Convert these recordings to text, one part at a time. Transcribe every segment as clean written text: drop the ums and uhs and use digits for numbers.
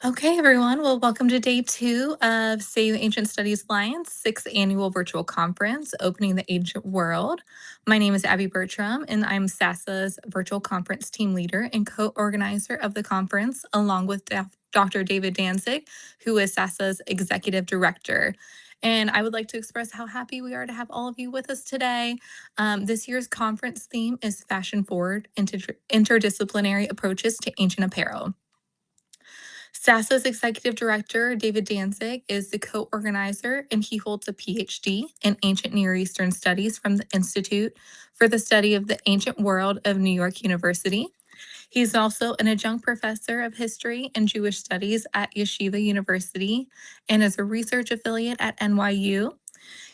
Okay, everyone. Well, welcome to day 2 of Save Ancient Studies Alliance 6th Annual Virtual Conference, Opening the Ancient World. My name is Abby Bertram, and I'm SASA's Virtual Conference Team Leader and co-organizer of the conference, along with Dr. David Danzig, who is SASA's Executive Director. And I would like to express how happy we are to have all of you with us today. This year's conference theme is Fashion Forward, Interdisciplinary Approaches to Ancient Apparel. SASA's executive director, David Danzig, is the co-organizer, and he holds a PhD in Ancient Near Eastern Studies from the Institute for the Study of the Ancient World of New York University. He's also an adjunct professor of history and Jewish studies at Yeshiva University and is a research affiliate at NYU.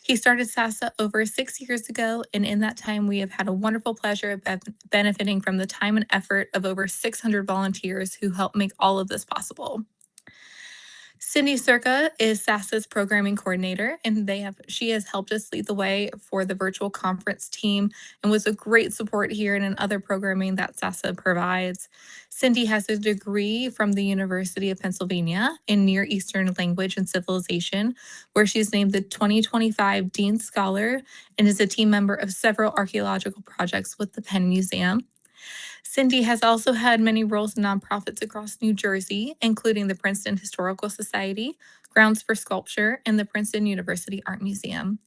He started SASA over 6 years ago, and in that time, we have had a wonderful pleasure of benefiting from the time and effort of over 600 volunteers who help make all of this possible. Cindy Circa is SASA's programming coordinator, and she has helped us lead the way for the virtual conference team and was a great support here and in other programming that SASA provides. Cindy has a degree from the University of Pennsylvania in Near Eastern Language and Civilization, where she's named the 2025 Dean Scholar and is a team member of several archaeological projects with the Penn Museum. Cindy has also had many roles in nonprofits across New Jersey, including the Princeton Historical Society, Grounds for Sculpture, and the Princeton University Art Museum.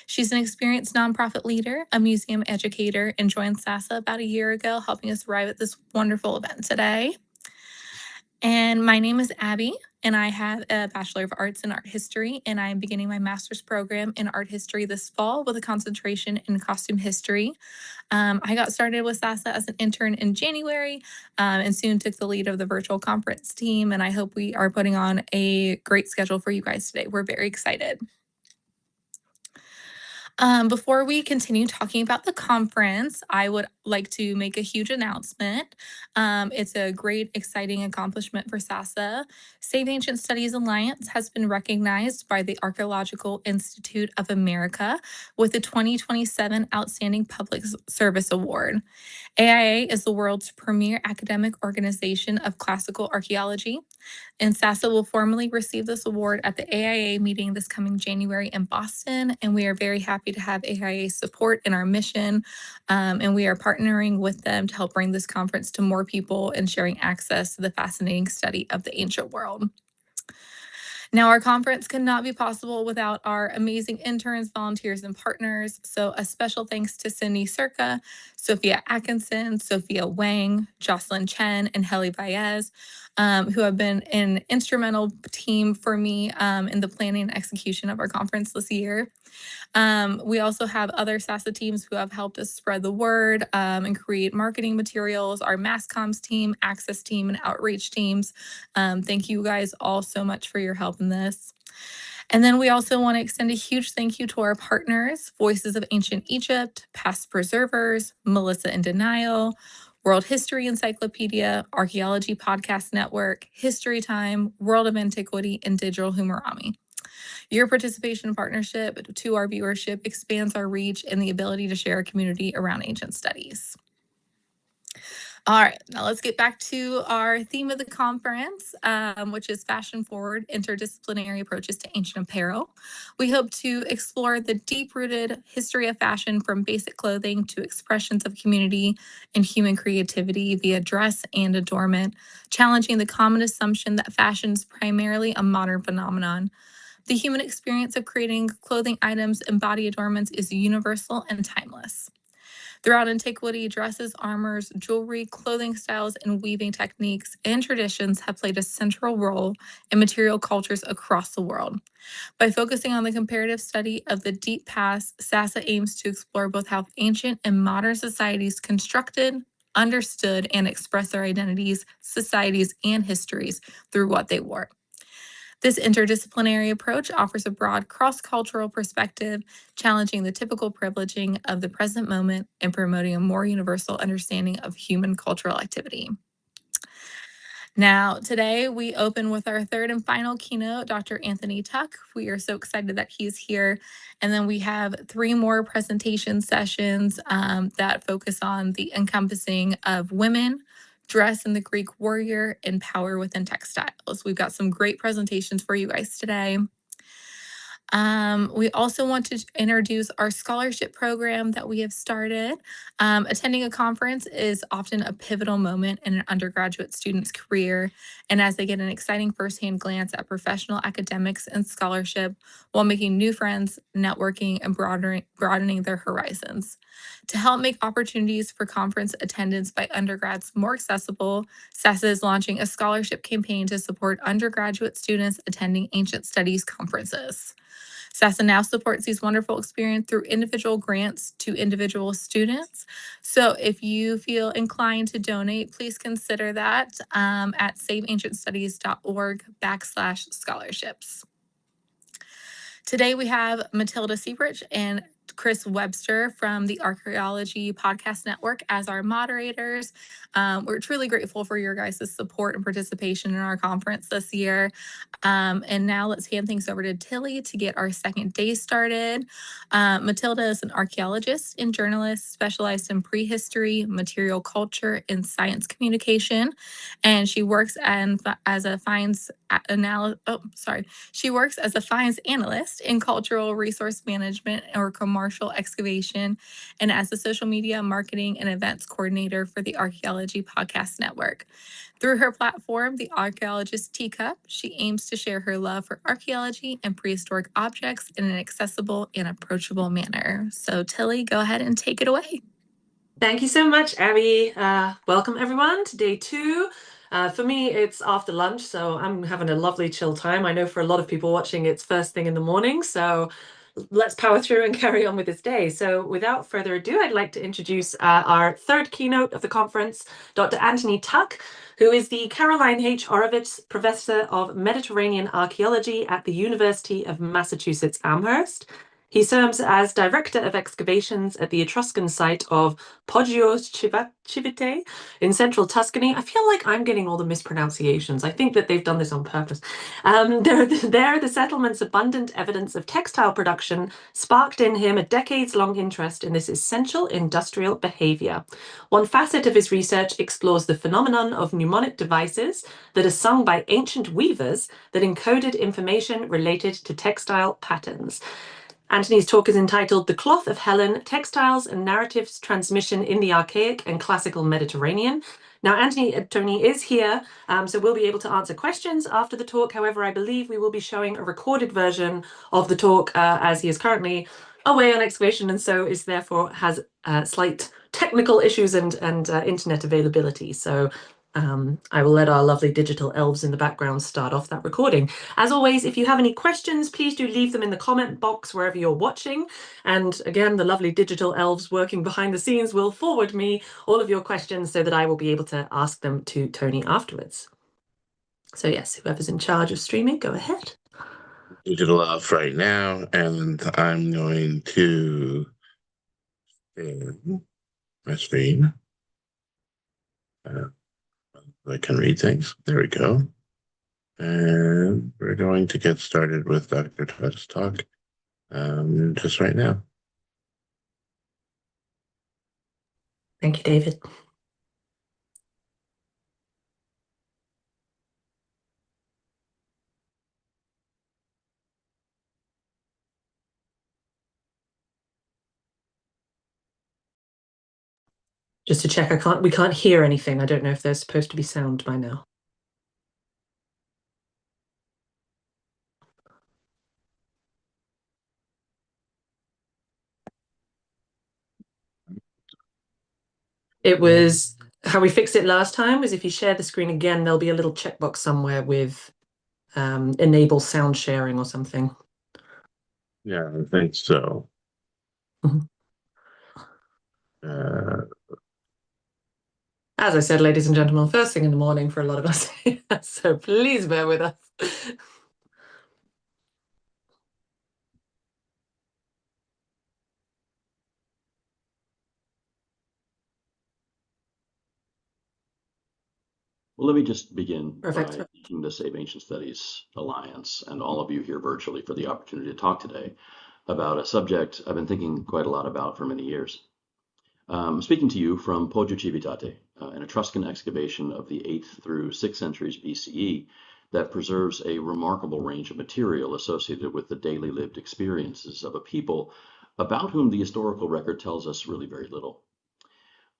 She's an experienced nonprofit leader, a museum educator, and joined SASA about a year ago, helping us arrive at this wonderful event today. And my name is Abby, and I have a Bachelor of Arts in Art History, and I am beginning my master's program in art history this fall with a concentration in costume history. I got started with SASA as an intern in January and soon took the lead of the virtual conference team, and I hope we are putting on a great schedule for you guys today. We're very excited. Before we continue talking about the conference, I would like to make a huge announcement. It's a great, exciting accomplishment for SASA. Save Ancient Studies Alliance has been recognized by the Archaeological Institute of America with the 2027 Outstanding Public Service Award. AIA is the world's premier academic organization of classical archaeology, and SASA will formally receive this award at the AIA meeting this coming January in Boston, and we are very happy to have AIA support in our mission, and we are partnering with them to help bring this conference to more people and sharing access to the fascinating study of the ancient world. Now, our conference could not be possible without our amazing interns, volunteers, and partners. So a special thanks to Cindy Circa, Sophia Atkinson, Sophia Wang, Jocelyn Chen, and Heli Baez, who have been an instrumental team for me in the planning and execution of our conference this year. We also have other SASA teams who have helped us spread the word and create marketing materials, our mass comms team, access team, and outreach teams. Thank you guys all so much for your help in this. And then we also want to extend a huge thank you to our partners, Voices of Ancient Egypt, Past Preservers, Melissa in Denial, World History Encyclopedia, Archaeology Podcast Network, History Time, World of Antiquity, and Digital Hammurabi. Your participation and partnership to our viewership expands our reach and the ability to share a community around ancient studies. All right, now let's get back to our theme of the conference, which is Fashion Forward, Interdisciplinary Approaches to Ancient Apparel. We hope to explore the deep-rooted history of fashion from basic clothing to expressions of community and human creativity via dress and adornment, challenging the common assumption that fashion is primarily a modern phenomenon. The human experience of creating clothing items and body adornments is universal and timeless. Throughout antiquity, dresses, armors, jewelry, clothing styles, and weaving techniques and traditions have played a central role in material cultures across the world. By focusing on the comparative study of the deep past, SASA aims to explore both how ancient and modern societies constructed, understood, and expressed their identities, societies, and histories through what they wore. This interdisciplinary approach offers a broad cross-cultural perspective, challenging the typical privileging of the present moment and promoting a more universal understanding of human cultural activity. Now, today we open with our third and final keynote, Dr. Anthony Tuck. We are so excited that he's here. And then we have 3 more presentation sessions that focus on the encompassing of women, dress in the Greek warrior, and power within textiles. We've got some great presentations for you guys today. We also want to introduce our scholarship program that we have started. Attending a conference is often a pivotal moment in an undergraduate student's career, and as they get an exciting firsthand glance at professional academics and scholarship while making new friends, networking, and broadening their horizons. To help make opportunities for conference attendance by undergrads more accessible, SASA is launching a scholarship campaign to support undergraduate students attending ancient studies conferences. SASA now supports these wonderful experiences through individual grants to individual students. So if you feel inclined to donate, please consider that at saveancientstudies.org/scholarships. Today we have Matilda Seabridge and Chris Webster from the Archaeology Podcast Network as our moderators. We're truly grateful for your guys' support and participation in our conference this year. And now let's hand things over to Tilly to get our second day started. Matilda is an archaeologist and journalist specialized in prehistory, material culture, and science communication. And she works as a finds analyst in cultural resource management or commercial excavation, and as a social media marketing and events coordinator for the Archaeology Podcast Network. Through her platform, The Archaeologist Teacup, she aims to share her love for archaeology and prehistoric objects in an accessible and approachable manner. So Tilly, go ahead and take it away. Thank you so much, Abby. Welcome everyone to day 2. For me, it's after lunch, so I'm having a lovely chill time. I know for a lot of people watching, it's first thing in the morning, so let's power through and carry on with this day. So without further ado, I'd like to introduce our third keynote of the conference, Dr. Anthony Tuck, who is the Caroline H. Horowitz Professor of Mediterranean Archaeology at the University of Massachusetts Amherst. He serves as Director of Excavations at the Etruscan site of Poggio Civite in central Tuscany. I feel like I'm getting all the mispronunciations. I think that they've done this on purpose. There, the settlement's abundant evidence of textile production sparked in him a decades-long interest in this essential industrial behavior. One facet of his research explores the phenomenon of mnemonic devices that are sung by ancient weavers that encoded information related to textile patterns. Anthony's talk is entitled The Cloth of Helen, Textiles and Narratives Transmission in the Archaic and Classical Mediterranean. Now, Tony is here, so we'll be able to answer questions after the talk. However, I believe we will be showing a recorded version of the talk as he is currently away on excavation and so is therefore has slight technical issues and internet availability. So I will let our lovely digital elves in the background start off that recording. As always, if you have any questions, please do leave them in the comment box wherever you're watching. And again, the lovely digital elves working behind the scenes will forward me all of your questions so that I will be able to ask them to Tony afterwards. So yes, whoever's in charge of streaming, go ahead. Digital elf right now, and I'm going to share my screen. I can read things. There we go. And we're going to get started with Dr. Tuck's talk just right now. Thank you, David. Just to check, we can't hear anything. I don't know if there's supposed to be sound by now. It was how we fixed it last time was if you share the screen again, there'll be a little checkbox somewhere with enable sound sharing or something. Yeah, I think so. Mm-hmm. As I said, ladies and gentlemen, first thing in the morning for a lot of us, so please bear with us. Well, let me just begin Perfect. by thanking the Save Ancient Studies Alliance and all of you here virtually for the opportunity to talk today about a subject I've been thinking quite a lot about for many years. I'm speaking to you from Poggio Civitate, an Etruscan excavation of the 8th through 6th centuries BCE that preserves a remarkable range of material associated with the daily lived experiences of a people about whom the historical record tells us really very little.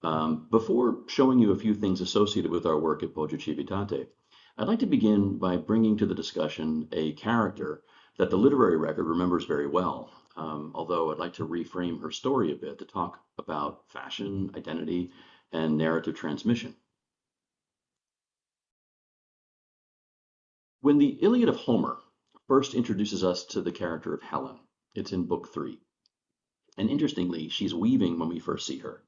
Before showing you a few things associated with our work at Poggio Civitate, I'd like to begin by bringing to the discussion a character that the literary record remembers very well, although I'd like to reframe her story a bit to talk about fashion, identity, and narrative transmission. When the Iliad of Homer first introduces us to the character of Helen, it's in Book 3. And interestingly, she's weaving when we first see her.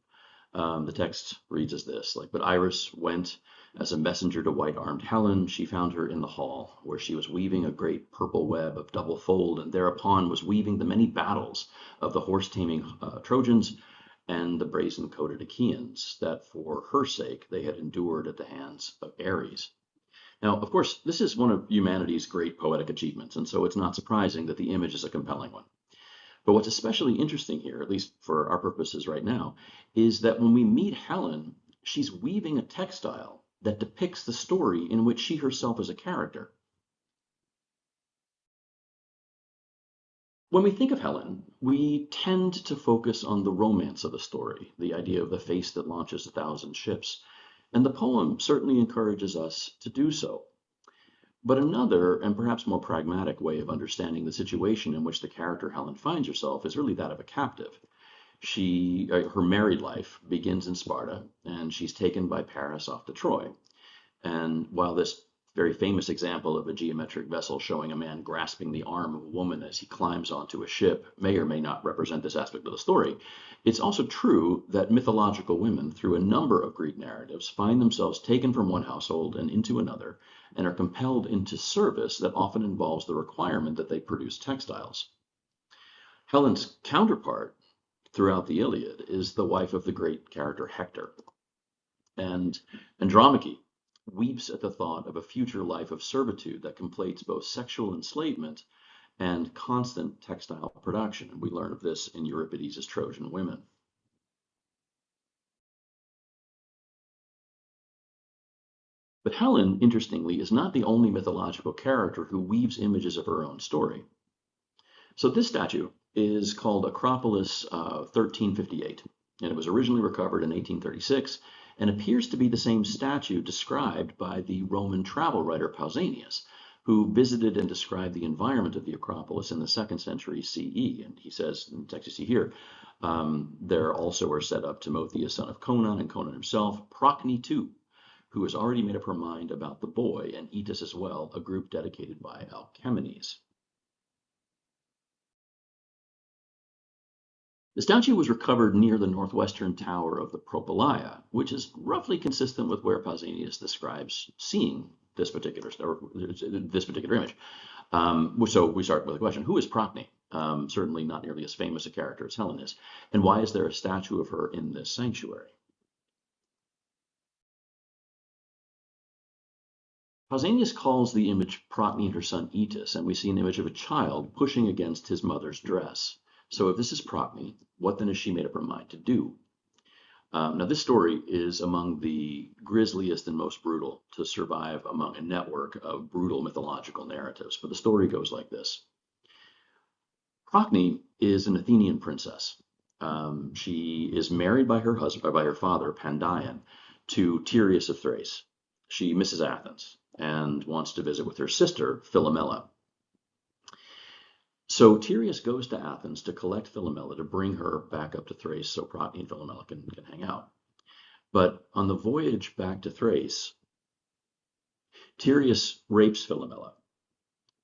The text reads as this, but Iris went as a messenger to white-armed Helen. She found her in the hall, where she was weaving a great purple web of double fold, and thereupon was weaving the many battles of the horse-taming Trojans and the brazen-coated Achaeans, that for her sake they had endured at the hands of Ares. Now, of course, this is one of humanity's great poetic achievements, and so it's not surprising that the image is a compelling one. But what's especially interesting here, at least for our purposes right now, is that when we meet Helen, she's weaving a textile that depicts the story in which she herself is a character. When we think of Helen, we tend to focus on the romance of the story, the idea of the face that launches 1,000 ships, and the poem certainly encourages us to do so. But another, and perhaps more pragmatic way of understanding the situation in which the character Helen finds herself is really that of a captive. Her married life begins in Sparta, and she's taken by Paris off to Troy. And while this very famous example of a geometric vessel showing a man grasping the arm of a woman as he climbs onto a ship may or may not represent this aspect of the story, it's also true that mythological women, through a number of Greek narratives, find themselves taken from one household and into another, and are compelled into service that often involves the requirement that they produce textiles. Helen's counterpart throughout the Iliad is the wife of the great character Hector. And Andromache weeps at the thought of a future life of servitude that completes both sexual enslavement and constant textile production. And we learn of this in Euripides' Trojan Women. But Helen, interestingly, is not the only mythological character who weaves images of her own story. So this statue is called Acropolis 1358, and it was originally recovered in 1836 and appears to be the same statue described by the Roman travel writer Pausanias, who visited and described the environment of the Acropolis in the 2nd century CE. And he says, in the text you see here, there also are set up Timotheus, son of Conon, and Conon himself, Procne too, who has already made up her mind about the boy, and Etus as well, a group dedicated by Alcamenes. The statue was recovered near the northwestern tower of the Propylaea, which is roughly consistent with where Pausanias describes seeing this particular image. So we start with a question: who is Procne? Certainly not nearly as famous a character as Helen is, and why is there a statue of her in this sanctuary? Pausanias calls the image Procne and her son Etus, and we see an image of a child pushing against his mother's dress. So if this is Procne, what then has she made up her mind to do? Now this story is among the grisliest and most brutal to survive among a network of brutal mythological narratives, but the story goes like this. Procne is an Athenian princess. She is married by her father, Pandion, to Tereus of Thrace. She misses Athens and wants to visit with her sister, Philomela. So Tereus goes to Athens to collect Philomela to bring her back up to Thrace so Procne and Philomela can hang out. But on the voyage back to Thrace, Tereus rapes Philomela.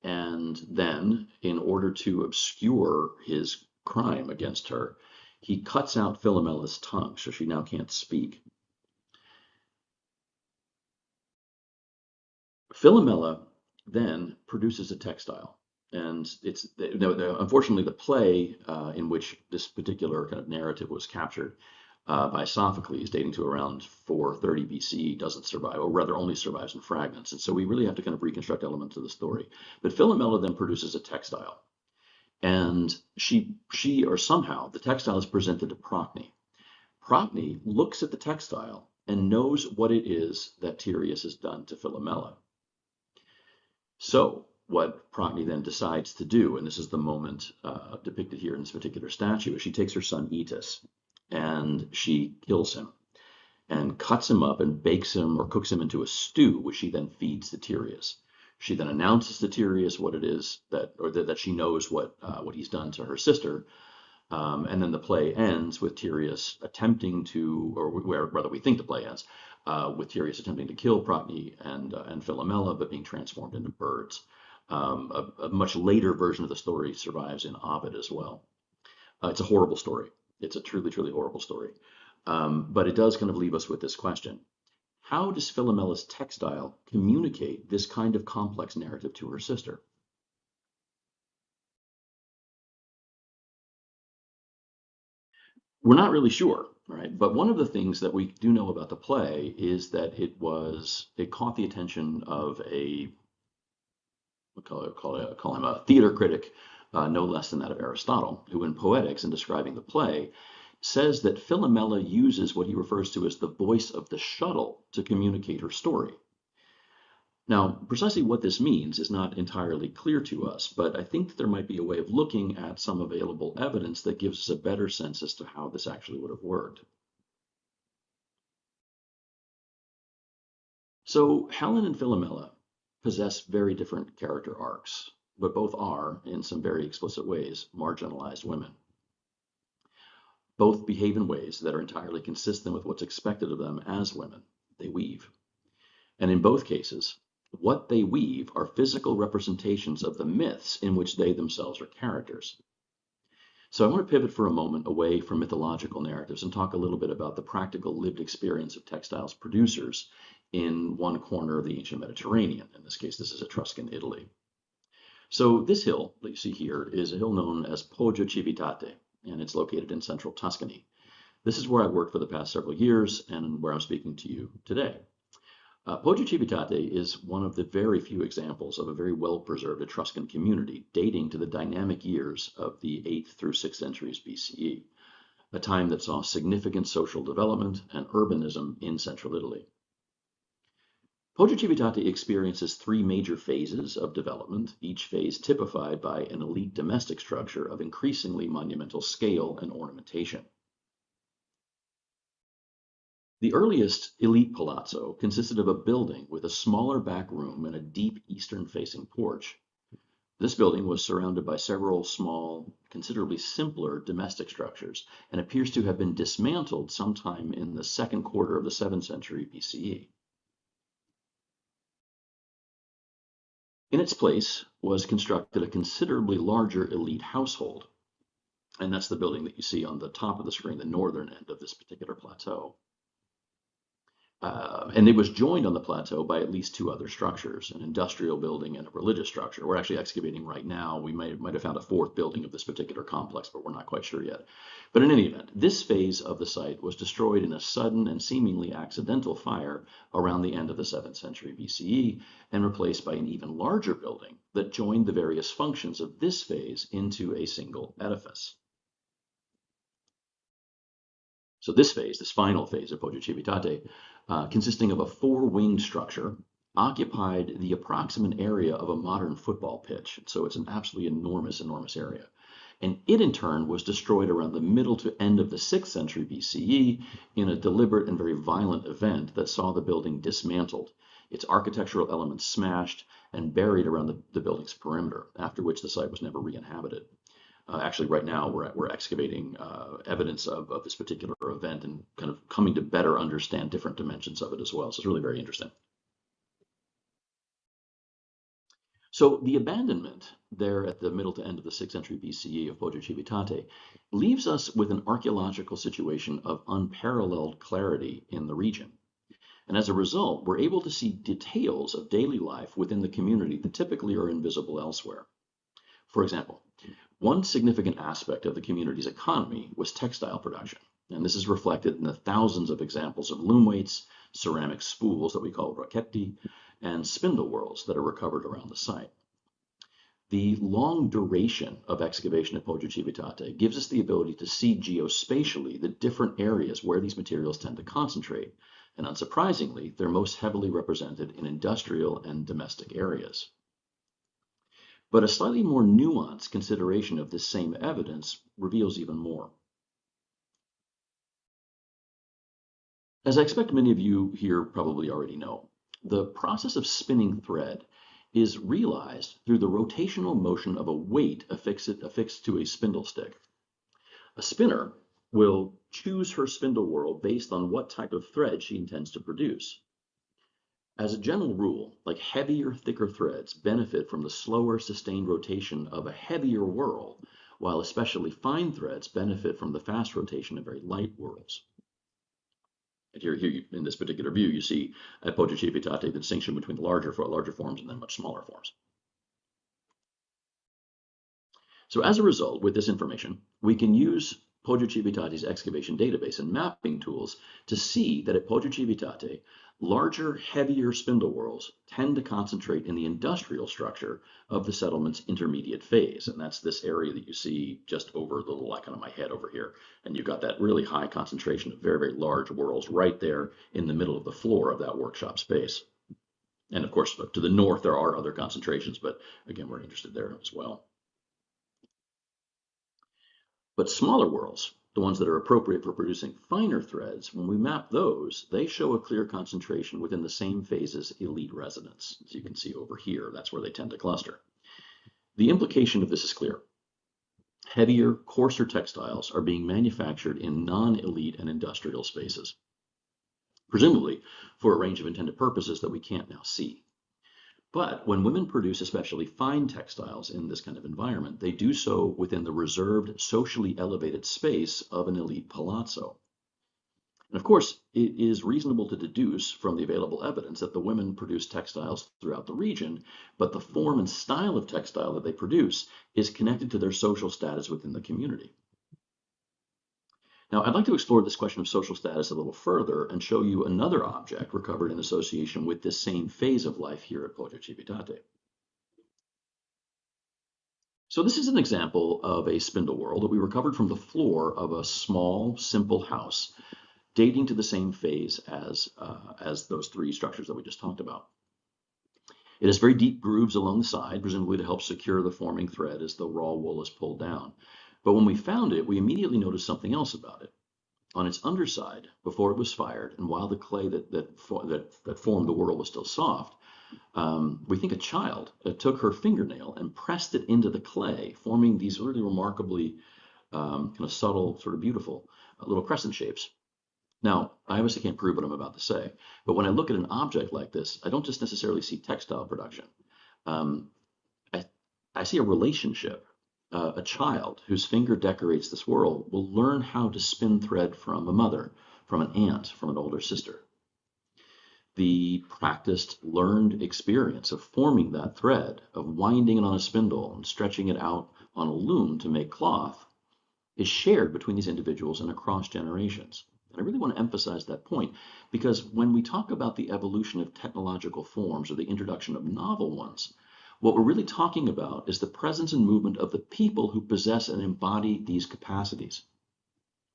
And then, in order to obscure his crime against her, he cuts out Philomela's tongue, so she now can't speak. Philomela then produces a textile. And unfortunately, the play in which this particular kind of narrative was captured by Sophocles, dating to around 430 BC, doesn't survive, or rather only survives in fragments. And so we really have to kind of reconstruct elements of the story. But Philomela then produces a textile. And somehow, the textile is presented to Procne. Procne looks at the textile and knows what it is that Tereus has done to Philomela. So what Procne then decides to do, and this is the moment depicted here in this particular statue, is she takes her son Eetus and she kills him and cuts him up and bakes him or cooks him into a stew, which she then feeds to Tereus. She then announces to Tereus what it is that she knows what he's done to her sister. And then the play ends with Tereus attempting to, or rather we think the play ends, with Tereus attempting to kill Procne and Philomela, but being transformed into birds. A much later version of the story survives in Ovid as well. It's a horrible story. It's a truly, truly horrible story. But it does kind of leave us with this question. How does Philomela's textile communicate this kind of complex narrative to her sister? We're not really sure, right? But one of the things that we do know about the play is that it caught the attention of call him a theater critic, no less than that of Aristotle, who in Poetics, in describing the play, says that Philomela uses what he refers to as the voice of the shuttle to communicate her story. Now, precisely what this means is not entirely clear to us, but I think that there might be a way of looking at some available evidence that gives us a better sense as to how this actually would have worked. So Helen and Philomela possess very different character arcs, but both are, in some very explicit ways, marginalized women. Both behave in ways that are entirely consistent with what's expected of them as women. They weave. And in both cases, what they weave are physical representations of the myths in which they themselves are characters. So I want to pivot for a moment away from mythological narratives and talk a little bit about the practical lived experience of textiles producers in one corner of the ancient Mediterranean. In this case, this is Etruscan Italy. So this hill that you see here is a hill known as Poggio Civitate, and it's located in central Tuscany. This is where I've worked for the past several years and where I'm speaking to you today. Poggio Civitate is one of the very few examples of a very well-preserved Etruscan community dating to the dynamic years of the 8th through 6th centuries BCE, a time that saw significant social development and urbanism in central Italy. Poggio Civitate experiences three major phases of development, each phase typified by an elite domestic structure of increasingly monumental scale and ornamentation. The earliest elite palazzo consisted of a building with a smaller back room and a deep eastern-facing porch. This building was surrounded by several small, considerably simpler domestic structures and appears to have been dismantled sometime in the second quarter of the 7th century BCE. In its place was constructed a considerably larger elite household, and that's the building that you see on the top of the screen, the northern end of this particular plateau. And it was joined on the plateau by at least two other structures, an industrial building and a religious structure. We're actually excavating right now. We might have found a fourth building of this particular complex, but we're not quite sure yet. But in any event, this phase of the site was destroyed in a sudden and seemingly accidental fire around the end of the 7th century BCE and replaced by an even larger building that joined the various functions of this phase into a single edifice. So this phase, this final phase of Poggio Civitate, consisting of a four-winged structure, occupied the approximate area of a modern football pitch. So it's an absolutely enormous, enormous area. And it in turn was destroyed around the middle to end of the 6th century BCE in a deliberate and very violent event that saw the building dismantled, its architectural elements smashed and buried around the building's perimeter, after which the site was never re-inhabited. Actually, right now, we're excavating evidence of this particular event and kind of coming to better understand different dimensions of it as well. So it's really very interesting. So the abandonment there at the middle to end of the 6th century BCE of Poggio Civitate leaves us with an archaeological situation of unparalleled clarity in the region. And as a result, we're able to see details of daily life within the community that typically are invisible elsewhere. For example, one significant aspect of the community's economy was textile production, and this is reflected in the thousands of examples of loom weights, ceramic spools that we call rocchetti, and spindle whorls that are recovered around the site. The long duration of excavation at Poggio Civitate gives us the ability to see geospatially the different areas where these materials tend to concentrate, And unsurprisingly, they're most heavily represented in industrial and domestic areas. But a slightly more nuanced consideration of this same evidence reveals even more. As I expect many of you here probably already know, the process of spinning thread is realized through the rotational motion of a weight affixed to a spindle stick. A spinner will choose her spindle whorl based on what type of thread she intends to produce. As a general rule, like heavier, thicker threads benefit from the slower, sustained rotation of a heavier whorl, while especially fine threads benefit from the fast rotation of very light whorls. And here in this particular view, you see at Poggio Civitate the distinction between the larger forms and then much smaller forms. So as a result, with this information, we can use Poggio Civitate's excavation database and mapping tools to see that at Poggio Civitate, larger, heavier spindle whorls tend to concentrate in the industrial structure of the settlement's intermediate phase. And that's this area that you see just over the little icon of my head over here. And you've got that really high concentration of very, very large whorls right there in the middle of the floor of that workshop space. And of course, to the north, there are other concentrations, but again, we're interested there as well. But smaller whorls, the ones that are appropriate for producing finer threads, when we map those, they show a clear concentration within the same phase's elite resonance. As you can see over here, that's where they tend to cluster. The implication of this is clear. Heavier, coarser textiles are being manufactured in non-elite and industrial spaces, presumably for a range of intended purposes that we can't now see. But when women produce especially fine textiles in this kind of environment, they do so within the reserved, socially elevated space of an elite palazzo. And of course, it is reasonable to deduce from the available evidence that the women produce textiles throughout the region, but the form and style of textile that they produce is connected to their social status within the community. Now, I'd like to explore this question of social status a little further and show you another object recovered in association with this same phase of life here at Poggio Civitate. So this is an example of a spindle whorl that we recovered from the floor of a small, simple house dating to the same phase as those three structures that we just talked about. It has very deep grooves along the side, presumably to help secure the forming thread as the raw wool is pulled down. But when we found it, we immediately noticed something else about it. On its underside, before it was fired, and while the clay that formed the whorl was still soft, we think a child took her fingernail and pressed it into the clay, forming these really remarkably kind of subtle, sort of beautiful little crescent shapes. Now, I obviously can't prove what I'm about to say, but when I look at an object like this, I don't just necessarily see textile production. I see a relationship. A child whose finger decorates this whorl will learn how to spin thread from a mother, from an aunt, from an older sister. The practiced, learned experience of forming that thread, of winding it on a spindle and stretching it out on a loom to make cloth, is shared between these individuals and across generations. And I really want to emphasize that point, because when we talk about the evolution of technological forms or the introduction of novel ones, what we're really talking about is the presence and movement of the people who possess and embody these capacities.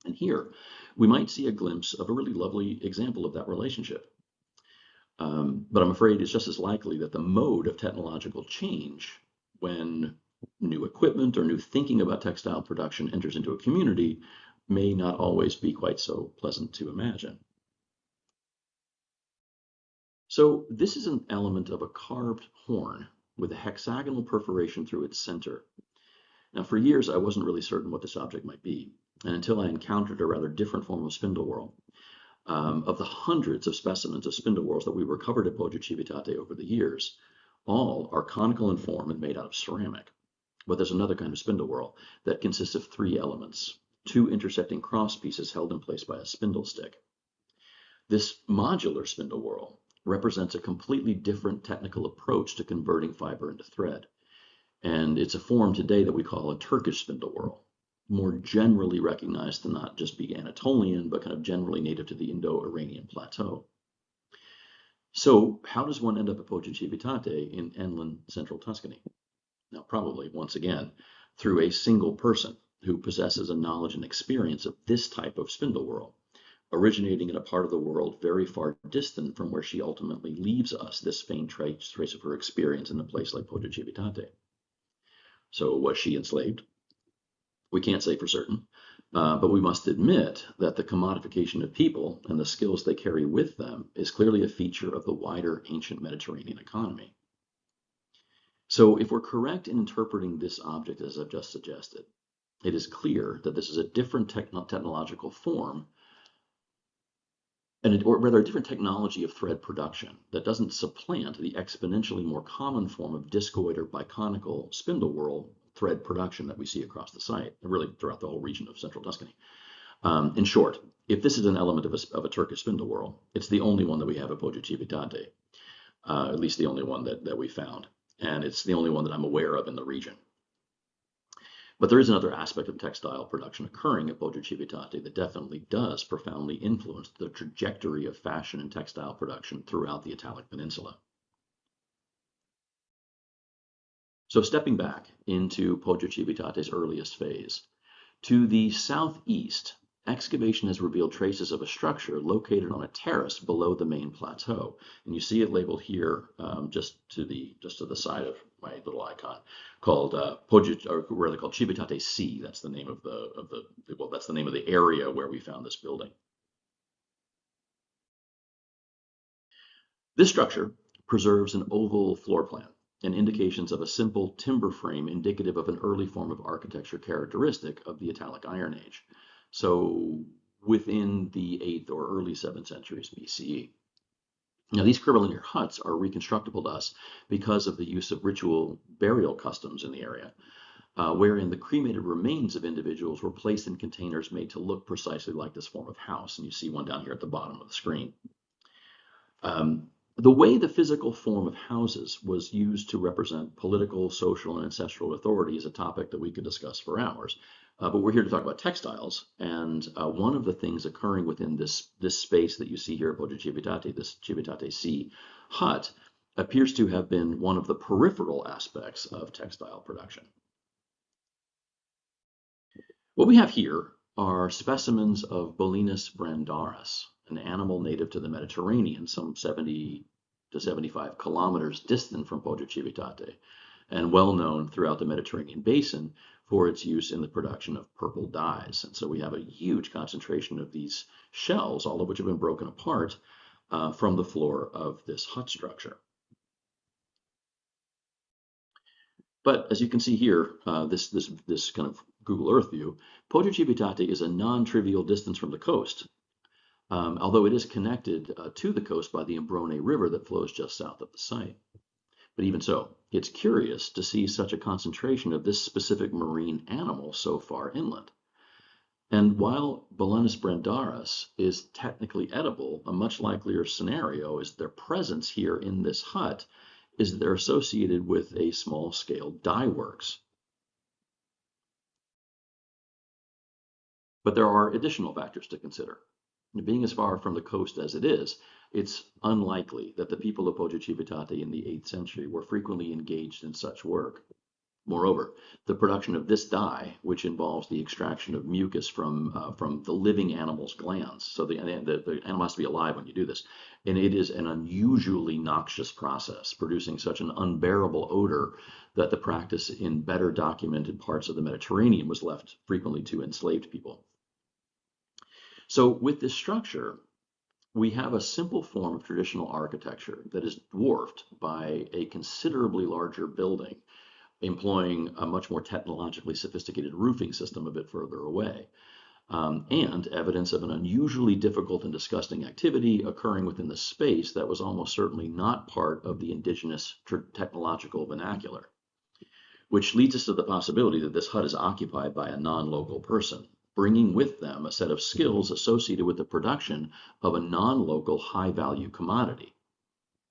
And here, we might see a glimpse of a really lovely example of that relationship. But I'm afraid it's just as likely that the mode of technological change, when new equipment or new thinking about textile production enters into a community, may not always be quite so pleasant to imagine. So this is an element of a carved horn with a hexagonal perforation through its center. Now, for years, I wasn't really certain what this object might be, and until I encountered a rather different form of spindle whorl. Of the hundreds of specimens of spindle whorls that we recovered at Poggio Civitate over the years, all are conical in form and made out of ceramic. But there's another kind of spindle whorl that consists of three elements, two intersecting cross pieces held in place by a spindle stick. This modular spindle whorl represents a completely different technical approach to converting fiber into thread. And it's a form today that we call a Turkish spindle whorl, more generally recognized to not just be Anatolian, but kind of generally native to the Indo-Iranian plateau. So how does one end up at Poggio Civitate in Enlil, central Tuscany? Now, probably, once again, through a single person who possesses a knowledge and experience of this type of spindle whorl, originating in a part of the world very far distant from where she ultimately leaves us this faint trace of her experience in a place like Poggio Civitate. So was she enslaved? We can't say for certain, but we must admit that the commodification of people and the skills they carry with them is clearly a feature of the wider ancient Mediterranean economy. So if we're correct in interpreting this object as I've just suggested, it is clear that this is a different technological form, or rather a different technology of thread production that doesn't supplant the exponentially more common form of discoid or biconical spindle whorl thread production that we see across the site, and really throughout the whole region of central Tuscany. In short, if this is an element of a Turkish spindle whorl, it's the only one that we have at Poggio Civitate, at least the only one that we found. And it's the only one that I'm aware of in the region. But there is another aspect of textile production occurring at Poggio Civitate that definitely does profoundly influence the trajectory of fashion and textile production throughout the Italic Peninsula. So stepping back into Poggio Civitate's earliest phase, to the southeast, excavation has revealed traces of a structure located on a terrace below the main plateau, and you see it labeled here just to the side of my little icon, called Poggio, or rather called Civitate C. That's the name of that's the name of the area where we found this building. This structure preserves an oval floor plan and indications of a simple timber frame indicative of an early form of architecture characteristic of the Italic Iron Age. So within the 8th or early 7th centuries BCE. Now, these curvilinear huts are reconstructible to us because of the use of ritual burial customs in the area, wherein the cremated remains of individuals were placed in containers made to look precisely like this form of house. And you see one down here at the bottom of the screen. The way the physical form of houses was used to represent political, social, and ancestral authority is a topic that we could discuss for hours. But we're here to talk about textiles, and one of the things occurring within this space that you see here at Poggio Civitate, this Civitate C hut, appears to have been one of the peripheral aspects of textile production. What we have here are specimens of Bolinus brandaris, an animal native to the Mediterranean, some 70 to 75 kilometers distant from Poggio Civitate, and well known throughout the Mediterranean basin for its use in the production of purple dyes. And so we have a huge concentration of these shells, all of which have been broken apart from the floor of this hut structure. But as you can see here, this kind of Google Earth view, Poggio Civitate is a non-trivial distance from the coast, although it is connected to the coast by the Imbrone River that flows just south of the site. But even so, it's curious to see such a concentration of this specific marine animal so far inland. And while Bolinus brandaris is technically edible, a much likelier scenario is their presence here in this hut is that they're associated with a small-scale dye works. But there are additional factors to consider. Being as far from the coast as it is, it's unlikely that the people of Poggio Civitate in the 8th century were frequently engaged in such work. Moreover, the production of this dye, which involves the extraction of mucus from the living animal's glands, so the animal has to be alive when you do this, and it is an unusually noxious process, producing such an unbearable odor that the practice in better documented parts of the Mediterranean was left frequently to enslaved people. So with this structure, we have a simple form of traditional architecture that is dwarfed by a considerably larger building, employing a much more technologically sophisticated roofing system a bit further away, and evidence of an unusually difficult and disgusting activity occurring within the space that was almost certainly not part of the indigenous technological vernacular, which leads us to the possibility that this hut is occupied by a non-local person, bringing with them a set of skills associated with the production of a non-local high-value commodity.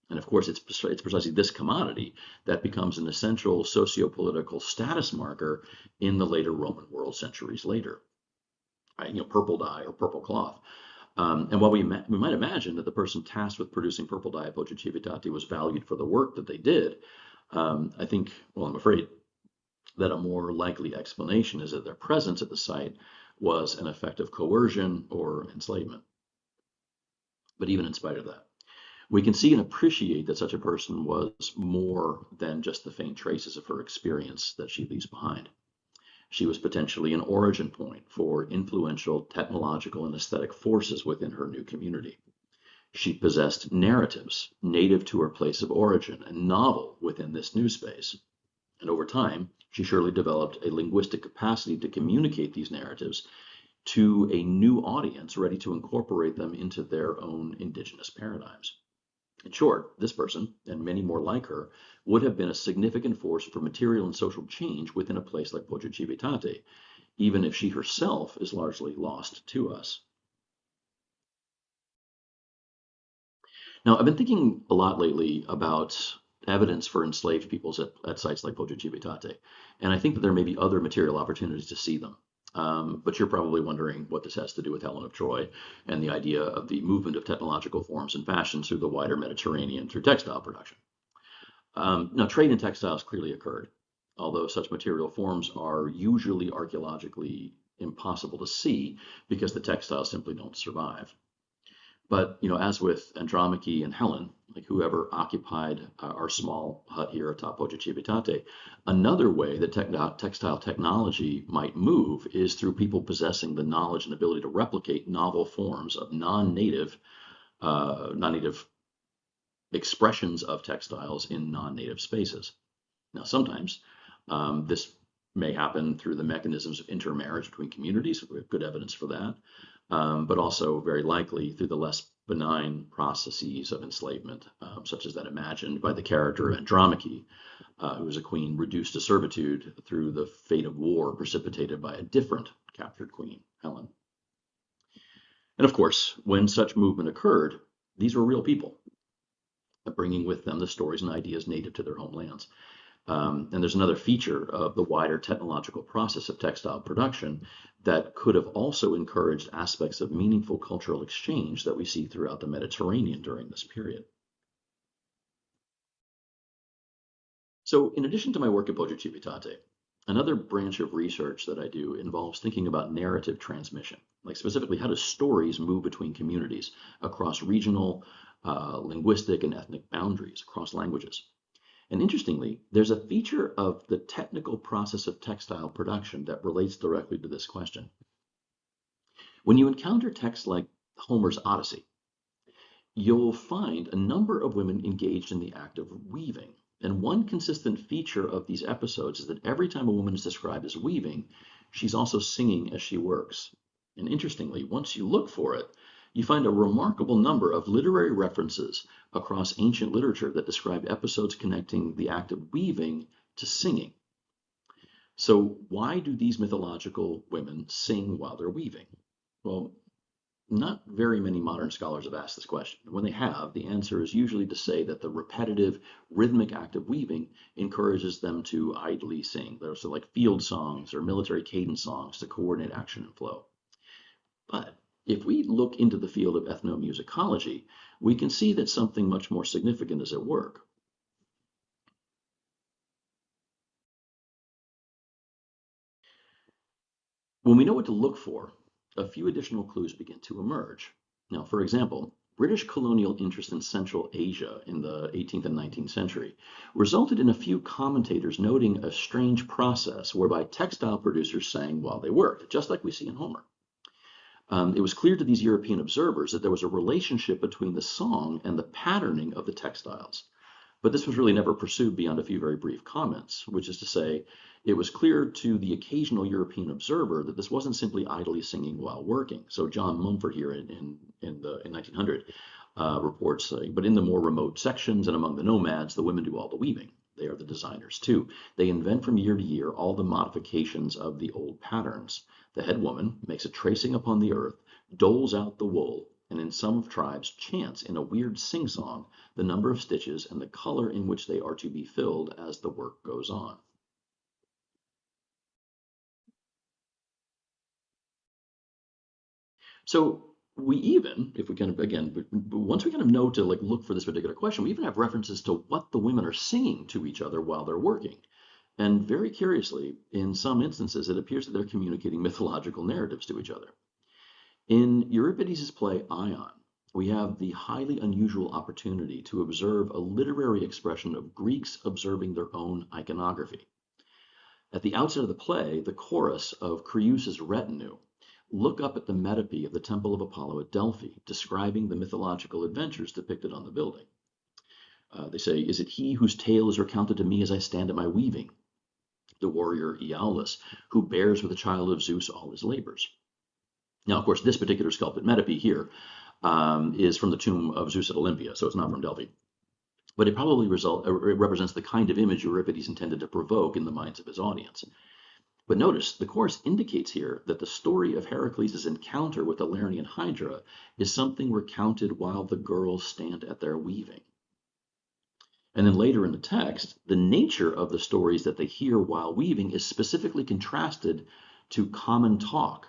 And of course, it's precisely this commodity that becomes an essential socio-political status marker in the later Roman world centuries later. Purple dye or purple cloth. And while we might imagine that the person tasked with producing purple dye at Poggio Civitate was valued for the work that they did, I'm afraid that a more likely explanation is that their presence at the site was an effect of coercion or enslavement. But even in spite of that, we can see and appreciate that such a person was more than just the faint traces of her experience that she leaves behind. She was potentially an origin point for influential technological and aesthetic forces within her new community. She possessed narratives native to her place of origin and novel within this new space. And over time, she surely developed a linguistic capacity to communicate these narratives to a new audience ready to incorporate them into their own indigenous paradigms. In short, this person, and many more like her, would have been a significant force for material and social change within a place like Poggio Civitate, even if she herself is largely lost to us. Now, I've been thinking a lot lately about evidence for enslaved peoples at sites like Poggio Civitate, and I think that there may be other material opportunities to see them. But you're probably wondering what this has to do with Helen of Troy and the idea of the movement of technological forms and fashions through the wider Mediterranean through textile production. Now, trade in textiles clearly occurred, although such material forms are usually archaeologically impossible to see because the textiles simply don't survive. But, as with Andromache and Helen, like whoever occupied our small hut here atop Poggio Civitate, another way that textile technology might move is through people possessing the knowledge and ability to replicate novel forms of non-native expressions of textiles in non-native spaces. Now, sometimes this may happen through the mechanisms of intermarriage between communities. We have good evidence for that. But also very likely through the less benign processes of enslavement, such as that imagined by the character of Andromache, who was a queen reduced to servitude through the fate of war precipitated by a different captured queen, Helen. And of course, when such movement occurred, these were real people, bringing with them the stories and ideas native to their homelands. And there's another feature of the wider technological process of textile production that could have also encouraged aspects of meaningful cultural exchange that we see throughout the Mediterranean during this period. So in addition to my work at Poggio Civitate, another branch of research that I do involves thinking about narrative transmission, like specifically how do stories move between communities across regional, linguistic, and ethnic boundaries, across languages. And interestingly, there's a feature of the technical process of textile production that relates directly to this question. When you encounter texts like Homer's Odyssey, you'll find a number of women engaged in the act of weaving. And one consistent feature of these episodes is that every time a woman is described as weaving, she's also singing as she works. And interestingly, once you look for it, you find a remarkable number of literary references across ancient literature that describe episodes connecting the act of weaving to singing. So why do these mythological women sing while they're weaving? Well, not very many modern scholars have asked this question. When they have, the answer is usually to say that the repetitive rhythmic act of weaving encourages them to idly sing. They're so like field songs or military cadence songs to coordinate action and flow. But if we look into the field of ethnomusicology, we can see that something much more significant is at work. When we know what to look for, a few additional clues begin to emerge. Now, for example, British colonial interest in Central Asia in the 18th and 19th century resulted in a few commentators noting a strange process whereby textile producers sang while they worked, just like we see in Homer. It was clear to these European observers that there was a relationship between the song and the patterning of the textiles. But this was really never pursued beyond a few very brief comments, which is to say, it was clear to the occasional European observer that this wasn't simply idly singing while working. So John Mumford here in 1900 reports, but in the more remote sections and among the nomads, the women do all the weaving. They are the designers too. They invent from year to year all the modifications of the old patterns. The head woman makes a tracing upon the earth, doles out the wool, and in some tribes chants in a weird sing-song the number of stitches and the color in which they are to be filled as the work goes on. So we even, if we kind of, again, once we kind of know to like look for this particular question, we even have references to what the women are singing to each other while they're working. And very curiously, in some instances, it appears that they're communicating mythological narratives to each other. In Euripides' play Ion, we have the highly unusual opportunity to observe a literary expression of Greeks observing their own iconography. At the outset of the play, the chorus of Creus's retinue look up at the metope of the Temple of Apollo at Delphi, describing the mythological adventures depicted on the building. They say, "Is it he whose tale is recounted to me as I stand at my weaving? The warrior Iolaus, who bears with the child of Zeus all his labors." Now, of course, this particular sculpted metope here is from the tomb of Zeus at Olympia, so it's not from Delphi. But it probably it represents the kind of image Euripides intended to provoke in the minds of his audience. But notice, the chorus indicates here that the story of Heracles' encounter with the Lernaean Hydra is something recounted while the girls stand at their weaving. And then later in the text, the nature of the stories that they hear while weaving is specifically contrasted to common talk.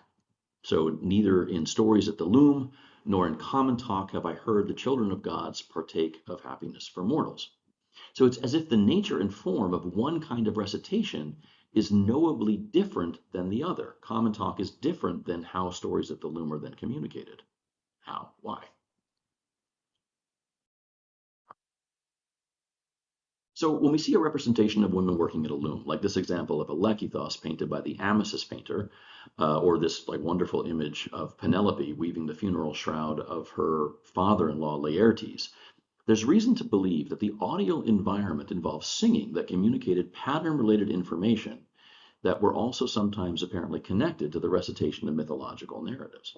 So neither in stories at the loom nor in common talk have I heard the children of gods partake of happiness for mortals. So it's as if the nature and form of one kind of recitation is knowably different than the other. Common talk is different than how stories at the loom are then communicated. How? Why? So when we see a representation of women working at a loom, like this example of a Lekythos painted by the Amasis painter, or this wonderful image of Penelope weaving the funeral shroud of her father-in-law Laertes, there's reason to believe that the audio environment involves singing that communicated pattern-related information that were also sometimes apparently connected to the recitation of mythological narratives.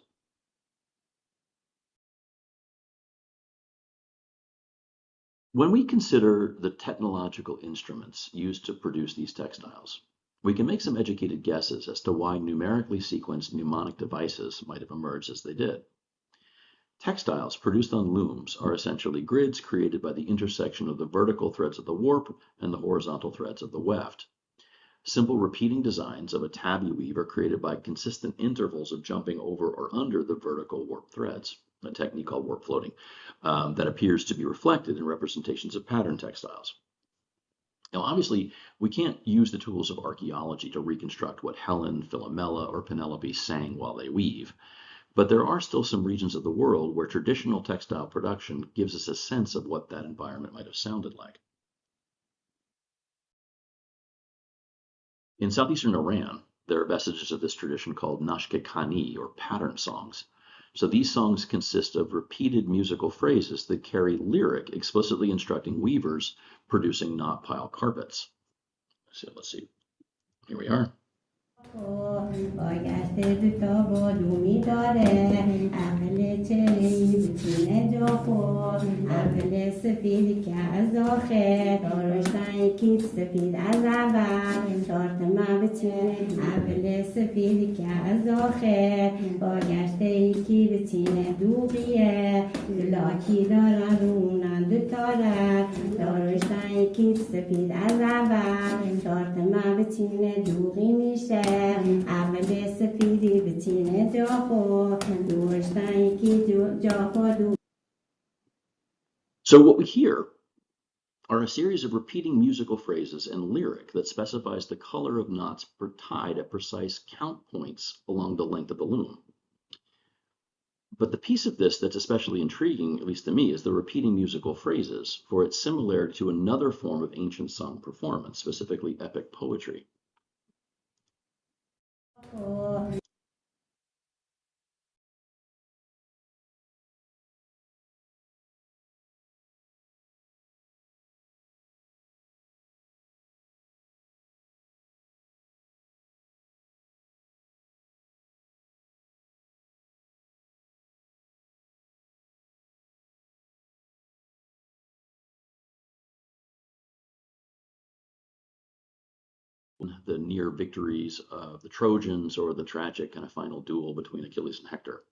When we consider the technological instruments used to produce these textiles, we can make some educated guesses as to why numerically sequenced mnemonic devices might have emerged as they did. Textiles produced on looms are essentially grids created by the intersection of the vertical threads of the warp and the horizontal threads of the weft. Simple repeating designs of a tabby weave are created by consistent intervals of jumping over or under the vertical warp threads, a technique called warp floating, that appears to be reflected in representations of pattern textiles. Now, obviously, we can't use the tools of archaeology to reconstruct what Helen, Philomela, or Penelope sang while they weave, but there are still some regions of the world where traditional textile production gives us a sense of what that environment might have sounded like. In southeastern Iran, there are vestiges of this tradition called nashke khani, or pattern songs. So these songs consist of repeated musical phrases that carry lyric explicitly instructing weavers producing knot pile carpets. So let's see. Here we are. بایسته دوتا بادومی داره عقل چلی بچینه جا خود عقل سفید که از آخر دارشتن یکی سفید از اول شارت من بچینه عقل سفید که از آخر بایسته یکی بچینه دوغیه لاکی دارن رونن دوتاره دارشتن یکی سفید از اول شارت من بچینه دوغی میشه So what we hear are a series of repeating musical phrases and lyric that specifies the color of knots tied at precise count points along the length of the loom. But the piece of this that's especially intriguing, at least to me, is the repeating musical phrases, for its similarity to another form of ancient song performance, specifically epic poetry. The near victories of the Trojans or the tragic kind of final duel between Achilles and Hector.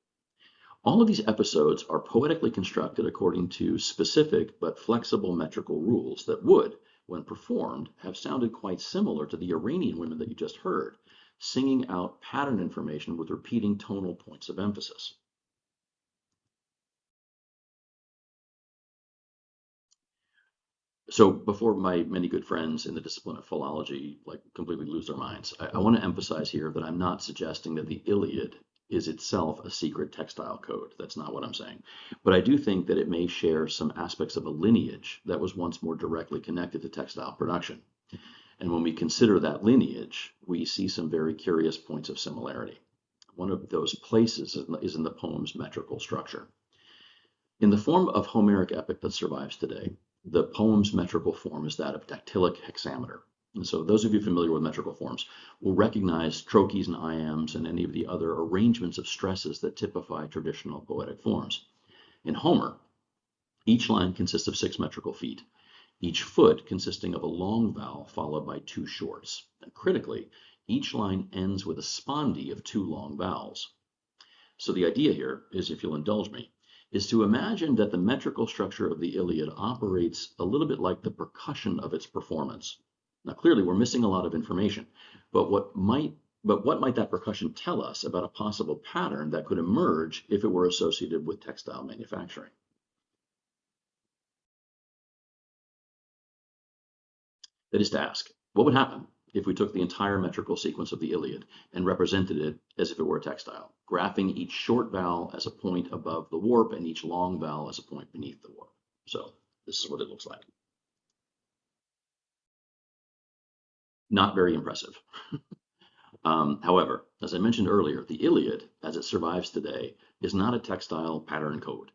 All of these episodes are poetically constructed according to specific but flexible metrical rules that would, when performed, have sounded quite similar to the Iranian women that you just heard, singing out pattern information with repeating tonal points of emphasis. So before my many good friends in the discipline of philology completely lose their minds, I want to emphasize here that I'm not suggesting that the Iliad is itself a secret textile code. That's not what I'm saying. But I do think that it may share some aspects of a lineage that was once more directly connected to textile production. And when we consider that lineage, we see some very curious points of similarity. One of those places is in the poem's metrical structure. In the form of Homeric epic that survives today, the poem's metrical form is that of dactylic hexameter. And so those of you familiar with metrical forms will recognize trochees and iambs and any of the other arrangements of stresses that typify traditional poetic forms. In Homer, each line consists of 6 metrical feet, each foot consisting of a long vowel followed by 2 shorts. And critically, each line ends with a spondee of 2 long vowels. So the idea here is, if you'll indulge me, is to imagine that the metrical structure of the Iliad operates a little bit like the percussion of its performance. Now, clearly, we're missing a lot of information, but what might that percussion tell us about a possible pattern that could emerge if it were associated with textile manufacturing? That is to ask, what would happen if we took the entire metrical sequence of the Iliad and represented it as if it were a textile, graphing each short vowel as a point above the warp and each long vowel as a point beneath the warp? So this is what it looks like. Not very impressive. However, as I mentioned earlier, the Iliad, as it survives today, is not a textile pattern code.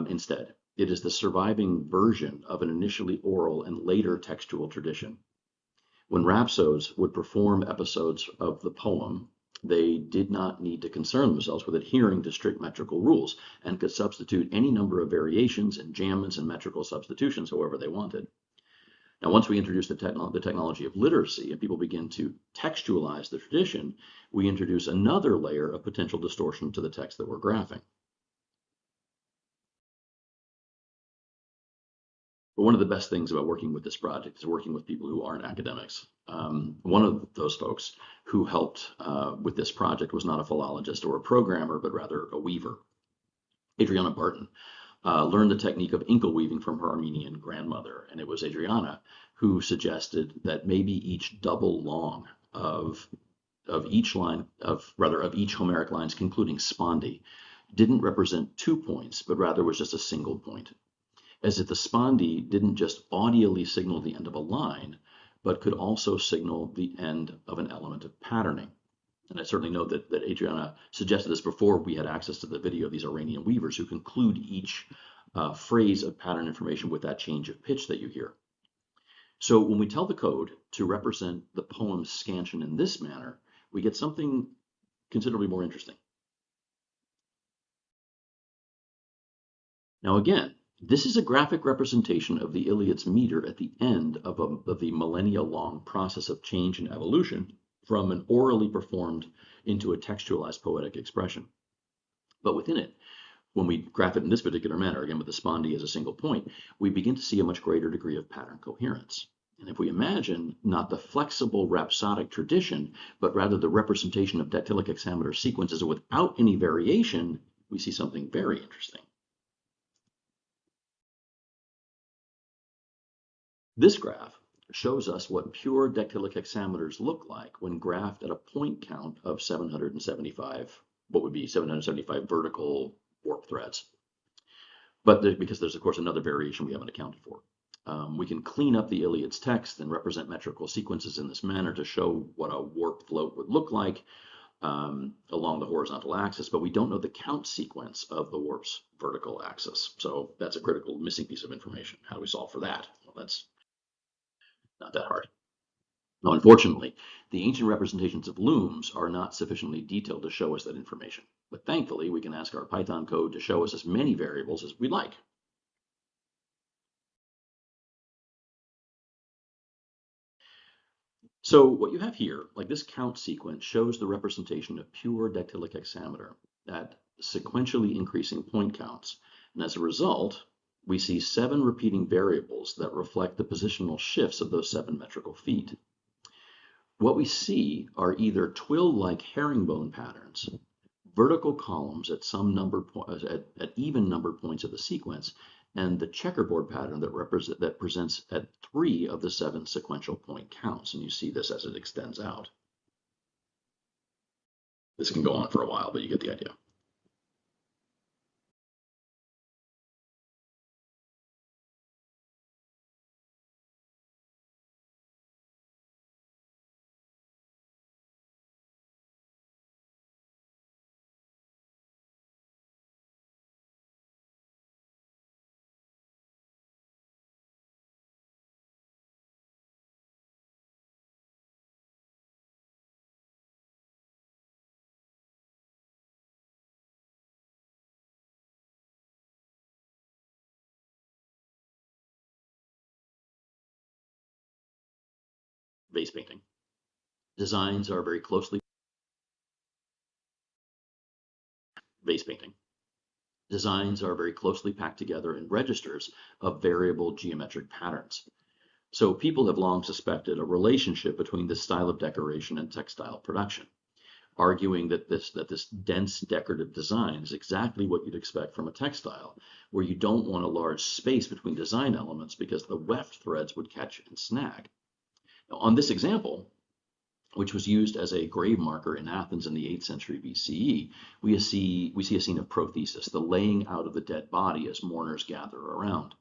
Instead, it is the surviving version of an initially oral and later textual tradition. When rhapsodes would perform episodes of the poem, they did not need to concern themselves with adhering to strict metrical rules and could substitute any number of variations and enjambments and metrical substitutions however they wanted. Now, once we introduce the technology of literacy and people begin to textualize the tradition, we introduce another layer of potential distortion to the text that we're graphing. But one of the best things about working with this project is working with people who aren't academics. One of those folks who helped with this project was not a philologist or a programmer, but rather a weaver. Adriana Barton learned the technique of inkle weaving from her Armenian grandmother, and it was Adriana who suggested that maybe each double long of each Homeric line's concluding spondee didn't represent 2 points, but rather was just a single point, as if the spondee didn't just audially signal the end of a line, but could also signal the end of an element of patterning. And I certainly know that Adriana suggested this before we had access to the video of these Iranian weavers who conclude each phrase of pattern information with that change of pitch that you hear. So when we tell the code to represent the poem's scansion in this manner, we get something considerably more interesting. Now again, this is a graphic representation of the Iliad's meter at the end of the millennia-long process of change and evolution from an orally performed into a textualized poetic expression. But within it, when we graph it in this particular manner, again with the spondee as a single point, we begin to see a much greater degree of pattern coherence. And if we imagine not the flexible rhapsodic tradition, but rather the representation of dactylic hexameter sequences without any variation, we see something very interesting. This graph shows us what pure dactylic hexameters look like when graphed at a point count of 775, what would be 775 vertical warp threads. But because there's, of course, another variation we haven't accounted for. We can clean up the Iliad's text and represent metrical sequences in this manner to show what a warp float would look like along the horizontal axis, but we don't know the count sequence of the warp's vertical axis. So that's a critical missing piece of information. How do we solve for that? Well, that's not that hard. Now, unfortunately, the ancient representations of looms are not sufficiently detailed to show us that information. But thankfully, we can ask our Python code to show us as many variables as we'd like. So what you have here, like this count sequence, shows the representation of pure dactylic hexameter at sequentially increasing point counts. And as a result, we see 7 repeating variables that reflect the positional shifts of those 7 metrical feet. What we see are either twill-like herringbone patterns, vertical columns at at even numbered points of the sequence, and the checkerboard pattern that presents at 3 of the 7 sequential point counts. And you see this as it extends out. This can go on for a while, but you get the idea. Vase painting. Designs are very closely Vase painting. Designs are very closely packed together in registers of variable geometric patterns. So people have long suspected a relationship between this style of decoration and textile production, arguing that this dense decorative design is exactly what you'd expect from a textile, where you don't want a large space between design elements because the weft threads would catch and snag. Now, on this example, which was used as a grave marker in Athens in the 8th century BCE, we see a scene of prothesis, the laying out of the dead body as mourners gather around.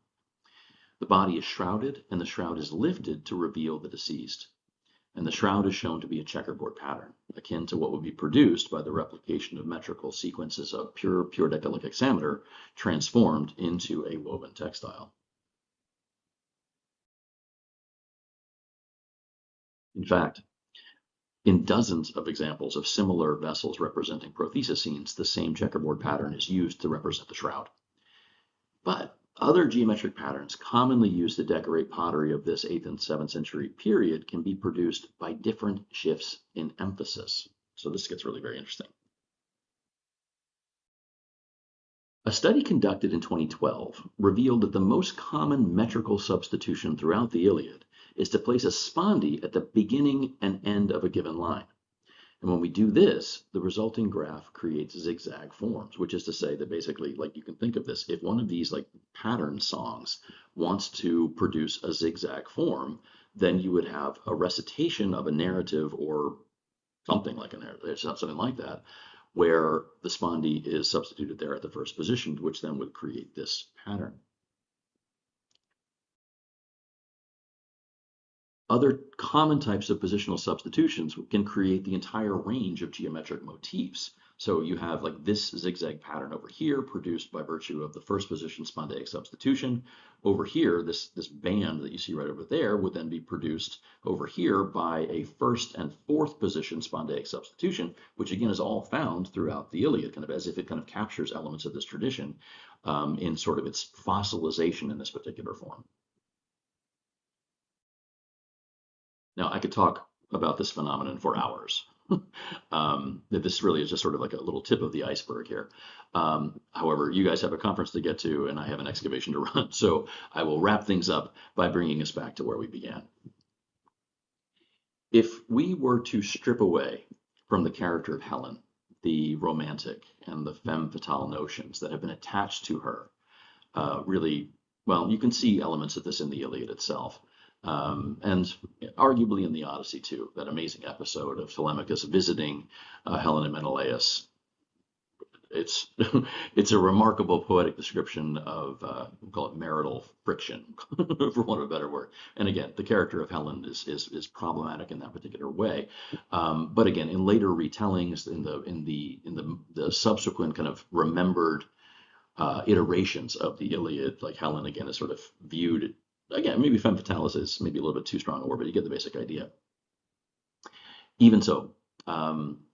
The body is shrouded, and the shroud is lifted to reveal the deceased. And the shroud is shown to be a checkerboard pattern, akin to what would be produced by the replication of metrical sequences of pure decalic hexameter transformed into a woven textile. In fact, in dozens of examples of similar vessels representing prothesis scenes, the same checkerboard pattern is used to represent the shroud. But other geometric patterns commonly used to decorate pottery of this 8th and 7th century period can be produced by different shifts in emphasis. So this gets really very interesting. A study conducted in 2012 revealed that the most common metrical substitution throughout the Iliad is to place a spondee at the beginning and end of a given line. And when we do this, the resulting graph creates zigzag forms, which is to say that basically, like, you can think of this, if one of these like pattern songs wants to produce a zigzag form, then you would have a recitation of a narrative or something like a narrative, something like that, where the spondee is substituted there at the first position, which then would create this pattern. Other common types of positional substitutions can create the entire range of geometric motifs. So you have like this zigzag pattern over here produced by virtue of the first position spondaic substitution. Over here, this band that you see right over there would then be produced over here by a first and fourth position spondaic substitution, which again is all found throughout the Iliad, kind of as if it kind of captures elements of this tradition in sort of its fossilization in this particular form. Now, I could talk about this phenomenon for hours. This really is just sort of like a little tip of the iceberg here. However, you guys have a conference to get to, and I have an excavation to run. So I will wrap things up by bringing us back to where we began. If we were to strip away from the character of Helen the romantic and the femme fatale notions that have been attached to her, really, well, you can see elements of this in the Iliad itself. And arguably in the Odyssey too, that amazing episode of Telemachus visiting Helen and Menelaus. It's a remarkable poetic description of we'll call it marital friction, for want of a better word. And again, the character of Helen is problematic in that particular way. But again, in later retellings, in the subsequent kind of remembered iterations of the Iliad, like Helen again is sort of viewed. Again, maybe femme fatale is maybe a little bit too strong a word, but you get the basic idea. Even so,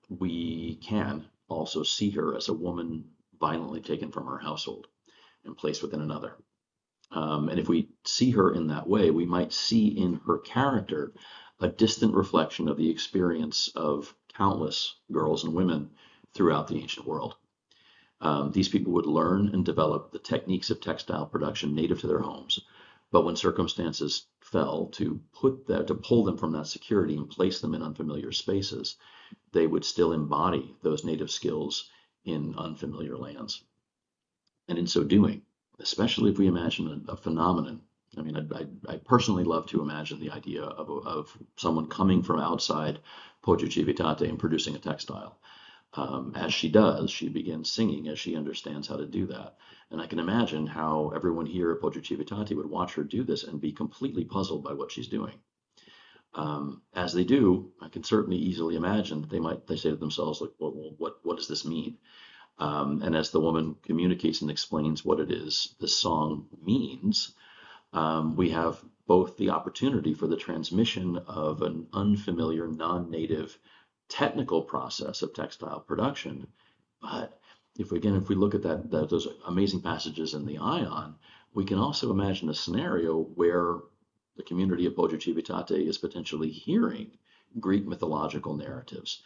we can also see her as a woman violently taken from her household and placed within another. And if we see her in that way, we might see in her character a distant reflection of the experience of countless girls and women throughout the ancient world. These people would learn and develop the techniques of textile production native to their homes. But when circumstances fell to pull them from that security and place them in unfamiliar spaces, they would still embody those native skills in unfamiliar lands. And in so doing, especially if we imagine a phenomenon, I mean, I personally love to imagine the idea of someone coming from outside Poggio Civitate and producing a textile. As she does, she begins singing as she understands how to do that. And I can imagine how everyone here at Poggio Civitate would watch her do this and be completely puzzled by what she's doing. As they do, I can certainly easily imagine that they say to themselves, like, well, what does this mean? And as the woman communicates and explains what it is this song means, we have both the opportunity for the transmission of an unfamiliar, non-native technical process of textile production. But if we look at those amazing passages in the Ion, we can also imagine a scenario where the community of Poggio Civitate is potentially hearing Greek mythological narratives,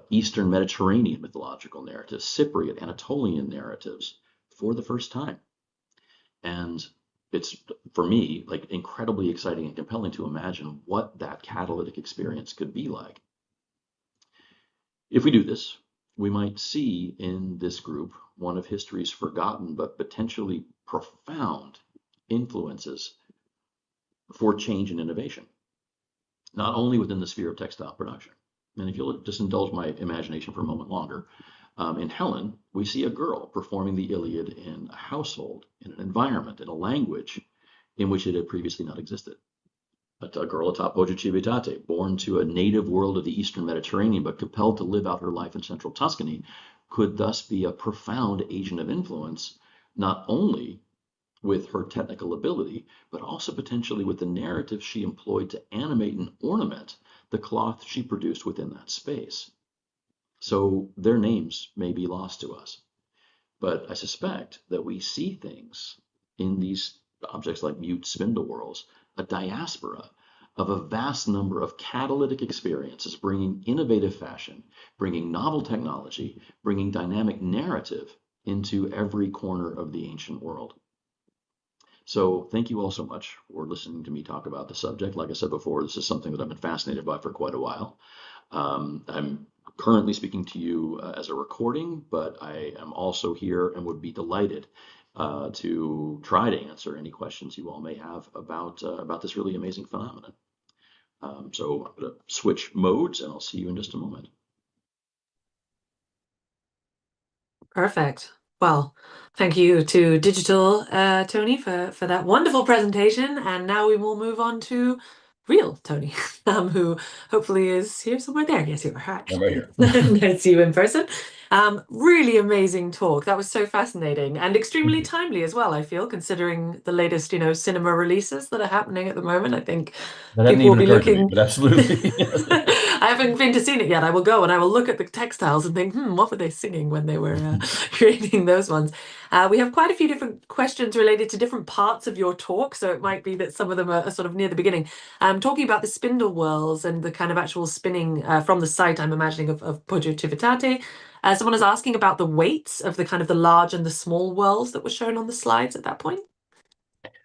Eastern Mediterranean mythological narratives, Cypriot, Anatolian narratives for the first time. And it's, for me, like incredibly exciting and compelling to imagine what that catalytic experience could be like. If we do this, we might see in this group one of history's forgotten but potentially profound influences for change and innovation, not only within the sphere of textile production. And if you'll just indulge my imagination for a moment longer, in Helen, we see a girl performing the Iliad in a household, in an environment, in a language in which it had previously not existed. A girl atop Poggio Civitate, born to a native world of the Eastern Mediterranean, but compelled to live out her life in central Tuscany, could thus be a profound agent of influence, not only with her technical ability, but also potentially with the narrative she employed to animate and ornament the cloth she produced within that space. So their names may be lost to us, but I suspect that we see things in these objects like mute spindle whorls, a diaspora of a vast number of catalytic experiences, bringing innovative fashion, bringing novel technology, bringing dynamic narrative into every corner of the ancient world. So thank you all so much for listening to me talk about the subject. Like I said before, this is something that I've been fascinated by for quite a while. I'm currently speaking to you as a recording, but I am also here and would be delighted to try to answer any questions you all may have about this really amazing phenomenon. So I'm going to switch modes, and I'll see you in just a moment. Perfect. Well, thank you to Digital, Tony, for that wonderful presentation. And now we will move on to real Tony, who hopefully is here somewhere there. Yes, you are. Hi. I'm right here. Nice to see you in person. Really amazing talk. That was so fascinating and extremely timely as well, I feel, considering the latest, cinema releases that are happening at the moment. I think That hadn't people will even be occurred to me, looking. but absolutely. I haven't been to see it yet. I will go and I will look at the textiles and think, what were they singing when they were creating those ones? We have quite a few different questions related to different parts of your talk, so it might be that some of them are sort of near the beginning. Talking about the spindle whorls and the kind of actual spinning from the site, I'm imagining, of Poggio Civitate. Someone is asking about the weights of the kind of the large and the small whorls that were shown on the slides at that point.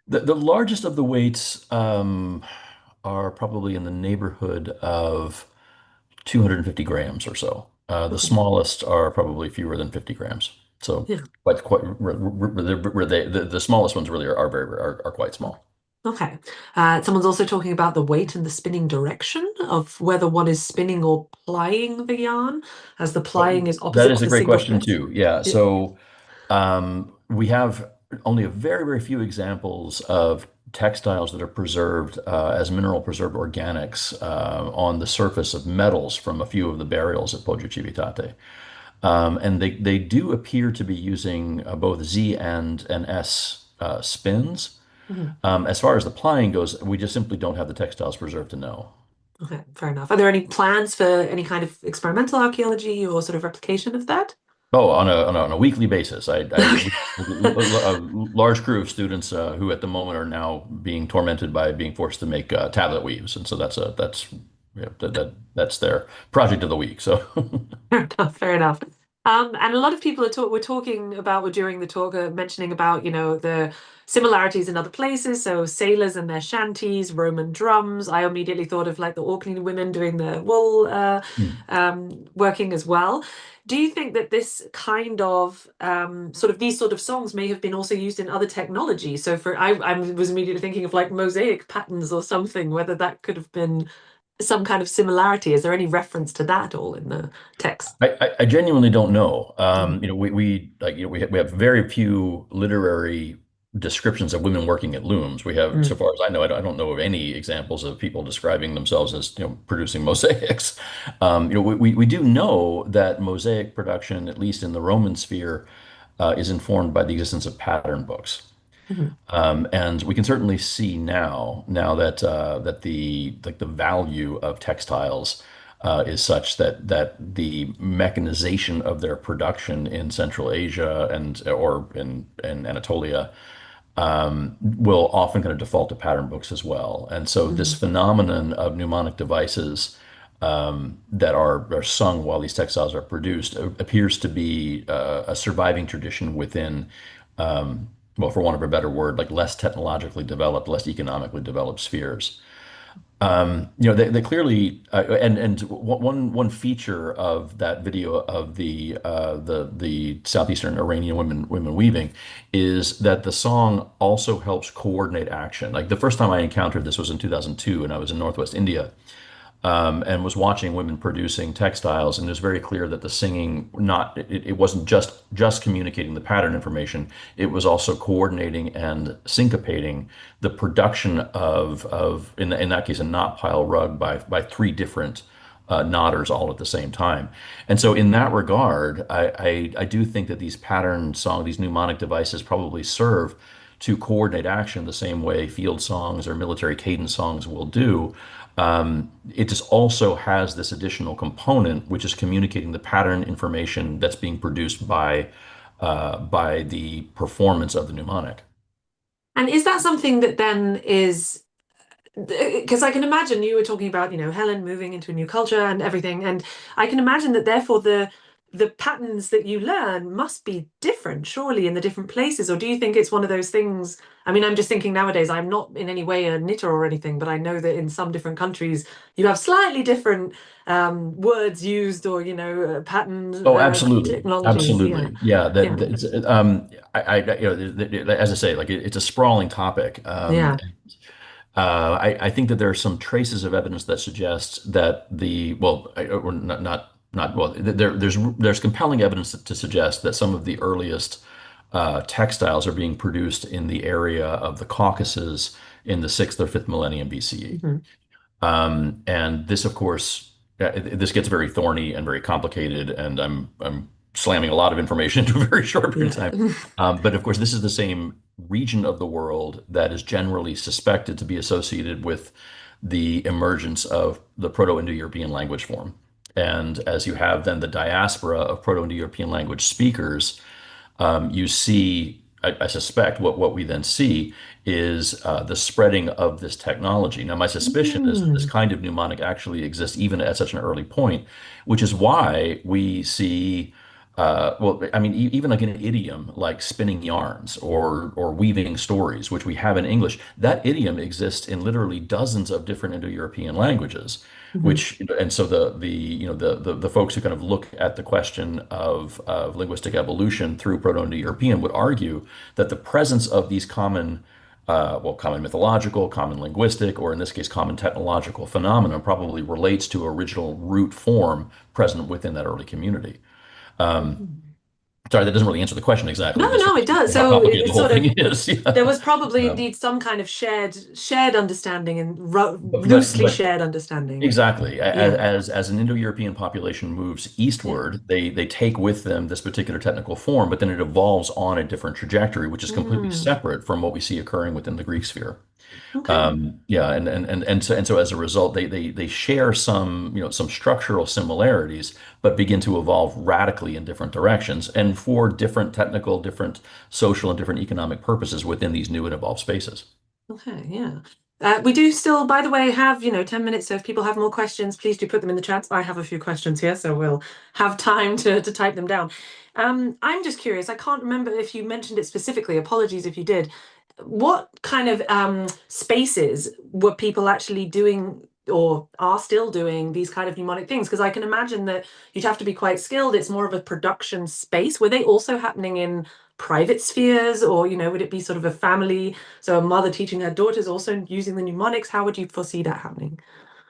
The largest of the weights are probably in the neighborhood of 250 grams or so. The smallest are probably fewer than 50 grams. So Yeah. the smallest ones really are quite small. Okay. Someone's also talking about the weight and the spinning direction of whether one is spinning or plying the yarn, as the plying is opposite That is of a the great single question thread. too. Yeah. So we have only a very, very few examples of textiles that are preserved as mineral preserved organics on the surface of metals from a few of the burials at Poggio Civitate. And they do appear to be using both Z and S spins. As far as the plying goes, we just simply don't have the textiles preserved to know. Okay, fair enough. Are there any plans for any kind of experimental archaeology or sort of replication of that? Oh, on a weekly basis. A large crew of students who at the moment are now being tormented by being forced to make tablet weaves, and so that's their project of the week. So Fair enough, fair enough. And a lot of people were talking about, during the talk, mentioning about, the similarities in other places. So sailors and their shanties, Roman drums. I immediately thought of like the Orkney women doing the wool working as well. Do you think that this kind of these sort of songs may have been also used in other technology? So I was immediately thinking of like mosaic patterns or something, whether that could have been some kind of similarity? Is there any reference to that at all in the text? I genuinely don't know. Mm. You know, we have very few literary descriptions of women working at looms. We have, so Mm. far as I know, I don't know of any examples of people describing themselves as, you know, producing mosaics. You know, we do know that mosaic production, at least in the Roman sphere, is informed by the existence of pattern books. Mhm. And we can certainly see now that that the value of textiles is such that the mechanization of their production in Central Asia and or in Anatolia will often kind of default to pattern books as well. And so this Mhm. phenomenon of mnemonic devices that are sung while these textiles are produced appears to be a surviving tradition within, well, for want of a better word, like less technologically developed, less economically developed spheres. You know, they clearly and one feature of that video of the southeastern Iranian women weaving is that the song also helps coordinate action. Like the first time I encountered this was in 2002, and I was in Northwest India, and was watching women producing textiles, and it was very clear that the singing it wasn't just communicating the pattern information, it was also coordinating and syncopating the production of in that case a knot pile rug by three different knotters all at the same time. And so in that regard, I do think that these mnemonic devices probably serve to coordinate action the same way field songs or military cadence songs will do. It just also has this additional component, which is communicating the pattern information that's being produced by the performance of the mnemonic. And is that something that then is, because I can imagine you were talking about, you know, Helen moving into a new culture and everything, and I can imagine that therefore the patterns that you learn must be different, surely, in the different places. Or do you think it's one of those things? I mean, I'm just thinking nowadays, I'm not in any way a knitter or anything, but I know that in some different countries you have slightly different words used, or, you know, patterns, Oh, absolutely, technologies. Yeah, absolutely, yeah. yeah, You know, as I say, like it's a sprawling topic. yeah. I think that there are some traces of evidence that suggest that or not well, there's compelling evidence to suggest that some of the earliest textiles are being produced in the area of the Caucasus in the sixth or fifth millennium BCE. Hmm. And this, of course, this gets very thorny and very complicated, and I'm slamming a lot of information into a very short period of Yeah. time. But of course, this is the same region of the world that is generally suspected to be associated with the emergence of the Proto-Indo-European language form. And as you have then the diaspora of Proto-Indo-European language speakers, you see, I suspect what we then see is the spreading of this technology. Now, my suspicion is that this Mm. kind of mnemonic actually exists even at such an early point, which is why we see, well, I mean, even like an idiom like spinning yarns or weaving stories, which we have in English, that idiom exists in literally dozens of different Indo-European languages. Mhm. Which and so the you know the folks who kind of look at the question of linguistic evolution through Proto-Indo-European would argue that the presence of these common common mythological, common linguistic, or in this case, common technological phenomena probably relates to original root form present within that early community. Um, Mm. Sorry, that doesn't really answer the question exactly. No, It just no, really it does. shows how So complicated the it's whole sort of, thing is. there Yeah. was probably Um, indeed some kind of shared understanding, and loosely but shared understanding. exactly. Yeah. As an Indo-European population moves eastward, they take with them this particular technical form, but then it evolves on a different trajectory, which is completely Mm. separate from what we see occurring within the Greek sphere. Okay. Yeah, and so as a result, they share some, you know, some structural similarities, but begin to evolve radically in different directions and for different technical, different social, and different economic purposes within these new and evolved spaces. Okay, yeah. We do still, by the way, have, 10 minutes. So if people have more questions, please do put them in the chats. I have a few questions here, so we'll have time to type them down. I'm just curious. I can't remember if you mentioned it specifically. Apologies if you did. What kind of spaces were people actually doing, or are still doing, these kind of mnemonic things? Because I can imagine that you'd have to be quite skilled. It's more of a production space. Were they also happening in private spheres, or, would it be sort of a family? So a mother teaching her daughters also using the mnemonics? How would you foresee that happening?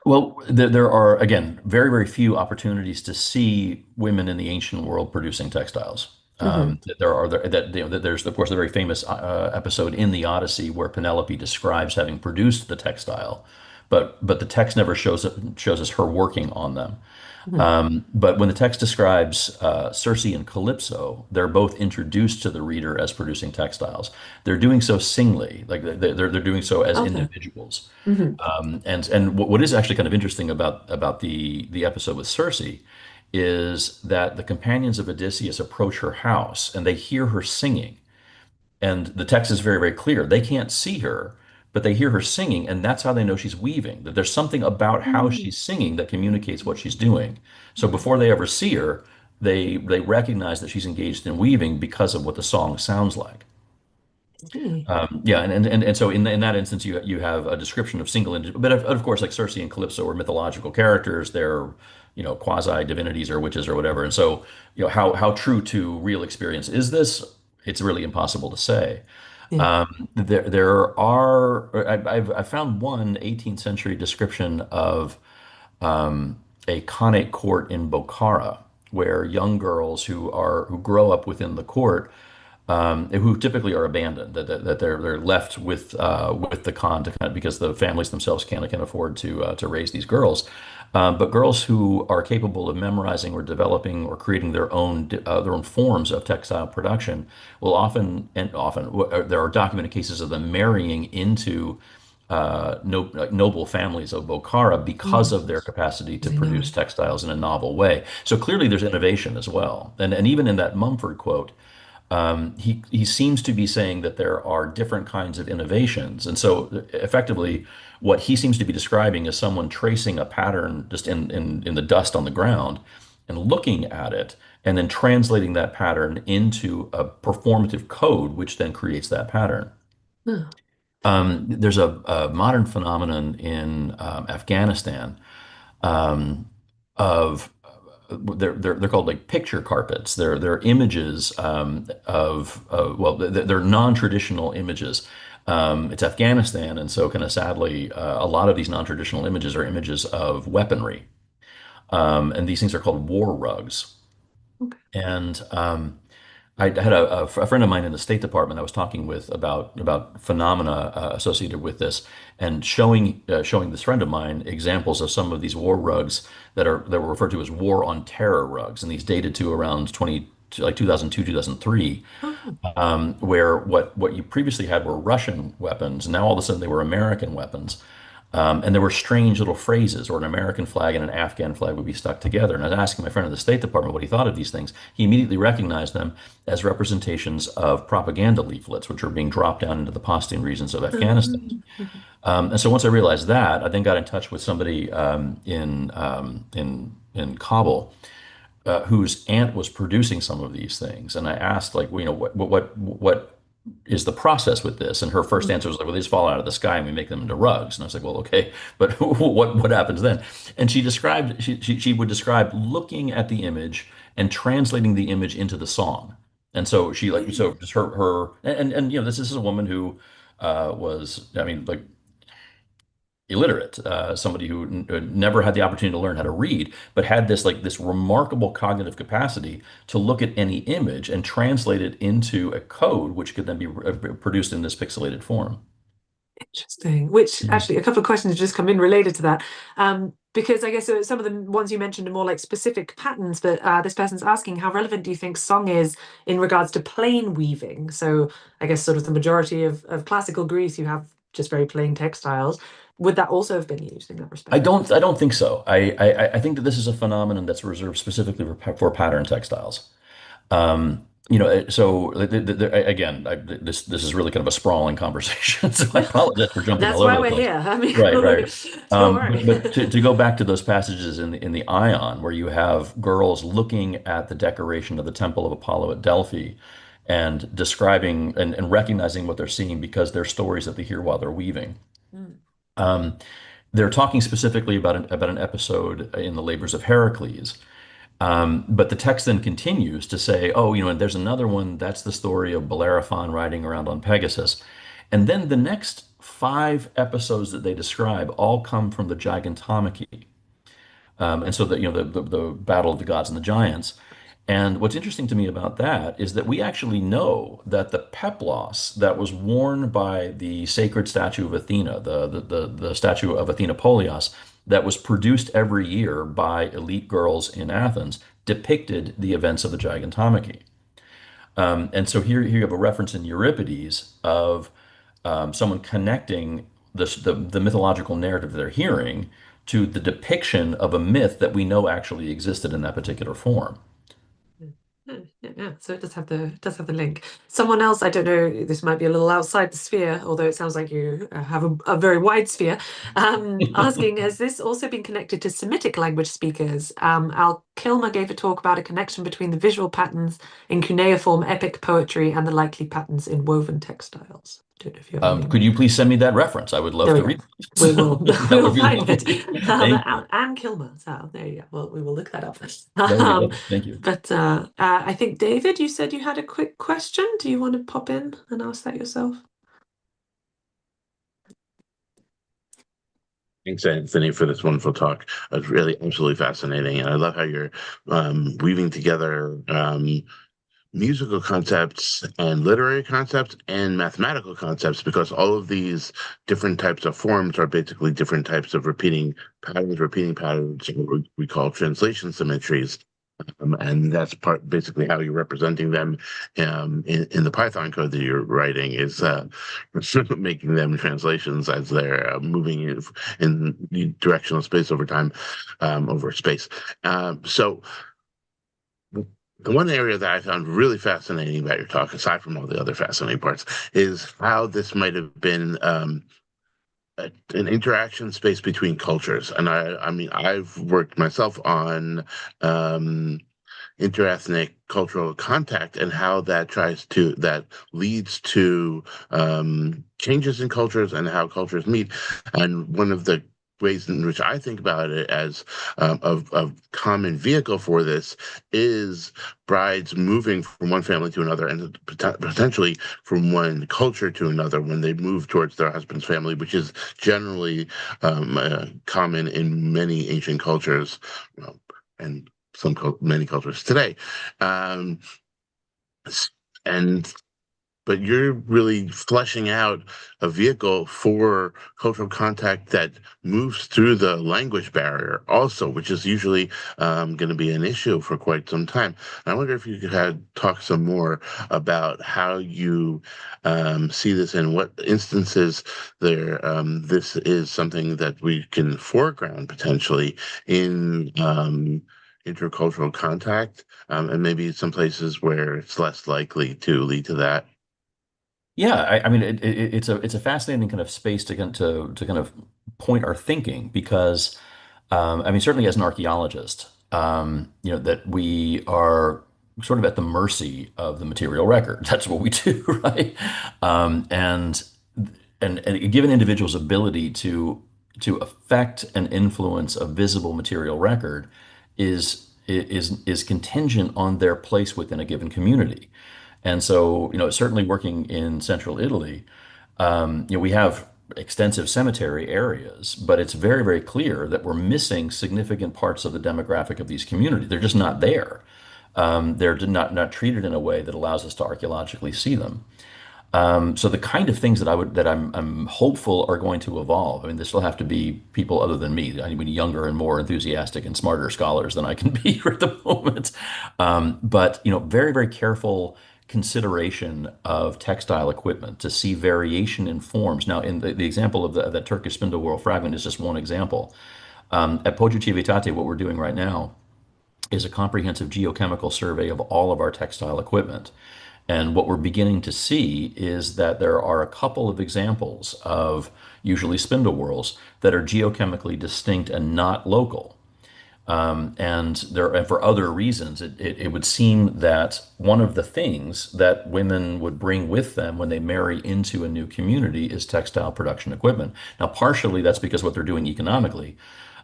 Well, there are, again, very, very few opportunities to see women in the ancient world producing textiles. Hmm. There's, of course, the very famous episode in the Odyssey where Penelope describes having produced the textile, but the text never shows us her working on them. Hmm. But when the text describes Circe and Calypso, they're both introduced to the reader as producing textiles. They're doing so singly, like they're doing so as Okay. individuals. Hmm. And what is actually kind of interesting about the episode with Circe is that the companions of Odysseus approach her house and they hear her singing. And the text is very, very clear. They can't see her, but they hear her singing, and that's how they know she's weaving. That there's something about how she's singing that communicates what she's doing. So before they ever see her, they recognize that she's engaged in weaving because of what the song sounds like. Yeah, and so in that instance, you have a description of but of course, like Circe and Calypso are mythological characters. They're quasi divinities or witches or whatever. And so how true to real experience is this? It's really impossible to say. Yeah. There are I've found one 18th century description of a Khanate court in Bokhara, where young girls who grow up within the court, who typically are abandoned, that they're left with the Khan to kind of, because the families themselves can't afford to raise these girls. But girls who are capable of memorizing or developing or creating their own forms of textile production will often there are documented cases of them marrying into like noble families of Bokhara because of their capacity to I know. produce textiles in a novel way. So clearly there's innovation as well. And even in that Mumford quote, he seems to be saying that there are different kinds of innovations. And so effectively, what he seems to be describing is someone tracing a pattern just in the dust on the ground and looking at it and then translating that pattern into a performative code, which then creates that pattern. Oh. There's a modern phenomenon in Afghanistan of they're called like picture carpets. They're images well, they're non-traditional images. It's Afghanistan, and so kind of sadly, a lot of these non-traditional images are images of weaponry, and these things are called war rugs. Okay. And I had a friend of mine in the State Department I was talking with about phenomena associated with this, and showing this friend of mine examples of some of these war rugs that were referred to as war on terror rugs, and these dated to around 2002, 2003, Oh. where what you previously had were Russian weapons, and now all of a sudden they were American weapons. And there were strange little phrases, or an American flag and an Afghan flag would be stuck together. And I was asking my friend in the State Department what he thought of these things. He immediately recognized them as representations of propaganda leaflets, which were being dropped down into the Pashtun regions of Afghanistan. And so once I realized that, I then got in touch with somebody in Kabul, whose aunt was producing some of these things, and I asked, like, what is the process with this? And her first answer was like, well, they just fall out of the sky and we make them into rugs. And I was like, well, okay, but what happens then? And she would describe looking at the image and translating the image into the song. And so so just her this is a woman who was, I mean, like, illiterate, somebody who never had the opportunity to learn how to read, but had this remarkable cognitive capacity to look at any image and translate it into a code, which could then be produced in this pixelated form. Interesting. Which Mhm. actually, a couple of questions just come in related to that. Because I guess some of the ones you mentioned are more like specific patterns, but this person's asking, how relevant do you think song is in regards to plain weaving? So I guess sort of the majority of classical Greece, you have just very plain textiles. Would that also have been used in that respect? I don't think so. I think that this is a phenomenon that's reserved specifically for pattern textiles. So again, this is really kind of a sprawling conversation. So I apologize for jumping That's all over why the we're place. here. I mean, Right, right. don't worry. But to go back to those passages in the Ion, where you have girls looking at the decoration of the Temple of Apollo at Delphi and describing and recognizing what they're seeing because they're stories that they hear while they're weaving. Mm. They're talking specifically about an episode in the Labors of Heracles. But the text then continues to say, oh, and there's another one. That's the story of Bellerophon riding around on Pegasus. And then the next 5 episodes that they describe all come from the Gigantomachy. And so the battle of the gods and the giants. And what's interesting to me about that is that we actually know that the peplos that was worn by the sacred statue of Athena, the statue of Athena Polios, that was produced every year by elite girls in Athens, depicted the events of the Gigantomachy. And so here you have a reference in Euripides of someone connecting the mythological narrative they're hearing to the depiction of a myth that we know actually existed in that particular form. Yeah. So it does have the link. Someone else, I don't know, this might be a little outside the sphere, although it sounds like you have a very wide sphere, asking, has this also been connected to Semitic language speakers? Al Kilmer gave a talk about a connection between the visual patterns in cuneiform epic poetry and the likely patterns in woven textiles. I don't know if you have Could you please send me that reference? I would love to read it. We will. That We will would be find it. lovely. Anne Kilmer. So there you go. Well, we will look that up. Thank you. But I think, David, you said you had a quick question. Do you want to pop in and ask that yourself? Thanks, Anthony, for this wonderful talk. It was really absolutely fascinating. And I love how you're weaving together musical concepts and literary concepts and mathematical concepts, because all of these different types of forms are basically different types of repeating patterns, what we call translation symmetries. And that's basically how you're representing them in the Python code that you're writing, is making them translations as they're moving in the directional space over time, over space. So the one area that I found really fascinating about your talk, aside from all the other fascinating parts, is how this might have been an interaction space between cultures. And I mean, I've worked myself on interethnic cultural contact and how that leads to changes in cultures and how cultures meet. And one of the ways in which I think about it as a common vehicle for this is brides moving from one family to another, and potentially from one culture to another when they move towards their husband's family, which is generally common in many ancient cultures, and many cultures today. But you're really fleshing out a vehicle for cultural contact that moves through the language barrier also, which is usually going to be an issue for quite some time. And I wonder if you could talk some more about how you see this and what instances this is something that we can foreground potentially in intercultural contact, and maybe some places where it's less likely to lead to that. Yeah, I mean, it's a fascinating kind of space to kind of point our thinking, because I mean, certainly as an archaeologist, that we are sort of at the mercy of the material record. That's what we do, right? And given individuals' ability to affect and influence a visible material record is contingent on their place within a given community. And so, certainly working in central Italy, we have extensive cemetery areas, but it's very, very clear that we're missing significant parts of the demographic of these communities. They're just not there. They're not treated in a way that allows us to archaeologically see them. So the kind of things that I'm hopeful are going to evolve. I mean, this will have to be people other than me. I mean, younger and more enthusiastic and smarter scholars than I can be at the moment. But very, very careful consideration of textile equipment to see variation in forms. Now, in the example of the Turkish spindle whorl fragment is just one example. At Poggio Civitate, what we're doing right now is a comprehensive geochemical survey of all of our textile equipment. And what we're beginning to see is that there are a couple of examples of usually spindle whorls that are geochemically distinct and not local. And for other reasons, it would seem that one of the things that women would bring with them when they marry into a new community is textile production equipment. Now, partially that's because what they're doing economically,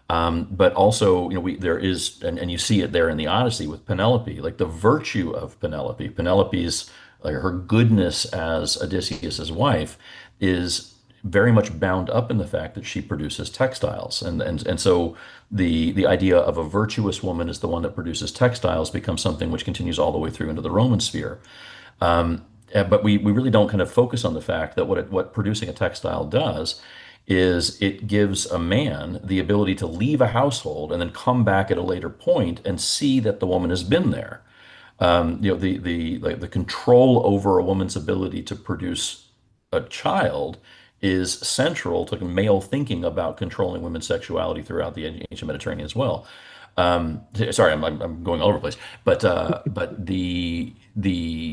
but also, there is, and you see it there in the Odyssey with Penelope, like the virtue of Penelope's, like her goodness as Odysseus's wife is very much bound up in the fact that she produces textiles. And so the idea of a virtuous woman is the one that produces textiles becomes something which continues all the way through into the Roman sphere. But we really don't kind of focus on the fact that what producing a textile does is it gives a man the ability to leave a household and then come back at a later point and see that the woman has been there. The control over a woman's ability to produce a child is central to male thinking about controlling women's sexuality throughout the ancient Mediterranean as well. Sorry, I'm going all over the place, but the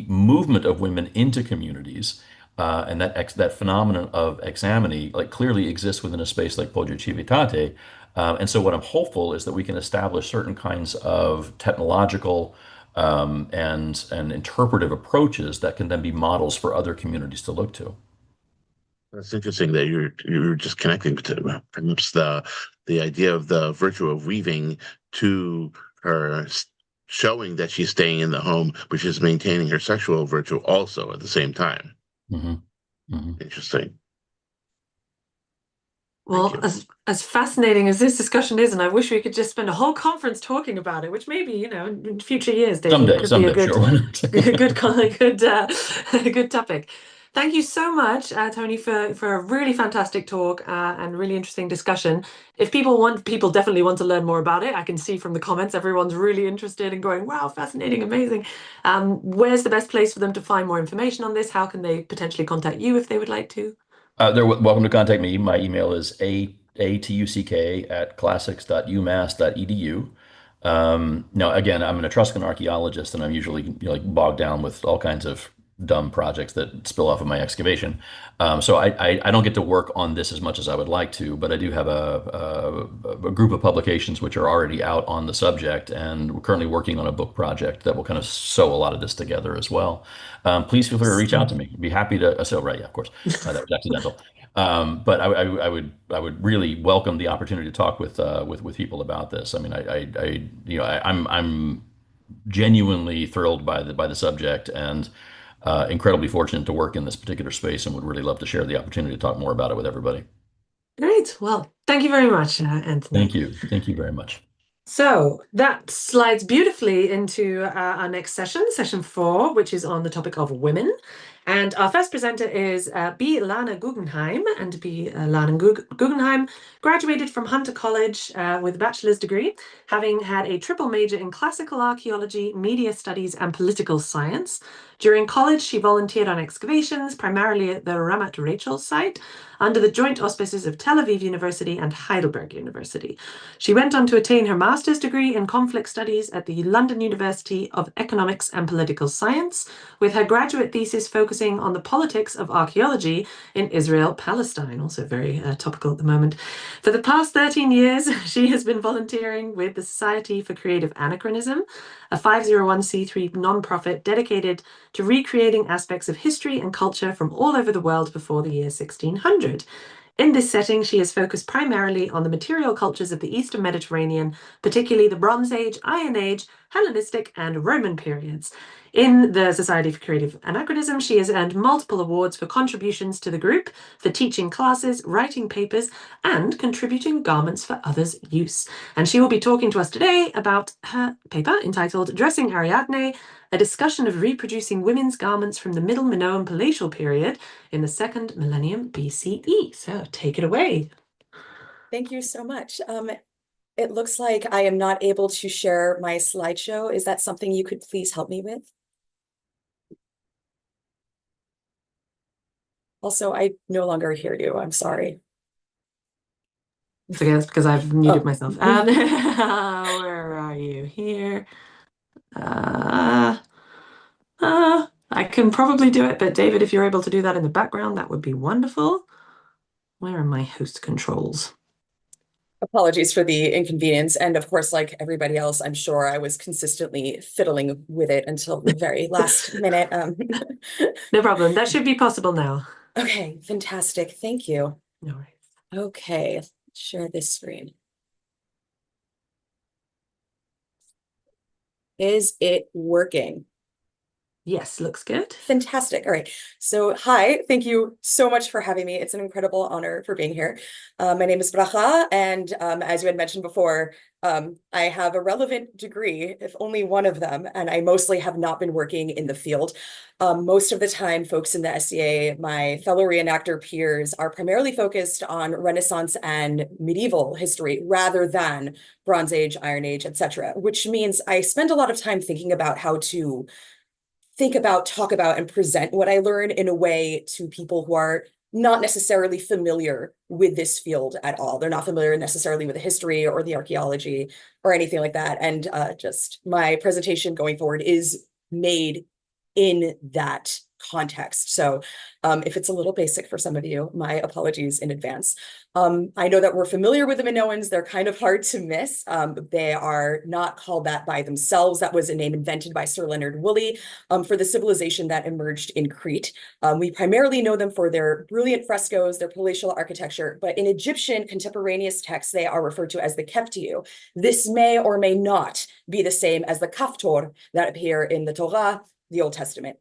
movement of women into communities and that phenomenon of examiny like clearly exists within a space like Poggio Civitate. And so what I'm hopeful is that we can establish certain kinds of technological and interpretive approaches that can then be models for other communities to look to. That's interesting that you're just connecting to perhaps the idea of the virtue of weaving to her showing that she's staying in the home, which is maintaining her sexual virtue also at the same time. Mm-hmm. Mm-hmm. Interesting. Well, as fascinating as this discussion is, and I wish we could just spend a whole conference talking about it, which maybe, in future years, David, could be a Someday, good, sure. good topic. Thank you so much, Tony, for a really fantastic talk and really interesting discussion. If people definitely want to learn more about it. I can see from the comments everyone's really interested and going, wow, fascinating, amazing. Where's the best place for them to find more information on this? How can they potentially contact you if they would like to? They're welcome to contact me. My email is atuck@classics.umass.edu. Now, again, I'm an Etruscan archaeologist, and I'm usually like bogged down with all kinds of dumb projects that spill off of my excavation. So I don't get to work on this as much as I would like to, but I do have a group of publications which are already out on the subject, and we're currently working on a book project that will kind of sew a lot of this together as well. Please feel free to reach out to me. I'd be happy to. Right, yeah, of course, that was accidental. But I would really welcome the opportunity to talk with people about this. I mean, I'm genuinely thrilled by the subject and incredibly fortunate to work in this particular space and would really love to share the opportunity to talk more about it with everybody. Great. Well, thank you very much, Anthony. Thank you. Thank you very much. So that slides beautifully into our next session 4, which is on the topic of women. And our first presenter is B. Lana Guggenheim. And B. Lana Guggenheim graduated from Hunter College with a bachelor's degree, having had a triple major in classical archaeology, media studies, and political science. During college, she volunteered on excavations, primarily at the Ramat Rachel site, under the joint auspices of Tel Aviv University and Heidelberg University. She went on to attain her master's degree in conflict studies at the London University of Economics and Political Science, with her graduate thesis focusing on the politics of archaeology in Israel-Palestine, also very topical at the moment. For the past 13 years, she has been volunteering with the Society for Creative Anachronism, a 501c3 nonprofit dedicated to recreating aspects of history and culture from all over the world before the year 1600. In this setting, she has focused primarily on the material cultures of the Eastern Mediterranean, particularly the Bronze Age, Iron Age, Hellenistic, and Roman periods. In the Society for Creative Anachronism, she has earned multiple awards for contributions to the group, for teaching classes, writing papers, and contributing garments for others' use. And she will be talking to us today about her paper entitled Dressing Ariadne, a discussion of reproducing women's garments from the Middle Minoan Palatial period in the 2nd millennium BCE. So take it away. Thank you so much. It looks like I am not able to share my slideshow. Is that something you could please help me with? Also, I no longer hear you. I'm sorry. It's okay, that's because I've muted myself. Where are you? Here. I can probably do it, but David, if you're able to do that in the background, that would be wonderful. Where are my host controls? Apologies for the inconvenience. And of course, like everybody else, I'm sure I was consistently fiddling with it until the very last minute. No problem. That should be possible now. Okay, fantastic. Thank you. No worries. Okay, let's share this screen. Is it working? Yes, looks good. Fantastic. All right. So, hi, thank you so much for having me. It's an incredible honor for being here. My name is Bracha, and as you had mentioned before, I have a relevant degree, if only one of them, and I mostly have not been working in the field. Most of the time, folks in the SCA, my fellow reenactor peers, are primarily focused on Renaissance and medieval history rather than Bronze Age, Iron Age, etc., which means I spend a lot of time thinking about how to think about, talk about, and present what I learn in a way to people who are not necessarily familiar with this field at all. They're not familiar necessarily with the history or the archaeology or anything like that. And just my presentation going forward is made in that context. So if it's a little basic for some of you, my apologies in advance. I know that we're familiar with the Minoans. They're kind of hard to miss. They are not called that by themselves. That was a name invented by Sir Leonard Woolley for the civilization that emerged in Crete. We primarily know them for their brilliant frescoes, their palatial architecture, but in Egyptian contemporaneous texts, they are referred to as the Keftiu. This may or may not be the same as the Kaftor that appear in the Torah, the Old Testament.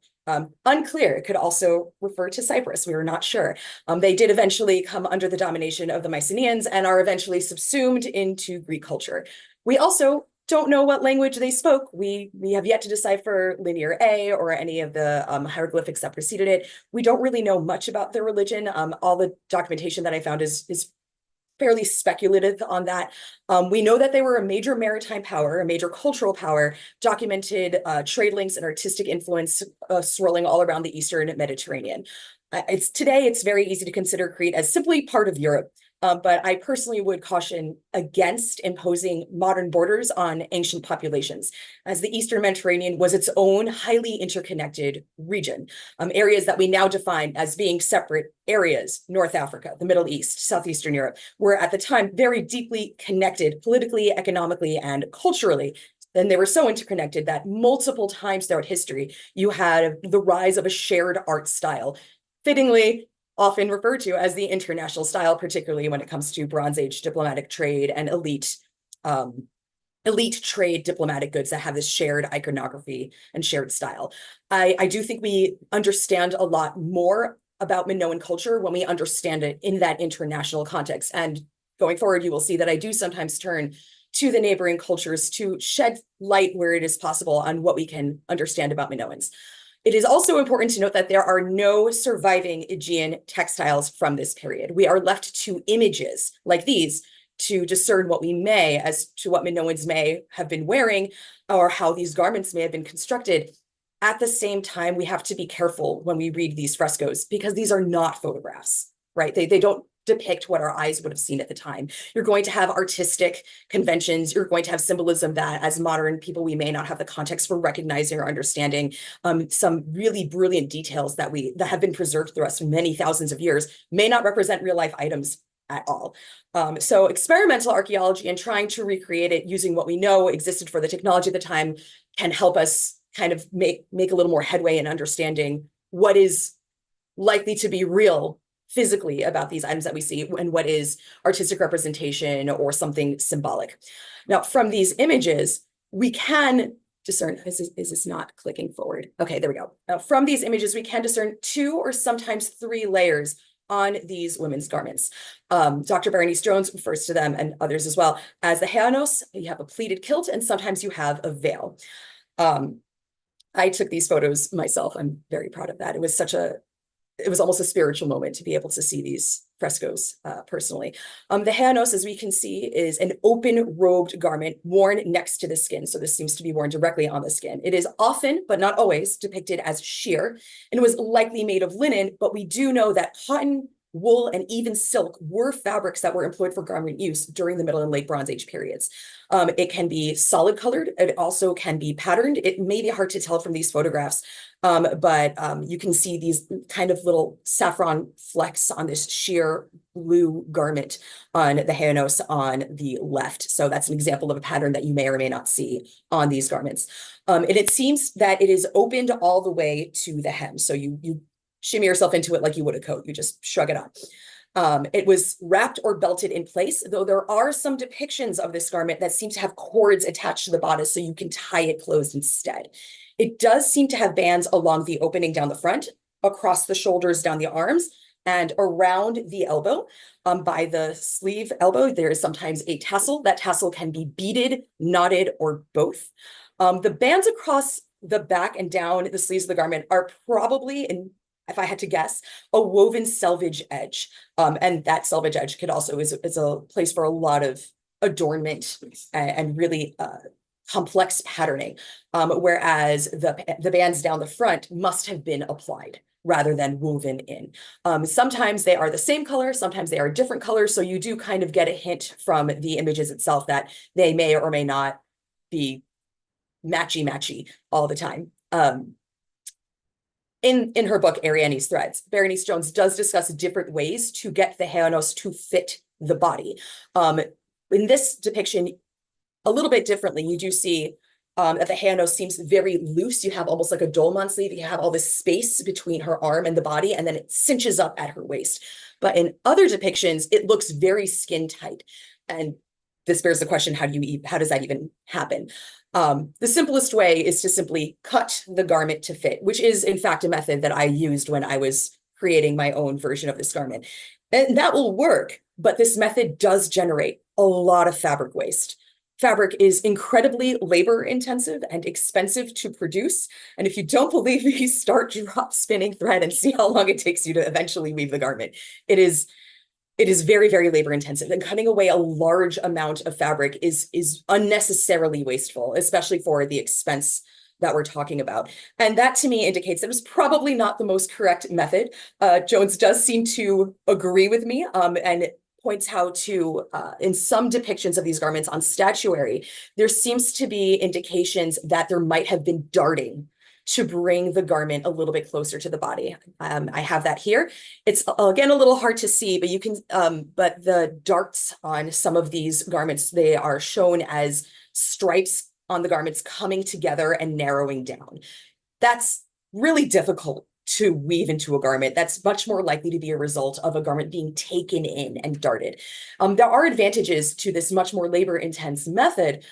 Unclear. It could also refer to Cyprus. We were not sure. They did eventually come under the domination of the Mycenaeans and are eventually subsumed into Greek culture. We also don't know what language they spoke. We have yet to decipher Linear A or any of the hieroglyphics that preceded it. We don't really know much about their religion. All the documentation that I found is fairly speculative on that. We know that they were a major maritime power, a major cultural power, documented trade links and artistic influence swirling all around the Eastern Mediterranean. Today, it's very easy to consider Crete as simply part of Europe. But I personally would caution against imposing modern borders on ancient populations, as the Eastern Mediterranean was its own highly interconnected region. Areas that we now define as being separate areas, North Africa, the Middle East, Southeastern Europe, were at the time very deeply connected politically, economically, and culturally. And they were so interconnected that multiple times throughout history, you had the rise of a shared art style, fittingly often referred to as the international style, particularly when it comes to Bronze Age diplomatic trade and elite trade diplomatic goods that have this shared iconography and shared style. I do think we understand a lot more about Minoan culture when we understand it in that international context. And going forward, you will see that I do sometimes turn to the neighboring cultures to shed light where it is possible on what we can understand about Minoans. It is also important to note that there are no surviving Aegean textiles from this period. We are left to images like these to discern what we may as to what Minoans may have been wearing or how these garments may have been constructed. At the same time, we have to be careful when we read these frescoes because these are not photographs, right? They don't depict what our eyes would have seen at the time. You're going to have artistic conventions. You're going to have symbolism that as modern people, we may not have the context for recognizing or understanding. Some really brilliant details that have been preserved through us for many thousands of years may not represent real life items at all. So experimental archaeology and trying to recreate it using what we know existed for the technology at the time can help us kind of make a little more headway in understanding what is likely to be real physically about these items that we see and what is artistic representation or something symbolic. Now, from these images, we can discern, is this not clicking forward? Okay, there we go. Now, from these images, we can discern 2 or sometimes 3 layers on these women's garments. Dr. Berenice Jones refers to them and others as well as the heanos. You have a pleated kilt and sometimes you have a veil. I took these photos myself. I'm very proud of that. It was almost a spiritual moment to be able to see these frescoes personally. The heanos, as we can see, is an open robed garment worn next to the skin. So this seems to be worn directly on the skin. It is often, but not always, depicted as sheer and was likely made of linen, but we do know that cotton, wool, and even silk were fabrics that were employed for garment use during the Middle and Late Bronze Age periods. It can be solid colored. It also can be patterned. It may be hard to tell from these photographs, but you can see these kind of little saffron flecks on this sheer blue garment on the heanos on the left. So that's an example of a pattern that you may or may not see on these garments. And it seems that it is opened all the way to the hem. So you shimmy yourself into it like you would a coat. You just shrug it on. It was wrapped or belted in place, though there are some depictions of this garment that seem to have cords attached to the bodice so you can tie it closed instead. It does seem to have bands along the opening down the front, across the shoulders, down the arms, and around the elbow. By the sleeve elbow, there is sometimes a tassel. That tassel can be beaded, knotted, or both. The bands across the back and down the sleeves of the garment are probably, and if I had to guess, a woven selvage edge. And that selvage edge could also is a place for a lot of adornment and really complex patterning. Whereas the bands down the front must have been applied rather than woven in. Sometimes they are the same color, sometimes they are different colors. So you do kind of get a hint from the images itself that they may or may not be matchy all the time. In her book, Ariadne's Threads, Berenice Jones does discuss different ways to get the haonos to fit the body. In this depiction, a little bit differently, you do see that the haonos seems very loose. You have almost like a dolman sleeve. You have all this space between her arm and the body, and then it cinches up at her waist. But in other depictions, it looks very skin tight. And this bears the question, how does that even happen? The simplest way is to simply cut the garment to fit, which is in fact a method that I used when I was creating my own version of this garment. And that will work, but this method does generate a lot of fabric waste. Fabric is incredibly labor intensive and expensive to produce. And if you don't believe me, start drop spinning thread and see how long it takes you to eventually weave the garment. It is very, very labor intensive, and cutting away a large amount of fabric is unnecessarily wasteful, especially for the expense that we're talking about. And that to me indicates that it was probably not the most correct method. Jones does seem to agree with me and points how to, in some depictions of these garments on statuary, there seems to be indications that there might have been darting to bring the garment a little bit closer to the body. I have that here. It's again a little hard to see, but you can, but the darts on some of these garments, they are shown as stripes on the garments coming together and narrowing down. That's really difficult to weave into a garment. That's much more likely to be a result of a garment being taken in and darted. There are advantages to this much more labor intense method,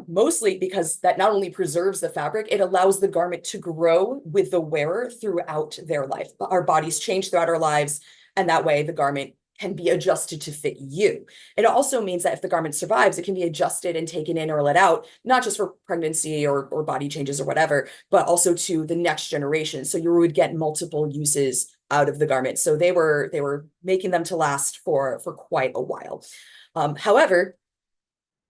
mostly because that not only preserves the fabric, it allows the garment to grow with the wearer throughout their life. Our bodies change throughout our lives, and that way the garment can be adjusted to fit you. It also means that if the garment survives, it can be adjusted and taken in or let out, not just for pregnancy or body changes or whatever, but also to the next generation. So you would get multiple uses out of the garment. So they were making them to last for quite a while. However,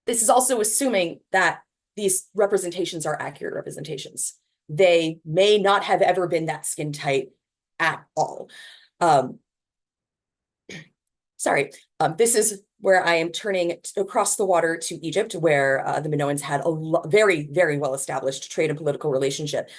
this is also assuming that these representations are accurate representations. They may not have ever been that skin tight at all. This is where I am turning across the water to Egypt, where the Minoans had a very, very well-established trade and political relationship.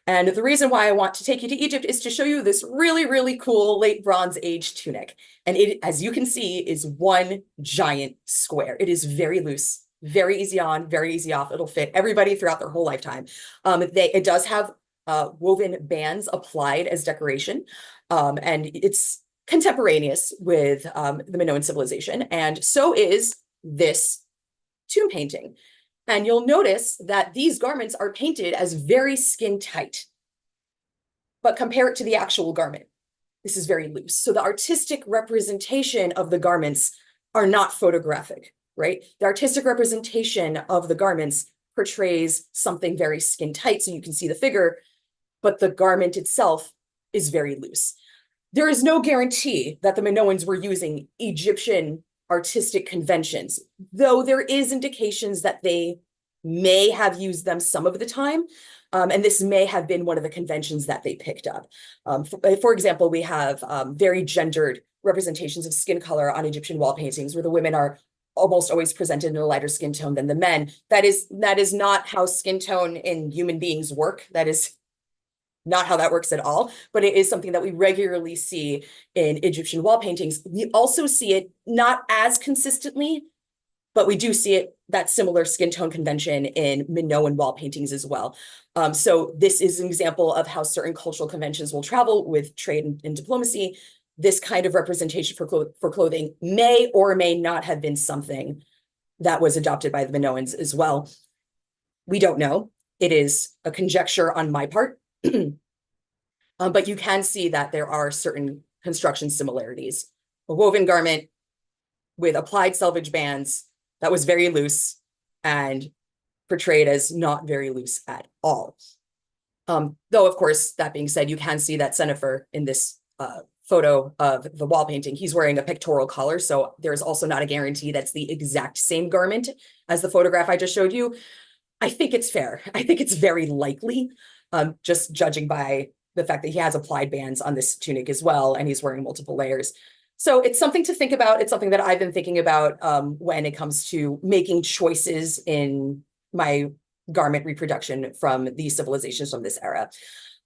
And the reason why I want to take you to Egypt is to show you this really, really cool late Bronze Age tunic. And it, as you can see, is one giant square. It is very loose, very easy on, very easy off. It'll fit everybody throughout their whole lifetime. It does have woven bands applied as decoration, and it's contemporaneous with the Minoan civilization, and so is this tomb painting. And you'll notice that these garments are painted as very skin tight, but compare it to the actual garment. This is very loose. So the artistic representation of the garments are not photographic, right? The artistic representation of the garments portrays something very skin tight, so you can see the figure, but the garment itself is very loose. There is no guarantee that the Minoans were using Egyptian artistic conventions, though there is indications that they may have used them some of the time, and this may have been one of the conventions that they picked up. For example, we have very gendered representations of skin color on Egyptian wall paintings, where the women are almost always presented in a lighter skin tone than the men. That is not how skin tone in human beings work. That is not how that works at all, but it is something that we regularly see in Egyptian wall paintings. We also see it not as consistently, but we do see it, that similar skin tone convention in Minoan wall paintings as well. So this is an example of how certain cultural conventions will travel with trade and diplomacy. This kind of representation for clothing may or may not have been something that was adopted by the Minoans as well. We don't know. it is a conjecture on my part, but you can see that there are certain construction similarities. A woven garment with applied selvage bands that was very loose and portrayed as not very loose at all. Though, of course, that being said, you can see that Senefer in this photo of the wall painting, he's wearing a pectoral collar. So there's also not a guarantee that's the exact same garment as the photograph I just showed you. I think it's fair. I think it's very likely, just judging by the fact that he has applied bands on this tunic as well, and he's wearing multiple layers. So it's something to think about. It's something that I've been thinking about when it comes to making choices in my garment reproduction from these civilizations from this era.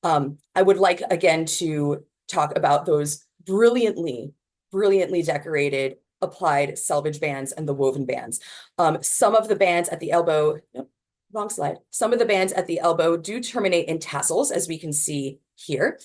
I would like, again, to talk about those brilliantly decorated applied selvage bands and the woven bands. Some of the bands at the elbow, wrong slide. Some of the bands at the elbow do terminate in tassels, as we can see here.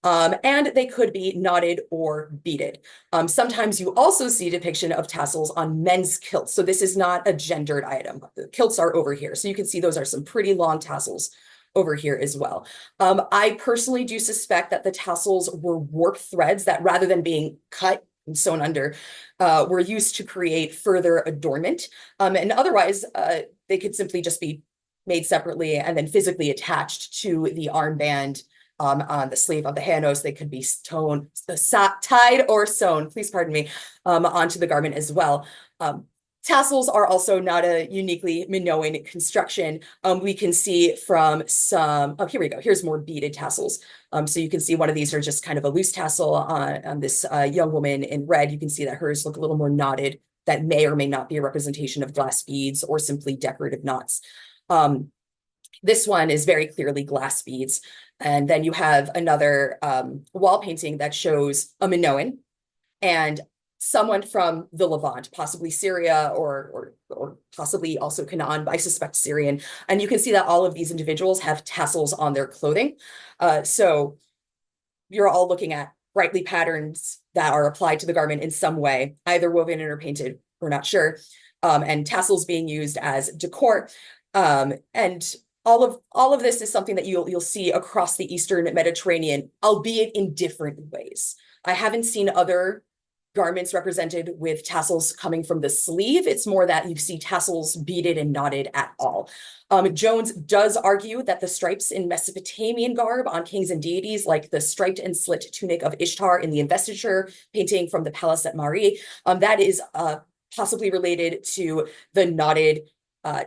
And they could be knotted or beaded. Sometimes you also see depiction of tassels on men's kilts. So this is not a gendered item. The kilts are over here. So you can see those are some pretty long tassels over here as well. I personally do suspect that the tassels were warp threads that, rather than being cut and sewn under, were used to create further adornment. And otherwise, they could simply just be made separately and then physically attached to the armband on the sleeve of the hanos. They could be tied or sewn, please pardon me, onto the garment as well. Tassels are also not a uniquely Minoan construction. We can see from some, oh, here we go. Here's more beaded tassels. So you can see one of these are just kind of a loose tassel on this young woman in red. You can see that hers look a little more knotted. That may or may not be a representation of glass beads or simply decorative knots. This one is very clearly glass beads. And then you have another wall painting that shows a Minoan and someone from the Levant, possibly Syria or possibly also Canaan, but I suspect Syrian. And you can see that all of these individuals have tassels on their clothing. So you're all looking at brightly patterns that are applied to the garment in some way, either woven or painted, we're not sure, and tassels being used as decor. And all of this is something that you'll see across the Eastern Mediterranean, albeit in different ways. I haven't seen other garments represented with tassels coming from the sleeve. It's more that you see tassels beaded and knotted at all. Jones does argue that the stripes in Mesopotamian garb on kings and deities, like the striped and slit tunic of Ishtar in the investiture painting from the palace at Mari, that is possibly related to the knotted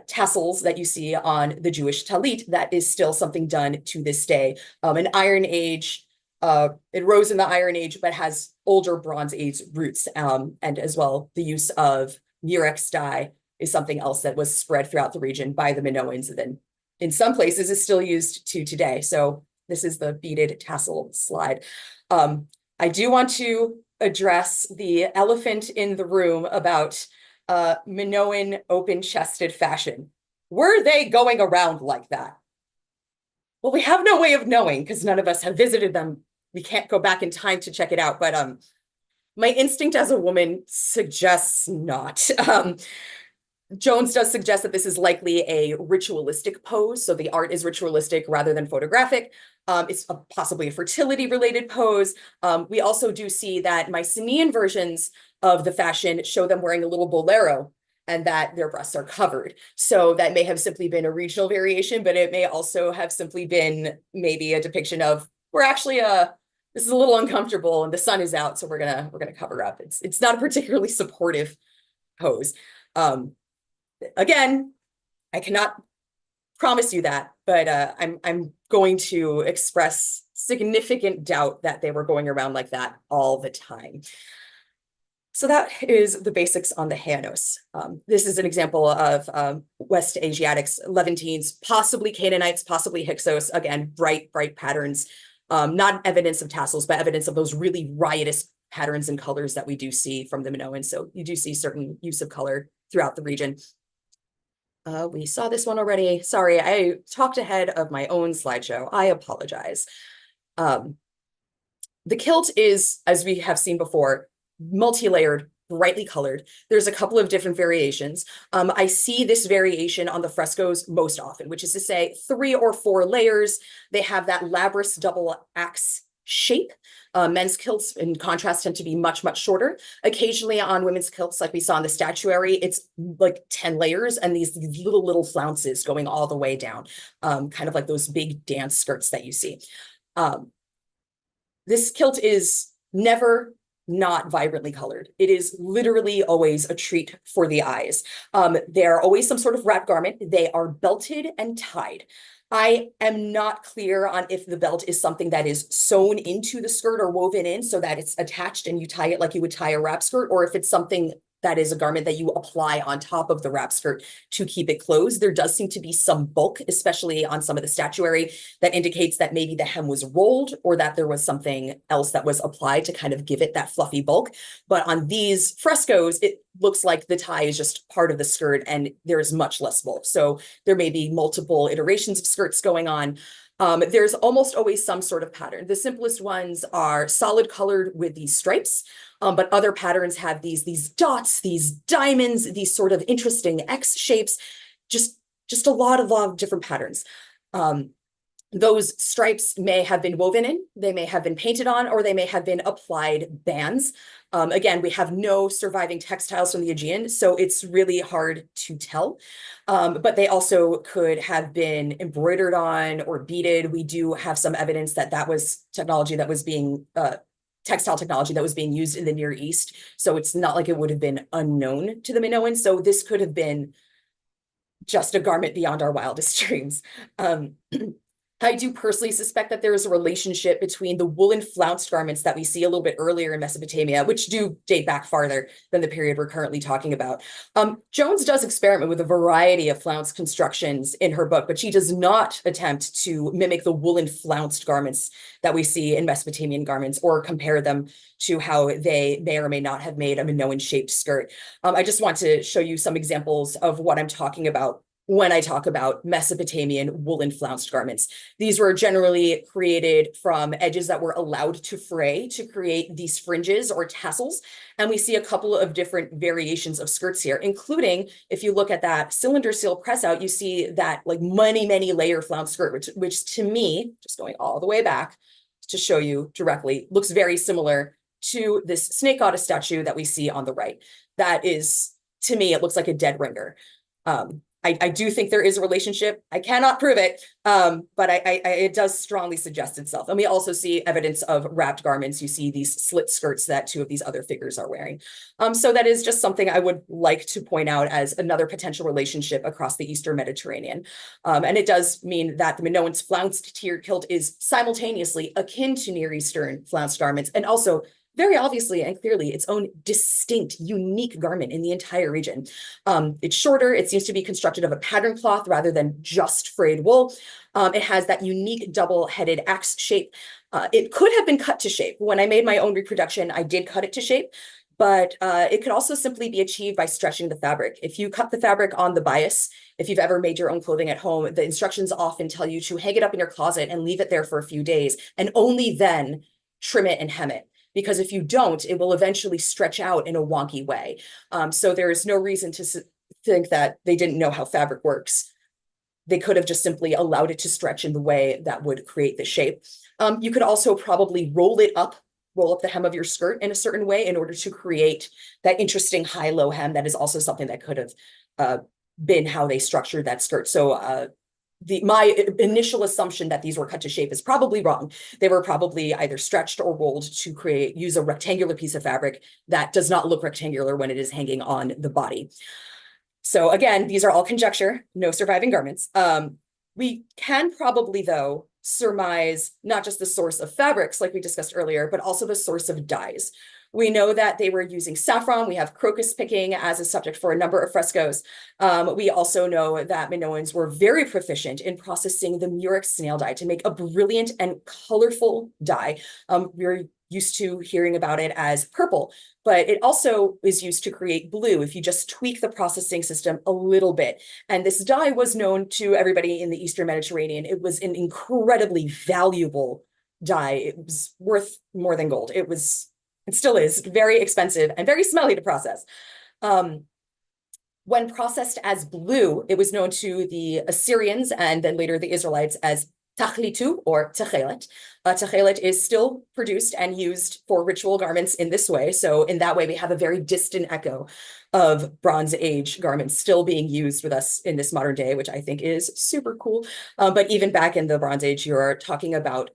tassels that you see on the Jewish talit. That is still something done to this day. An Iron Age, it rose in the Iron Age, but has older Bronze Age roots. And as well, the use of murex dye is something else that was spread throughout the region by the Minoans, and then in some places is still used to today. So this is the beaded tassel slide. I do want to address the elephant in the room about Minoan open-chested fashion. Were they going around like that? Well, we have no way of knowing because none of us have visited them. We can't go back in time to check it out, but my instinct as a woman suggests not. Jones does suggest that this is likely a ritualistic pose, so the art is ritualistic rather than photographic. It's possibly a fertility-related pose. We also do see that Mycenaean versions of the fashion show them wearing a little bolero and that their breasts are covered. So that may have simply been a regional variation, but it may also have simply been maybe a depiction of, we're actually this is a little uncomfortable and the sun is out, so we're gonna cover up. It's not a particularly supportive pose. Again, I cannot promise you that, but I'm going to express significant doubt that they were going around like that all the time. So that is the basics on the Hanos. This is an example of West Asiatics, Levantines, possibly Canaanites, possibly Hyksos. Again, bright patterns, not evidence of tassels, but evidence of those really riotous patterns and colors that we do see from the Minoans. So you do see certain use of color throughout the region. We saw this one already. Sorry, I talked ahead of my own slideshow. I apologize. The kilt is, as we have seen before, multi-layered, brightly colored. There's a couple of different variations. I see this variation on the frescoes most often, which is to say 3 or 4 layers. They have that labrous double axe shape. Men's kilts, in contrast, tend to be much, much shorter. Occasionally on women's kilts, like we saw in the statuary, it's like 10 layers and these little flounces going all the way down, kind of like those big dance skirts that you see. This kilt is never not vibrantly colored. It is literally always a treat for the eyes. They're always some sort of wrap garment. They are belted and tied. I am not clear on if the belt is something that is sewn into the skirt or woven in so that it's attached and you tie it like you would tie a wrap skirt, or if it's something that is a garment that you apply on top of the wrap skirt to keep it closed. There does seem to be some bulk, especially on some of the statuary, that indicates that maybe the hem was rolled or that there was something else that was applied to kind of give it that fluffy bulk. But on these frescoes, it looks like the tie is just part of the skirt and there's much less bulk. So there may be multiple iterations of skirts going on. There's almost always some sort of pattern. The simplest ones are solid colored with these stripes, but other patterns have these dots, these diamonds, these sort of interesting X shapes, just a lot of different patterns. Those stripes may have been woven in, they may have been painted on, or they may have been applied bands. Again, we have no surviving textiles from the Aegean, so it's really hard to tell. But they also could have been embroidered on or beaded. We do have some evidence that that was technology that was being, textile technology that was being used in the Near East. So it's not like it would have been unknown to the Minoans. So this could have been just a garment beyond our wildest dreams. I do personally suspect that there is a relationship between the woolen flounced garments that we see a little bit earlier in Mesopotamia, which do date back farther than the period we're currently talking about. Jones does experiment with a variety of flounced constructions in her book, but she does not attempt to mimic the woolen flounced garments that we see in Mesopotamian garments or compare them to how they may or may not have made a Minoan shaped skirt. I just want to show you some examples of what I'm talking about when I talk about Mesopotamian woolen flounced garments. These were generally created from edges that were allowed to fray to create these fringes or tassels. And we see a couple of different variations of skirts here, including, if you look at that cylinder seal press out, you see that like many layer flounced skirt, which to me, just going all the way back to show you directly, looks very similar to this snake goddess statue that we see on the right. That is, to me, it looks like a dead ringer. I do think there is a relationship. I cannot prove it, but it does strongly suggest itself. And we also see evidence of wrapped garments. You see these slit skirts that 2 of these other figures are wearing. So that is just something I would like to point out as another potential relationship across the Eastern Mediterranean. And it does mean that the Minoans' flounced tiered kilt is simultaneously akin to Near Eastern flounced garments, and also very obviously and clearly its own distinct, unique garment in the entire region. It's shorter. It seems to be constructed of a pattern cloth rather than just frayed wool. It has that unique double-headed axe shape. It could have been cut to shape. When I made my own reproduction, I did cut it to shape, but it could also simply be achieved by stretching the fabric. If you cut the fabric on the bias, if you've ever made your own clothing at home, the instructions often tell you to hang it up in your closet and leave it there for a few days, and only then trim it and hem it. Because if you don't, it will eventually stretch out in a wonky way. So there is no reason to think that they didn't know how fabric works. They could have just simply allowed it to stretch in the way that would create the shape. You could also probably roll up the hem of your skirt in a certain way in order to create that interesting high-low hem. That is also something that could have been how they structured that skirt. So my initial assumption that these were cut to shape is probably wrong. They were probably either stretched or rolled to use a rectangular piece of fabric that does not look rectangular when it is hanging on the body. So again, these are all conjecture, no surviving garments. We can probably, though, surmise not just the source of fabrics like we discussed earlier, but also the source of dyes. We know that they were using saffron. We have crocus picking as a subject for a number of frescoes. We also know that Minoans were very proficient in processing the murex snail dye to make a brilliant and colorful dye. We're used to hearing about it as purple, but it also is used to create blue if you just tweak the processing system a little bit. And this dye was known to everybody in the Eastern Mediterranean. It was an incredibly valuable dye. It was worth more than gold. It was It still is very expensive and very smelly to process. When processed as blue, it was known to the Assyrians and then later the Israelites as tachlitu or techelet. Techelet is still produced and used for ritual garments in this way. So in that way, we have a very distant echo of Bronze Age garments still being used with us in this modern day, which I think is super cool. But even back in the Bronze Age, you're talking about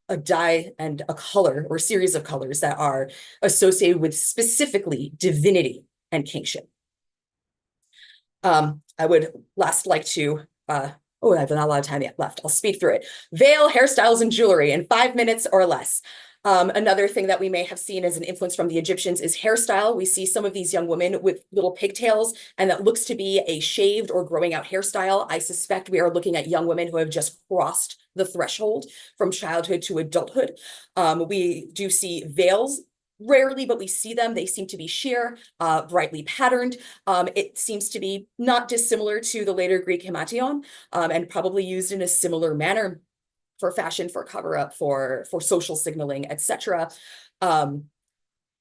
a dye and a color or series of colors that are associated with specifically divinity and kingship. I would last like to, I have not a lot of time yet left. I'll speed through it. Veil, hairstyles, and jewelry in 5 minutes or less. Another thing that we may have seen as an influence from the Egyptians is hairstyle. We see some of these young women with little pigtails, and that looks to be a shaved or growing out hairstyle. I suspect we are looking at young women who have just crossed the threshold from childhood to adulthood. We do see veils. Rarely, but we see them. They seem to be sheer, brightly patterned. It seems to be not dissimilar to the later Greek himation, and probably used in a similar manner for fashion, for cover-up, for social signaling, etc.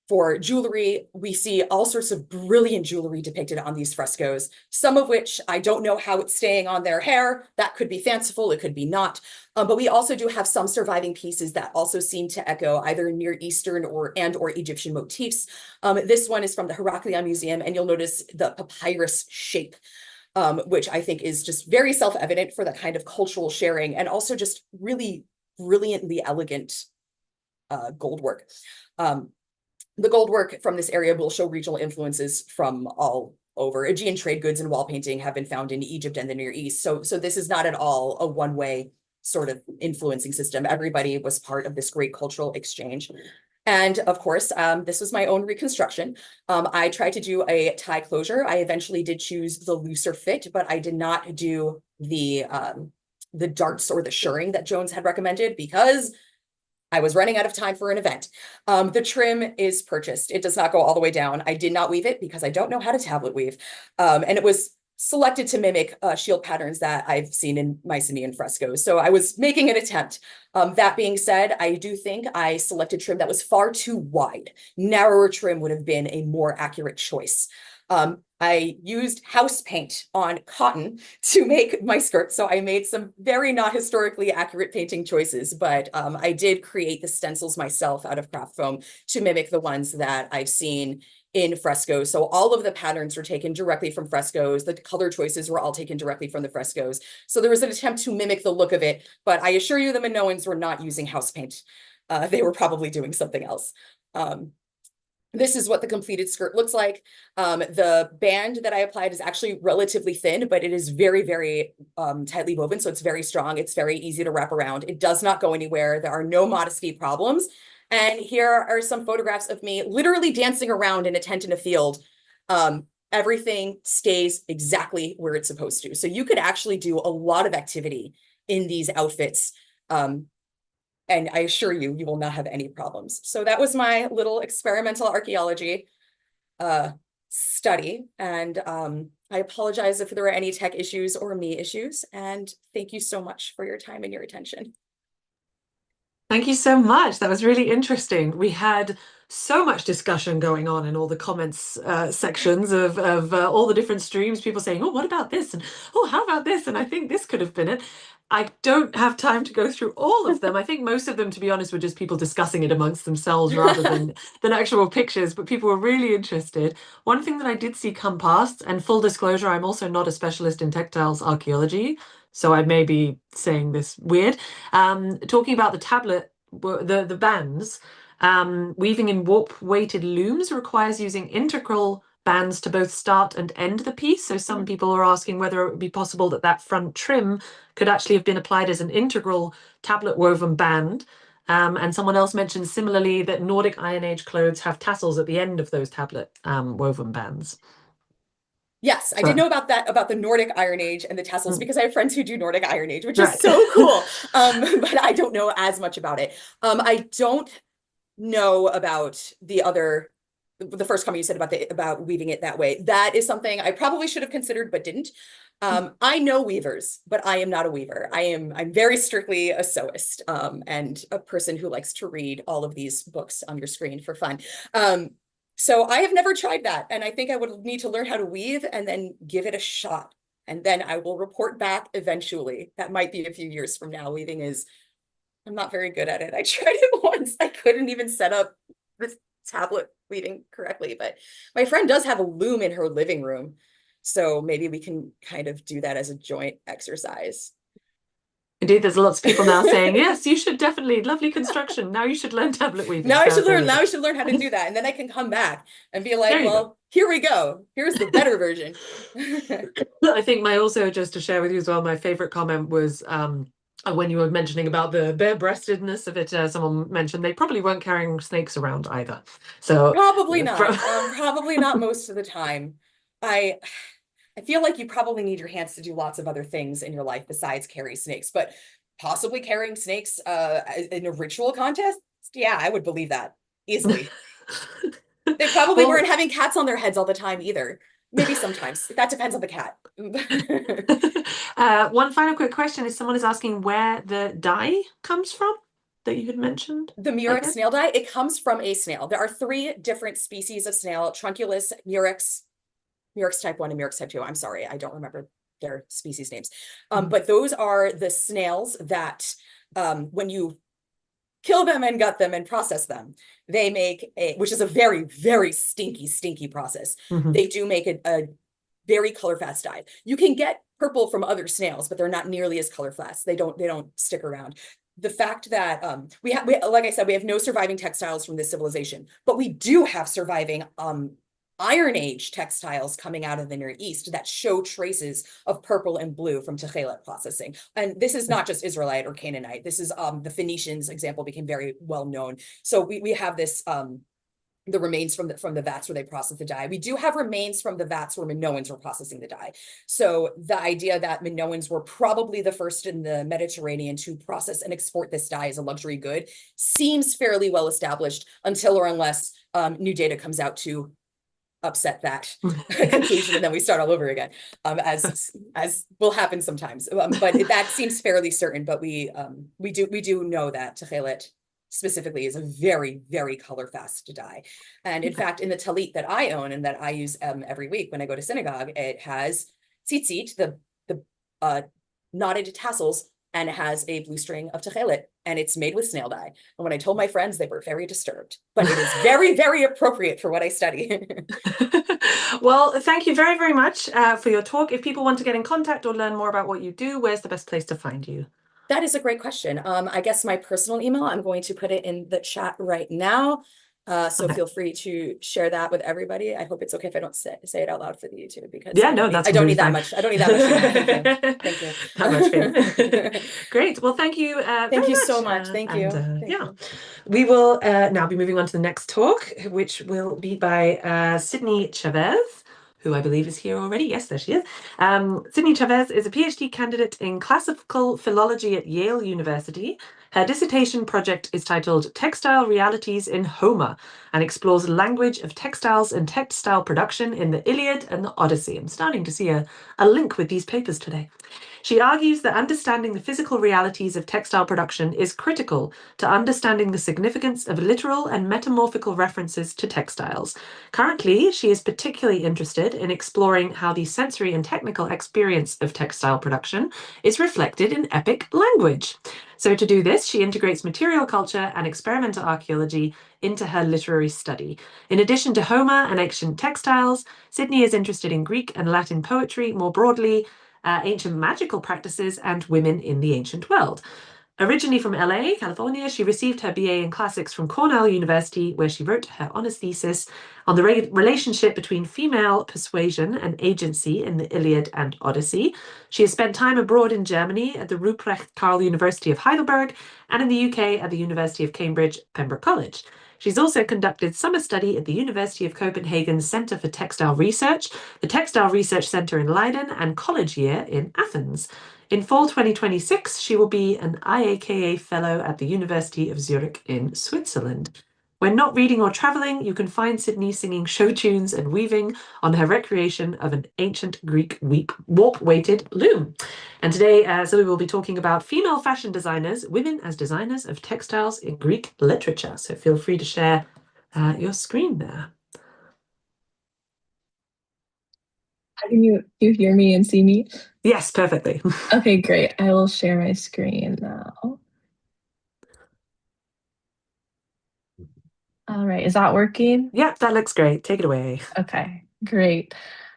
For jewelry, we see all sorts of brilliant jewelry depicted on these frescoes, some of which I don't know how it's staying on their hair. That could be fanciful, it could be not. But we also do have some surviving pieces that also seem to echo either Near Eastern or Egyptian motifs. This one is from the Heraklion Museum, and you'll notice the papyrus shape, which I think is just very self-evident for the kind of cultural sharing and also just really brilliantly elegant gold work. The gold work from this area will show regional influences from all over. Aegean trade goods and wall painting have been found in Egypt and the Near East. So this is not at all a one-way sort of influencing system. Everybody was part of this great cultural exchange. And of course, this was my own reconstruction. I tried to do a tie closure. I eventually did choose the looser fit, but I did not do the darts or the shirring that Jones had recommended because I was running out of time for an event. The trim is purchased. It does not go all the way down. I did not weave it because I don't know how to tablet weave. And it was selected to mimic shield patterns that I've seen in Mycenaean frescoes. So I was making an attempt. That being said, I do think I selected trim that was far too wide. Narrower trim would have been a more accurate choice. I used house paint on cotton to make my skirt. So I made some very not historically accurate painting choices, but I did create the stencils myself out of craft foam to mimic the ones that I've seen in frescoes. So all of the patterns were taken directly from frescoes. The color choices were all taken directly from the frescoes. So there was an attempt to mimic the look of it, but I assure you the Minoans were not using house paint. They were probably doing something else. This is what the completed skirt looks like. The band that I applied is actually relatively thin, but it is very, very tightly woven. So it's very strong. It's very easy to wrap around. It does not go anywhere. There are no modesty problems. And here are some photographs of me literally dancing around in a tent in a field. Everything stays exactly where it's supposed to. So you could actually do a lot of activity in these outfits. And I assure you, you will not have any problems. So that was my little experimental archaeology study. And I apologize if there were any tech issues or me issues. And thank you so much for your time and your attention. Thank you so much. That was really interesting. We had so much discussion going on in all the comments sections of all the different streams, people saying, oh, what about this? And oh, how about this? And I think this could have been it. I don't have time to go through all of them. I think most of them, to be honest, were just people discussing it amongst themselves rather than actual pictures, but people were really interested. One thing that I did see come past, and full disclosure, I'm also not a specialist in textiles archaeology, so I may be saying this weird. Talking about the tablet, the bands, weaving in warp-weighted looms requires using integral bands to both start and end the piece. So some people are asking whether it would be possible that that front trim could actually have been applied as an integral tablet woven band. And someone else mentioned similarly that Nordic Iron Age clothes have tassels at the end of those tablet woven bands. Yes, I did know about that, about the Nordic Iron Age and the tassels, because I have friends who do Nordic Iron Age, which is so cool. But I don't know as much about it. I don't know about the other the first comment you said about weaving it that way, that is something I probably should have considered but didn't. I know weavers, but I am not a weaver. I'm very strictly a sewist, and a person who likes to read all of these books on your screen for fun. So I have never tried that, and I think I would need to learn how to weave and then give it a shot, and then I will report back eventually. That might be a few years from now. I'm not very good at it. I tried it once. I couldn't even set up this tablet weaving correctly, but my friend does have a loom in her living room. So maybe we can kind of do that as a joint exercise. Indeed, there's lots of people now saying, yes, you should definitely, lovely construction. Now you should learn tablet weaving. Now I should learn how to do that. And then I can come back and be like, well, here we go. Here's the better version. I think also just to share with you as well, my favorite comment was when you were mentioning about the bare-breastedness of it, someone mentioned they probably weren't carrying snakes around either. So probably not. Probably not most of the time. I feel like you probably need your hands to do lots of other things in your life besides carry snakes, but possibly carrying snakes in a ritual contest? Yeah, I would believe that easily. They probably weren't having cats on their heads all the time either. Maybe sometimes. That depends on the cat. One final quick question is someone is asking where the dye comes from that you had mentioned. The murex snail dye, it comes from a snail. There are 3 different species of snail: Trunculus, murex type 1 and murex type 2. I'm sorry, I don't remember their species names. But those are the snails that when you kill them and gut them and process them, they make which is a very, very stinky process. They do make a very color fast dye. You can get purple from other snails, but they're not nearly as color fast. They don't stick around. The fact that we like I said, we have no surviving textiles from this civilization, but we do have surviving Iron Age textiles coming out of the Near East that show traces of purple and blue from Tekhelet processing. And this is not just Israelite or Canaanite. This is the Phoenicians example became very well known. So we have this the remains from the vats where they process the dye. We do have remains from the vats where Minoans were processing the dye. So the idea that Minoans were probably the first in the Mediterranean to process and export this dye as a luxury good seems fairly well established until or unless new data comes out to upset that conclusion, and then we start all over again, as will happen sometimes. But that seems fairly certain. But we do know that Tekhelet specifically is a very, very color fast dye. And in fact, in the talit that I own and that I use every week when I go to synagogue, it has tzitzit, the knotted tassels, and it has a blue string of Tekhelet, and it's made with snail dye. And when I told my friends, they were very disturbed, but it is very, very appropriate for what I study. Well, thank you very, very much for your talk. If people want to get in contact or learn more about what you do, where's the best place to find you? That is a great question. I guess my personal email, I'm going to put it in the chat right now. So feel free to share that with everybody. I hope it's okay if I don't say it out loud for the YouTube, because I don't need that much. I don't need that much. Thank you. That much. Great. Well, thank you. Thank you so much. Thank you. Thank you. We will now be moving on to the next talk, which will be by Sydney Chavez, who I believe is here already. Yes, there she is. Sydney Chavez is a PhD candidate in classical philology at Yale University. Her dissertation project is titled Textile Realities in Homer and explores the language of textiles and textile production in the Iliad and the Odyssey. I'm starting to see a link with these papers today. She argues that understanding the physical realities of textile production is critical to understanding the significance of literal and metamorphical references to textiles. Currently, she is particularly interested in exploring how the sensory and technical experience of textile production is reflected in epic language. So to do this, she integrates material culture and experimental archaeology into her literary study. In addition to Homer and ancient textiles, Sydney is interested in Greek and Latin poetry more broadly, ancient magical practices, and women in the ancient world. Originally from LA, California, she received her BA in Classics from Cornell University, where she wrote her honors thesis on the relationship between female persuasion and agency in the Iliad and Odyssey. She has spent time abroad in Germany at the Ruprecht Karl University of Heidelberg and in the UK at the University of Cambridge, Pembroke College. She's also conducted summer study at the University of Copenhagen's Centre for Textile Research, the Textile Research Centre in Leiden, and college year in Athens. In fall 2026, she will be an IAKA Fellow at the University of Zurich in Switzerland. When not reading or traveling, you can find Sydney singing show tunes and weaving on her recreation of an ancient Greek warp-weighted loom. And today, Zoe will be talking about female fashion designers, women as designers of textiles in Greek literature. So feel free to share your screen there. Can you hear me and see me? Yes, perfectly. Okay, great. I will share my screen now. All right, is that working? Yep, that looks great. Take it away. Okay, great.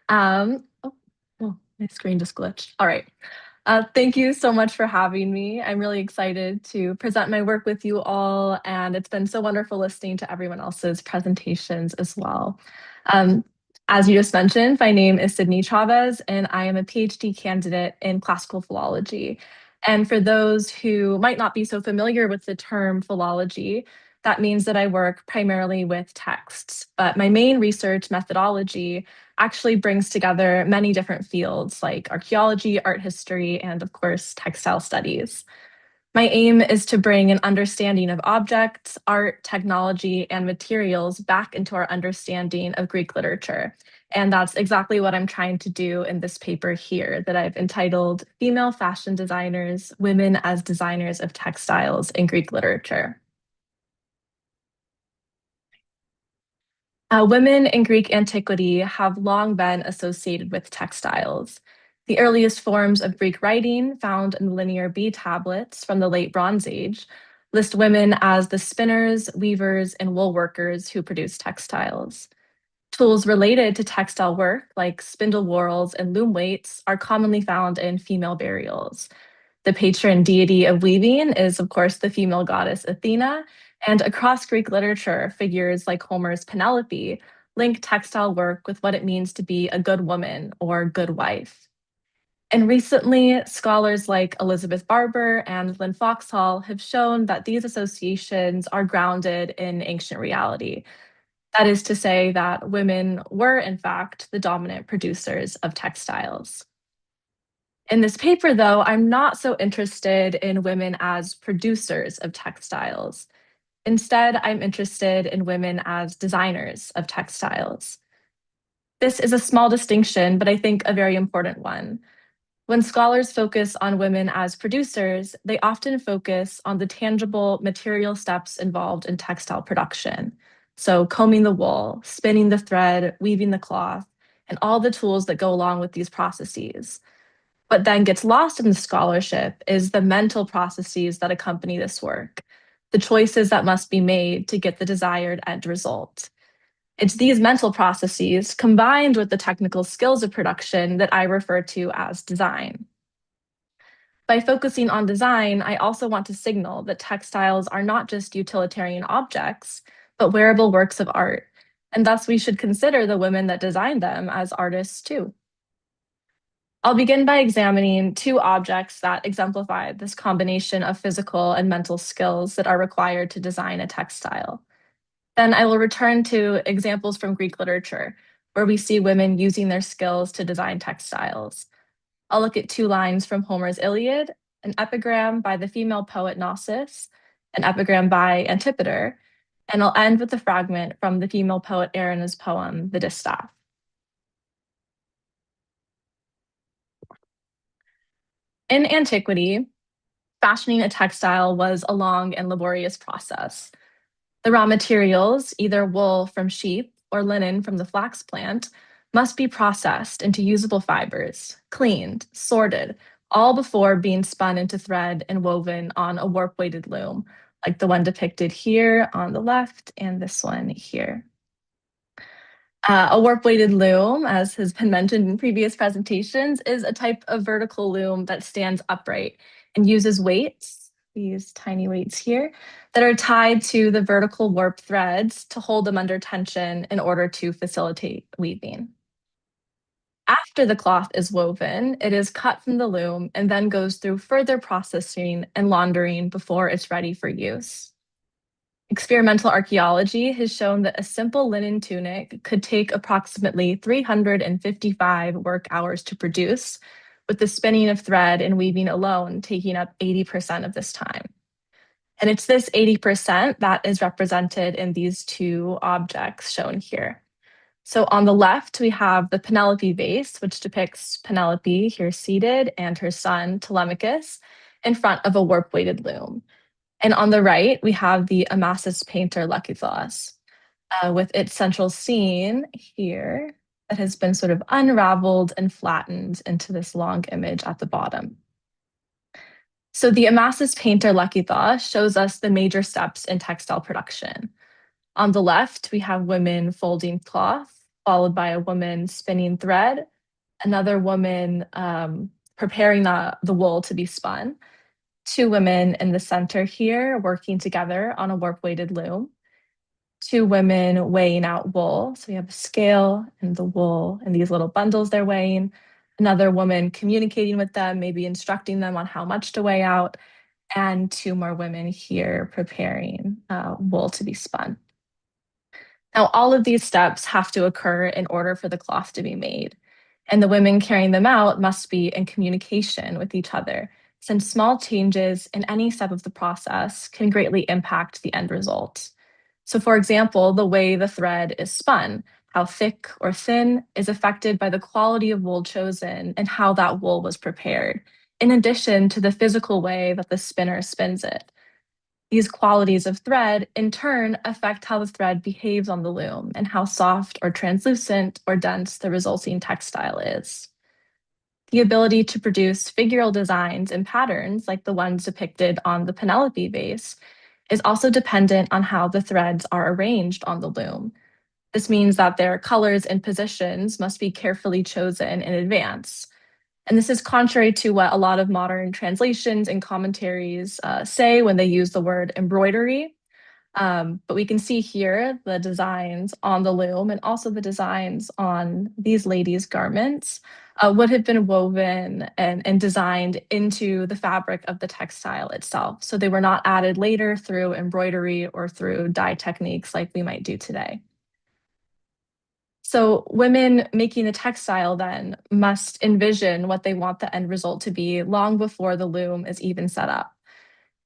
Oh, my screen just glitched. All right. Thank you so much for having me. I'm really excited to present my work with you all, and it's been so wonderful listening to everyone else's presentations as well. As you just mentioned, my name is Sydney Chavez, and I am a PhD candidate in classical philology. And for those who might not be so familiar with the term philology, that means that I work primarily with texts, but my main research methodology actually brings together many different fields like archaeology, art history, and of course, textile studies. My aim is to bring an understanding of objects, art, technology, and materials back into our understanding of Greek literature. And that's exactly what I'm trying to do in this paper here that I've entitled Female Fashion Designers, Women as Designers of Textiles in Greek Literature. Women in Greek antiquity have long been associated with textiles. The earliest forms of Greek writing found in the Linear B tablets from the late Bronze Age list women as the spinners, weavers, and wool workers who produced textiles. Tools related to textile work, like spindle whorls and loom weights, are commonly found in female burials. The patron deity of weaving is, of course, the female goddess Athena, and across Greek literature, figures like Homer's Penelope link textile work with what it means to be a good woman or good wife. And recently, scholars like Elizabeth Barber and Lynn Foxhall have shown that these associations are grounded in ancient reality. That is to say that women were, in fact, the dominant producers of textiles. In this paper, though, I'm not so interested in women as producers of textiles. Instead, I'm interested in women as designers of textiles. This is a small distinction, but I think a very important one. When scholars focus on women as producers, they often focus on the tangible material steps involved in textile production. So combing the wool, spinning the thread, weaving the cloth, and all the tools that go along with these processes. What then gets lost in the scholarship is the mental processes that accompany this work, the choices that must be made to get the desired end result. It's these mental processes combined with the technical skills of production that I refer to as design. By focusing on design, I also want to signal that textiles are not just utilitarian objects, but wearable works of art, and thus we should consider the women that designed them as artists too. I'll begin by examining two objects that exemplify this combination of physical and mental skills that are required to design a textile. Then I will return to examples from Greek literature, where we see women using their skills to design textiles. I'll look at two lines from Homer's Iliad, an epigram by the female poet Gnossus, an epigram by Antipater, and I'll end with a fragment from the female poet Erinna's poem, The Distaff. In antiquity, fashioning a textile was a long and laborious process. The raw materials, either wool from sheep or linen from the flax plant, must be processed into usable fibers, cleaned, sorted, all before being spun into thread and woven on a warp-weighted loom, like the one depicted here on the left and this one here. A warp-weighted loom, as has been mentioned in previous presentations, is a type of vertical loom that stands upright and uses weights, these tiny weights here, that are tied to the vertical warp threads to hold them under tension in order to facilitate weaving. After the cloth is woven, it is cut from the loom and then goes through further processing and laundering before it's ready for use. Experimental archaeology has shown that a simple linen tunic could take approximately 355 work hours to produce, with the spinning of thread and weaving alone taking up 80% of this time. And it's this 80% that is represented in these two objects shown here. So on the left, we have the Penelope vase, which depicts Penelope here seated and her son Telemachus in front of a warp-weighted loom. And on the right, we have the Amasis painter Lekythos, with its central scene here that has been sort of unraveled and flattened into this long image at the bottom. So the Amasis painter Lekythos shows us the major steps in textile production. On the left, we have women folding cloth, followed by a woman spinning thread, another woman preparing the wool to be spun, two women in the center here working together on a warp-weighted loom, two women weighing out wool. So we have a scale and the wool and these little bundles they're weighing, another woman communicating with them, maybe instructing them on how much to weigh out, and two more women here preparing wool to be spun. Now, all of these steps have to occur in order for the cloth to be made, and the women carrying them out must be in communication with each other, since small changes in any step of the process can greatly impact the end result. So, for example, the way the thread is spun, how thick or thin, is affected by the quality of wool chosen and how that wool was prepared, in addition to the physical way that the spinner spins it. These qualities of thread, in turn, affect how the thread behaves on the loom and how soft or translucent or dense the resulting textile is. The ability to produce figural designs and patterns, like the ones depicted on the Penelope vase, is also dependent on how the threads are arranged on the loom. This means that their colors and positions must be carefully chosen in advance. And this is contrary to what a lot of modern translations and commentaries say when they use the word embroidery. But we can see here the designs on the loom and also the designs on these ladies' garments would have been woven and designed into the fabric of the textile itself. So they were not added later through embroidery or through dye techniques like we might do today. So women making the textile then must envision what they want the end result to be long before the loom is even set up.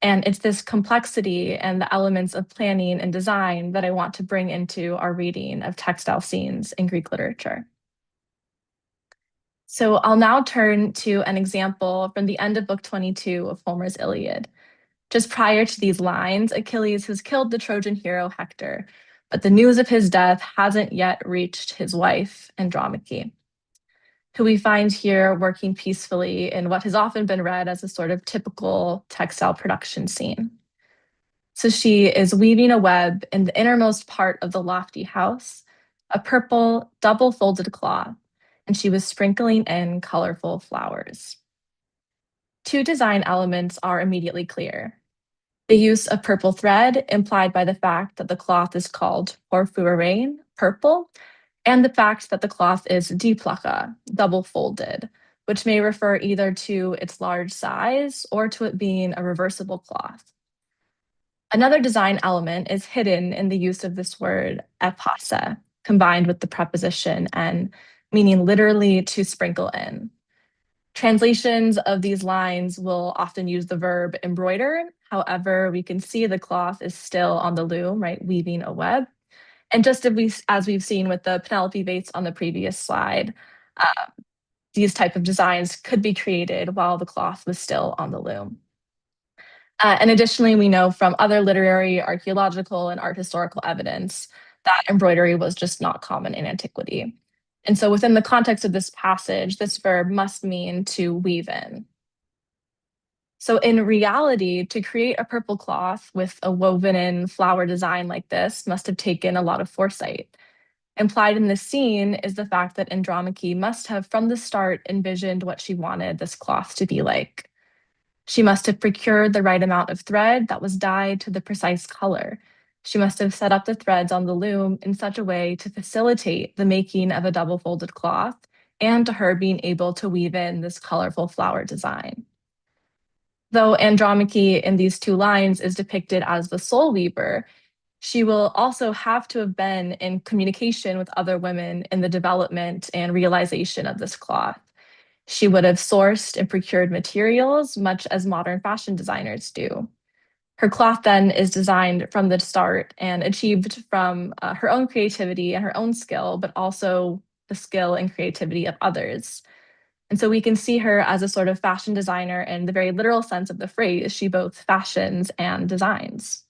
And it's this complexity and the elements of planning and design that I want to bring into our reading of textile scenes in Greek literature. So I'll now turn to an example from the end of Book 22 of Homer's Iliad. Just prior to these lines, Achilles has killed the Trojan hero Hector, but the news of his death hasn't yet reached his wife, Andromache, who we find here working peacefully in what has often been read as a sort of typical textile production scene. So she is weaving a web in the innermost part of the lofty house, a purple double-folded cloth, and she was sprinkling in colorful flowers. Two design elements are immediately clear. The use of purple thread, implied by the fact that the cloth is called porphyrein, purple, and the fact that the cloth is diplaka, double-folded, which may refer either to its large size or to it being a reversible cloth. Another design element is hidden in the use of this word epasa, combined with the preposition en, meaning literally to sprinkle in. Translations of these lines will often use the verb embroider. However, we can see the cloth is still on the loom, right, weaving a web. And just as we've seen with the Penelope vase on the previous slide, these type of designs could be created while the cloth was still on the loom. And additionally, we know from other literary, archaeological, and art historical evidence that embroidery was just not common in antiquity. And so within the context of this passage, this verb must mean to weave in. So in reality, to create a purple cloth with a woven in flower design like this must have taken a lot of foresight. Implied in this scene is the fact that Andromache must have from the start envisioned what she wanted this cloth to be like. She must have procured the right amount of thread that was dyed to the precise color. She must have set up the threads on the loom in such a way to facilitate the making of a double-folded cloth and to her being able to weave in this colorful flower design. Though Andromache in these two lines is depicted as the sole weaver, she will also have to have been in communication with other women in the development and realization of this cloth. She would have sourced and procured materials, much as modern fashion designers do. Her cloth then is designed from the start and achieved from her own creativity and her own skill, but also the skill and creativity of others. And so we can see her as a sort of fashion designer in the very literal sense of the phrase. She both fashions and designs.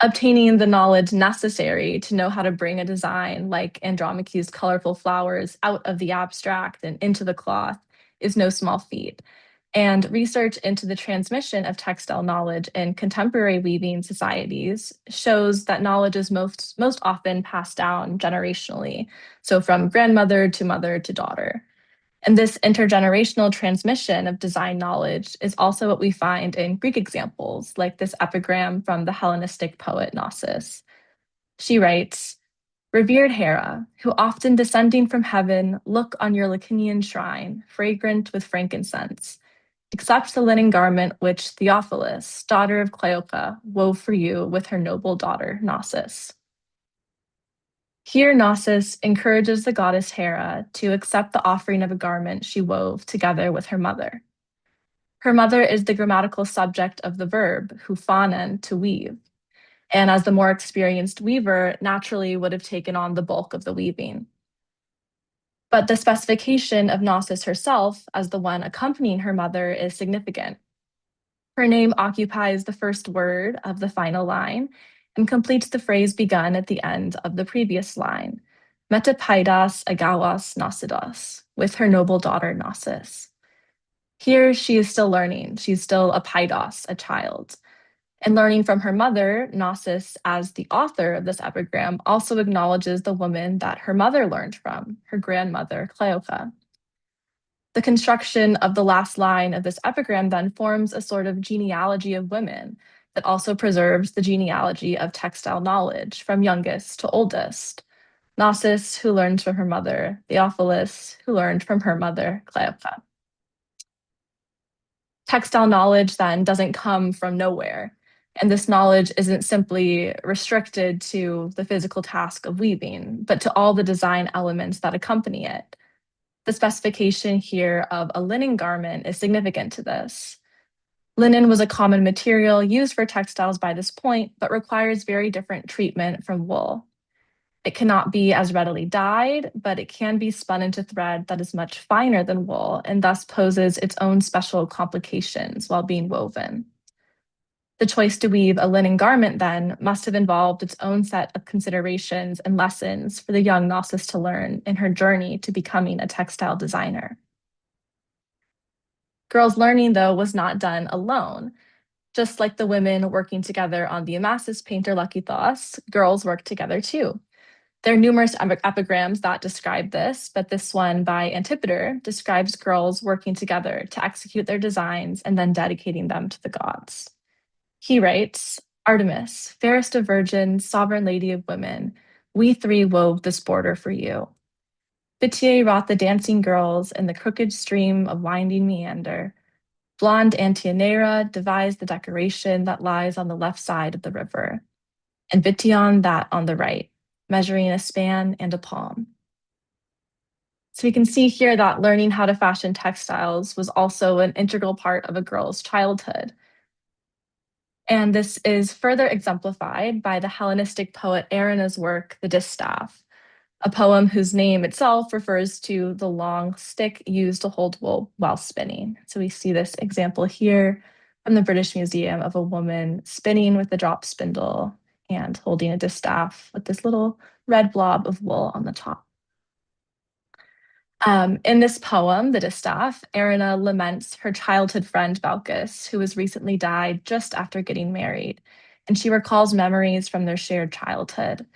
Obtaining the knowledge necessary to know how to bring a design like Andromache's colorful flowers out of the abstract and into the cloth is no small feat. And research into the transmission of textile knowledge in contemporary weaving societies shows that knowledge is most often passed down generationally, so from grandmother to mother to daughter. And this intergenerational transmission of design knowledge is also what we find in Greek examples, like this epigram from the Hellenistic poet Gnosis. She writes, "Revered Hera, who often descending from heaven look on your Lacinian shrine, fragrant with frankincense, accept the linen garment which Theophilus, daughter of Cleopa, wove for you with her noble daughter Gnosis." Here, Gnosis encourages the goddess Hera to accept the offering of a garment she wove together with her mother. Her mother is the grammatical subject of the verb, huphanen, to weave, and as the more experienced weaver, naturally would have taken on the bulk of the weaving. But the specification of Gnosis herself as the one accompanying her mother is significant. Her name occupies the first word of the final line and completes the phrase begun at the end of the previous line, metapaidas agawas Gnosidos, with her noble daughter Gnosis. Here she is still learning. She's still a paidos, a child. And learning from her mother, Gnosis, as the author of this epigram, also acknowledges the woman that her mother learned from, her grandmother, Cleopa. The construction of the last line of this epigram then forms a sort of genealogy of women that also preserves the genealogy of textile knowledge from youngest to oldest. Gnosis, who learned from her mother, Theophilus, who learned from her mother, Cleopa. Textile knowledge then doesn't come from nowhere. And this knowledge isn't simply restricted to the physical task of weaving, but to all the design elements that accompany it. The specification here of a linen garment is significant to this. Linen was a common material used for textiles by this point, but requires very different treatment from wool. It cannot be as readily dyed, but it can be spun into thread that is much finer than wool and thus poses its own special complications while being woven. The choice to weave a linen garment, then, must have involved its own set of considerations and lessons for the young Gnosis to learn in her journey to becoming a textile designer. Girls' learning, though, was not done alone. Just like the women working together on the Amasis painter Lakitos, girls worked together too. There are numerous epigrams that describe this, but this one by Antipater describes girls working together to execute their designs and then dedicating them to the gods. He writes, "Artemis, fairest of virgins, sovereign lady of women, we three wove this border for you. Bitier wrought the dancing girls in the crooked stream of winding meander. Blonde Antianera devised the decoration that lies on the left side of the river, and Bition that on the right, measuring a span and a palm." So we can see here that learning how to fashion textiles was also an integral part of a girl's childhood. And this is further exemplified by the Hellenistic poet Erinna's work, The Distaff, a poem whose name itself refers to the long stick used to hold wool while spinning. So we see this example here from the British Museum of a woman spinning with a drop spindle and holding a distaff with this little red blob of wool on the top. In this poem, The Distaff, Erinna laments her childhood friend Balkis, who has recently died just after getting married, and she recalls memories from their shared childhood.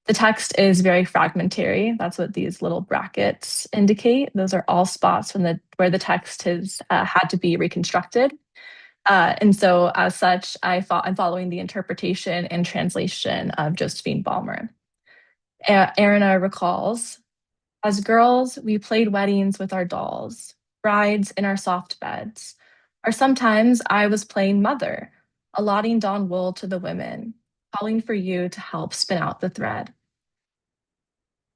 The text is very fragmentary. That's what these little brackets indicate. Those are all spots from where the text has had to be reconstructed. And so as such, I'm following the interpretation and translation of Josephine Balmer. Erinna recalls, "As girls, we played weddings with our dolls, brides in our soft beds. Or sometimes I was playing mother, allotting dawn wool to the women, calling for you to help spin out the thread."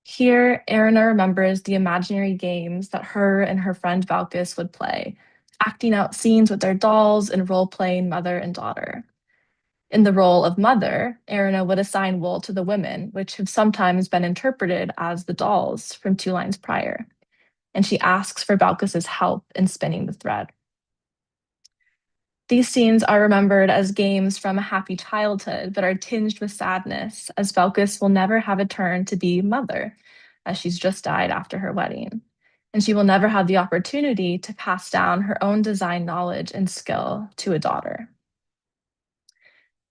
Here, Erinna remembers the imaginary games that her and her friend Balkis would play, acting out scenes with their dolls and role-playing mother and daughter. In the role of mother, Erina would assign wool to the women, which have sometimes been interpreted as the dolls from 2 lines prior. And she asks for Balkis's help in spinning the thread. These scenes are remembered as games from a happy childhood, but are tinged with sadness, as Balkis will never have a turn to be mother, as she's just died after her wedding. And she will never have the opportunity to pass down her own design knowledge and skill to a daughter.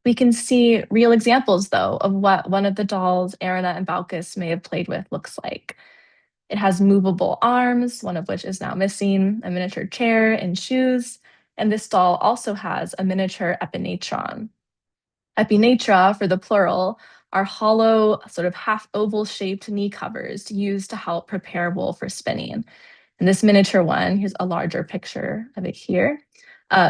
We can see real examples, though, of what one of the dolls Erina and Balkis may have played with looks like. It has movable arms, one of which is now missing, a miniature chair and shoes, and this doll also has a miniature epinatron. Epinatra, for the plural, are hollow, sort of half-oval shaped knee covers used to help prepare wool for spinning. And this miniature one, here's a larger picture of it here,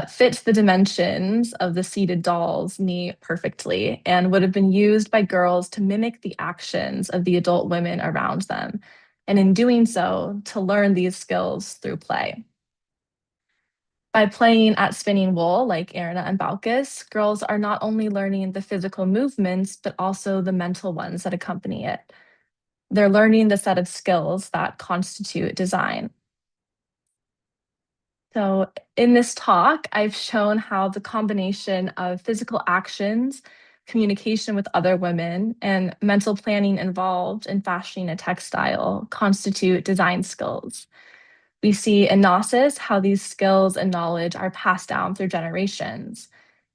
fits the dimensions of the seated doll's knee perfectly and would have been used by girls to mimic the actions of the adult women around them, and in doing so, to learn these skills through play. By playing at spinning wool, like Erina and Balkis, girls are not only learning the physical movements, but also the mental ones that accompany it. They're learning the set of skills that constitute design. So in this talk, I've shown how the combination of physical actions, communication with other women, and mental planning involved in fashioning a textile constitute design skills. We see in Gnosis how these skills and knowledge are passed down through generations.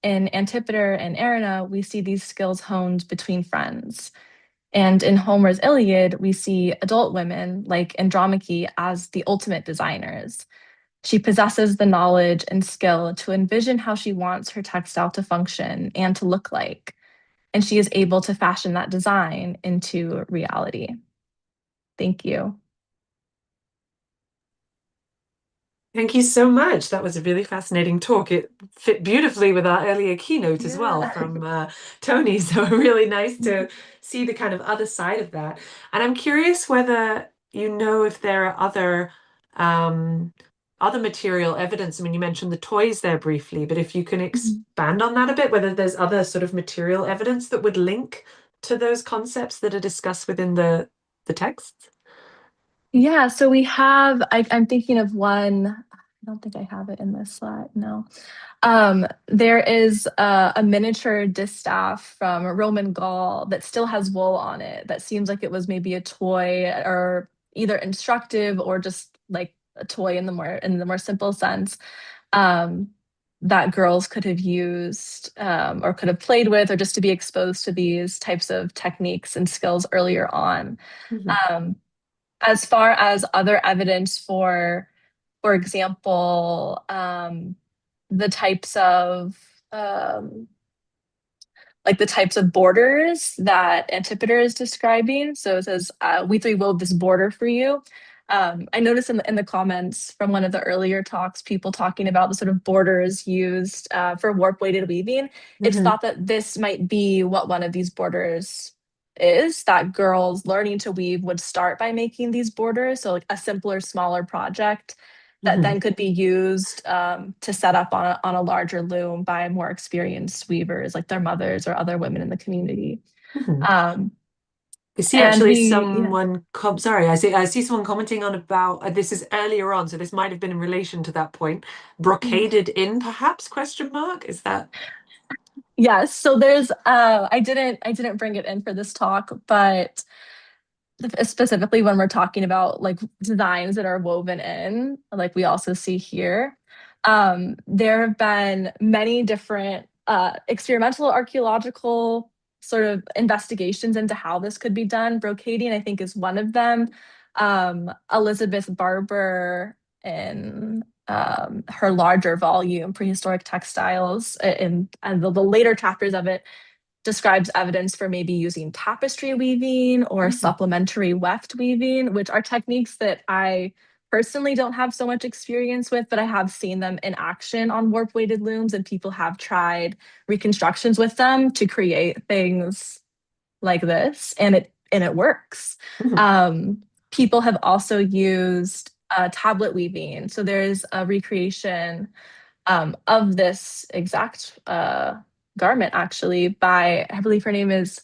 In Antipater and Erina, we see these skills honed between friends. And in Homer's Iliad, we see adult women like Andromache as the ultimate designers. She possesses the knowledge and skill to envision how she wants her textile to function and to look like. And she is able to fashion that design into reality. Thank you. Thank you so much. That was a really fascinating talk. It fit beautifully with our earlier keynote as well from Tony. So really nice to see the kind of other side of that. And I'm curious whether you know if there are other material evidence. I mean, you mentioned the toys there briefly, but if you can expand on that a bit, whether there's other sort of material evidence that would link to those concepts that are discussed within the texts. Yeah, so we have, I'm thinking of one, I don't think I have it in this slide, no. There is a miniature distaff from Roman Gaul that still has wool on it that seems like it was maybe a toy or either instructive or just like a toy in the more simple sense that girls could have used or could have played with, or just to be exposed to these types of techniques and skills earlier on. As far as other evidence for example, the types of borders that Antipater is describing. So it says, "We three wove this border for you." I noticed in the comments from one of the earlier talks, people talking about the sort of borders used for warp-weighted weaving. It's thought that this might be what one of these borders is, that girls learning to weave would start by making these borders. So like a simpler, smaller project that then could be used to set up on a larger loom by more experienced weavers, like their mothers or other women in the community. I see actually someone, sorry, I see someone commenting on about, this is earlier on, so this might have been in relation to that point, brocaded in perhaps, question mark, is that? Yes, so there's, I didn't bring it in for this talk, but specifically when we're talking about like designs that are woven in, like we also see here, there have been many different experimental archaeological sort of investigations into how this could be done. Brocading, I think, is one of them. Elizabeth Barber in her larger volume, Prehistoric Textiles, and the later chapters of it describes evidence for maybe using tapestry weaving or supplementary weft weaving, which are techniques that I personally don't have so much experience with, but I have seen them in action on warp-weighted looms, and people have tried reconstructions with them to create things like this, and it works. People have also used tablet weaving. So there's a recreation of this exact garment, actually, by, I believe her name is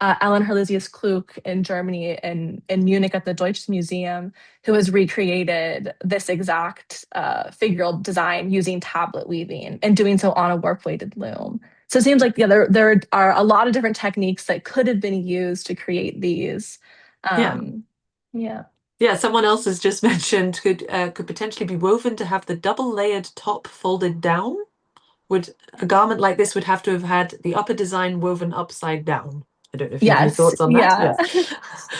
Ellen Herlisius Klug in Germany, in Munich at the Deutsches Museum, who has recreated this exact figural design using tablet weaving and doing so on a warp-weighted loom. So it seems like there are a lot of different techniques that could have been used to create these. Yeah. Yeah, someone else has just mentioned could potentially be woven to have the double-layered top folded down. Would a garment like this would have to have had the upper design woven upside down? I don't know if you have any Yes. thoughts on that. Yeah. Yes.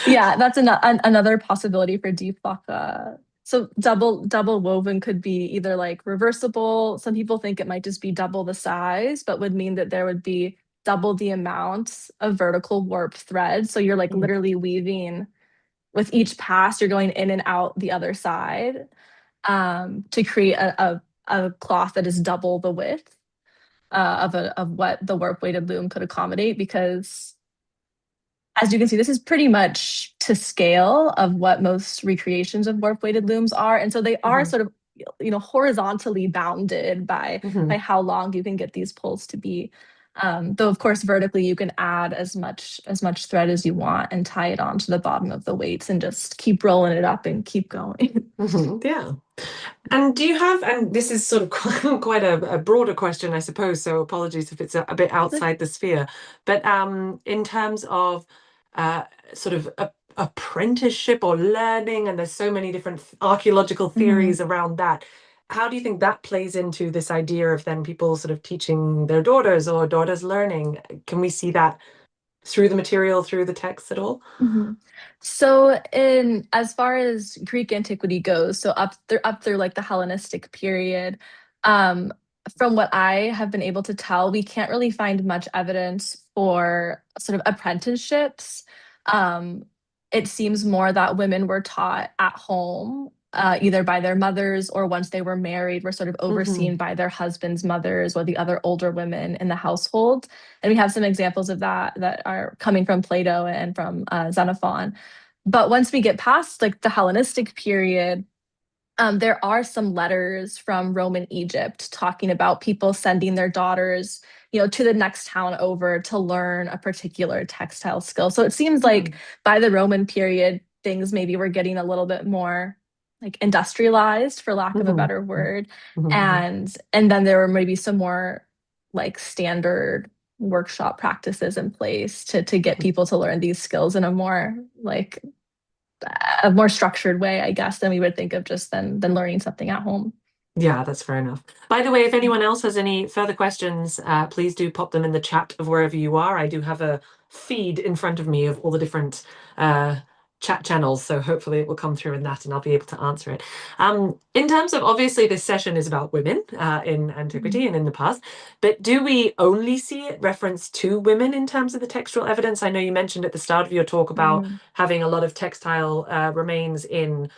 Yeah, that's another possibility for deep waka. So double woven could be either like reversible. Some people think it might just be double the size, but would mean that there would be double the amount of vertical warp thread. So you're like literally weaving with each pass, you're going in and out the other side to create a cloth that is double the width of what the warp weighted loom could accommodate, because as you can see, this is pretty much to scale of what most recreations of warp weighted looms are. And so they are sort of, horizontally bounded by how long you can get these pulls to be. Though of course, vertically, you can add as much thread as you want and tie it onto the bottom of the weights and just keep rolling it up and keep going. Yeah. And do you have, and this is sort of quite a broader question, I suppose, so apologies if it's a bit outside the sphere, but in terms of sort of apprenticeship or learning, and there's so many different archaeological theories around that, how do you think that plays into this idea of then people sort of teaching their daughters or daughters learning? Can we see that through the material, through the text at all? So in as far as Greek antiquity goes, so up through like the Hellenistic period, from what I have been able to tell, we can't really find much evidence for sort of apprenticeships. It seems more that women were taught at home, either by their mothers, or once they were married, were sort of overseen by their husbands' mothers or the other older women in the household. And we have some examples of that are coming from Plato and from Xenophon. But once we get past like the Hellenistic period, there are some letters from Roman Egypt talking about people sending their daughters, to the next town over to learn a particular textile skill. So it seems like by the Roman period, things maybe were getting a little bit more like industrialized, for lack of a better word. And then there were maybe some more like standard workshop practices in place to get people to learn these skills in a more structured way, I guess, than we would think of just than learning something at home. Yeah, that's fair enough. By the way, if anyone else has any further questions, please do pop them in the chat of wherever you are. I do have a feed in front of me of all the different chat channels, so hopefully it will come through in that and I'll be able to answer it. In terms of, obviously this session is about women in antiquity and in the past, but do we only see it referenced to women in terms of the textual evidence? I know you mentioned at the start of your talk about having a lot of textile remains in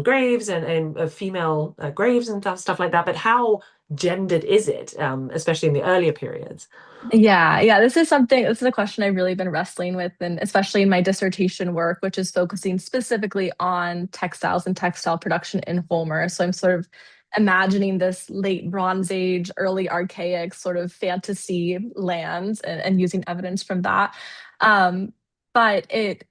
graves and female graves and stuff like that, but how gendered is it, especially in the earlier periods? Yeah, this is a question I've really been wrestling with, and especially in my dissertation work, which is focusing specifically on textiles and textile production in Homer. So I'm sort of imagining this late Bronze Age, early Archaic sort of fantasy lands and using evidence from that. But it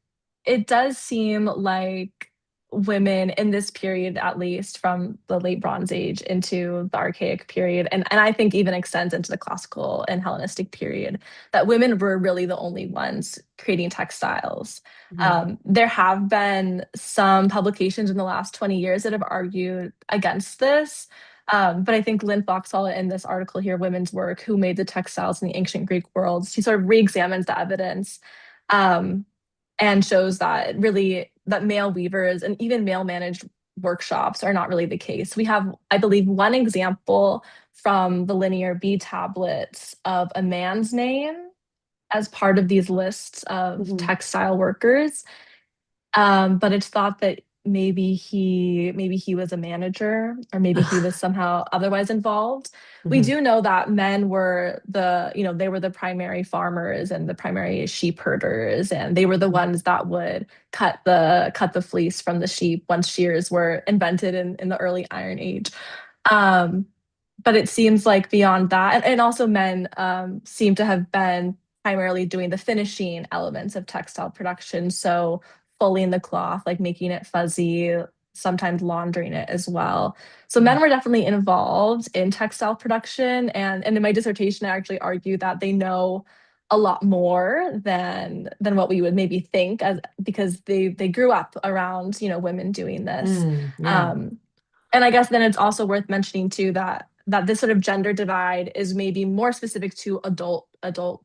does seem like women in this period, at least from the late Bronze Age into the Archaic period, and I think even extends into the classical and Hellenistic period, that women were really the only ones creating textiles. There have been some publications in the last 20 years that have argued against this. But I think Lynn Foxall in this article here, Women's Work, Who Made the Textiles in the Ancient Greek World, she sort of re-examines the evidence and shows that really that male weavers and even male managed workshops are not really the case. We have, I believe, one example from the Linear B tablets of a man's name as part of these lists of textile workers. But it's thought that maybe he was a manager, or maybe he was somehow otherwise involved. We do know that men were they were the primary farmers and the primary sheep herders, and they were the ones that would cut the fleece from the sheep once shears were invented in the early Iron Age. But it seems like beyond that, and also men seem to have been primarily doing the finishing elements of textile production. So fulling the cloth, like making it fuzzy, sometimes laundering it as well. So men were definitely involved in textile production. And in my dissertation, I actually argue that they know a lot more than what we would maybe think, because they grew up around women doing this. Yeah. And I guess then it's also worth mentioning too that this sort of gender divide is maybe more specific to adult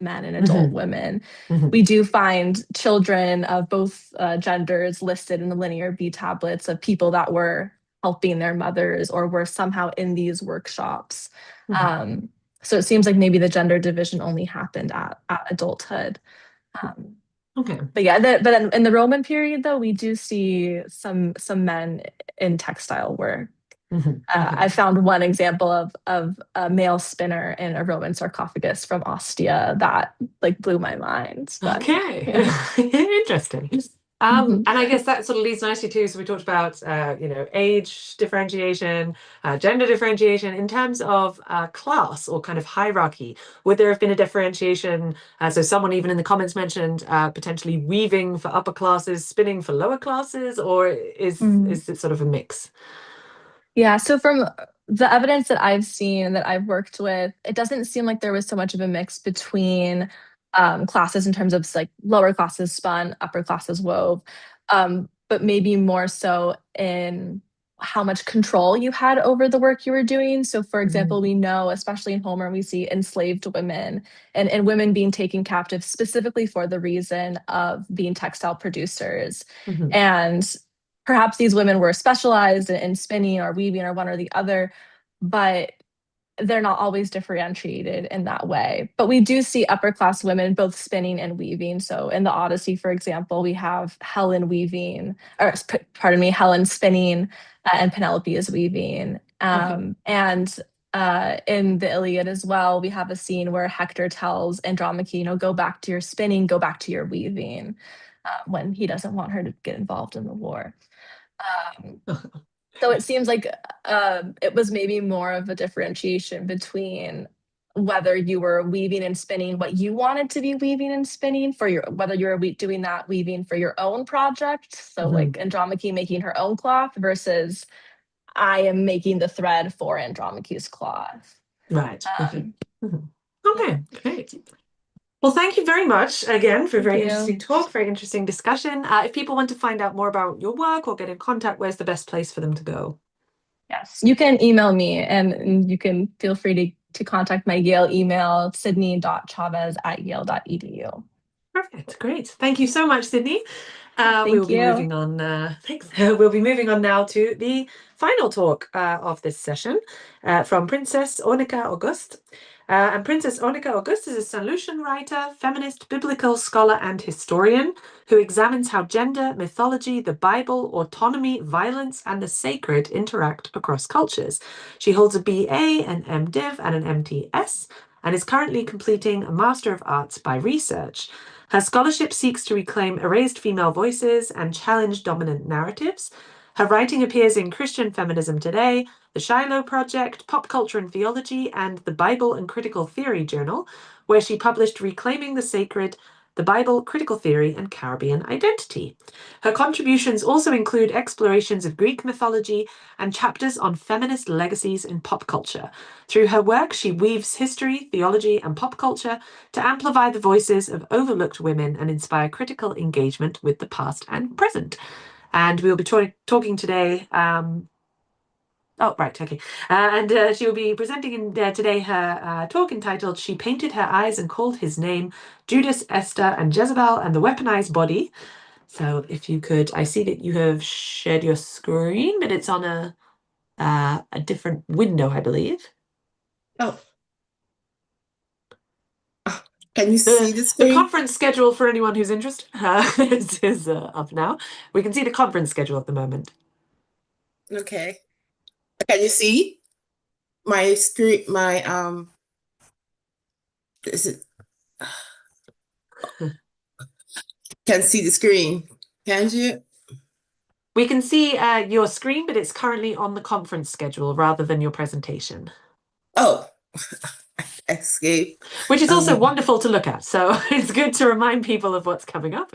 men and adult women. We do find children of both genders listed in the Linear B tablets of people that were helping their mothers or were somehow in these workshops. So it seems like maybe the gender division only happened at adulthood. But yeah, but then in the Roman period, though, we do see some men in textile work. I found one example of a male spinner in a Roman sarcophagus from Ostia that blew my mind. But, Interesting. And I guess that sort of leads nicely too. So we talked about age differentiation, gender differentiation in terms of class or kind of hierarchy. Would there have been a differentiation? So someone even in the comments mentioned potentially weaving for upper classes, spinning for lower classes, or is it sort of a mix? Yeah, so from the evidence that I've seen and that I've worked with, it doesn't seem like there was so much of a mix between classes in terms of lower classes spun, upper classes wove, but maybe more so in how much control you had over the work you were doing. So for example, we know, especially in Homer, we see enslaved women and women being taken captive specifically for the reason of being textile producers. And perhaps these women were specialized in spinning or weaving or one or the other, but they're not always differentiated in that way. But we do see upper class women both spinning and weaving. So in the Odyssey, for example, we have Helen spinning and Penelope is weaving. And in the Iliad as well, we have a scene where Hector tells Andromache, go back to your spinning, go back to your weaving, when he doesn't want her to get involved in the war. So it seems like it was maybe more of a differentiation between whether you were weaving and spinning what you wanted to be weaving and spinning whether you were doing that weaving for your own project. So like Andromache making her own cloth versus I am making the thread for Andromache's cloth. Right. Okay, great. Well, thank you very much again for a very interesting talk, very interesting discussion. If people want to find out more about your work or get in contact, where's the best place for them to go? Yes, you can email me and you can feel free to contact my Yale email, sydney.chavez@yale.edu. Perfect. Great. Thank you so much, Sydney. We'll be moving on. Thanks. We'll be moving on now to the final talk of this session from Princess Ornica Auguste. And Princess Ornica Auguste is a St. Lucian writer, feminist, biblical scholar, and historian who examines how gender, mythology, the Bible, autonomy, violence, and the sacred interact across cultures. She holds a BA, an MDiv, and an MTS, and is currently completing a Master of Arts by Research. Her scholarship seeks to reclaim erased female voices and challenge dominant narratives. Her writing appears in Christian Feminism Today, the Shiloh Project, Pop Culture and Theology, and the Bible and Critical Theory Journal, where she published Reclaiming the Sacred, the Bible, Critical Theory, and Caribbean Identity. Her contributions also include explorations of Greek mythology and chapters on feminist legacies in pop culture. Through her work, she weaves history, theology, and pop culture to amplify the voices of overlooked women and inspire critical engagement with the past and present. And we'll be talking today. And she will be presenting today her talk entitled "She Painted Her Eyes and Called His Name: Judas, Esther, and Jezebel and the Weaponized Body." So if you could, I see that you have shared your screen, but it's on a different window, I believe. Oh, Can you see the The screen? conference schedule for anyone who's interested is up now. We can see the conference schedule at the moment. Okay. Can you see my screen? Is it? Can see the screen? Can you? We can see your screen, but it's currently on the conference schedule rather than your presentation. Oh, escape. Which is also wonderful to look at. So it's good to remind people of what's coming up.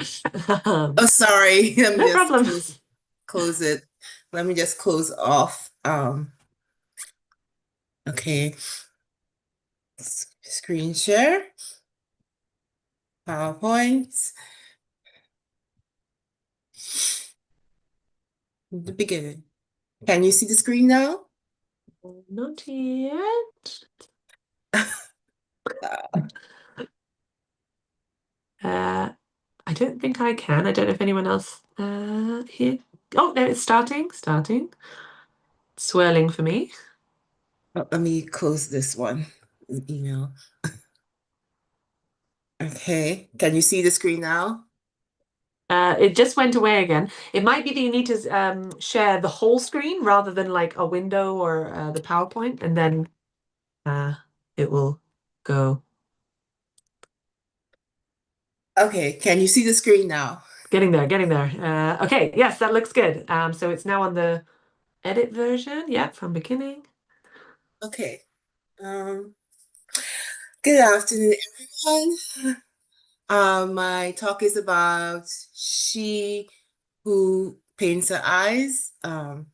Oh, sorry. Let me No just problem. close it. Let me just close off. Okay. Screen share. PowerPoint. The beginning. Can you see the screen now? Not yet. I don't think I can. I don't know if anyone else here. Oh, no, it's starting. Swirling for me. Let me close this one. Email. Okay. Can you see the screen now? It just went away again. It might be that you need to share the whole screen rather than like a window or the PowerPoint, and then it will go. Okay. Can you see the screen now? Getting there. Okay, yes, that looks good. So it's now on the edit version. Yeah, from beginning. Okay. Good afternoon, everyone. My talk is about She Who Paints Her Eyes. And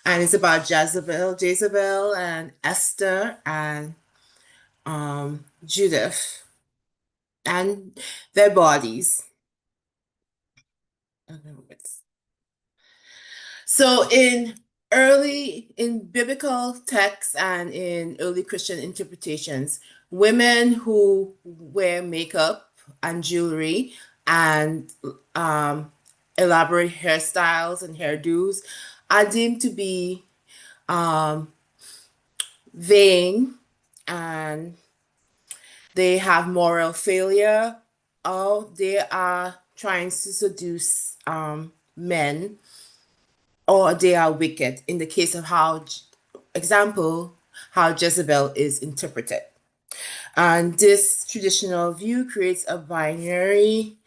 it's about Jezebel and Esther and Judith and their bodies. So in biblical texts and in early Christian interpretations, women who wear makeup and jewelry and elaborate hairstyles and hairdos are deemed to be vain, and they have moral failure, or they are trying to seduce men, or they are wicked, in the case of how Jezebel is interpreted. And this traditional view creates a binary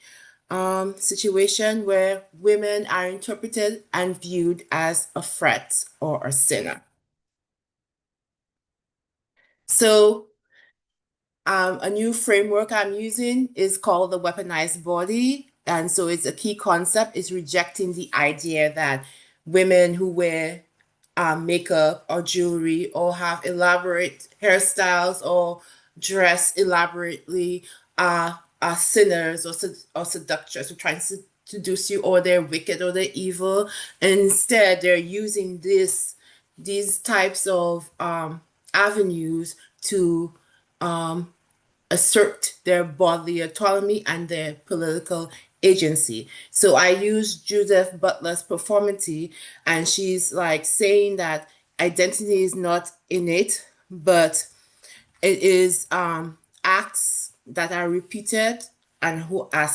situation where women are interpreted and viewed as a threat or a sinner. So a new framework I'm using is called the weaponized body. And so it's a key concept is rejecting the idea that women who wear makeup or jewelry or have elaborate hairstyles or dress elaborately are sinners or seductress who trying to seduce you, or they're wicked or they're evil. And instead, they're using these types of avenues to assert their bodily autonomy and their political agency. So I use Judith Butler's performance, and she's like saying that identity is not innate, but it is acts that are repeated and who are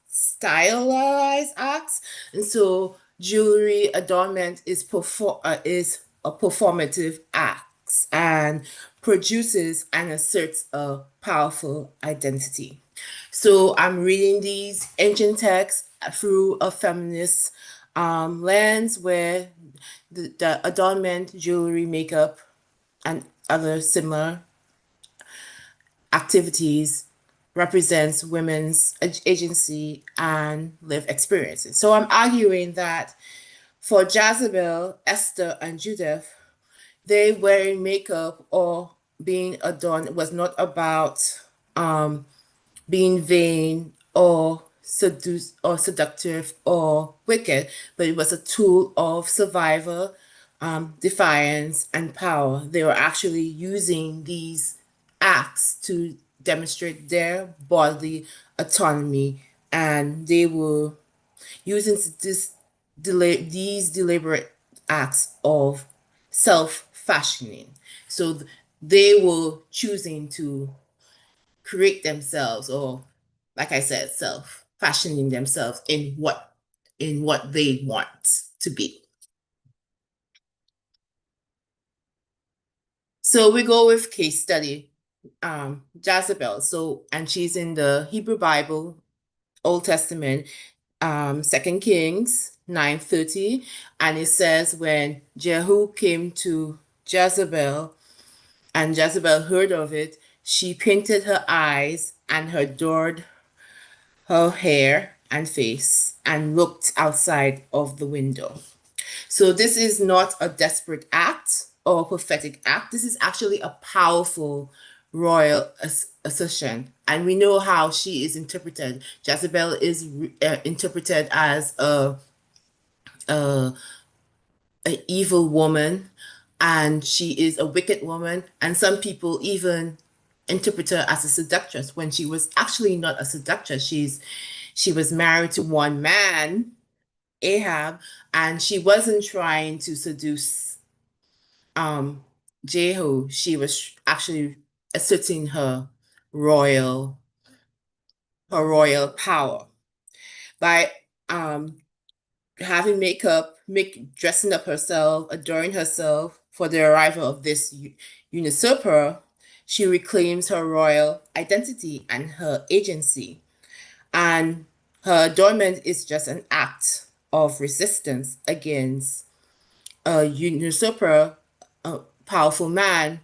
stylized acts. And so jewelry adornment is a performative act and produces and asserts a powerful identity. So I'm reading these ancient texts through a feminist lens, where the adornment, jewelry, makeup, and other similar activities represents women's agency and lived experiences. So I'm arguing that for Jezebel, Esther, and Judith, they wearing makeup or being adorned was not about being vain or seductive or wicked, but it was a tool of survival, defiance, and power. They were actually using these acts to demonstrate their bodily autonomy, and they were using these deliberate acts of self-fashioning. So they were choosing to create themselves, or like I said, fashioning themselves in what they want to be. So we go with case study, Jezebel. So, and she's in the Hebrew Bible, Old Testament, 2 Kings 9:30, and it says when Jehu came to Jezebel, and Jezebel heard of it, she painted her eyes and adorned her hair and face and looked outside of the window. So this is not a desperate act or a prophetic act. This is actually a powerful royal assertion. And we know how she is interpreted. Jezebel is interpreted as a evil woman, and she is a wicked woman. And some people even interpret her as a seductress when she was actually not a seductress. She was married to one man, Ahab, and she wasn't trying to seduce Jehu. She was actually asserting her royal power by having makeup, dressing up herself, adorning herself for the arrival of this usurper. She reclaims her royal identity and her agency, and her adornment is just an act of resistance against a usurper, a powerful man,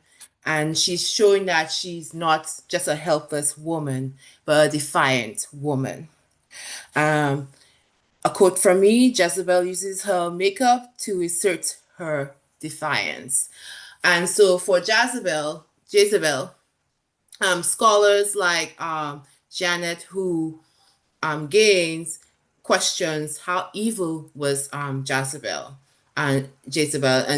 and she's showing that she's not just a helpless woman, but a defiant woman. A quote from me: Jezebel uses her makeup to assert her defiance. And so for Jezebel, scholars like Janet, who Gaines, questions how evil was Jezebel. And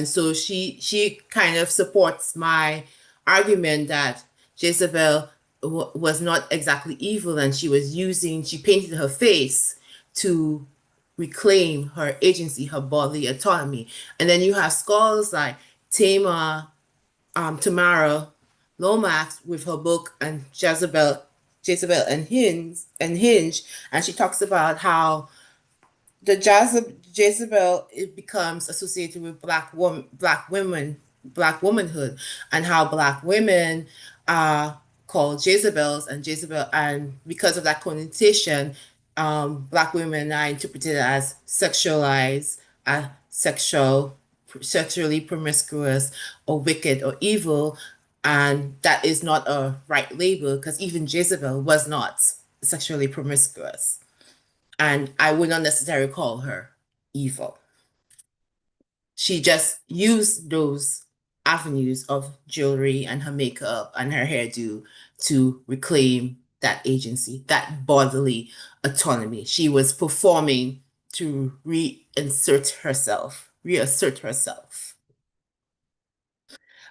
so she kind of supports my argument that Jezebel was not exactly evil, and she painted her face to reclaim her agency, her bodily autonomy. And then you have scholars like Tamara Lomax with her book and Jezebel and Hinge, and she talks about how the Jezebel, it becomes associated with black womanhood, and how black women are called Jezebels, and because of that connotation, black women are interpreted as sexualized, sexually promiscuous, or wicked, or evil, and that is not a right label, because even Jezebel was not sexually promiscuous. And I would not necessarily call her evil. She just used those avenues of jewelry and her makeup and her hairdo to reclaim that agency, that bodily autonomy. She was performing to reassert herself.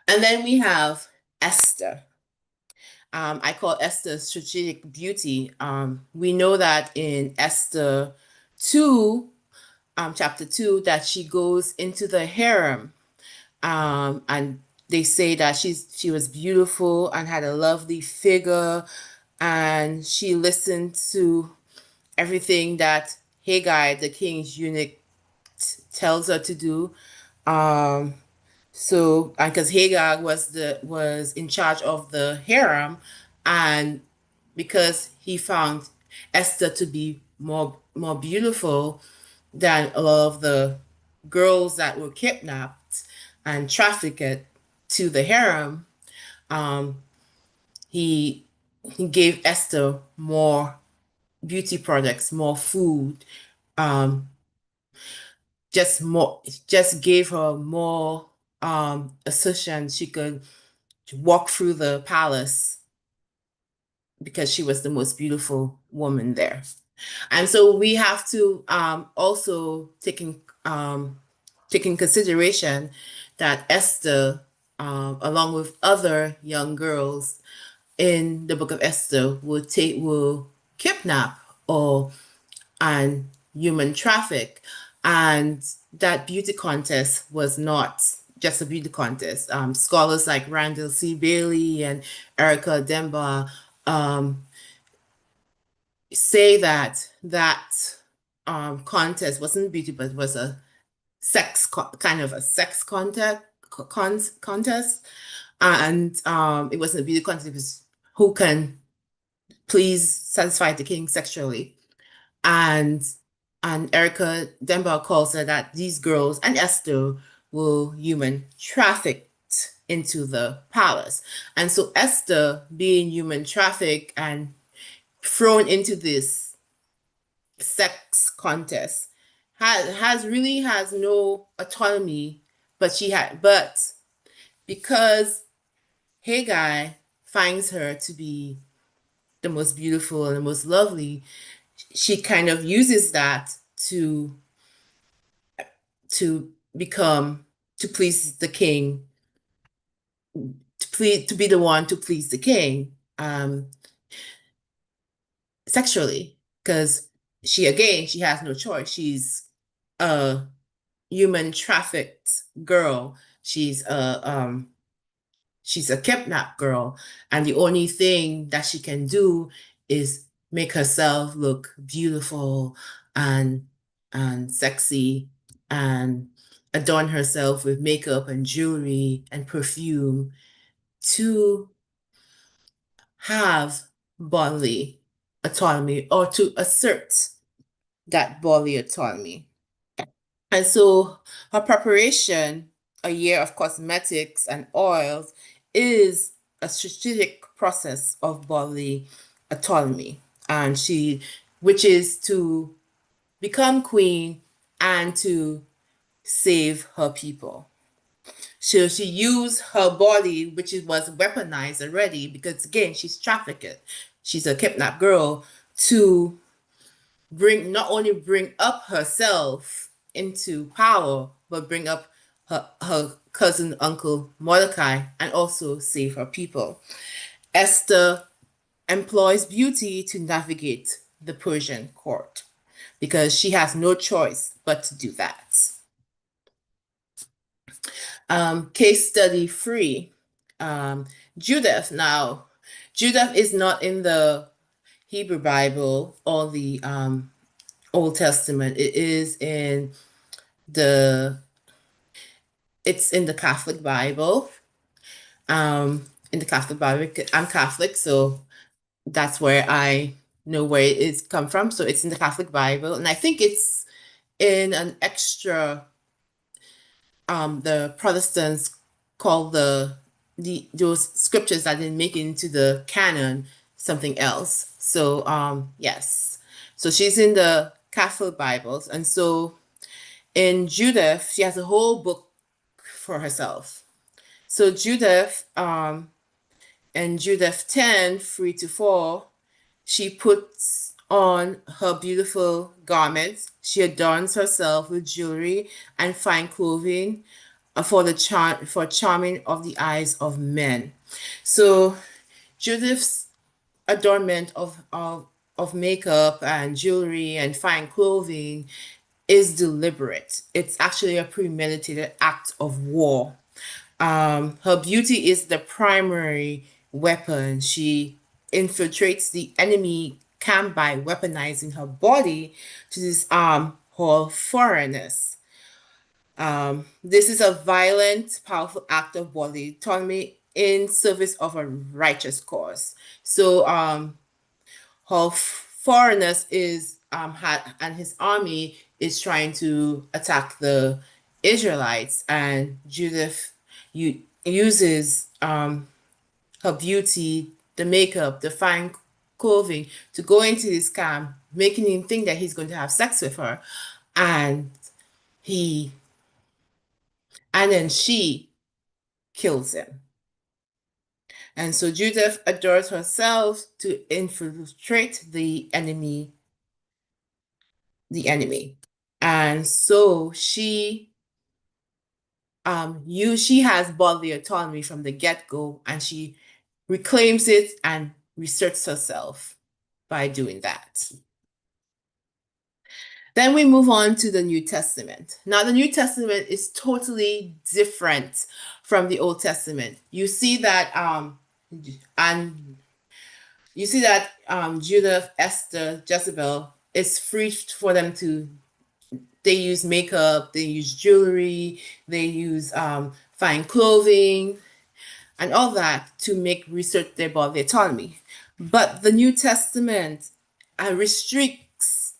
And then we have Esther. I call Esther strategic beauty. We know that in Esther 2, chapter 2, that she goes into the harem, and they say that she was beautiful and had a lovely figure, and she listened to everything that Haggai, the king's eunuch, tells her to do. So, because Hagar was in charge of the harem, and because he found Esther to be more beautiful than a lot of the girls that were kidnapped and trafficked to the harem, he gave Esther more beauty products, more food, just gave her more assertion. She could walk through the palace because she was the most beautiful woman there. And so we have to also take in consideration that Esther, along with other young girls in the book of Esther, will kidnap and human traffic. And that beauty contest was not just a beauty contest. Scholars like Randall C. Bailey and Erica Demba say that contest wasn't beauty, but was a kind of a sex contest, and it wasn't a beauty contest. It was who can please satisfy the king sexually, and Erica Demba calls it that these girls and Esther were human trafficked into the palace, and so Esther, being human trafficked and thrown into this sex contest, has no autonomy, but because Haggai finds her to be the most beautiful and the most lovely, she kind of uses that to please the king, to be the one to please the king sexually, because she has no choice. She's a human trafficked girl. She's a kidnapped girl, and the only thing that she can do is make herself look beautiful and sexy and adorn herself with makeup and jewelry and perfume to have bodily autonomy, or to assert that bodily autonomy. And so her preparation, a year of cosmetics and oils, is a strategic process of bodily autonomy, and which is to become queen and to save her people. So she used her body, which was weaponized already, because again, she's trafficked. She's a kidnapped girl, to not only bring up herself into power, but bring up her cousin, uncle Mordecai, and also save her people. Esther employs beauty to navigate the Persian court, because she has no choice but to do that. Case study 3, Judith. Now, Judith is not in the Hebrew Bible or the Old Testament. It's in the Catholic Bible. I'm Catholic, so that's where I know where it's come from. So it's in the Catholic Bible, and I think it's in an extra. The Protestants call those scriptures that didn't make it into the canon something else. So yes, so she's in the Catholic Bibles, and so in Judith, she has a whole book for herself. So Judith, in Judith 10, 3-4, she puts on her beautiful garments. She adorns herself with jewelry and fine clothing for charming of the eyes of men. So Judith's adornment of makeup and jewelry and fine clothing is deliberate. It's actually a premeditated act of war. Her beauty is the primary weapon. She infiltrates the enemy camp by weaponizing her body to disarm her foreignness. This is a violent, powerful act of bodily autonomy in service of a righteous cause. So her foreigners is and his army is trying to attack the Israelites, and Judith uses her beauty, the makeup, the fine clothing to go into this camp, making him think that he's going to have sex with her, and then she kills him. And so Judith adores herself to infiltrate the enemy. And so she has bodily autonomy from the get-go, and she reclaims it and reasserts herself by doing that. Then we move on to the New Testament. Now, the New Testament is totally different from the Old Testament. You see that, Judah, Esther, Jezebel, it's free for them to. They use makeup, they use jewelry, they use fine clothing, and all that to research their bodily autonomy. But the New Testament restricts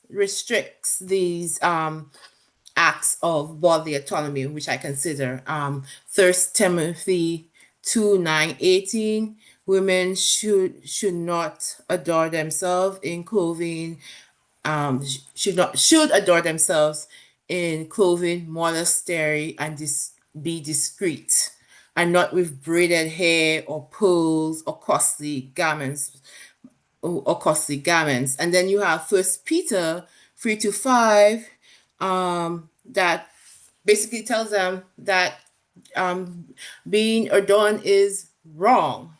these acts of bodily autonomy, which I consider. 1 Timothy 2:9-18, women should not adorn themselves in clothing, should adorn themselves in clothing, modesty, and be discreet, and not with braided hair or pearls or costly garments. And then you have 1 Peter 3-5, that basically tells them that being adorned is wrong.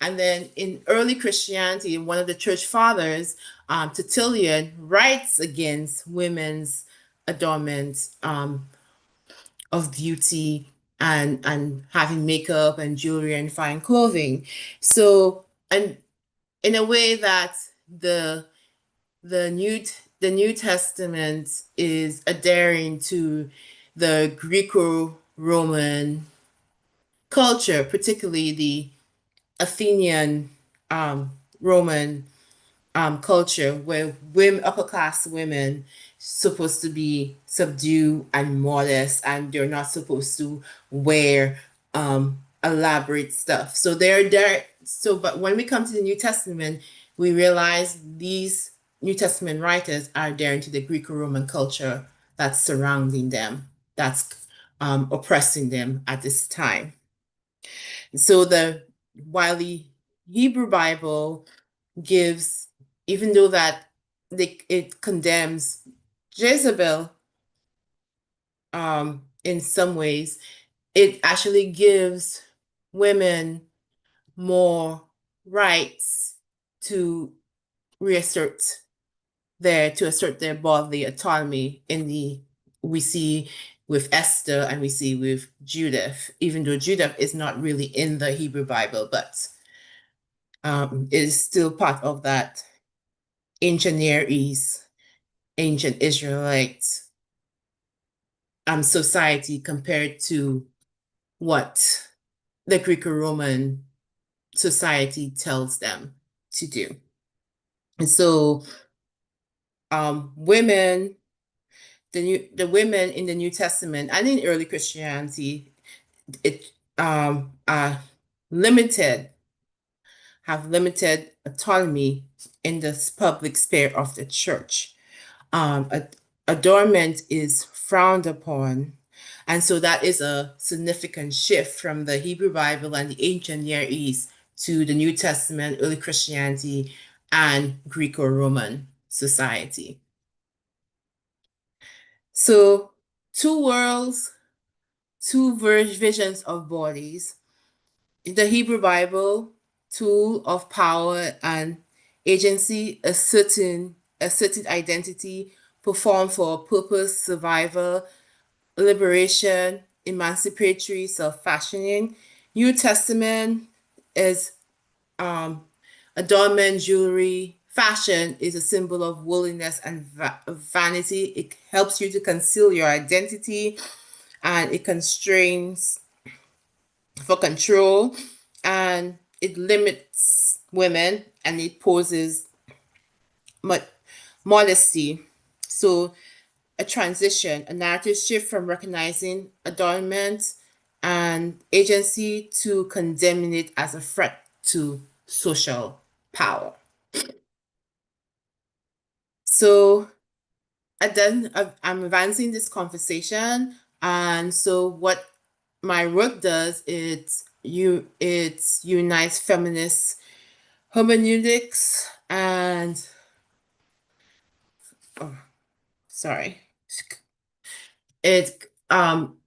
And then in early Christianity, one of the church fathers, Tertullian, writes against women's adornment of beauty and having makeup and jewelry and fine clothing. So, and in a way that the New Testament is adhering to the Greco-Roman culture, particularly the Athenian Roman culture, where upper class women supposed to be subdued and modest, and they're not supposed to wear elaborate stuff. So they're there. So, but when we come to the New Testament, we realize these New Testament writers are adhering to the Greco-Roman culture that's surrounding them, that's oppressing them at this time. So while the Hebrew Bible gives, even though that it condemns Jezebel in some ways, it actually gives women more rights to assert their bodily autonomy we see with Esther and we see with Judith, even though Judith is not really in the Hebrew Bible, but it is still part of that ancient Near East, ancient Israelite society compared to what the Greco-Roman society tells them to do. And so women, the women in the New Testament and in early Christianity, have limited autonomy in the public sphere of the church. Adornment is frowned upon, and so that is a significant shift from the Hebrew Bible and the ancient Near East to the New Testament, early Christianity, and Greco-Roman society. So, two worlds, two visions of bodies. In the Hebrew Bible, tool of power and agency, a certain identity, performed for purpose, survival, liberation, emancipatory, self-fashioning. New Testament is adornment, jewelry. Fashion is a symbol of worldliness and vanity. It helps you to conceal your identity, and it constrains for control, and it limits women, and it poses modesty. So a transition, a narrative shift from recognizing adornment and agency to condemning it as a threat to social power. So I'm advancing this conversation, and so what my work does, it unites feminist hermeneutics and it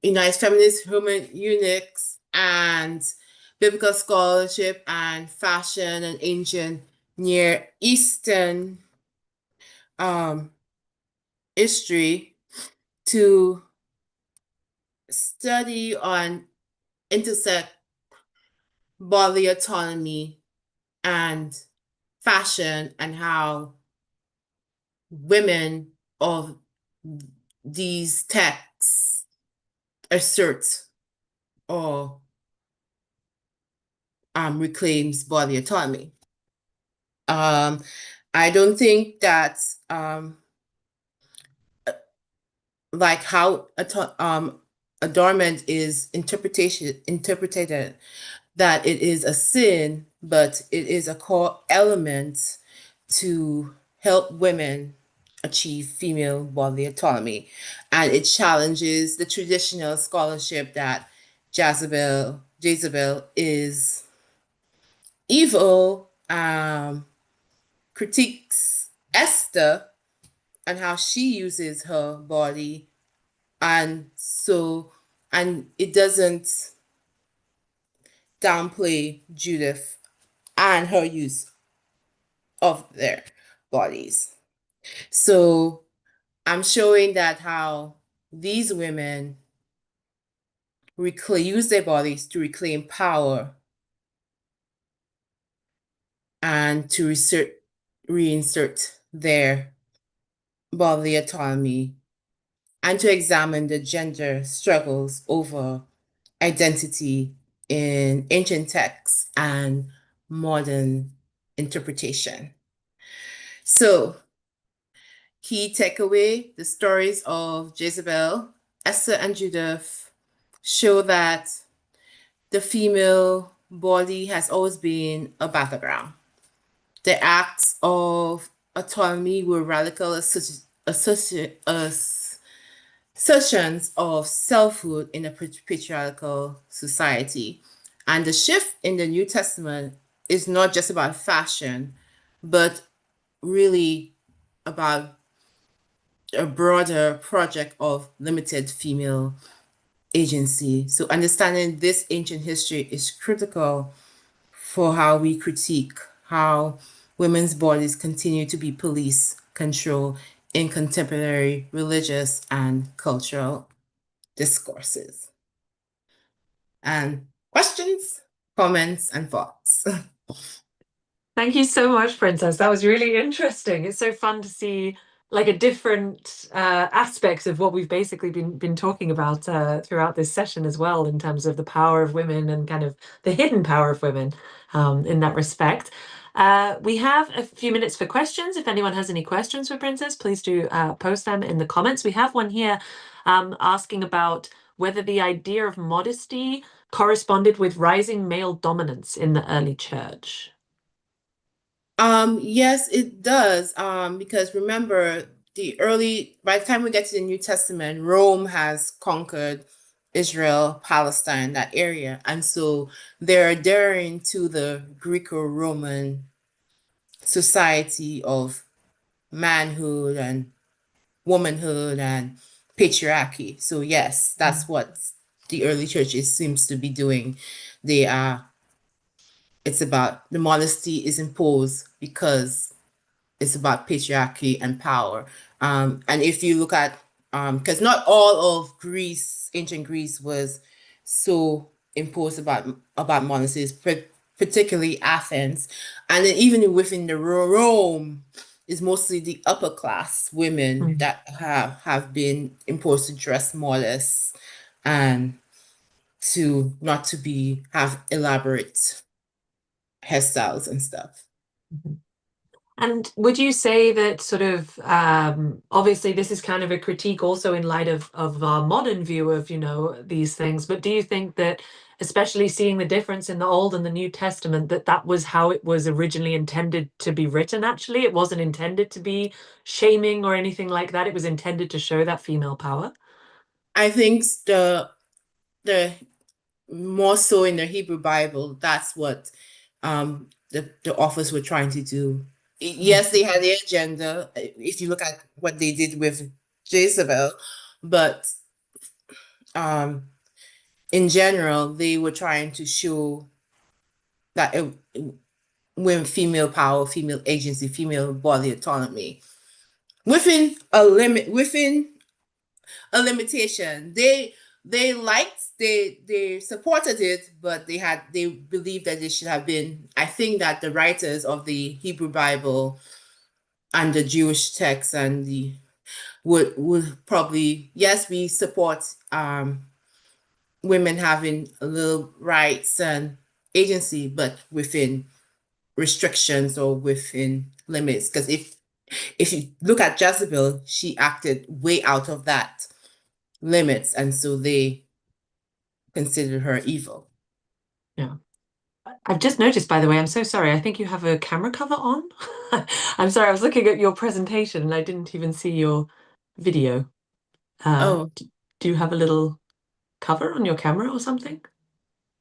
unites feminist hermeneutics and biblical scholarship and fashion and ancient Near Eastern history to study on intersect bodily autonomy and fashion, and how women of these texts assert or reclaims bodily autonomy. I don't think that like how adornment is interpreted, that it is a sin, but it is a core element to help women achieve female bodily autonomy. And it challenges the traditional scholarship that Jezebel is evil, critiques Esther and how she uses her body. And it doesn't downplay Judith and her use of their bodies. So I'm showing that how these women use their bodies to reclaim power and to reinsert their bodily autonomy, and to examine the gender struggles over identity in ancient texts and modern interpretation. So, key takeaway: the stories of Jezebel, Esther, and Judith show that the female body has always been a battleground. The acts of autonomy were radical assertions of selfhood in a patriarchal society. And the shift in the New Testament is not just about fashion, but really about a broader project of limited female agency. So understanding this ancient history is critical for how we critique how women's bodies continue to be police control in contemporary religious and cultural discourses. And questions, comments, and thoughts? Thank you so much, Princess. That was really interesting. It's so fun to see like a different aspects of what we've basically been talking about throughout this session as well, in terms of the power of women and kind of the hidden power of women in that respect. We have a few minutes for questions. If anyone has any questions for Princess, please do post them in the comments. We have one here asking about whether the idea of modesty corresponded with rising male dominance in the early church. Yes, it does. Because remember, by the time we get to the New Testament, Rome has conquered Israel, Palestine, that area. And so they're adhering to the Greco-Roman society of manhood and womanhood and patriarchy. So yes, that's what the early church seems to be doing. It's about the modesty is imposed because it's about patriarchy and power. And if you look at, because not all of Greece, ancient Greece, was so imposed about modesty, particularly Athens. And then even within the Rome, is mostly the upper class women that have been imposed to dress modest and to not to have elaborate hairstyles and stuff. And would you say that sort of obviously this is kind of a critique also in light of our modern view of, you know, these things, but do you think that, especially seeing the difference in the Old and the New Testament, that was how it was originally intended to be written? Actually, it wasn't intended to be shaming or anything like that. It was intended to show that female power. I think the more so in the Hebrew Bible, that's what the authors were trying to do. Yes, they had their agenda, if you look at what they did with Jezebel, but in general, they were trying to show that when female power, female agency, female body autonomy within a limit, within a limitation. They supported it, but they believed that it should have been. I think that the writers of the Hebrew Bible and the Jewish text and the would probably, yes, we support women having a little rights and agency, but within restrictions or within limits. Because if you look at Jezebel, she acted way out of that limits, and so they considered her evil. Yeah. I've just noticed, by the way, I'm so sorry. I think you have a camera cover on. I'm sorry, I was looking at your presentation and I didn't even see your video. Oh, Do you have a little cover on your camera or something?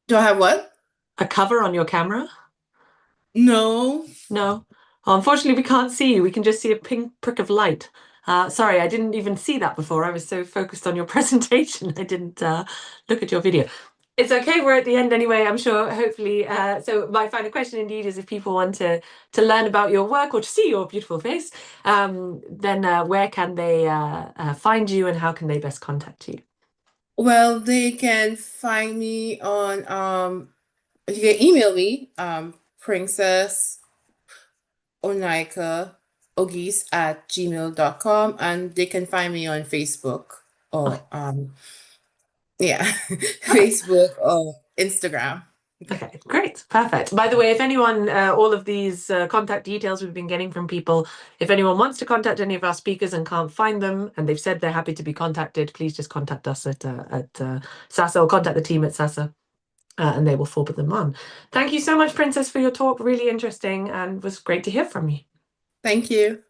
do I have what? A cover on your camera? No. No. Oh, unfortunately, we can't see you. We can just see a pink prick of light. Sorry, I didn't even see that before. I was so focused on your presentation, I didn't look at your video. It's okay, we're at the end anyway, I'm sure, hopefully. So my final question indeed is if people want to learn about your work or to see your beautiful face, then where can they find you and how can they best contact you? Well, they can find me on you can email me, Princess Onaika Ogis at gmail.com, and they can find me on Facebook or yeah, Facebook or Instagram. Okay, great, perfect. By the way, if anyone, all of these contact details we've been getting from people, if anyone wants to contact any of our speakers and can't find them, and they've said they're happy to be contacted, please just contact us at SASA or contact the team at SASA, and they will forward them on. Thank you so much, Princess, for your talk. Really interesting, and was great to hear from you. Thank you.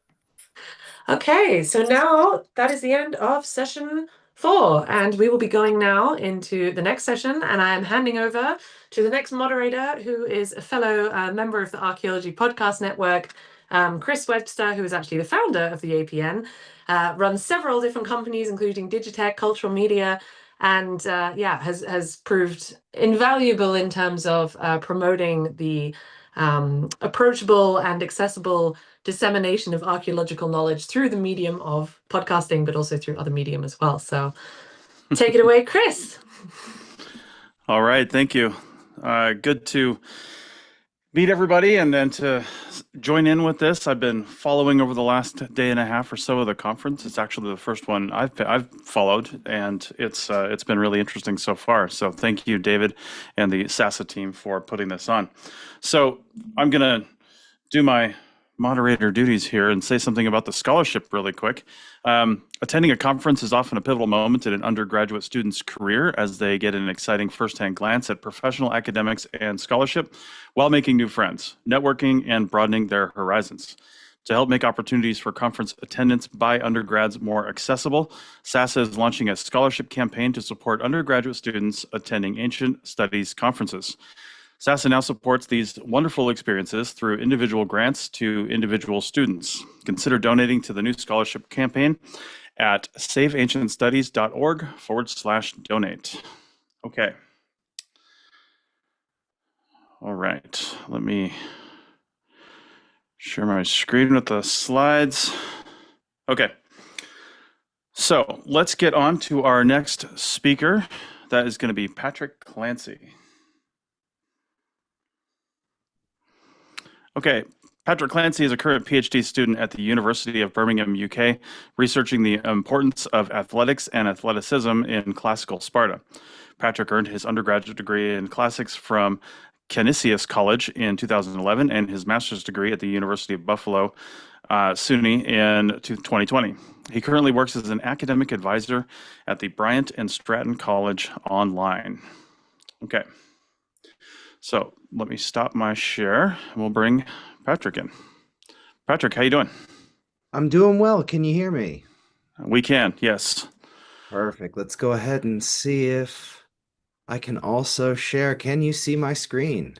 Okay, so now that is the end of session 4, and we will be going now into the next session, and I am handing over to the next moderator, who is a fellow member of the Archaeology Podcast Network, Chris Webster, who is actually the founder of the APN, runs several different companies, including Digitech, Cultural Media, and has proved invaluable in terms of promoting the approachable and accessible dissemination of archaeological knowledge through the medium of podcasting, but also through other medium as well. So take it away, Chris. All right, thank you. Good to meet everybody and then to join in with this. I've been following over the last day and a half or so of the conference. It's actually the first one I've followed, and it's been really interesting so far. So thank you, David, and the SASA team for putting this on. So I'm gonna do my moderator duties here and say something about the scholarship really quick. Attending a conference is often a pivotal moment in an undergraduate student's career as they get an exciting firsthand glance at professional academics and scholarship while making new friends, networking, and broadening their horizons. To help make opportunities for conference attendance by undergrads more accessible, SASA is launching a scholarship campaign to support undergraduate students attending ancient studies conferences. SASA now supports these wonderful experiences through individual grants to individual students. Consider donating to the new scholarship campaign at saveancientstudies.org/donate. Okay. All right, let me share my screen with the slides. Okay, so let's get on to our next speaker. That is going to be Patrick Clancy. Okay, Patrick Clancy is a current PhD student at the University of Birmingham, UK, researching the importance of athletics and athleticism in classical Sparta. Patrick earned his undergraduate degree in classics from Canisius College in 2011 and his master's degree at the University of Buffalo, SUNY, in 2020. He currently works as an academic advisor at the Bryant and Stratton College online. Okay. So let me stop my share and we'll bring Patrick in. Patrick, how you doing? I'm doing well. Can you hear me? We can, yes. Perfect. Let's go ahead and see if I can also share. Can you see my screen?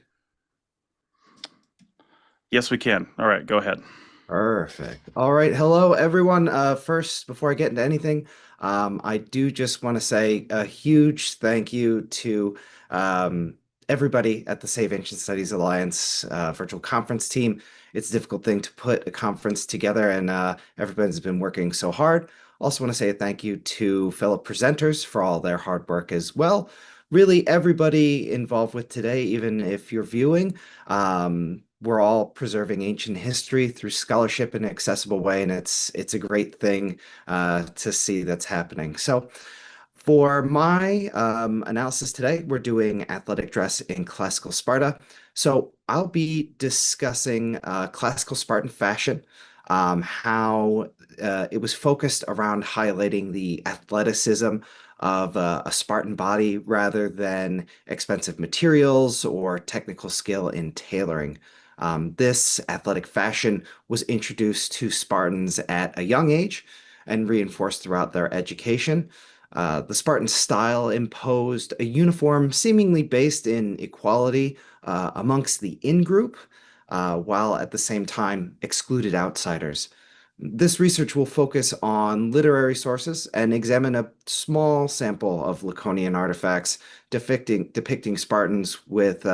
Yes, we can. All right, go ahead. Perfect. All right. Hello, everyone. First, before I get into anything, I do just want to say a huge thank you to everybody at the Save Ancient Studies Alliance virtual conference team. It's a difficult thing to put a conference together, and everybody's been working so hard. Also want to say a thank you to fellow presenters for all their hard work as well. Really, everybody involved with today, even if you're viewing, we're all preserving ancient history through scholarship in an accessible way, and it's a great thing to see that's happening. So for my analysis today, we're doing athletic dress in classical Sparta. So I'll be discussing classical Spartan fashion, how it was focused around highlighting the athleticism of a Spartan body rather than expensive materials or technical skill in tailoring. This athletic fashion was introduced to Spartans at a young age and reinforced throughout their education. The Spartan style imposed a uniform seemingly based in equality amongst the in-group, while at the same time excluded outsiders. This research will focus on literary sources and examine a small sample of Laconian artifacts depicting Spartans with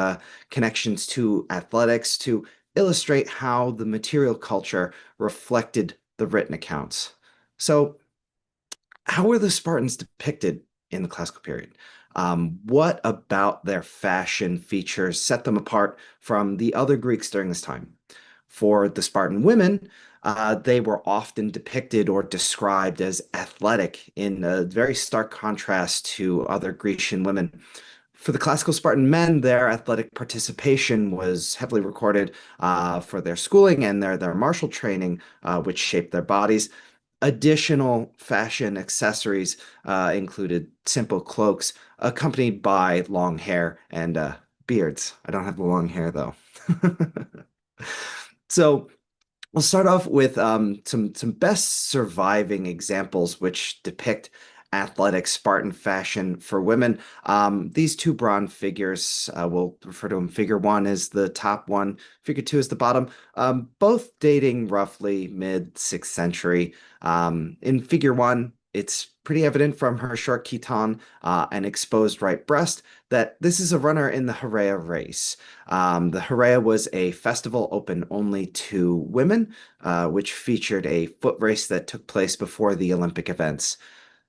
connections to athletics to illustrate how the material culture reflected the written accounts. So, how were the Spartans depicted in the classical period? What about their fashion features set them apart from the other Greeks during this time? For the Spartan women, they were often depicted or described as athletic in a very stark contrast to other Grecian women. For the classical Spartan men, their athletic participation was heavily recorded for their schooling and their martial training, which shaped their bodies. Additional fashion accessories included simple cloaks accompanied by long hair and beards. I don't have the long hair though. So we'll start off with some best surviving examples which depict athletic Spartan fashion for women. These two bronze figures, we'll refer to them. Figure 1 is the top one, figure 2 is the bottom, both dating roughly mid-6th century. In figure 1, it's pretty evident from her short chiton and exposed right breast that this is a runner in the Heraea race. The Heraea was a festival open only to women, which featured a foot race that took place before the Olympic events.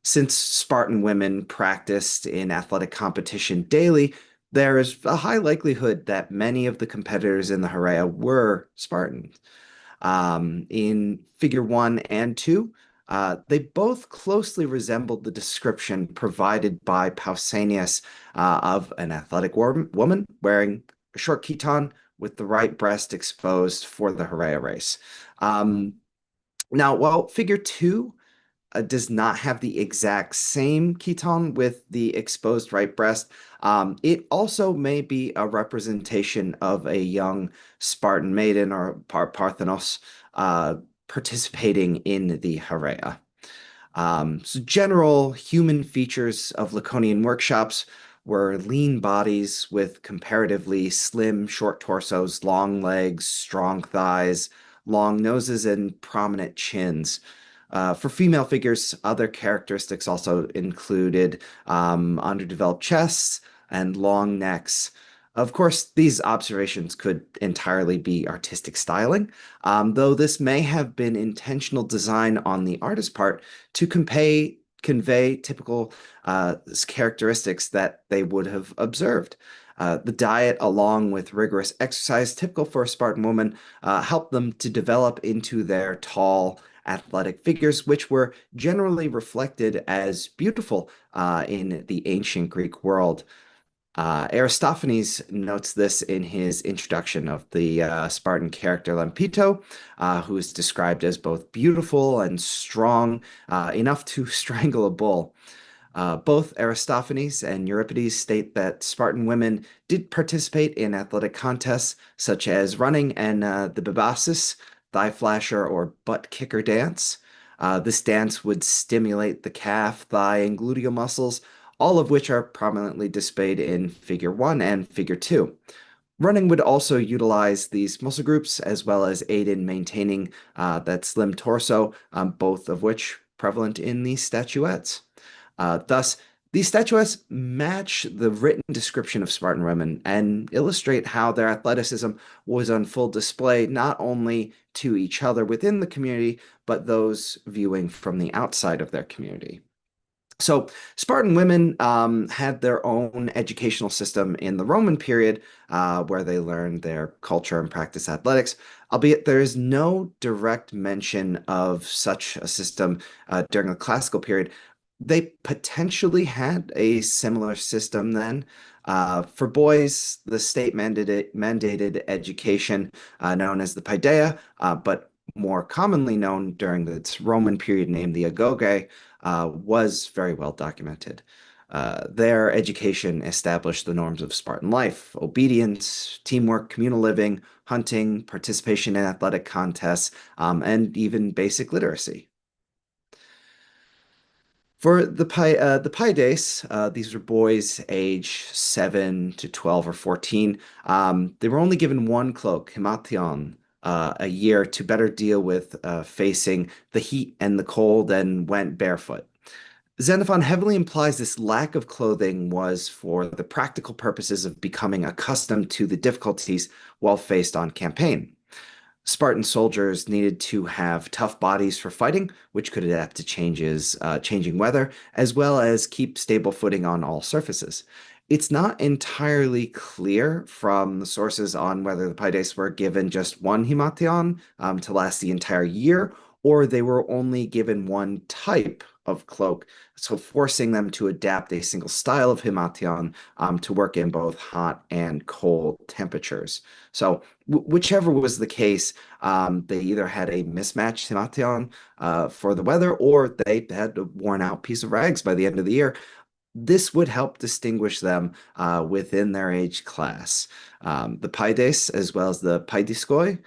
Since Spartan women practiced in athletic competition daily, there is a high likelihood that many of the competitors in the Heraea were Spartans. In figure 1 and 2, they both closely resembled the description provided by Pausanias of an athletic woman wearing a short chiton with the right breast exposed for the Heraea race. Now, while figure 2 does not have the exact same chiton with the exposed right breast, it also may be a representation of a young Spartan maiden or Parthenos participating in the Heraea. So general human features of Laconian workshops were lean bodies with comparatively slim, short torsos, long legs, strong thighs, long noses, and prominent chins. For female figures, other characteristics also included underdeveloped chests and long necks. Of course, these observations could entirely be artistic styling, though this may have been intentional design on the artist's part to convey typical characteristics that they would have observed. The diet, along with rigorous exercise typical for a Spartan woman, helped them to develop into their tall, athletic figures, which were generally reflected as beautiful in the ancient Greek world. Aristophanes notes this in his introduction of the Spartan character Lampito, who is described as both beautiful and strong, enough to strangle a bull. Both Aristophanes and Euripides state that Spartan women did participate in athletic contests such as running and the bibasis, thigh flasher, or butt kicker dance. This dance would stimulate the calf, thigh, and gluteal muscles, all of which are prominently displayed in figure 1 and figure 2. Running would also utilize these muscle groups as well as aid in maintaining that slim torso, both of which prevalent in these statuettes. Thus, These statuettes match the written description of Spartan women and illustrate how their athleticism was on full display not only to each other within the community, but those viewing from the outside of their community. So Spartan women had their own educational system in the Roman period where they learned their culture and practice athletics, albeit there is no direct mention of such a system during the classical period. They potentially had a similar system then. For boys, the state mandated education known as the paideia, but more commonly known during its Roman period named the agoge, was very well documented. Their education established the norms of Spartan life: obedience, teamwork, communal living, hunting, participation in athletic contests, and even basic literacy. For the paides, these were boys age 7 to 12 or 14. They were only given one cloak, himation, a year to better deal with facing the heat and the cold, and went barefoot. Xenophon heavily implies this lack of clothing was for the practical purposes of becoming accustomed to the difficulties while faced on campaign. Spartan soldiers needed to have tough bodies for fighting, which could adapt to changing weather, as well as keep stable footing on all surfaces. It's not entirely clear from the sources on whether the paides were given just one himation to last the entire year, or they were only given one type of cloak, so forcing them to adapt a single style of himation to work in both hot and cold temperatures. So whichever was the case, they either had a mismatched himation for the weather, or they had a worn out piece of rags by the end of the year. This would help distinguish them within their age class. The paides, as well as the paidiskoi,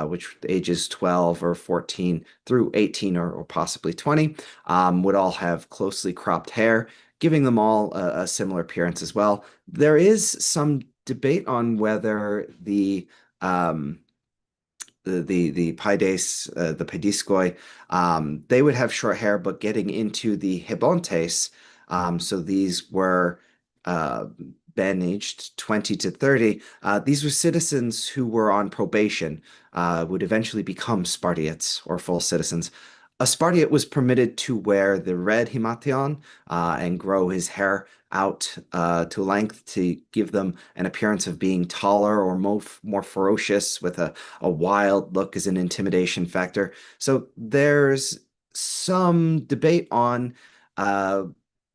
which ages 12 or 14 through 18 or possibly 20, would all have closely cropped hair, giving them all a similar appearance as well. There is some debate on whether the paides, the paidiskoi, they would have short hair, but getting into the hebontes, so these were men aged 20 to 30. These were citizens who were on probation, would eventually become Spartiates or full citizens. A Spartiate was permitted to wear the red himation and grow his hair out to length to give them an appearance of being taller or more ferocious, with a wild look as an intimidation factor. So there's some debate on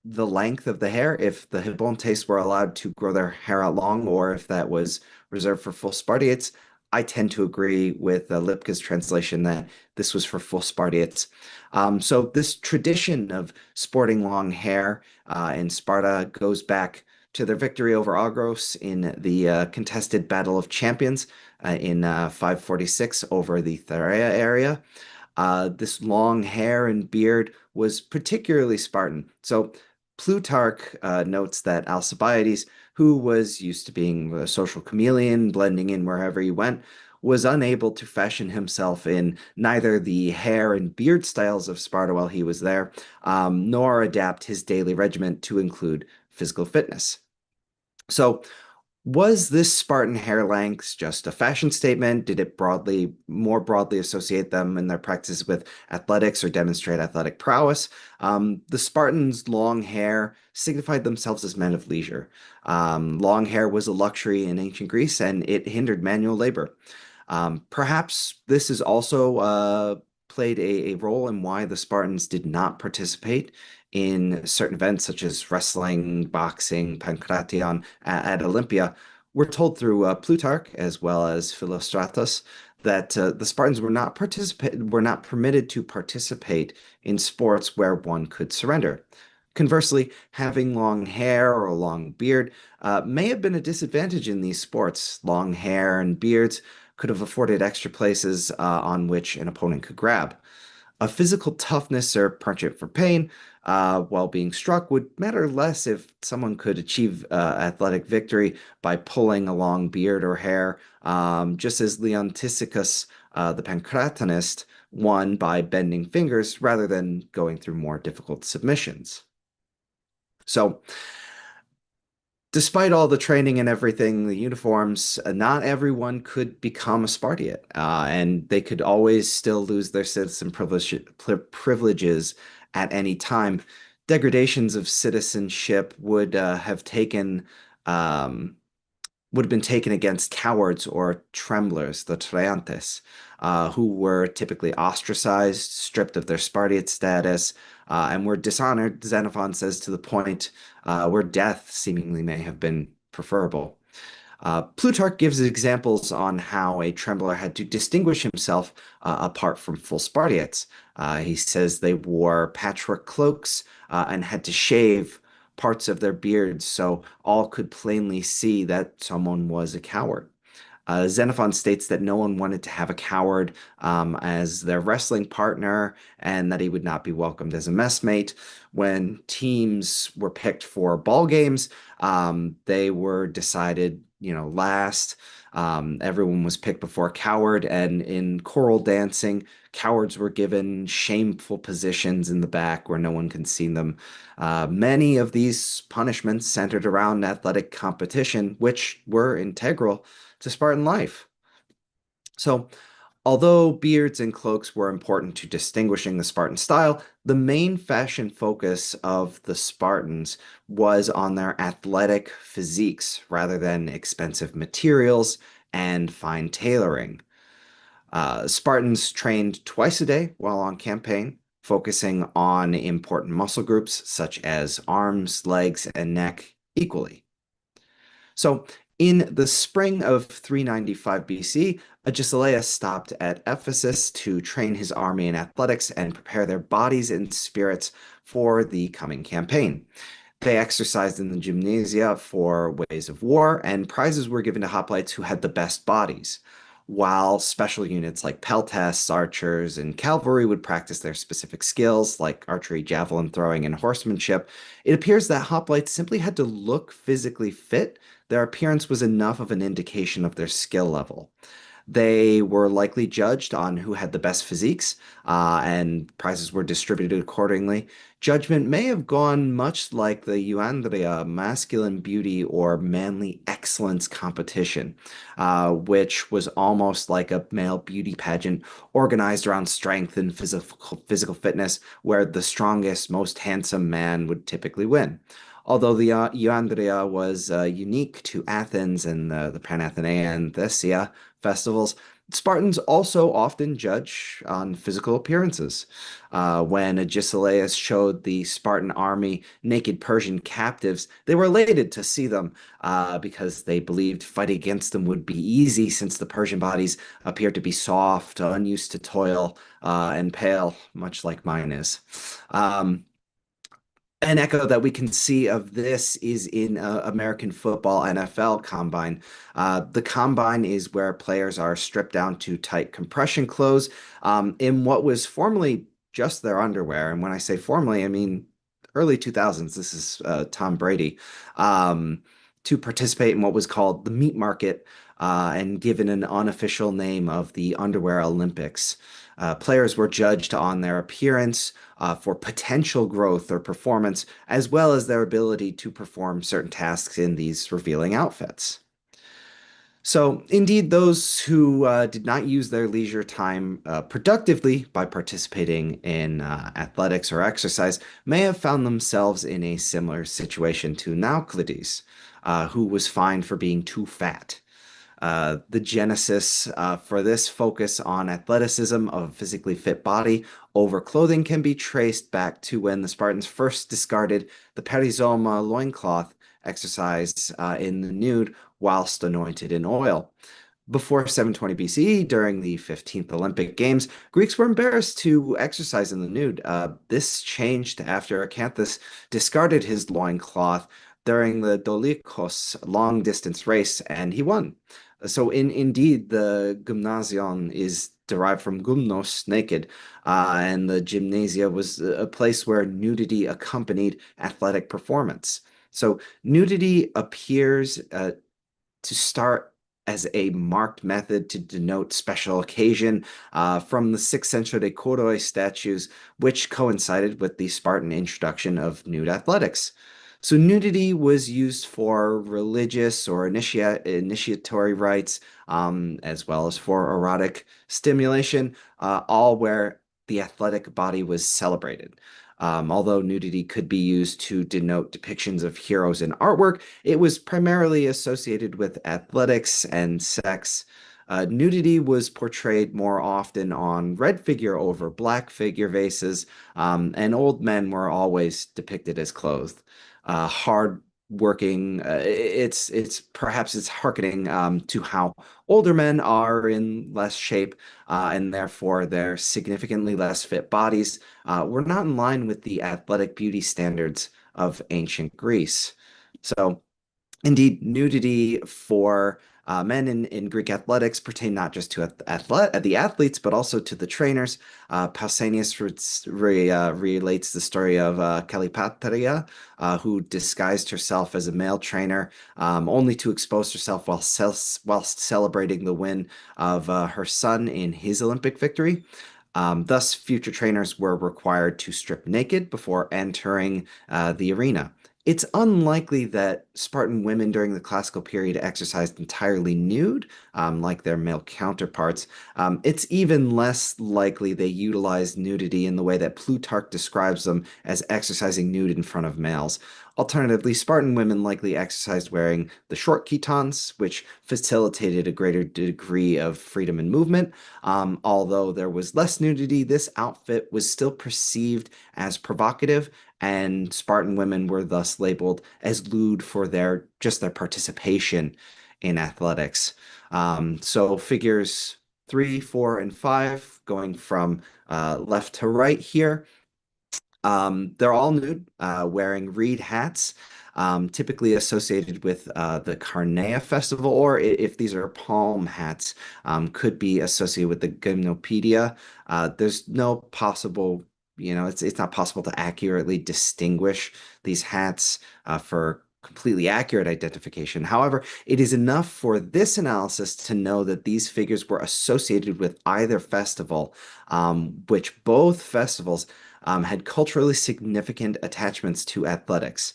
the length of the hair, if the hebontes were allowed to grow their hair out long, or if that was reserved for full Spartiates. I tend to agree with Lipka's translation that this was for full Spartiates. So this tradition of sporting long hair in Sparta goes back to their victory over Argos in the contested Battle of Champions in 546 over the Thyrea area. This long hair and beard was particularly Spartan. So Plutarch notes that Alcibiades, who was used to being a social chameleon, blending in wherever he went, was unable to fashion himself in neither the hair and beard styles of Sparta while he was there, nor adapt his daily regimen to include physical fitness. So was this Spartan hair length just a fashion statement? Did it more broadly associate them in their practice with athletics or demonstrate athletic prowess? The Spartans' long hair signified themselves as men of leisure. Long hair was a luxury in ancient Greece, and it hindered manual labor. Perhaps this is also played a role in why the Spartans did not participate in certain events such as wrestling, boxing, pankration at Olympia. We're told through Plutarch as well as Philostratus that the Spartans were not permitted to participate in sports where one could surrender. Conversely, having long hair or a long beard may have been a disadvantage in these sports. Long hair and beards could have afforded extra places on which an opponent could grab. A physical toughness or penchant for pain while being struck would matter less if someone could achieve athletic victory by pulling a long beard or hair, just as Leontisicus, the Pancratinist, won by bending fingers rather than going through more difficult submissions. So despite all the training and everything, the uniforms, not everyone could become a Spartiate, and they could always still lose their citizen privileges at any time. Degradations of citizenship would have been taken against cowards or tremblers, the treantes, who were typically ostracized, stripped of their Spartiate status, and were dishonored, Xenophon says, to the point where death seemingly may have been preferable. Plutarch gives examples on how a trembler had to distinguish himself apart from full Spartiates. He says they wore patchwork cloaks and had to shave parts of their beards so all could plainly see that someone was a coward. Xenophon states that no one wanted to have a coward as their wrestling partner and that he would not be welcomed as a messmate. When teams were picked for ball games, they were decided, last. Everyone was picked before a coward, and in choral dancing, cowards were given shameful positions in the back where no one can see them. Many of these punishments centered around athletic competition, which were integral to Spartan life. So, although beards and cloaks were important to distinguishing the Spartan style, the main fashion focus of the Spartans was on their athletic physiques rather than expensive materials and fine tailoring. Spartans trained twice a day while on campaign, focusing on important muscle groups such as arms, legs, and neck equally. So, in the spring of 395 BC, Agesilaus stopped at Ephesus to train his army in athletics and prepare their bodies and spirits for the coming campaign. They exercised in the gymnasia for ways of war, and prizes were given to hoplites who had the best bodies, while special units like peltasts, archers, and cavalry would practice their specific skills like archery, javelin throwing, and horsemanship. It appears that hoplites simply had to look physically fit. Their appearance was enough of an indication of their skill level. They were likely judged on who had the best physiques, and prizes were distributed accordingly. Judgment may have gone much like the euandria, masculine beauty or manly excellence competition, which was almost like a male beauty pageant organized around strength and physical fitness, where the strongest, most handsome man would typically win. Although the euandria was unique to Athens and the Panathenaean Thesia festivals, Spartans also often judge on physical appearances. When Agesilaus showed the Spartan army naked Persian captives, they were elated to see them because they believed fighting against them would be easy since the Persian bodies appeared to be soft, unused to toil, and pale, much like mine is. An echo that we can see of this is in American football NFL combine. The combine is where players are stripped down to tight compression clothes in what was formerly just their underwear. And when I say formerly, I mean early 2000s. This is Tom Brady, to participate in what was called the meat market and given an unofficial name of the Underwear Olympics. Players were judged on their appearance for potential growth or performance, as well as their ability to perform certain tasks in these revealing outfits. So, indeed, those who did not use their leisure time productively by participating in athletics or exercise may have found themselves in a similar situation to Nauclides, who was fined for being too fat. The genesis for this focus on athleticism of a physically fit body over clothing can be traced back to when the Spartans first discarded the perizoma loincloth exercised in the nude whilst anointed in oil. Before 720 BCE, during the 15th Olympic Games, Greeks were embarrassed to exercise in the nude. This changed after Acanthus discarded his loincloth during the Dolikos long-distance race, and he won. So indeed, the gymnasion is derived from gymnos, naked, and the gymnasia was a place where nudity accompanied athletic performance. So nudity appears to start as a marked method to denote special occasion from the 6th century Decoroi statues, which coincided with the Spartan introduction of nude athletics. So nudity was used for religious or initiatory rites, as well as for erotic stimulation, all where the athletic body was celebrated. Although nudity could be used to denote depictions of heroes in artwork, it was primarily associated with athletics and sex. Nudity was portrayed more often on red figure over black figure vases, and old men were always depicted as clothed. Hard working, it's perhaps it's hearkening to how older men are in less shape, and therefore their significantly less fit bodies were not in line with the athletic beauty standards of ancient Greece. So indeed, nudity for men in Greek athletics pertain not just to the athletes, but also to the trainers. Pausanias relates the story of Calipatria, who disguised herself as a male trainer, only to expose herself while celebrating the win of her son in his Olympic victory. Thus, future trainers were required to strip naked before entering the arena. It's unlikely that Spartan women during the classical period exercised entirely nude, like their male counterparts. It's even less likely they utilized nudity in the way that Plutarch describes them as exercising nude in front of males. Alternatively, Spartan women likely exercised wearing the short chitons, which facilitated a greater degree of freedom in movement. Although there was less nudity, this outfit was still perceived as provocative, and Spartan women were thus labeled as lewd for their participation in athletics. So figures 3, 4, and 5, going from left to right here, they're all nude, wearing reed hats, typically associated with the Carnea festival, or if these are palm hats, could be associated with the gymnopedia. There's no possible, it's not possible to accurately distinguish these hats for completely accurate identification. However, it is enough for this analysis to know that these figures were associated with either festival, which both festivals had culturally significant attachments to athletics.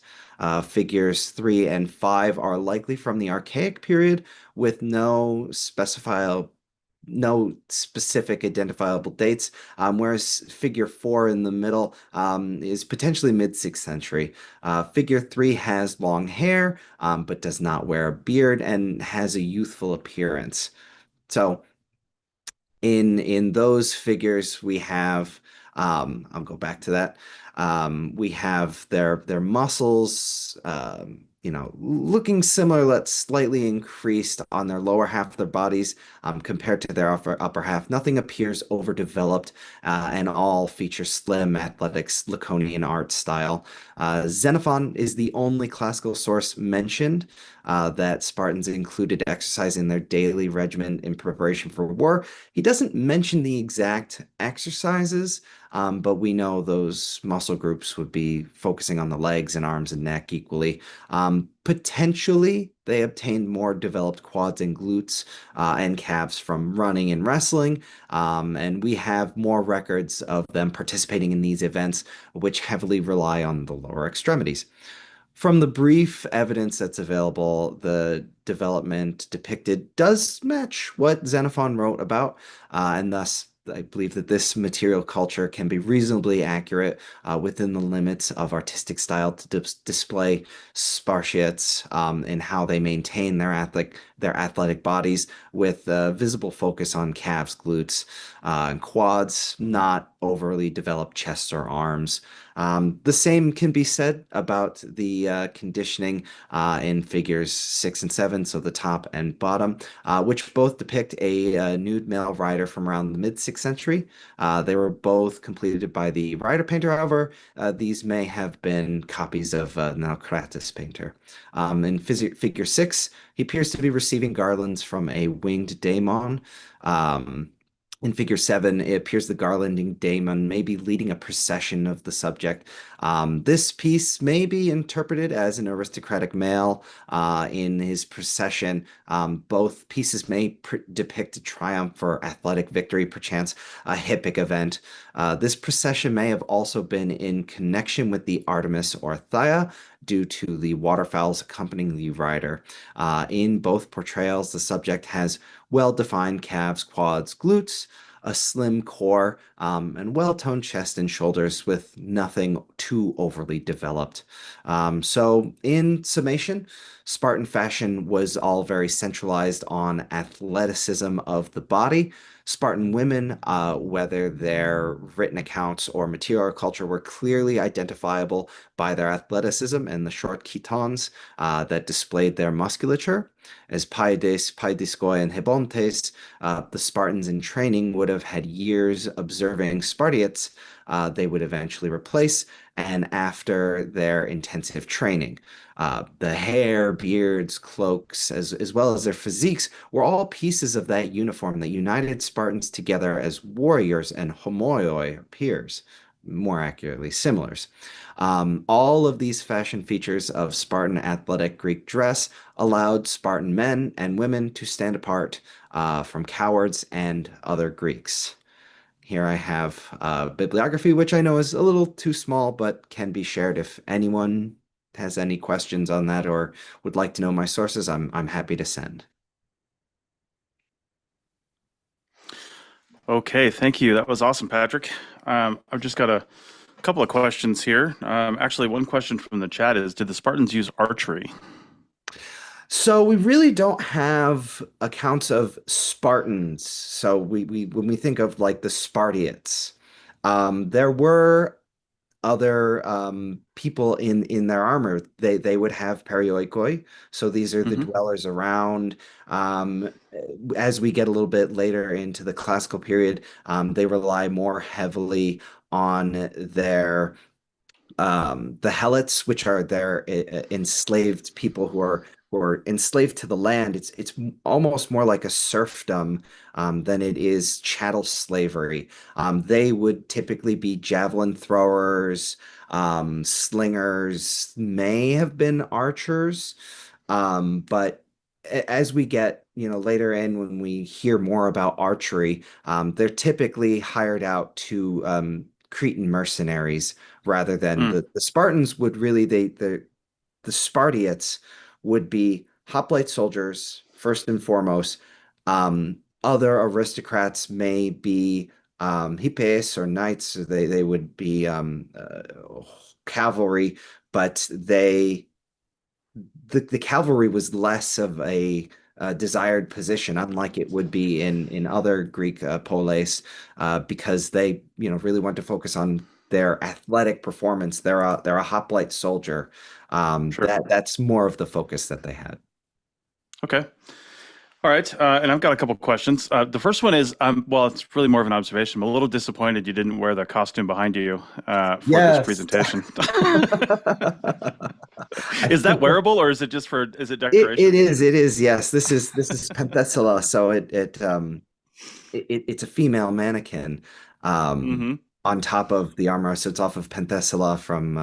Figures 3 and 5 are likely from the Archaic period with no specific identifiable dates, whereas figure 4 in the middle is potentially mid-6th century. Figure 3 has long hair, but does not wear a beard and has a youthful appearance. So in those figures, we have, I'll go back to that. We have their muscles, looking similar, but slightly increased on their lower half of their bodies compared to their upper half. Nothing appears overdeveloped, and all feature slim, athletics, Laconian art style. Xenophon is the only classical source mentioned that Spartans included exercising their daily regimen in preparation for war. He doesn't mention the exact exercises, but we know those muscle groups would be focusing on the legs and arms and neck equally. Potentially, they obtained more developed quads and glutes and calves from running and wrestling, and we have more records of them participating in these events, which heavily rely on the lower extremities. From the brief evidence that's available, the development depicted does match what Xenophon wrote about, and thus I believe that this material culture can be reasonably accurate within the limits of artistic style to display Spartiates in how they maintain their athletic bodies, with visible focus on calves, glutes, and quads, not overly developed chests or arms. The same can be said about the conditioning in figures 6 and 7, so the top and bottom, which both depict a nude male rider from around the mid-6th century. They were both completed by the rider painter. However, these may have been copies of Naucratis painter. In figure 6, he appears to be receiving garlands from a winged daemon, In figure 7, it appears the garlanding daemon may be leading a procession of the subject. This piece may be interpreted as an aristocratic male in his procession. Both pieces may depict a triumph or athletic victory, perchance a hippic event. This procession may have also been in connection with the Artemis or Theia, due to the waterfowls accompanying the rider. In both portrayals, the subject has well-defined calves, quads, glutes, a slim core, and well-toned chest and shoulders with nothing too overly developed. So in summation, Spartan fashion was all very centralized on athleticism of the body. Spartan women, whether their written accounts or material culture, were clearly identifiable by their athleticism and the short chitons that displayed their musculature. As Paides, Paidiskoi, and Hebontes, the Spartans in training would have had years observing Spartiates they would eventually replace, and after their intensive training. The hair, beards, cloaks, as well as their physiques were all pieces of that uniform that united Spartans together as warriors and homoioi, peers, more accurately, similars. All of these fashion features of Spartan athletic Greek dress allowed Spartan men and women to stand apart from cowards and other Greeks. Here I have bibliography, which I know is a little too small, but can be shared if anyone has any questions on that or would like to know my sources. I'm happy to send. Okay, thank you. That was awesome, Patrick. I've just got a couple of questions here. Actually, one question from the chat is, did the Spartans use archery? So we really don't have accounts of Spartans. So we when we think of like the Spartiates, there were other people in their armor. They would have perioikoi. So these are the dwellers around. As we get a little bit later into the classical period, they rely more heavily on their the helots, which are their enslaved people who are enslaved to the land. It's almost more like a serfdom than it is chattel slavery. They would typically be javelin throwers, slingers, may have been archers, but as we get later in, when we hear more about archery, they're typically hired out to Cretan mercenaries rather than the Spartans would really the Spartiates would be hoplite soldiers first and foremost. Other aristocrats may be hippies or knights. They would be cavalry, but the cavalry was less of a desired position, unlike it would be in other Greek polis, because they really want to focus on their athletic performance. They're a hoplite soldier. Sure. That's more of the focus that they had. Okay. All right. And I've got a couple questions. The first one is, well, it's really more of an observation. I'm a little disappointed you didn't wear the costume behind you for this presentation. Is that wearable, or is it just is it decoration? It is. Yes. This is Penthesilea. So it's a female mannequin. On top of the armor. So it's off of Penthesilea from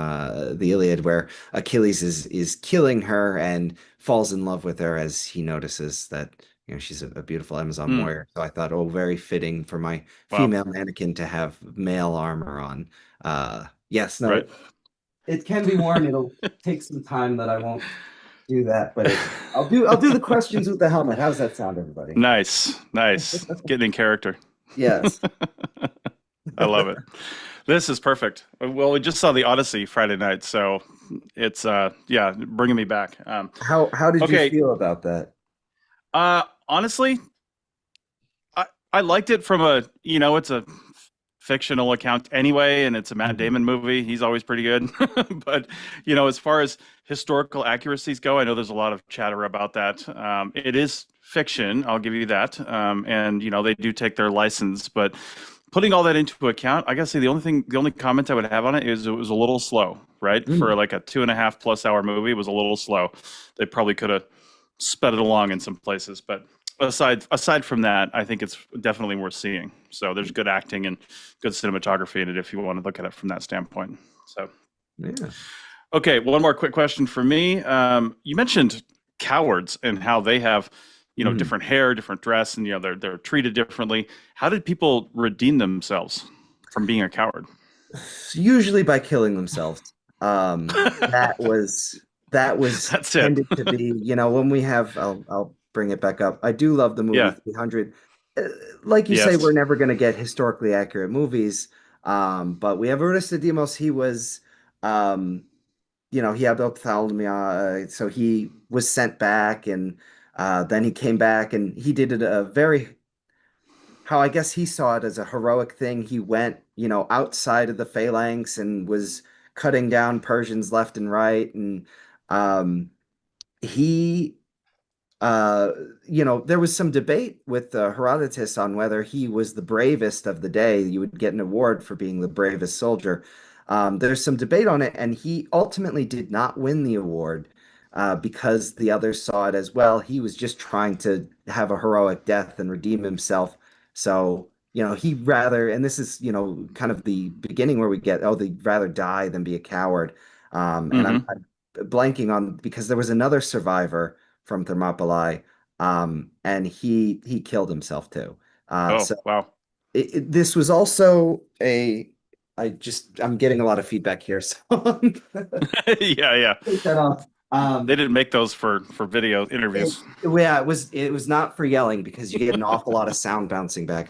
the Iliad, where Achilles is killing her and falls in love with her as he notices that she's a beautiful Amazon warrior. So I thought, very fitting for my female mannequin to have male armor on. Yes, no, right. It can be worn. It'll take some time that I won't do that, but I'll do the questions with the helmet. How's that sound, everybody? Nice. Getting in character. Yes. I love it. This is perfect. Well, we just saw the Odyssey Friday night, so it's bringing me back. How did you feel about that? Honestly, I liked it from it's a fictional account anyway, and it's a Matt Damon movie. He's always pretty good. But as far as historical accuracies go, I know there's a lot of chatter about that. It is fiction, I'll give you that. And they do take their license, but putting all that into account, I gotta say the only comment I would have on it is it was a little slow, right? For like a 2.5+ hour movie, it was a little slow. They probably could have sped it along in some places, but aside from that, I think it's definitely worth seeing. So there's good acting and good cinematography in it if you want to look at it from that standpoint. So, Yeah. okay, one more quick question for me. You mentioned cowards and how they have, different hair, different dress, and they're treated differently. How did people redeem themselves from being a coward? Usually by killing themselves. That was That's it. tended to be, when we have, I'll bring it back up. I do love the movie Yeah. 300. Like you say, Yes. we're never going to get historically accurate movies. But we have Aristodemus. He was, he had ophthalmia, so he was sent back, and then he came back, and he did it how I guess he saw it as a heroic thing. He went, outside of the phalanx and was cutting down Persians left and right, and he there was some debate with Herodotus on whether he was the bravest of the day. You would get an award for being the bravest soldier. There's some debate on it, and he ultimately did not win the award because the others saw it as, well, he was just trying to have a heroic death and redeem himself. So, he'd rather, and this is, kind of the beginning where we get, they'd rather die than be a coward. And I'm blanking on, because there was another survivor from Thermopylae, and he killed himself too. So wow. This was also I'm getting a lot of feedback here, so Yeah. take that off. They didn't make those for video interviews. It was not for yelling, because you get an awful lot of sound bouncing back.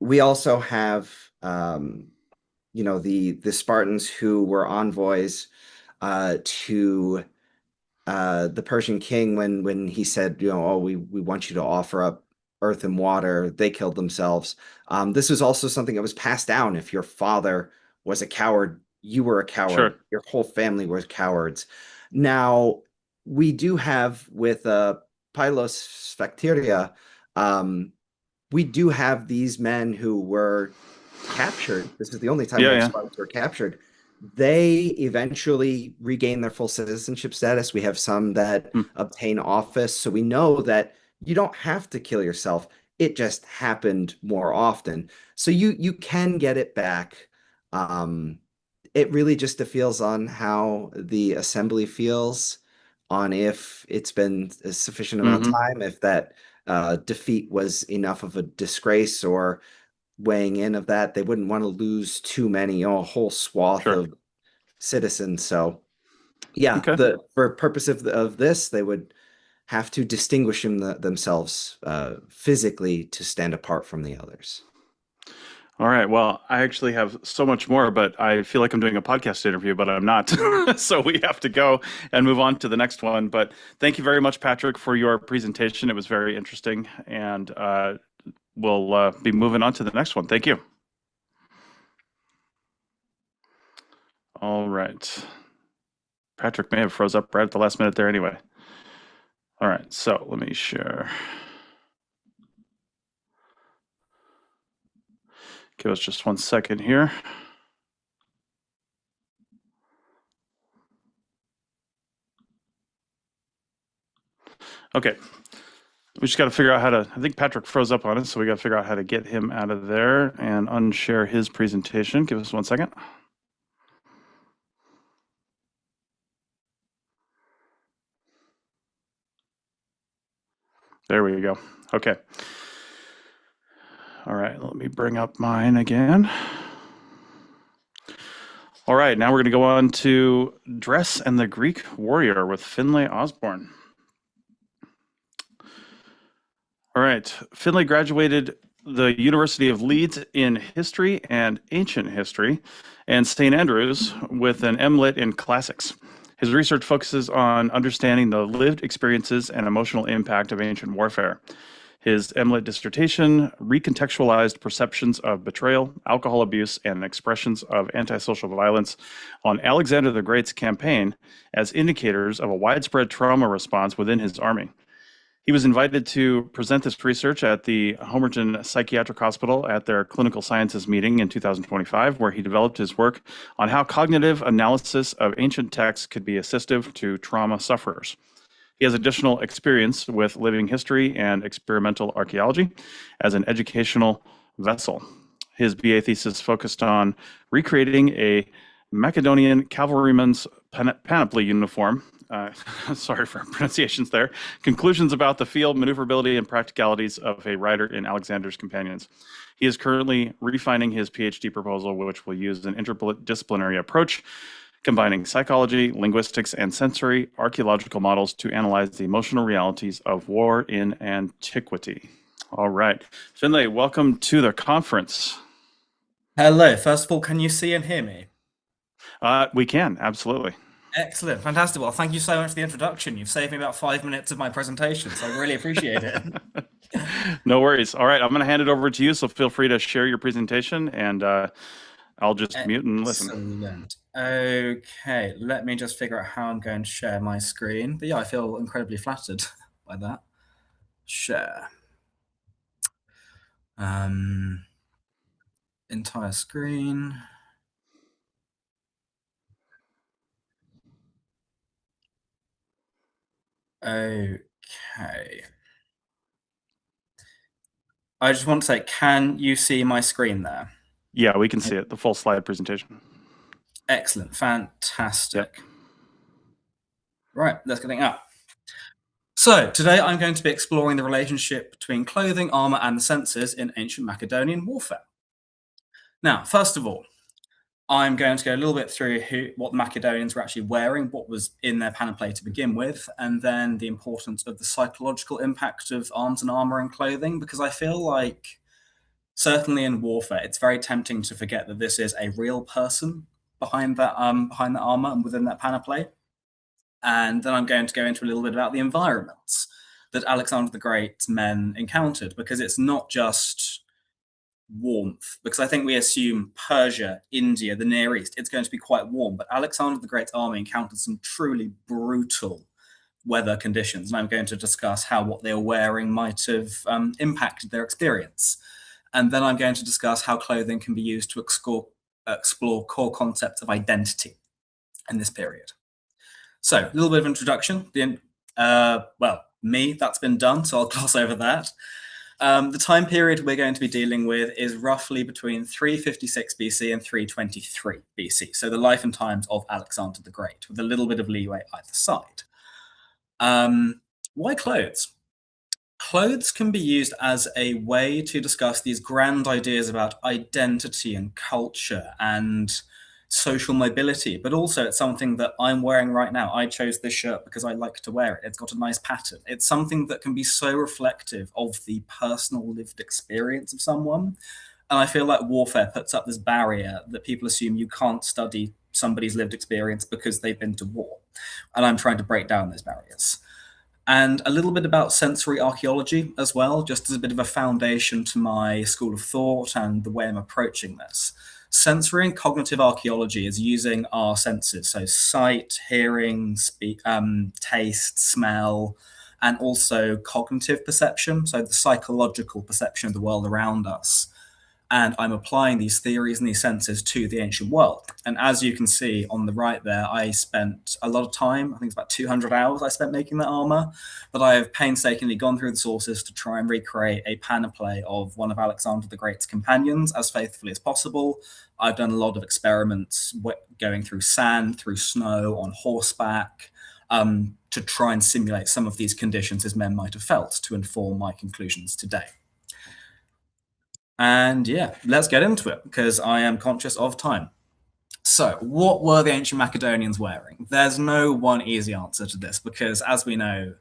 We also have the Spartans who were envoys to the Persian king when he said, we want you to offer up earth and water. They killed themselves. This was also something that was passed down. If your father was a coward, you were a coward. Sure. Your whole family was cowards. Now, we do have with Pylos Sphacteria, we do have these men who were captured. This is the only time Spartans were captured. They eventually regain their full citizenship status. We have some that obtain office. So we know that you don't have to kill yourself. It just happened more often. So you can get it back. It really just feels on how the assembly feels, on if it's been a sufficient amount of time, if that defeat was enough of a disgrace or weighing in of that. They wouldn't want to lose too many, a whole swath of citizens. So yeah, for purpose of this, they would have to distinguish themselves physically to stand apart from the others. All right. Well, I actually have so much more, but I feel like I'm doing a podcast interview, but I'm not. So we have to go and move on to the next one. But thank you very much, Patrick, for your presentation. It was very interesting. And we'll be moving on to the next one. Thank you. All right. Patrick may have froze up right at the last minute there anyway. All right. So let me share. Give us just 1 second here. Okay. We just got to figure out how to, I think Patrick froze up on us, so we got to figure out how to get him out of there and unshare his presentation. Give us 1 second. There we go. Okay. All right, let me bring up mine again. All right, now we're going to go on to Dress and the Greek Warrior with Finlay Osborne. All right, Finlay graduated the University of Leeds in History and Ancient History and St. Andrews with an MLit in Classics. His research focuses on understanding the lived experiences and emotional impact of ancient warfare. His MLit dissertation recontextualized perceptions of betrayal, alcohol abuse, and expressions of antisocial violence on Alexander the Great's campaign as indicators of a widespread trauma response within his army. He was invited to present this research at the Homerton Psychiatric Hospital at their clinical sciences meeting in 2025, where he developed his work on how cognitive analysis of ancient texts could be assistive to trauma sufferers. He has additional experience with living history and experimental archaeology as an educational vessel. His BA thesis focused on recreating a Macedonian cavalryman's panoply uniform. Sorry for pronunciations there. Conclusions about the field, maneuverability, and practicalities of a rider in Alexander's companions. He is currently refining his PhD proposal, which will use an interdisciplinary approach combining psychology, linguistics, and sensory archaeological models to analyze the emotional realities of war in antiquity. All right. Finlay, welcome to the conference. Hello. First of all, can you see and hear me? We can, absolutely. Excellent. Fantastic. Well, thank you so much for the introduction. You've saved me about 5 minutes of my presentation, so I really appreciate it. No worries. All right, I'm going to hand it over to you, so feel free to share your presentation, and I'll just mute and listen. Excellent. Okay, let me just figure out how I'm going to share my screen. But yeah, I feel incredibly flattered by that. Share. Entire screen. Okay. I just want to say, can you see my screen there? Yeah, we can see it, the full slide presentation. Excellent. Fantastic. Yep. Right, let's get it up. So today I'm going to be exploring the relationship between clothing, armor, and the senses in ancient Macedonian warfare. Now, first of all, I'm going to go a little bit through what the Macedonians were actually wearing, what was in their panoply to begin with, and then the importance of the psychological impact of arms and armor and clothing, because I feel like, certainly in warfare, it's very tempting to forget that this is a real person behind that armor and within that panoply. And then I'm going to go into a little bit about the environments that Alexander the Great's men encountered, because it's not just warmth, because I think we assume Persia, India, the Near East, it's going to be quite warm, but Alexander the Great's army encountered some truly brutal weather conditions, and I'm going to discuss how what they were wearing might have impacted their experience. And then I'm going to discuss how clothing can be used to explore core concepts of identity in this period. So a little bit of introduction. Well, that's been done, so I'll gloss over that. The time period we're going to be dealing with is roughly between 356 BC and 323 BC. So the life and times of Alexander the Great, with a little bit of leeway either side. Why clothes? Clothes can be used as a way to discuss these grand ideas about identity and culture and social mobility, but also it's something that I'm wearing right now. I chose this shirt because I like to wear it. It's got a nice pattern. It's something that can be so reflective of the personal lived experience of someone. And I feel like warfare puts up this barrier that people assume you can't study somebody's lived experience because they've been to war. And I'm trying to break down those barriers. And a little bit about sensory archaeology as well, just as a bit of a foundation to my school of thought and the way I'm approaching this. Sensory and cognitive archaeology is using our senses, so sight, hearing, taste, smell, and also cognitive perception, so the psychological perception of the world around us. And I'm applying these theories and these senses to the ancient world. And as you can see on the right there, I spent a lot of time, I think it's about 200 hours I spent making that armor, but I have painstakingly gone through the sources to try and recreate a panoply of one of Alexander the Great's companions as faithfully as possible. I've done a lot of experiments going through sand, through snow, on horseback, to try and simulate some of these conditions his men might have felt to inform my conclusions today. And yeah, let's get into it, because I am conscious of time. So what were the ancient Macedonians wearing? There's no one easy answer to this, because as we know,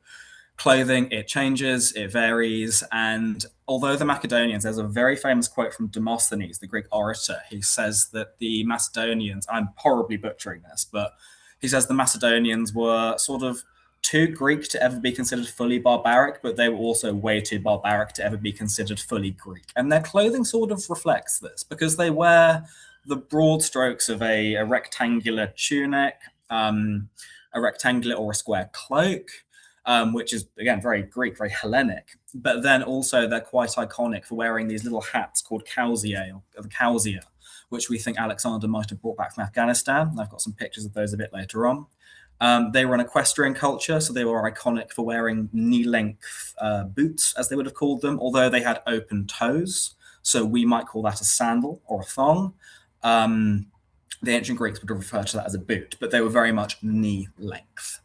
clothing, it changes, it varies. And although the Macedonians, there's a very famous quote from Demosthenes, the Greek orator. He says that the Macedonians, I'm horribly butchering this, but he says the Macedonians were sort of too Greek to ever be considered fully barbaric, but they were also way too barbaric to ever be considered fully Greek. And their clothing sort of reflects this, because they wear the broad strokes of a rectangular tunic, a rectangular or a square cloak, which is, again, very Greek, very Hellenic. But then also they're quite iconic for wearing these little hats called kausia, or the kausia, which we think Alexander might have brought back from Afghanistan. And I've got some pictures of those a bit later on. They were an equestrian culture, so they were iconic for wearing knee-length boots, as they would have called them, although they had open toes. So we might call that a sandal or a thong. The ancient Greeks would refer to that as a boot, but they were very much knee length.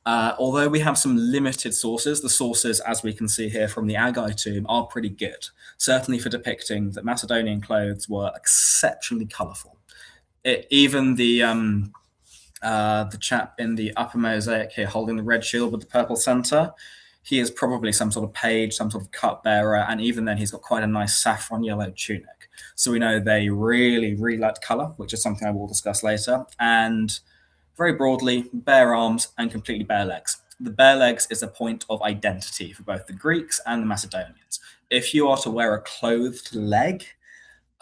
Although we have some limited sources, the sources, as we can see here from the Aggai tomb, are pretty good, certainly for depicting that Macedonian clothes were exceptionally colourful. Even the chap in the upper mosaic here holding the red shield with the purple center, he is probably some sort of page, some sort of cupbearer, and even then he's got quite a nice saffron yellow tunic. So we know they really, really liked color, which is something I will discuss later. And very broadly, bare arms and completely bare legs. The bare legs is a point of identity for both the Greeks and the Macedonians. If you are to wear a clothed leg,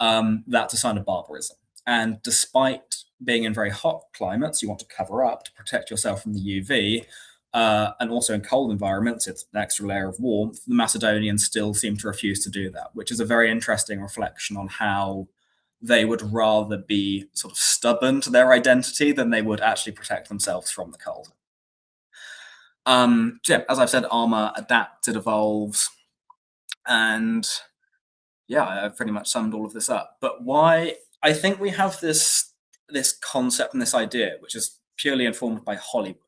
that's a sign of barbarism. And despite being in very hot climates, you want to cover up to protect yourself from the UV, and also in cold environments, it's an extra layer of warmth. The Macedonians still seem to refuse to do that, which is a very interesting reflection on how they would rather be sort of stubborn to their identity than they would actually protect themselves from the cold. So yeah, as I've said, armor adapts, it evolves, and yeah, I've pretty much summed all of this up. But why I think we have this concept and this idea, which is purely informed by Hollywood,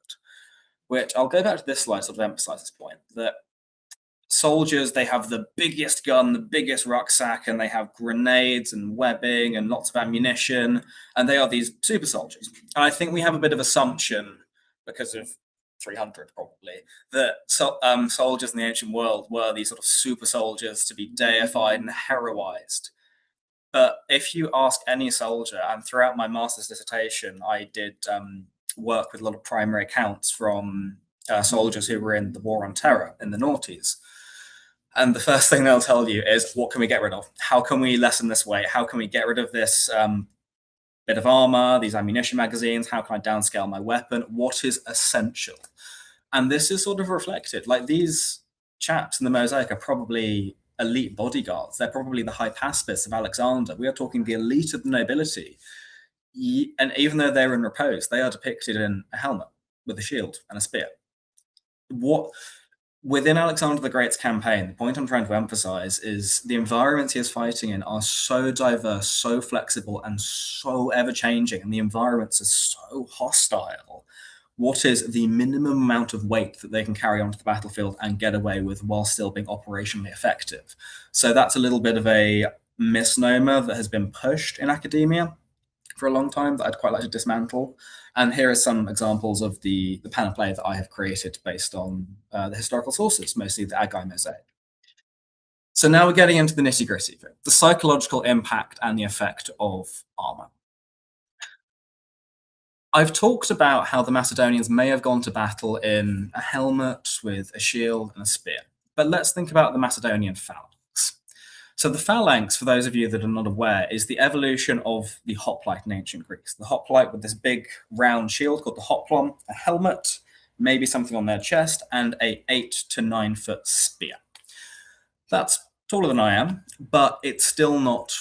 which I'll go back to this slide to sort of emphasize this point, that soldiers, they have the biggest gun, the biggest rucksack, and they have grenades and webbing and lots of ammunition, and they are these super soldiers. And I think we have a bit of assumption, because of 300 probably, that soldiers in the ancient world were these sort of super soldiers to be deified and heroized. But if you ask any soldier, and throughout my master's dissertation, I did work with a lot of primary accounts from soldiers who were in the War on Terror in the noughties. And the first thing they'll tell you is, what can we get rid of? How can we lessen this weight? How can we get rid of this bit of armor, these ammunition magazines? How can I downscale my weapon? What is essential? And this is sort of reflected. Like, these chaps in the mosaic are probably elite bodyguards. They're probably the hypaspis of Alexander. We are talking the elite of the nobility. And even though they're in repose, they are depicted in a helmet with a shield and a spear. Within Alexander the Great's campaign, the point I'm trying to emphasize is the environments he is fighting in are so diverse, so flexible, and so ever-changing, and the environments are so hostile. What is the minimum amount of weight that they can carry onto the battlefield and get away with while still being operationally effective? So that's a little bit of a misnomer that has been pushed in academia for a long time that I'd quite like to dismantle. And here are some examples of the panoply that I have created based on the historical sources, mostly the Aggai mosaic. So now we're getting into the nitty-gritty, the psychological impact and the effect of armor. I've talked about how the Macedonians may have gone to battle in a helmet with a shield and a spear. But let's think about the Macedonian phalanx. So the phalanx, for those of you that are not aware, is the evolution of the hoplite in ancient Greece. The hoplite with this big round shield called the hoplon, a helmet, maybe something on their chest, and a 8 to 9 foot spear. That's taller than I am, but it's still not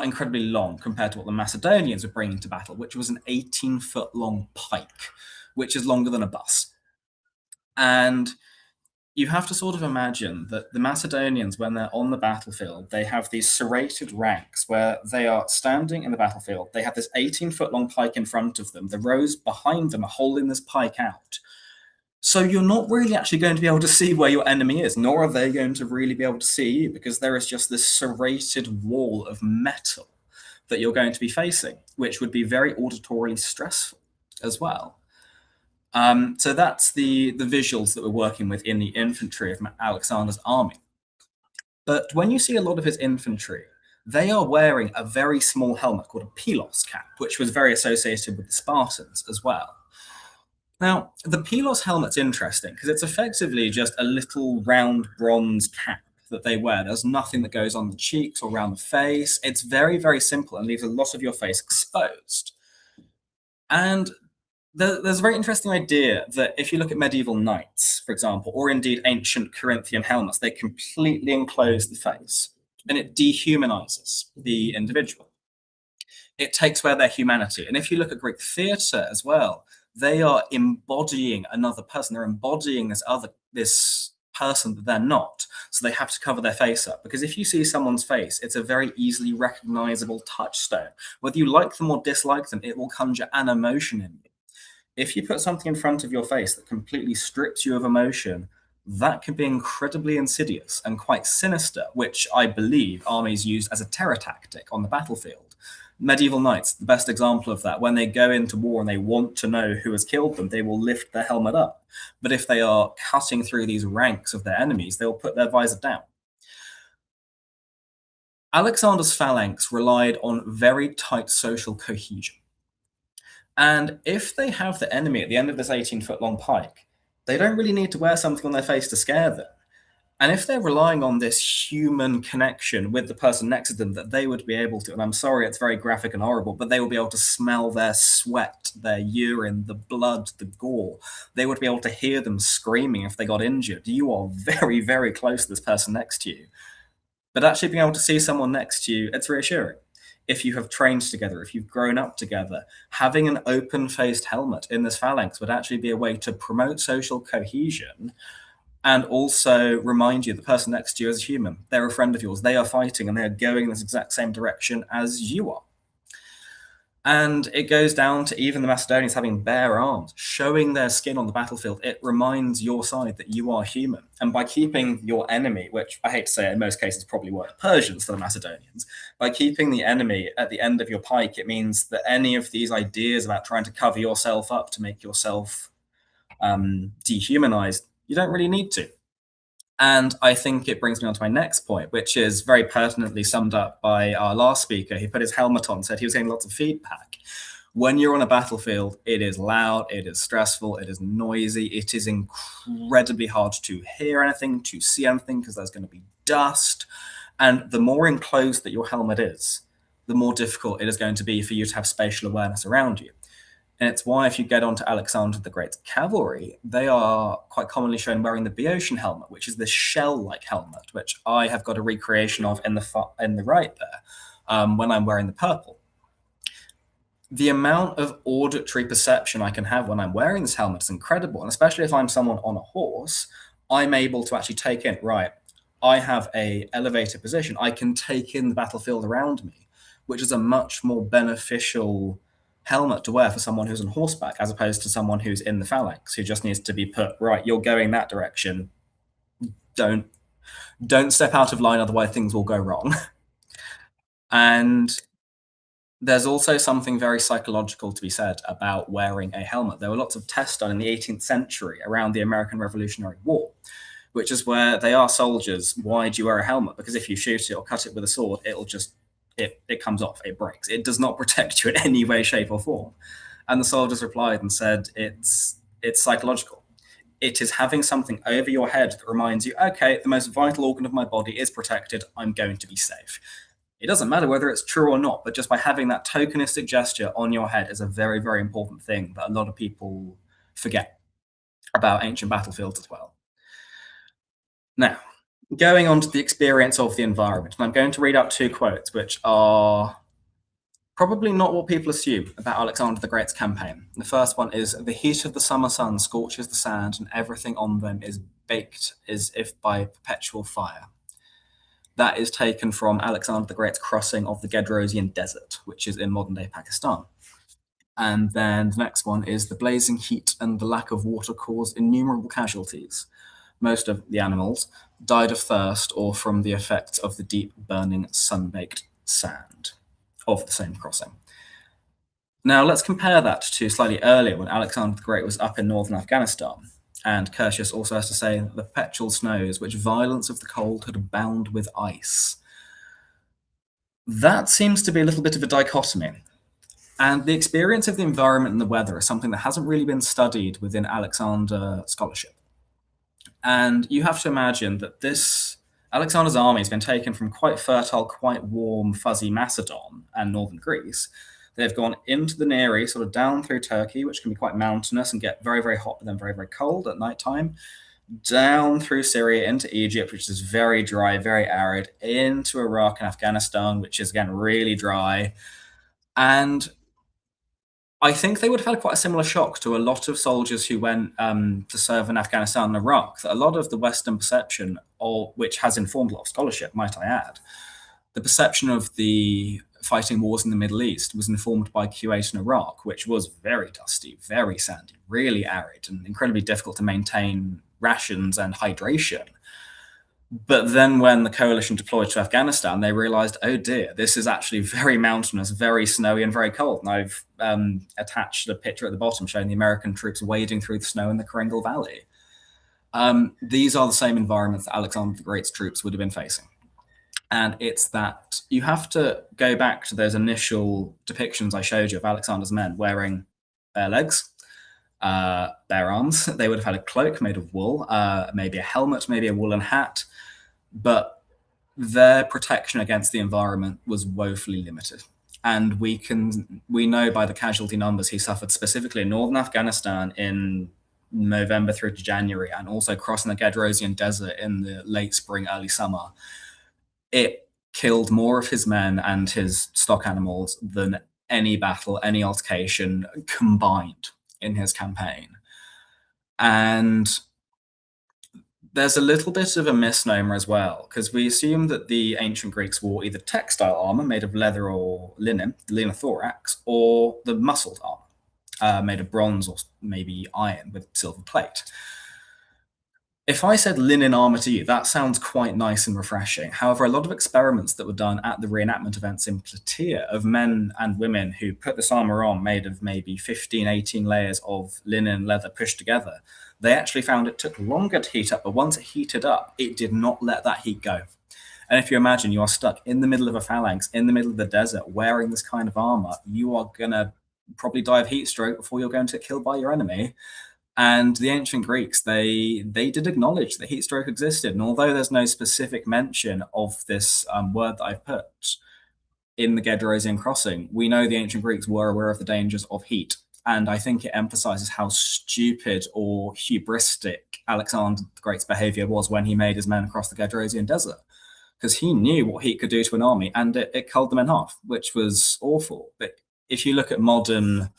incredibly long compared to what the Macedonians were bringing to battle, which was an 18-foot long pike, which is longer than a bus. And you have to sort of imagine that the Macedonians, when they're on the battlefield, they have these serrated ranks where they are standing in the battlefield. They have this 18-foot long pike in front of them. The rows behind them are holding this pike out. So you're not really actually going to be able to see where your enemy is, nor are they going to really be able to see you, because there is just this serrated wall of metal that you're going to be facing, which would be very auditorily stressful as well. So that's the visuals that we're working with in the infantry of Alexander's army. But when you see a lot of his infantry, they are wearing a very small helmet called a pilos cap, which was very associated with the Spartans as well. Now, the pilos helmet's interesting because it's effectively just a little round bronze cap that they wear. There's nothing that goes on the cheeks or around the face. It's very, very simple and leaves a lot of your face exposed. And there's a very interesting idea that if you look at medieval knights, for example, or indeed ancient Corinthian helmets, they completely enclose the face and it dehumanizes the individual. it takes away their humanity. And if you look at Greek theatre as well, they are embodying another person. They're embodying this person that they're not. So they have to cover their face up, because if you see someone's face, it's a very easily recognizable touchstone. Whether you like them or dislike them, it will conjure an emotion in you. If you put something in front of your face that completely strips you of emotion, that can be incredibly insidious and quite sinister, which I believe armies used as a terror tactic on the battlefield. Medieval knights, the best example of that. When they go into war and they want to know who has killed them, they will lift their helmet up. But if they are cutting through these ranks of their enemies, they'll put their visor down. Alexander's phalanx relied on very tight social cohesion. And if they have the enemy at the end of this 18-foot-long pike, they don't really need to wear something on their face to scare them. And if they're relying on this human connection with the person next to them, that they would be able to, and I'm sorry, it's very graphic and horrible, but they will be able to smell their sweat, their urine, the blood, the gore. They would be able to hear them screaming if they got injured. You are very, very close to this person next to you. But actually being able to see someone next to you, it's reassuring. If you have trained together, if you've grown up together, having an open-faced helmet in this phalanx would actually be a way to promote social cohesion and also remind you the person next to you is a human. They're a friend of yours. They are fighting and they are going in this exact same direction as you are. And it goes down to even the Macedonians having bare arms, showing their skin on the battlefield. It reminds your side that you are human. And by keeping your enemy, which I hate to say in most cases probably were the Persians for the Macedonians, by keeping the enemy at the end of your pike, it means that any of these ideas about trying to cover yourself up to make yourself dehumanized, you don't really need to. And I think it brings me on to my next point, which is very pertinently summed up by our last speaker. He put his helmet on, said he was getting lots of feedback. When you're on a battlefield, it is loud, it is stressful, it is noisy, it is incredibly hard to hear anything, to see anything, because there's going to be dust. And the more enclosed that your helmet is, the more difficult it is going to be for you to have spatial awareness around you. And it's why if you get onto Alexander the Great's cavalry, they are quite commonly shown wearing the Boeotian helmet, which is this shell-like helmet, which I have got a recreation of in the right there when I'm wearing the purple. The amount of auditory perception I can have when I'm wearing this helmet is incredible. And especially if I'm someone on a horse, I'm able to actually take in, right, I have a elevated position. I can take in the battlefield around me, which is a much more beneficial helmet to wear for someone who's on horseback, as opposed to someone who's in the phalanx, who just needs to be put, right, you're going that direction. Don't step out of line, otherwise things will go wrong. And there's also something very psychological to be said about wearing a helmet. There were lots of tests done in the 18th century around the American Revolutionary War, which is where they ask soldiers, why do you wear a helmet? Because if you shoot it or cut it with a sword, it'll just it comes off, it breaks. It does not protect you in any way, shape, or form. And the soldiers replied and said, it's psychological. It is having something over your head that reminds you, okay, the most vital organ of my body is protected. I'm going to be safe. It doesn't matter whether it's true or not, but just by having that tokenistic gesture on your head is a very, very important thing that a lot of people forget about ancient battlefields as well. Now, going on to the experience of the environment, and I'm going to read out two quotes, which are probably not what people assume about Alexander the Great's campaign. The first one is, the heat of the summer sun scorches the sand and everything on them is baked as if by perpetual fire. That is taken from Alexander the Great's crossing of the Gedrosian Desert, which is in modern-day Pakistan. And then the next one is, the blazing heat and the lack of water caused innumerable casualties. Most of the animals died of thirst or from the effects of the deep burning sun-baked sand of the same crossing. Now let's compare that to slightly earlier when Alexander the Great was up in northern Afghanistan. And Curtius also has to say, the perpetual snows, which violence of the cold had bound with ice. That seems to be a little bit of a dichotomy. And the experience of the environment and the weather is something that hasn't really been studied within Alexander scholarship. And you have to imagine that this Alexander's army has been taken from quite fertile, quite warm, fuzzy Macedon and northern Greece. They've gone into the Near East, sort of down through Turkey, which can be quite mountainous and get very, very hot, but then very, very cold at nighttime, down through Syria into Egypt, which is very dry, very arid, into Iraq and Afghanistan, which is, again, really dry, And I think they would have had quite a similar shock to a lot of soldiers who went to serve in Afghanistan and Iraq. That a lot of the Western perception, which has informed a lot of scholarship, might I add, the perception of the fighting wars in the Middle East was informed by Kuwait and Iraq, which was very dusty, very sandy, really arid, and incredibly difficult to maintain rations and hydration. But then when the coalition deployed to Afghanistan, they realized, oh dear, this is actually very mountainous, very snowy, and very cold. And I've attached a picture at the bottom showing the American troops wading through the snow in the Kringle Valley. These are the same environments that Alexander the Great's troops would have been facing. And it's that you have to go back to those initial depictions I showed you of Alexander's men wearing bare legs, bare arms. They would have had a cloak made of wool, maybe a helmet, maybe a woolen hat, but their protection against the environment was woefully limited. And we know by the casualty numbers he suffered specifically in northern Afghanistan in November through to January, and also crossing the Gedrosian Desert in the late spring, early summer. It killed more of his men and his stock animals than any battle, any altercation combined in his campaign. And there's a little bit of a misnomer as well, because we assume that the ancient Greeks wore either textile armor made of leather or linen, the linothorax, or the muscled armor made of bronze or maybe iron with silver plate. If I said linen armor to you, that sounds quite nice and refreshing. However, a lot of experiments that were done at the reenactment events in Plataea of men and women who put this armor on, made of maybe 15, 18 layers of linen and leather pushed together, they actually found it took longer to heat up, but once it heated up, it did not let that heat go. And if you imagine you are stuck in the middle of a phalanx, in the middle of the desert, wearing this kind of armor, you are going to probably die of heat stroke before you're going to get killed by your enemy. And the ancient Greeks, they did acknowledge that heat stroke existed. And although there's no specific mention of this word that I've put in the Gedrosian crossing, we know the ancient Greeks were aware of the dangers of heat. And I think it emphasizes how stupid or hubristic Alexander the Great's behavior was when he made his men across the Gedrosian Desert. Because he knew what heat could do to an army, and it culled them in half, which was awful. But if you look at modern...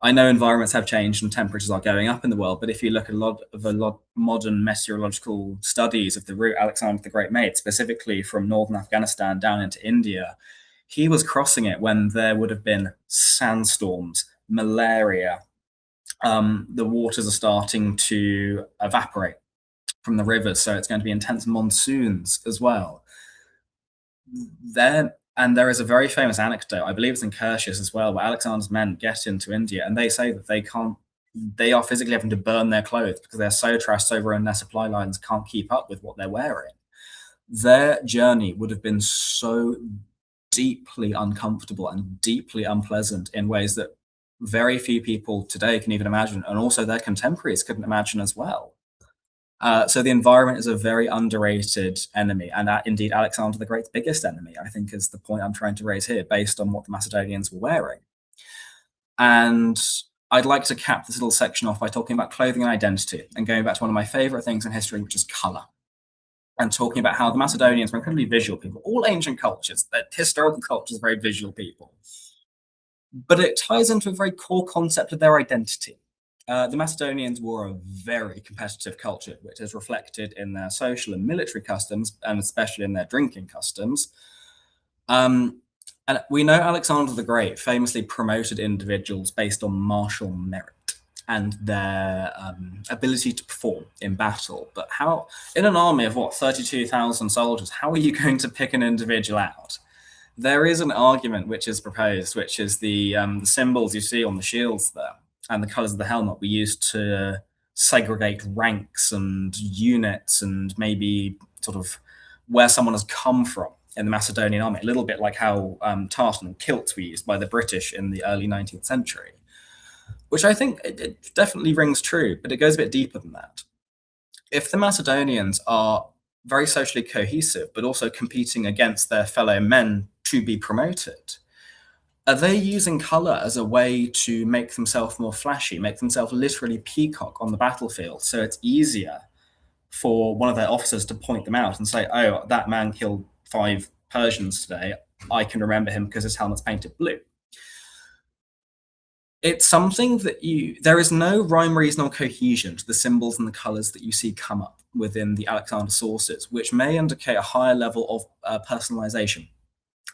I know environments have changed and temperatures are going up in the world, but if you look at a lot of modern meteorological studies of the route Alexander the Great made, specifically from northern Afghanistan down into India, he was crossing it when there would have been sandstorms, malaria. The waters are starting to evaporate from the rivers, so it's going to be intense monsoons as well. And there is a very famous anecdote, I believe it's in Curtius as well, where Alexander's men get into India and they say that they are physically having to burn their clothes because they're so trashed, so ruined, their supply lines can't keep up with what they're wearing. Their journey would have been so deeply uncomfortable and deeply unpleasant in ways that very few people today can even imagine, and also their contemporaries couldn't imagine as well. So the environment is a very underrated enemy, and indeed Alexander the Great's biggest enemy, I think, is the point I'm trying to raise here, based on what the Macedonians were wearing. And I'd like to cap this little section off by talking about clothing and identity, and going back to one of my favorite things in history, which is color, and talking about how the Macedonians were incredibly visual people. All ancient cultures, historical cultures, are very visual people. But it ties into a very core concept of their identity. The Macedonians were a very competitive culture, which is reflected in their social and military customs, and especially in their drinking customs. And we know Alexander the Great famously promoted individuals based on martial merit and their ability to perform in battle. But how, in an army of 32,000 soldiers, how are you going to pick an individual out? There is an argument which is proposed, which is the symbols you see on the shields there and the colors of the helmet were used to segregate ranks and units and maybe sort of where someone has come from in the Macedonian army, a little bit like how tartan and kilts were used by the British in the early 19th century, which I think it definitely rings true, but it goes a bit deeper than that. If the Macedonians are very socially cohesive, but also competing against their fellow men to be promoted, are they using color as a way to make themselves more flashy, make themselves literally peacock on the battlefield, so it's easier for one of their officers to point them out and say, oh, that man killed 5 Persians today, I can remember him because his helmet's painted blue? It's something that there is no rhyme, reason, or cohesion to the symbols and the colors that you see come up within the Alexander sources, which may indicate a higher level of personalization.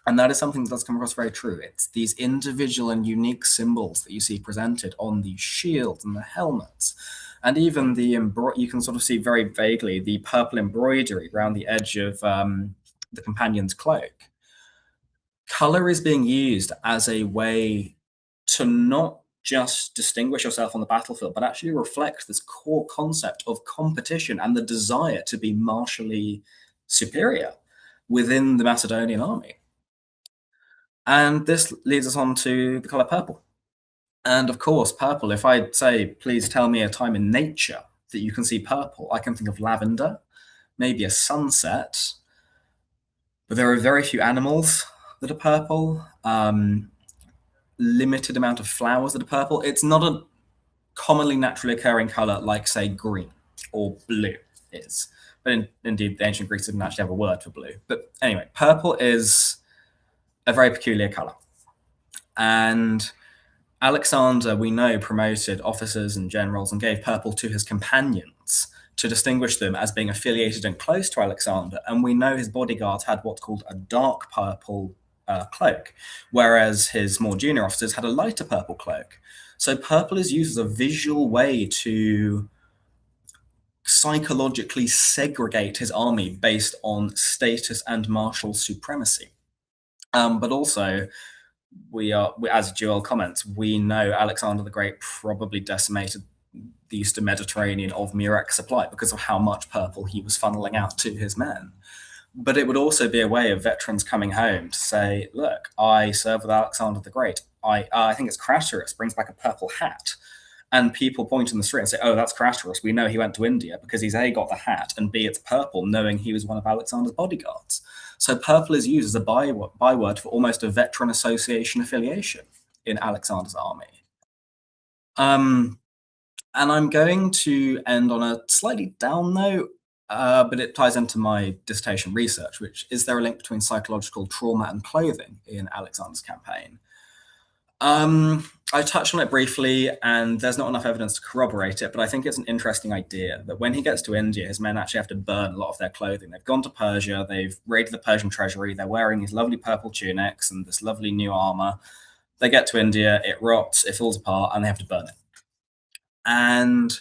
And that is something that does come across very true. It's these individual and unique symbols that you see presented on the shields and the helmets. And even you can sort of see very vaguely the purple embroidery around the edge of the companion's cloak. Color is being used as a way to not just distinguish yourself on the battlefield, but actually reflect this core concept of competition and the desire to be martially superior within the Macedonian army. And this leads us on to the color purple. And of course, purple, if I say, please tell me a time in nature that you can see purple, I can think of lavender, maybe a sunset, but there are very few animals that are purple, limited amount of flowers that are purple. It's not a commonly naturally occurring color like, say, green or blue is. But indeed, the ancient Greeks didn't actually have a word for blue. But anyway, purple is a very peculiar color. And Alexander, we know, promoted officers and generals and gave purple to his companions to distinguish them as being affiliated and close to Alexander. And we know his bodyguards had what's called a dark purple cloak, whereas his more junior officers had a lighter purple cloak. So purple is used as a visual way to psychologically segregate his army based on status and martial supremacy. But also, as Joel comments, we know Alexander the Great probably decimated the Eastern Mediterranean of Murex supply because of how much purple he was funneling out to his men. But it would also be a way of veterans coming home to say, look, I served with Alexander the Great. I think it's Craterus brings back a purple hat. And people point in the street and say, oh, that's Craterus. We know he went to India because he's A, got the hat, and B, it's purple, knowing he was one of Alexander's bodyguards. So purple is used as a byword for almost a veteran association affiliation in Alexander's army. And I'm going to end on a slightly down note, but it ties into my dissertation research, which is there a link between psychological trauma and clothing in Alexander's campaign? I touched on it briefly, and there's not enough evidence to corroborate it, but I think it's an interesting idea that when he gets to India, his men actually have to burn a lot of their clothing. They've gone to Persia, they've raided the Persian treasury, they're wearing these lovely purple tunics and this lovely new armor. They get to India, it rots, it falls apart, and they have to burn it. And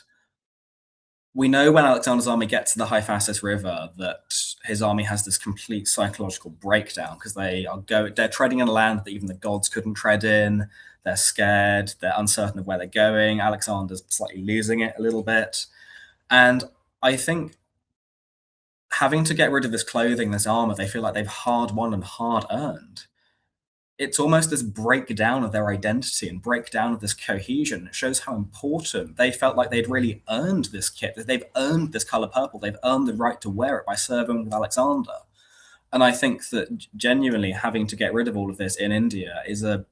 we know when Alexander's army gets to the Hyphasis River that his army has this complete psychological breakdown because they're treading in a land that even the gods couldn't tread in. They're scared. They're uncertain of where they're going. Alexander's slightly losing it a little bit. And I think having to get rid of this clothing, this armor, they feel like they've hard won and hard earned. It's almost this breakdown of their identity and breakdown of this cohesion. It shows how important they felt like they'd really earned this kit, that they've earned this color purple. They've earned the right to wear it by serving with Alexander. And I think that genuinely having to get rid of all of this in India is a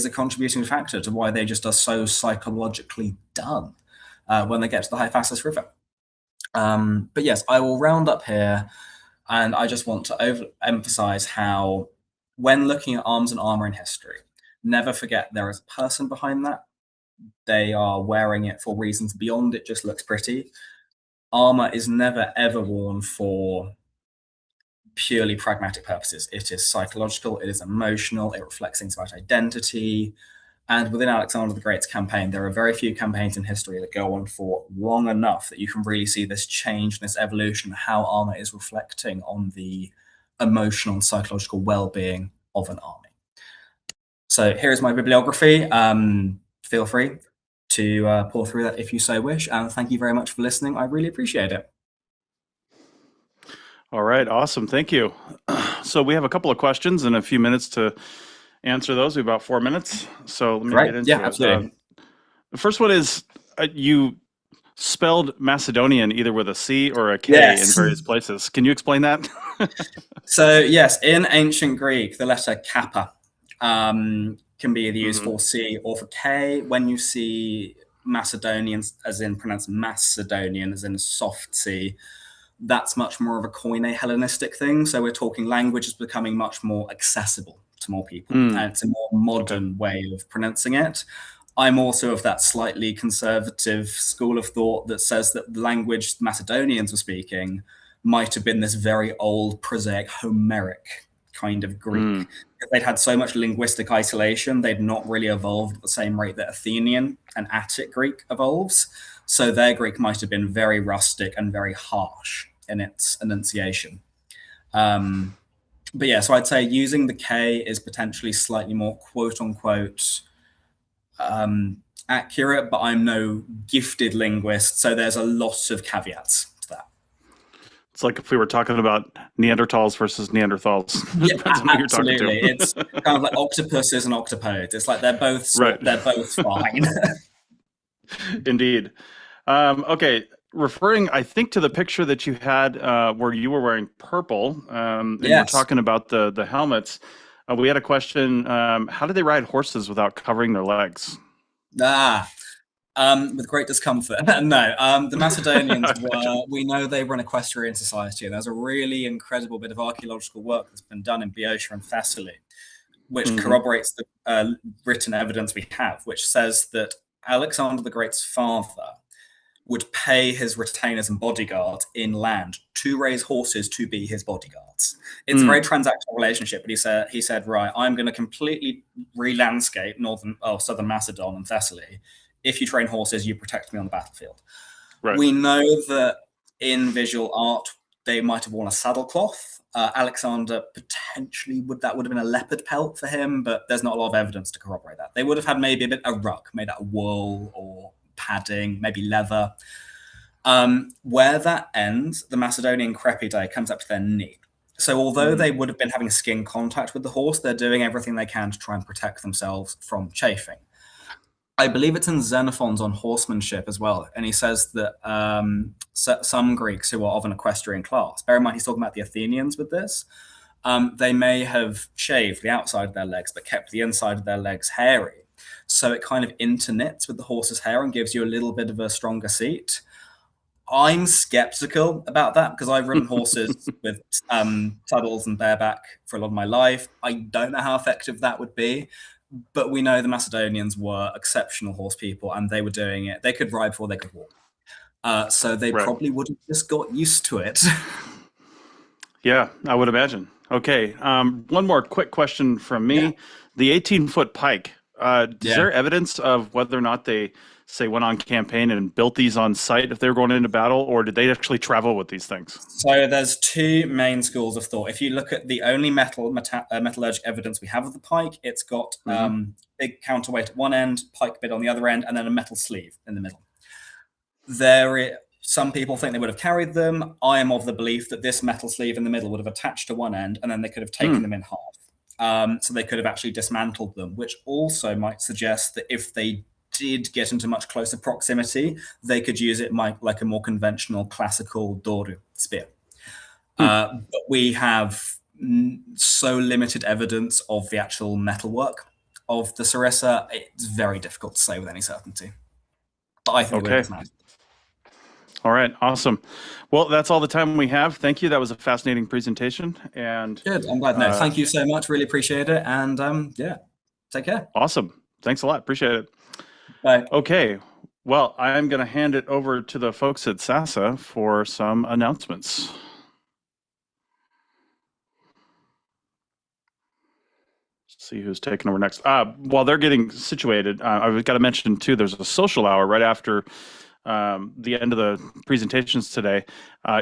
contributing factor to why they just are so psychologically done when they get to the Hyphasis River. But yes, I will round up here, and I just want to emphasize how when looking at arms and armor in history, never forget there is a person behind that. They are wearing it for reasons beyond it just looks pretty. Armor is never, ever worn for purely pragmatic purposes. It is psychological, it is emotional, it reflects things about identity. And within Alexander the Great's campaign, there are very few campaigns in history that go on for long enough that you can really see this change, this evolution, how armor is reflecting on the emotional and psychological well-being of an army. So here's my bibliography. Feel free to pour through that if you so wish. And thank you very much for listening. I really appreciate it. All right, awesome. Thank you. So we have a couple of questions and a few minutes to answer those. We have about 4 minutes. So let me get into it. Absolutely. The first one is you spelled Macedonian either with a C or a K in various places. Can you explain that? So yes, in ancient Greek, the letter kappa can be either used for C or for K. When you see Macedonians, as in pronounced Macedonian, as in soft C, that's much more of a Koine Hellenistic thing. So we're talking language is becoming much more accessible to to more people. And it's a more modern way of pronouncing it. I'm also of that slightly conservative school of thought that says that the language the Macedonians were speaking might have been this very old, prosaic, Homeric kind of Greek. They'd had so much linguistic isolation, they'd not really evolved at the same rate that Athenian and Attic Greek evolves. So their Greek might have been very rustic and very harsh in its enunciation. But yeah, so I'd say using the K is potentially slightly more quote unquote accurate, but I'm no gifted linguist, so there's a lot of caveats to that. It's like if we were talking about Neanderthals versus Neanderthals. Yeah, absolutely. It's kind of like octopuses and octopodes. It's like they're both fine. Indeed. Okay, referring, I think, to the picture that you had where you were wearing purple, and you're talking about the helmets. We had a question, how do they ride horses without covering their legs? With great discomfort. No, the Macedonians we know they were an equestrian society, and there's a really incredible bit of archaeological work that's been done in Boeotia and Thessaly, which corroborates the written evidence we have, which says that Alexander the Great's father would pay his retainers and bodyguards inland to raise horses to be his bodyguards. It's a very transactional relationship, but he said, right, I'm going to completely re-landscape southern Macedon and Thessaly. If you train horses, you protect me on the battlefield. Right. We know that in visual art, they might have worn a saddlecloth. Alexander potentially would have been a leopard pelt for him, but there's not a lot of evidence to corroborate that. They would have had maybe a rug made out of wool or padding, maybe leather. Where that ends, the Macedonian crepidae comes up to their knee. So although they would have been having skin contact with the horse, they're doing everything they can to try and protect themselves from chafing. I believe it's in Xenophon's on horsemanship as well. And he says that some Greeks who are of an equestrian class, bear in mind he's talking about the Athenians with this, they may have shaved the outside of their legs, but kept the inside of their legs hairy. So it kind of interknits with the horse's hair and gives you a little bit of a stronger seat. I'm skeptical about that because I've ridden horses with saddles and bareback for a lot of my life. I don't know how effective that would be, but we know the Macedonians were exceptional horse people and they were doing it. They could ride before they could walk. So they probably would have just got used to it. Yeah, I would imagine. Okay, one more quick question from me. Yeah. The 18-foot pike, is there evidence of whether or not they, say, went on campaign and built these on site if they were going into battle, or did they actually travel with these things? So there's two main schools of thought. If you look at the only metallurgic evidence we have of the pike, it's got big counterweight at one end, pike bit on the other end, and then a metal sleeve in the middle. Some people think they would have carried them. I am of the belief that this metal sleeve in the middle would have attached to one end, and then they could have taken them in half. So they could have actually dismantled them, which also might suggest that if they did get into much closer proximity, they could use it like a more conventional classical doru spear. But we have so limited evidence of the actual metalwork of the sarissa, it's very difficult to say with any certainty. But I think it matters. All right, awesome. Well, that's all the time we have. Thank you. That was a fascinating presentation. And good. I'm glad. No, thank you so much. Really appreciate it. And take care. Awesome. Thanks a lot. Appreciate it. Bye. Okay. Well, I'm going to hand it over to the folks at SASA for some announcements. Let's see who's taking over next. While they're getting situated, I've got to mention too, there's a social hour right after the end of the presentations today.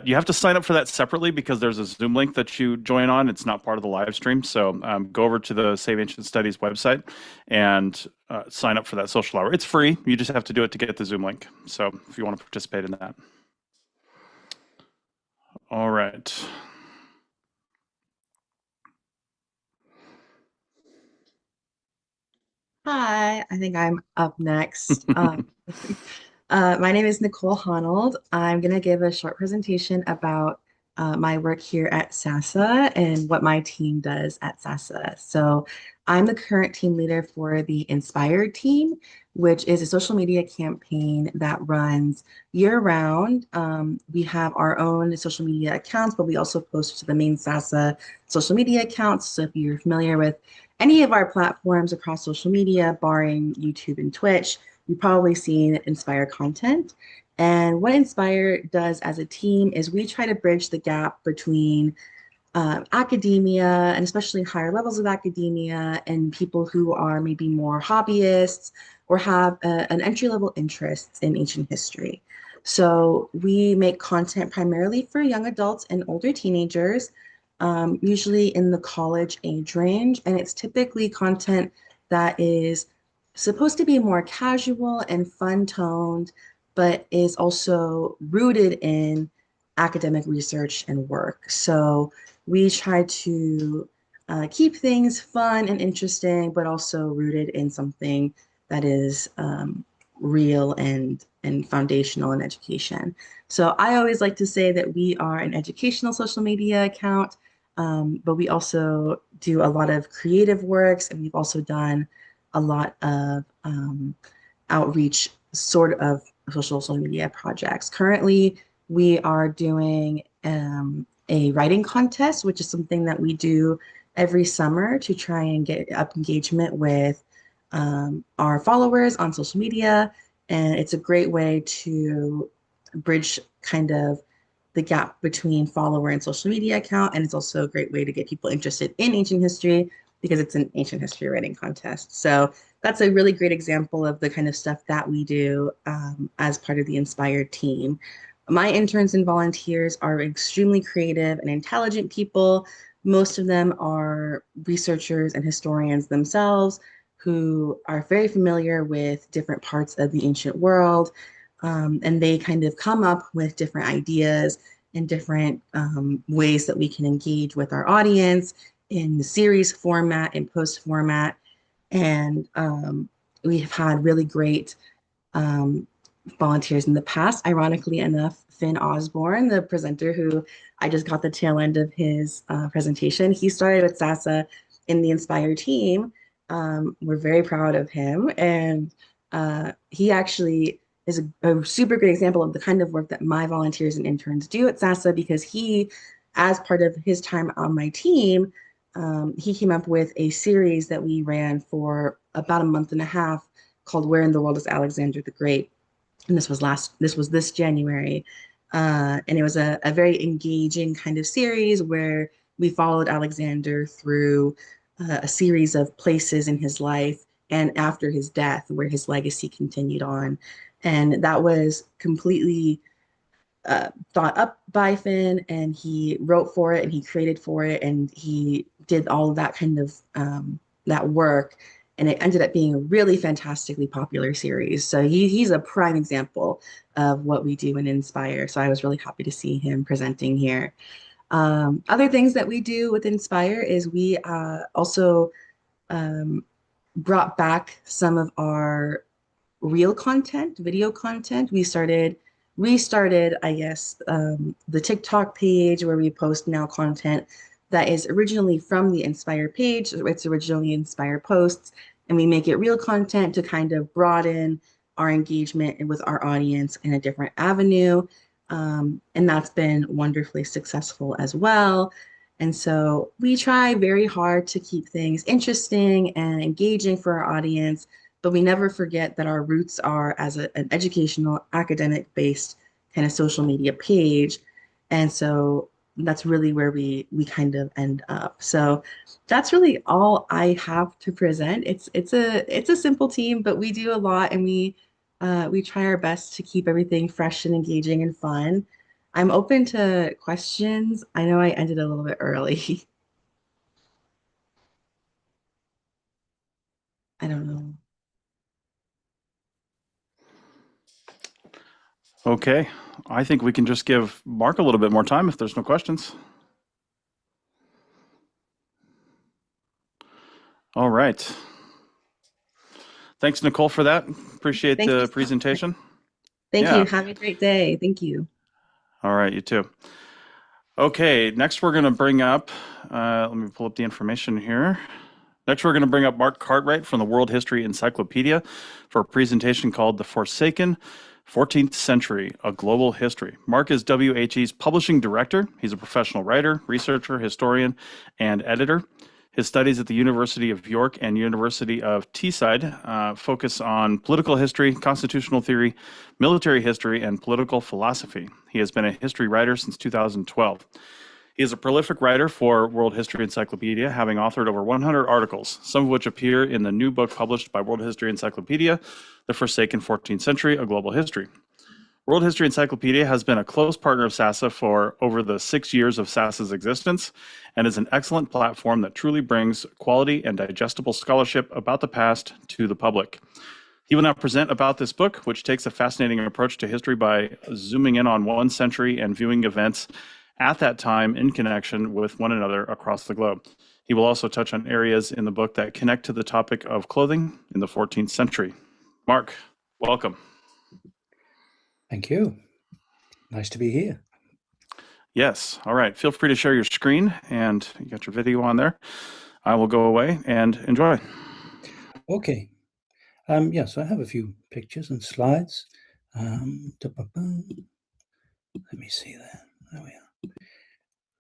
You have to sign up for that separately because there's a Zoom link that you join on. It's not part of the live stream. So go over to the Save Ancient Studies website and sign up for that social hour. It's free. You just have to do it to get the Zoom link. So if you want to participate in that. All right. Hi, I think I'm up next. My name is Nicole Honnold. I'm going to give a short presentation about my work here at SASA and what my team does at SASA. So I'm the current team leader for the Inspired team, which is a social media campaign that runs year-round. We have our own social media accounts, but we also post to the main SASA social media accounts. So if you're familiar with any of our platforms across social media, barring YouTube and Twitch, you've probably seen Inspire content. And what Inspire does as a team is we try to bridge the gap between academia, and especially higher levels of academia, and people who are maybe more hobbyists or have an entry-level interest in ancient history. So we make content primarily for young adults and older teenagers, usually in the college age range, and it's typically content that is supposed to be more casual and fun-toned, but is also rooted in academic research and work. So we try to keep things fun and interesting, but also rooted in something that is real and foundational in education. So I always like to say that we are an educational social media account, but we also do a lot of creative works, and we've also done a lot of outreach sort of social media projects. Currently, we are doing a writing contest, which is something that we do every summer to try and get up engagement with our followers on social media. And it's a great way to bridge kind of the gap between follower and social media account. And it's also a great way to get people interested in ancient history because it's an ancient history writing contest. So that's a really great example of the kind of stuff that we do as part of the Inspired team. My interns and volunteers are extremely creative and intelligent people. Most of them are researchers and historians themselves who are very familiar with different parts of the ancient world. And they kind of come up with different ideas and different ways that we can engage with our audience in the series format and post format. And we have had really great volunteers in the past. Ironically enough, Finn Osborne, the presenter who I just got the tail end of his presentation, he started with SASA in the Inspire team. We're very proud of him. And he actually is a super great example of the kind of work that my volunteers and interns do at SASA, because he, as part of his time on my team, he came up with a series that we ran for about a month and a half called Where in the World is Alexander the Great? And this was this January. And it was a very engaging kind of series where we followed Alexander through a series of places in his life and after his death where his legacy continued on. And that was completely thought up by Finn, and he wrote for it and he created for it and he did all of that kind of that work. And it ended up being a really fantastically popular series. So he's a prime example of what we do in Inspire. So I was really happy to see him presenting here. Other things that we do with Inspire is we also brought back some of our real content, video content. We restarted, I guess, the TikTok page where we post now content that is originally from the Inspire page. It's originally Inspire posts, and we make it real content to kind of broaden our engagement with our audience in a different avenue. And that's been wonderfully successful as well. And so we try very hard to keep things interesting and engaging for our audience, but we never forget that our roots are as an educational, academic-based kind of social media page. And so that's really where we kind of end up. So that's really all I have to present. It's a simple team, but we do a lot, and we try our best to keep everything fresh and engaging and fun. I'm open to questions. I know I ended a little bit early. I don't know. Okay, I think we can just give Mark a little bit more time if there's no questions. All right. Thanks, Nicole, for that. Appreciate the presentation. Thank you. Have a great day. Thank you. All right, you too. Okay, next we're going to bring up, let me pull up the information here. Next, we're going to bring up Mark Cartwright from the World History Encyclopedia for a presentation called The Forsaken 14th Century, A Global History. Mark is WHE's publishing director. He's a professional writer, researcher, historian, and editor. His studies at the University of York and University of Teesside focus on political history, constitutional theory, military history, and political philosophy. He has been a history writer since 2012. He is a prolific writer for World History Encyclopedia, having authored over 100 articles, some of which appear in the new book published by World History Encyclopedia, The Forsaken 14th Century, A Global History. World History Encyclopedia has been a close partner of SASA for over the 6 years of SASA's existence and is an excellent platform that truly brings quality and digestible scholarship about the past to the public. He will now present about this book, which takes a fascinating approach to history by zooming in on one century and viewing events at that time in connection with one another across the globe. He will also touch on areas in the book that connect to the topic of clothing in the 14th century. Mark, welcome. Thank you. Nice to be here. Yes. All right. Feel free to share your screen, and you got your video on there. I will go away and enjoy. Okay. So I have a few pictures and slides. Let me see there. There we are.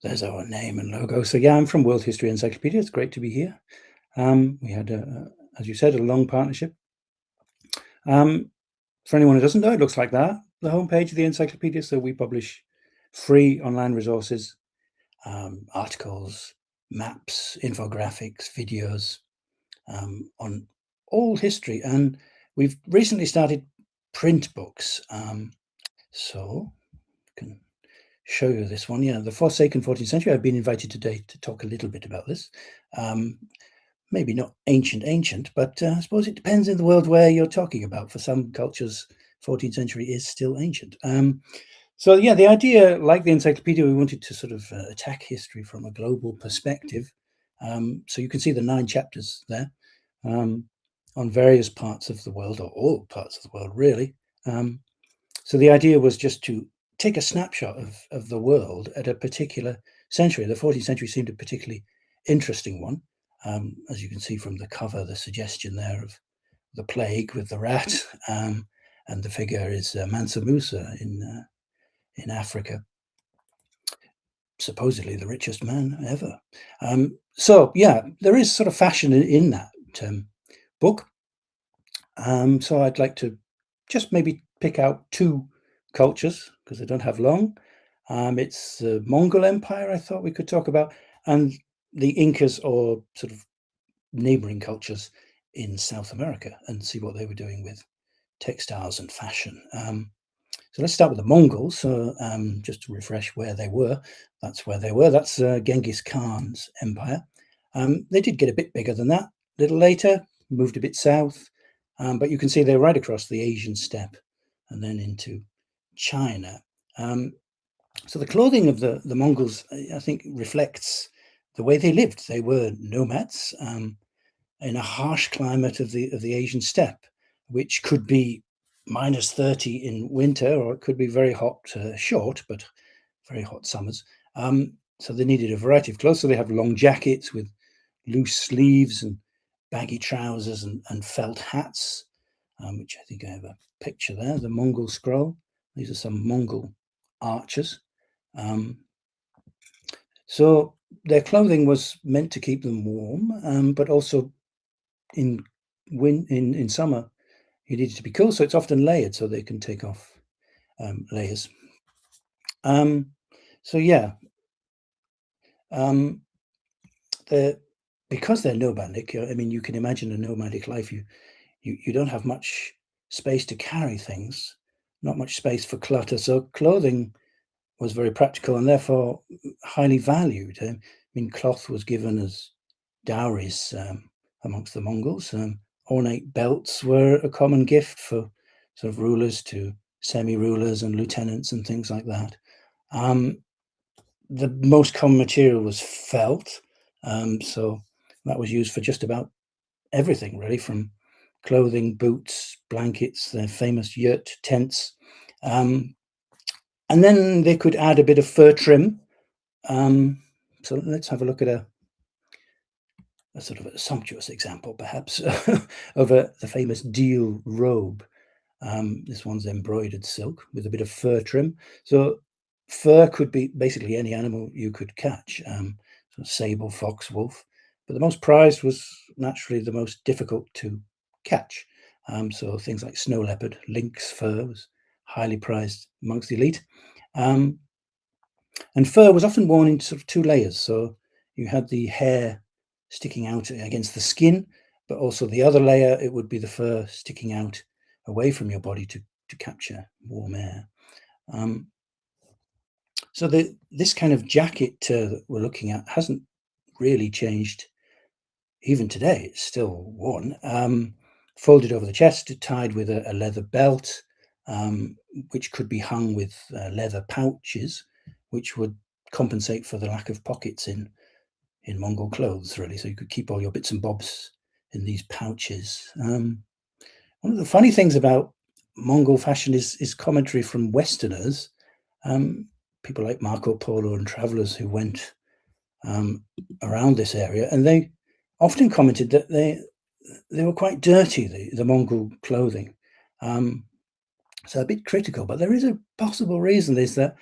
There's our name and logo. So yeah, I'm from World History Encyclopedia. It's great to be here. We had, as you said, a long partnership. For anyone who doesn't know, it looks like that. The homepage of the encyclopedia. So we publish free online resources, articles, maps, infographics, videos on all history. And we've recently started print books. So I can show you this one. Yeah, the Forsaken 14th Century. I've been invited today to talk a little bit about this. Maybe not ancient, but I suppose it depends in the world where you're talking about. For some cultures, 14th century is still ancient. So yeah, the idea, like the encyclopedia, we wanted to sort of attack history from a global perspective. So you can see the 9 chapters there on various parts of the world, or all parts of the world, really. So the idea was just to take a snapshot of the world at a particular century. The 14th century seemed a particularly interesting one. As you can see from the cover, the suggestion there of the plague with the rat, and the figure is Mansa Musa in Africa, supposedly the richest man ever. So yeah, there is sort of fashion in that book. So I'd like to just maybe pick out 2 cultures, because I don't have long. It's the Mongol Empire, I thought we could talk about, and the Incas, or sort of neighboring cultures in South America, and see what they were doing with textiles and fashion. So let's start with the Mongols. So just to refresh where they were, that's where they were. That's Genghis Khan's empire. They did get a bit bigger than that a little later, moved a bit south, but you can see they're right across the Asian steppe and then into China. So the clothing of the Mongols, I think, reflects the way they lived. They were nomads in a harsh climate of the Asian steppe, which could be -30 in winter, or it could be very hot, short, but very hot summers. So they needed a variety of clothes. So they have long jackets with loose sleeves and baggy trousers and felt hats, which I think I have a picture there, the Mongol scroll. These are some Mongol archers. So their clothing was meant to keep them warm, but also in summer, you needed to be cool. So it's often layered, so they can take off layers. So yeah, because they're nomadic. I mean, you can imagine a nomadic life. You don't have much space to carry things, not much space for clutter. So clothing was very practical and therefore highly valued. I mean, cloth was given as dowries amongst the Mongols. Ornate belts were a common gift for sort of rulers to semi-rulers and lieutenants and things like that. The most common material was felt, so that was used for just about everything, really, from clothing, boots, blankets, their famous yurt tents. And then they could add a bit of fur trim. So let's have a look at a sort of a sumptuous example, perhaps, of the famous deal robe. This one's embroidered silk with a bit of fur trim. So fur could be basically any animal you could catch. So sable, fox, wolf. but the most prized was naturally the most difficult to catch. So things like snow leopard, lynx fur was highly prized amongst the elite. And fur was often worn in sort of two layers. So you had the hair sticking out against the skin, but also the other layer, it would be the fur sticking out away from your body to capture warm air. So this kind of jacket that we're looking at hasn't really changed even today. It's still worn, folded over the chest, tied with a leather belt, which could be hung with leather pouches, which would compensate for the lack of pockets in Mongol clothes, really. So you could keep all your bits and bobs in these pouches. One of the funny things about Mongol fashion is commentary from Westerners, people like Marco Polo and travelers who went around this area, and they often commented that they were quite dirty, the Mongol clothing. So a bit critical, but there is a possible reason is that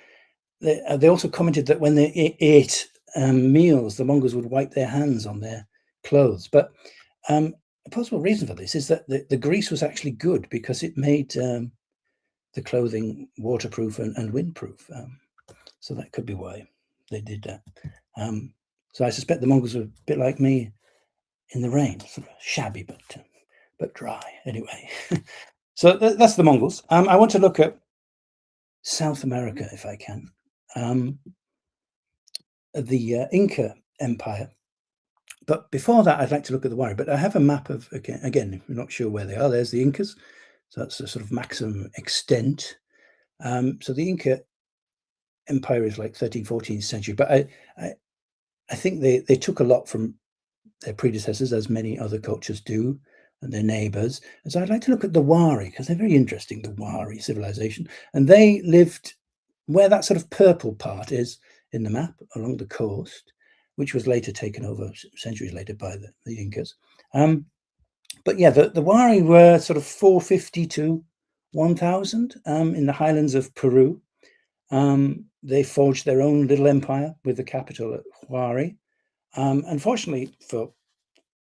they also commented that when they ate meals, the Mongols would wipe their hands on their clothes. But a possible reason for this is that the grease was actually good because it made the clothing waterproof and windproof. So that could be why they did that. So I suspect the Mongols were a bit like me in the rain, sort of shabby but dry. Anyway, so that's the Mongols. I want to look at South America if I can. The Inca Empire. But before that, I'd like to look at the Wari. But I have a map of, again, if you're not sure where they are, there's the Incas. So that's the sort of maximum extent. So the Inca Empire is like 13th, 14th century. But I think they took a lot from their predecessors, as many other cultures do, and their neighbors. And so I'd like to look at the Wari, because they're very interesting, the Wari civilization. And they lived where that sort of purple part is in the map, along the coast, which was later taken over centuries later by the Incas. But yeah, the Wari were sort of 450 to 1000 in the highlands of Peru. They forged their own little empire with the capital at Huari. Unfortunately for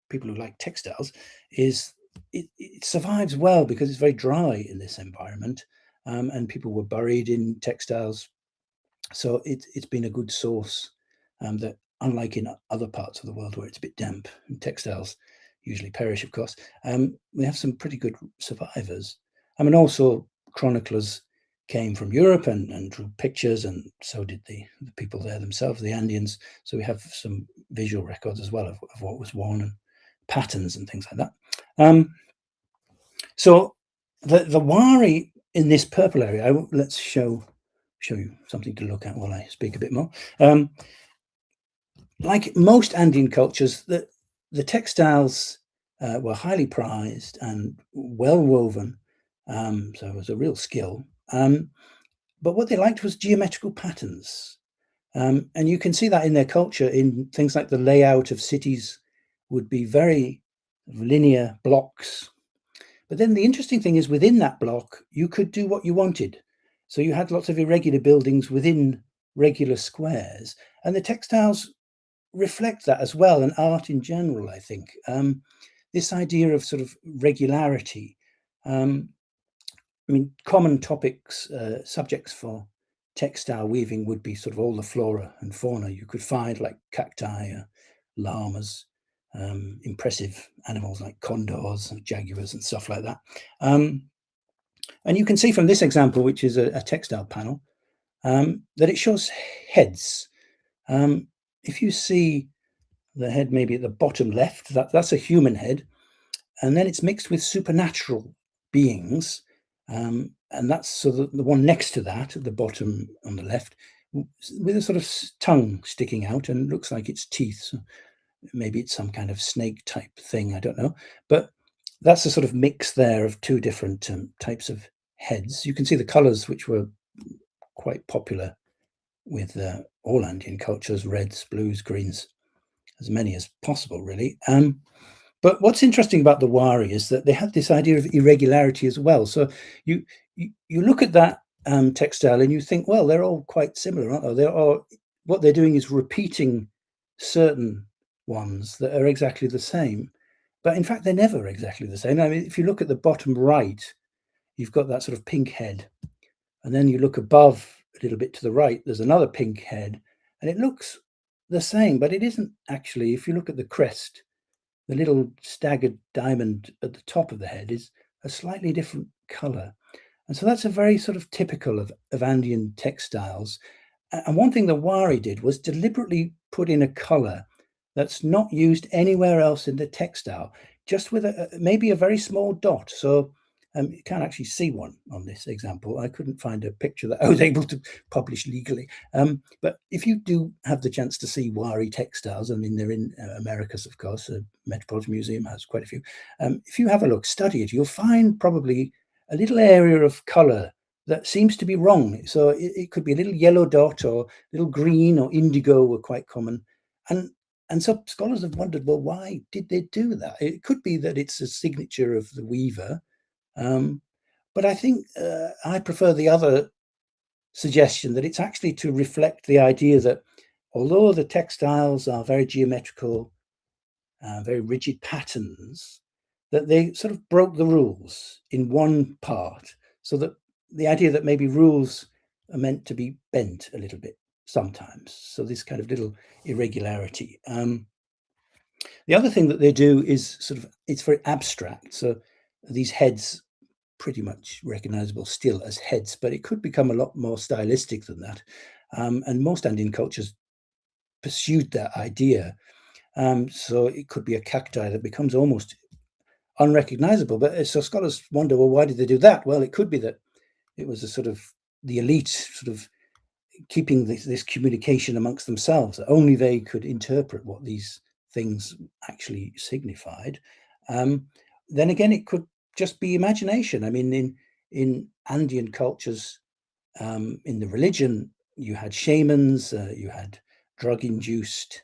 people who like textiles, it survives well because it's very dry in this environment, and people were buried in textiles. So it's been a good source that, unlike in other parts of the world where it's a bit damp and textiles usually perish, of course, we have some pretty good survivors. And also chroniclers came from Europe and drew pictures, and so did the people there themselves, the Andeans. So we have some visual records as well of what was worn and patterns and things like that. So the Wari in this purple area, let's show you something to look at while I speak a bit more. Like most Andean cultures, the textiles were highly prized and well woven, so it was a real skill. But what they liked was geometrical patterns. And you can see that in their culture in things like the layout of cities would be very linear blocks. But then the interesting thing is within that block, you could do what you wanted. So you had lots of irregular buildings within regular squares, and the textiles reflect that as well, and art in general, I think. This idea of sort of regularity. I mean, common topics, subjects for textile weaving would be sort of all the flora and fauna you could find, like cacti, llamas, impressive animals like condors and jaguars and stuff like that. And you can see from this example, which is a textile panel, that it shows heads. If you see the head maybe at the bottom left, that's a human head, and then it's mixed with supernatural beings. And that's so the one next to that, at the bottom on the left, with a sort of tongue sticking out and looks like it's teeth. So maybe it's some kind of snake type thing, I don't know. But that's a sort of mix there of two different types of heads. You can see the colors, which were quite popular with all Andean cultures, reds, blues, greens, as many as possible, really. But what's interesting about the Wari is that they had this idea of irregularity as well. So you look at that textile and you think, well, they're all quite similar, aren't they? What they're doing is repeating certain ones that are exactly the same. But in fact, they're never exactly the same. I mean, if you look at the bottom right, you've got that sort of pink head. And then you look above a little bit to the right, there's another pink head. And it looks the same, but it isn't actually. If you look at the crest, the little staggered diamond at the top of the head is a slightly different color. And so that's a very sort of typical of Andean textiles. And one thing the Wari did was deliberately put in a color that's not used anywhere else in the textile, just with maybe a very small dot. So you can't actually see one on this example. I couldn't find a picture that I was able to publish legally. But if you do have the chance to see Wari textiles, I mean, they're in Americas, of course. The Metropolitan Museum has quite a few. If you have a look, study it, you'll find probably a little area of color that seems to be wrong. So it could be a little yellow dot or little green or indigo were quite common. And so scholars have wondered, well, why did they do that? It could be that it's a signature of the weaver. But I think I prefer the other suggestion, that it's actually to reflect the idea that although the textiles are very geometrical, very rigid patterns, that they sort of broke the rules in one part, so that the idea that maybe rules are meant to be bent a little bit sometimes. So this kind of little irregularity. The other thing that they do is sort of, it's very abstract. So these heads pretty much recognizable still as heads, but it could become a lot more stylistic than that. And most Andean cultures pursued that idea. So it could be a cacti that becomes almost unrecognizable. But so scholars wonder, well, why did they do that? Well, it could be that it was a sort of the elite sort of keeping this communication amongst themselves. Only they could interpret what these things actually signified. Then again, it could just be imagination. I mean, in Andean cultures, in the religion, you had shamans, you had drug-induced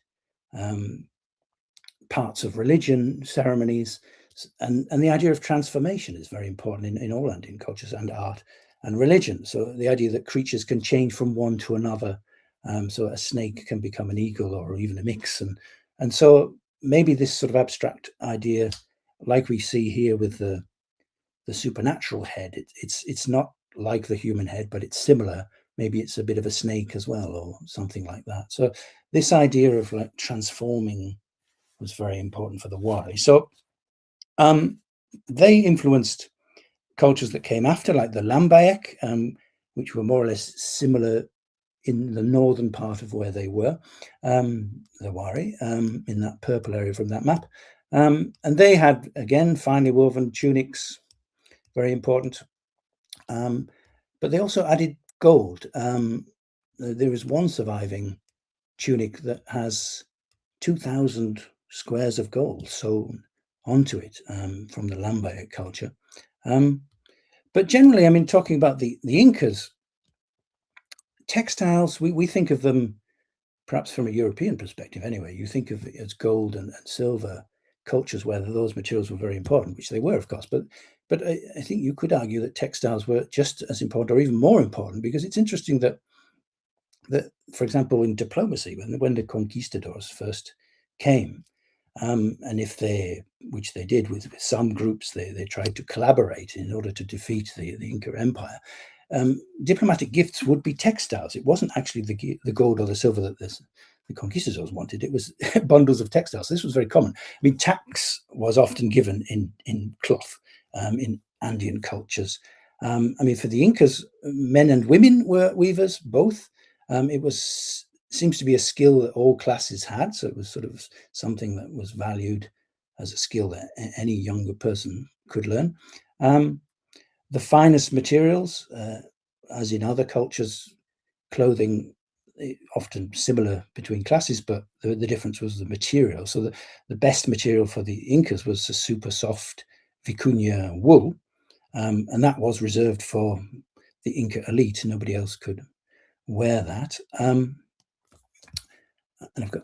parts of religion, ceremonies, and the idea of transformation is very important in all Andean cultures and art and religion. So the idea that creatures can change from one to another, so a snake can become an eagle or even a mix, and so maybe this sort of abstract idea, like we see here with the supernatural head, it's not like the human head, but it's similar. Maybe it's a bit of a snake as well, or something like that. So this idea of like transforming was very important for the Wari. So they influenced cultures that came after, like the Lambaek, which were more or less similar in the northern part of where they were, the Wari, in that purple area from that map. And they had, again, finely woven tunics, very important. But they also added gold. There is one surviving tunic that has 2,000 squares of gold sewn onto it from the Lambaek culture. But generally, I mean, talking about the Incas, textiles, we think of them, perhaps from a European perspective anyway, you think of it as gold and silver cultures where those materials were very important, which they were, of course. But I think you could argue that textiles were just as important or even more important, because it's interesting that, for example, in diplomacy, when the conquistadors first came, and which they did with some groups, they tried to collaborate in order to defeat the Inca Empire. Diplomatic gifts would be textiles. It wasn't actually the gold or the silver that the conquistadors wanted. It was bundles of textiles. This was very common. I mean, tax was often given in cloth in Andean cultures. I mean, for the Incas, men and women were weavers, both. It seems to be a skill that all classes had, so it was sort of something that was valued as a skill that any younger person could learn. The finest materials, as in other cultures, clothing often similar between classes, but the difference was the material. So the best material for the Incas was the super soft vicuña wool, and that was reserved for the Inca elite. Nobody else could wear that. And I've got,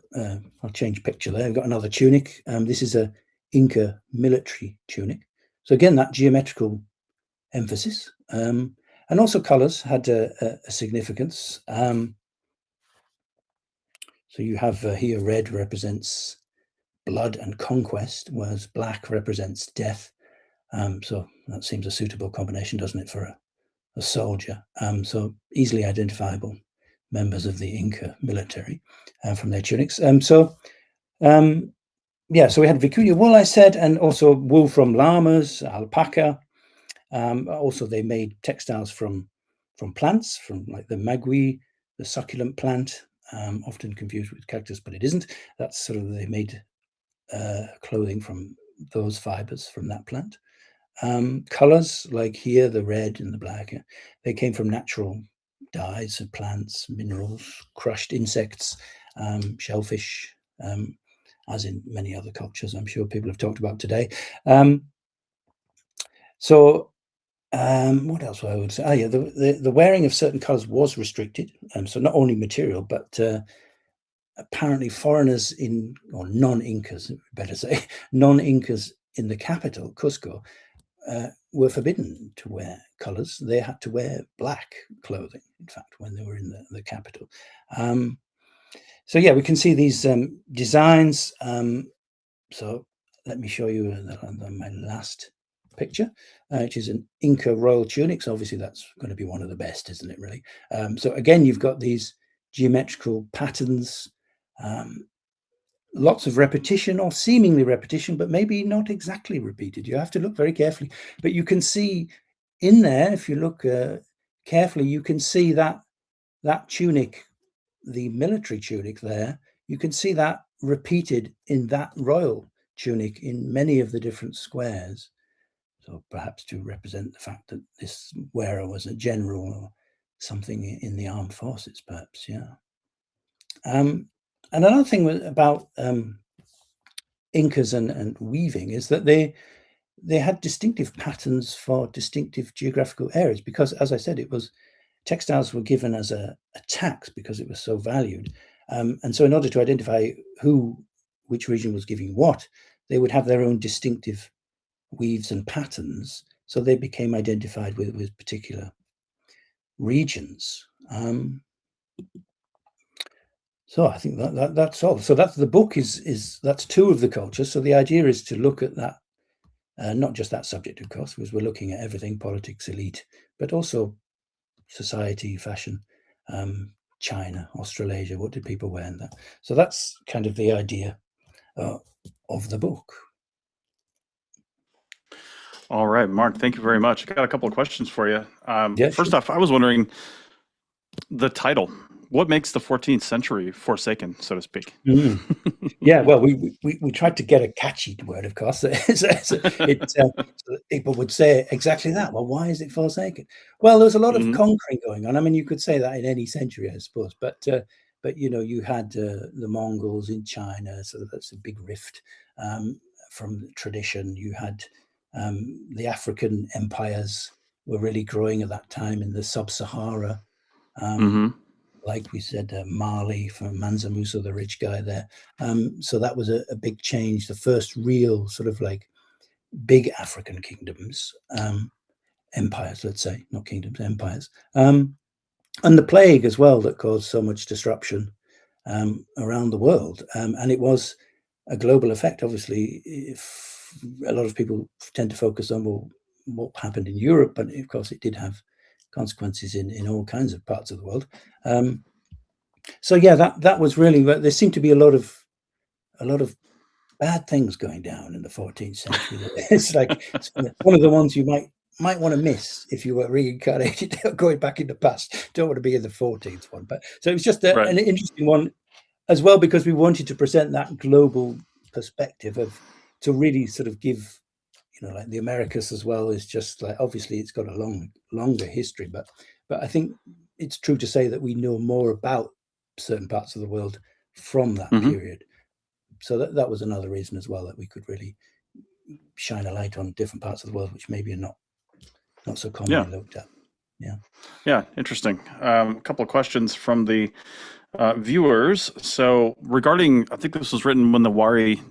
I'll change picture there. I've got another tunic. This is a Inca military tunic. So again, that geometrical emphasis, and also colors had a significance. So you have here red represents blood and conquest, whereas black represents death. So that seems a suitable combination, doesn't it, for a soldier? So easily identifiable members of the Inca military from their tunics. So we had vicuña wool, I said, and also wool from llamas, alpaca. Also, they made textiles from plants, from like the magui, the succulent plant, often confused with cactus, but it isn't. That's sort of, they made clothing from those fibers from that plant. Colors like here, the red and the black, they came from natural dyes of plants, minerals, crushed insects, shellfish, as in many other cultures I'm sure people have talked about today. What else I would say? The wearing of certain colors was restricted. So not only material, but apparently foreigners or non-Incas, better say, non-Incas in the capital, Cusco, were forbidden to wear colors. They had to wear black clothing, in fact, when they were in the capital. We can see these designs. So let me show you my last picture, which is an Inca royal tunic. So obviously that's going to be one of the best, isn't it, really? So again, you've got these geometrical patterns, lots of repetition or seemingly repetition, but maybe not exactly repeated. You have to look very carefully. But you can see in there, if you look carefully, you can see that tunic, the military tunic there, you can see that repeated in that royal tunic in many of the different squares. So perhaps to represent the fact that this wearer was a general or something in the armed forces, perhaps, yeah. And another thing about Incas and weaving is that they had distinctive patterns for distinctive geographical areas, because, as I said, textiles were given as a tax because it was so valued. And so in order to identify which region was giving what, they would have their own distinctive weaves and patterns. So they became identified with particular regions. So I think that's all. So that's the book that's two of the cultures. So the idea is to look at that, not just that subject, of course, because we're looking at everything, politics, elite, but also society, fashion, China, Australasia, what did people wear in that? So that's kind of the idea of the book. All right, Mark, thank you very much. I got a couple of questions for you. First sure. off, I was wondering the title. What makes the 14th century forsaken, so to speak? Yeah, well, we tried to get a catchy word, of course. So people would say exactly that. Well, why is it forsaken? Well, there's a lot of conquering going on. I mean, you could say that in any century, I suppose. But you had the Mongols in China, so that's a big rift from tradition. You had the African empires were really growing at that time in the sub-Sahara. Like we said, Mali from Mansa Musa, the rich guy there. So that was a big change. The first real sort of like big African kingdoms, empires, let's say, not kingdoms, empires. And the plague as well that caused so much disruption around the world. And it was a global effect. Obviously, if a lot of people tend to focus on what happened in Europe, but of course it did have consequences in all kinds of parts of the world. So yeah, that was really, but there seemed to be a lot of bad things going down in the 14th century. It's one of the ones you might want to miss if you were reincarnated going back in the past. Don't want to be in the 14th one, but so it was just an interesting one as well, because we wanted to present that global perspective to really sort of give, like the Americas as well is just like, obviously it's got a longer history, but I think it's true to say that we know more about certain parts of the world from that period. So that was another reason as well that we could really shine a light on different parts of the world which maybe are not so commonly looked at. Yeah, interesting. A couple of questions from the viewers. So regarding, I think this was written when the Wari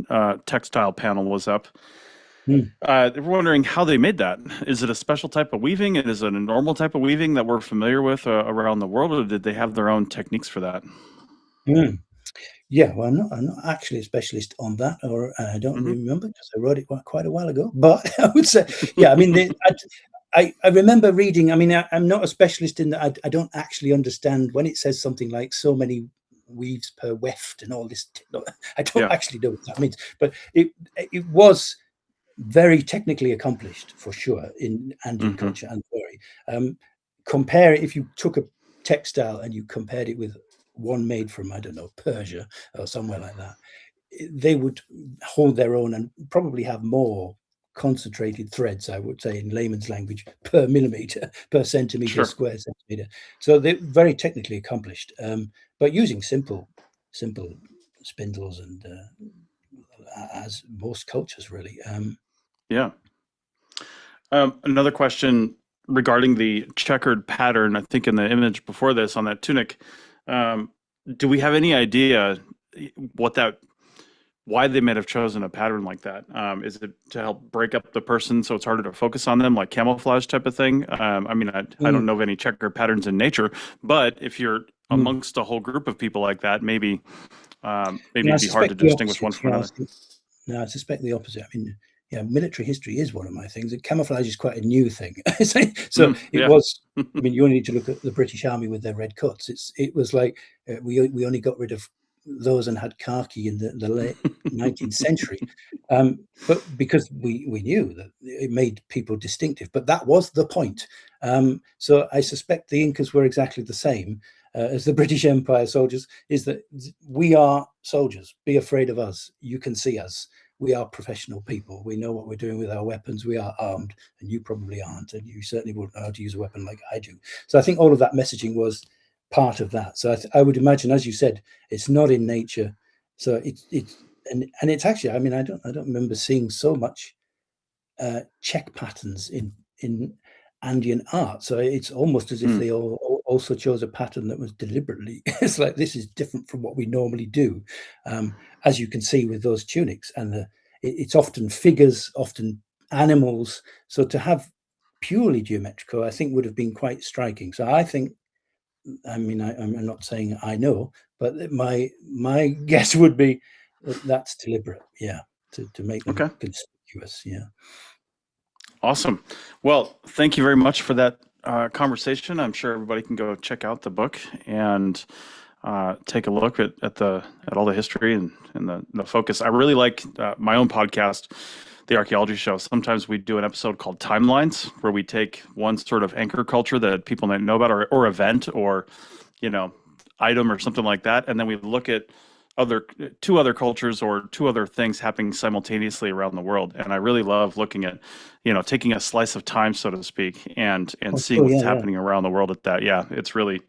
textile panel was up. They were wondering how they made that. Is it a special type of weaving? And is it a normal type of weaving that we're familiar with around the world, or did they have their own techniques for that? Yeah, well, I'm not actually a specialist on that, or I don't Mhm. remember because I wrote it quite a while ago. But I would say, yeah, I mean, I remember reading. I mean, I'm not a specialist in that. I don't actually understand when it says something like so many weaves per weft and all this. I don't Yeah. actually know what that means, but it was very technically accomplished for sure in Andean Mhm. culture and story. Compare it if you took a textile and you compared it with one made from, I don't know, Persia or somewhere like that, they would hold their own and probably have more concentrated threads, I would say, in layman's language, per millimeter, per centimeter, Sure. square centimeter. So they're very technically accomplished, but using simple spindles and as most cultures really. Yeah. Another question regarding the checkered pattern. I think in the image before this on that tunic, do we have any idea why they might have chosen a pattern like that? Is it to help break up the person so it's harder to focus on them, like camouflage type of thing? I mean, I don't know of any checkered patterns in nature, but if you're amongst a whole group of people like that, maybe it'd be hard to distinguish one from another. No, I suspect the opposite. I mean, yeah, military history is one of my things. Camouflage is quite a new thing. So it Yeah. was. I mean, you only need to look at the British Army with their red cuts. It was like we only got rid of those and had khaki in the late 19th century, but because we knew that it made people distinctive. But that was the point. So I suspect the Incas were exactly the same as the British Empire soldiers. Is that we are soldiers? Be afraid of us. You can see us. We are professional people. We know what we're doing with our weapons. We are armed, and you probably aren't, and you certainly wouldn't know how to use a weapon like I do. So I think all of that messaging was part of that. So I would imagine, as you said, it's not in nature. So it's and it's actually. I mean, I don't remember seeing so much check patterns in Andean art. So it's almost as if they also chose a pattern that was deliberately. It's like this is different from what we normally do, as you can see with those tunics. And it's often figures, often animals. So to have purely geometrical, I think would have been quite striking. So I think, I mean, I'm not saying I know, but my guess would be that that's deliberate. Yeah, to make them conspicuous. Yeah. Awesome. Well, thank you very much for that conversation. I'm sure everybody can go check out the book and take a look at all the history and the focus. I really like my own podcast, The Archaeology Show. Sometimes we do an episode called Timelines, where we take one sort of anchor culture that people might know about, or event, or item, or something like that, and then we look at two other cultures or two other things happening simultaneously around the world. And I really love looking at, taking a slice of time, so to speak, and seeing what's happening around the world at that. Yeah, it's really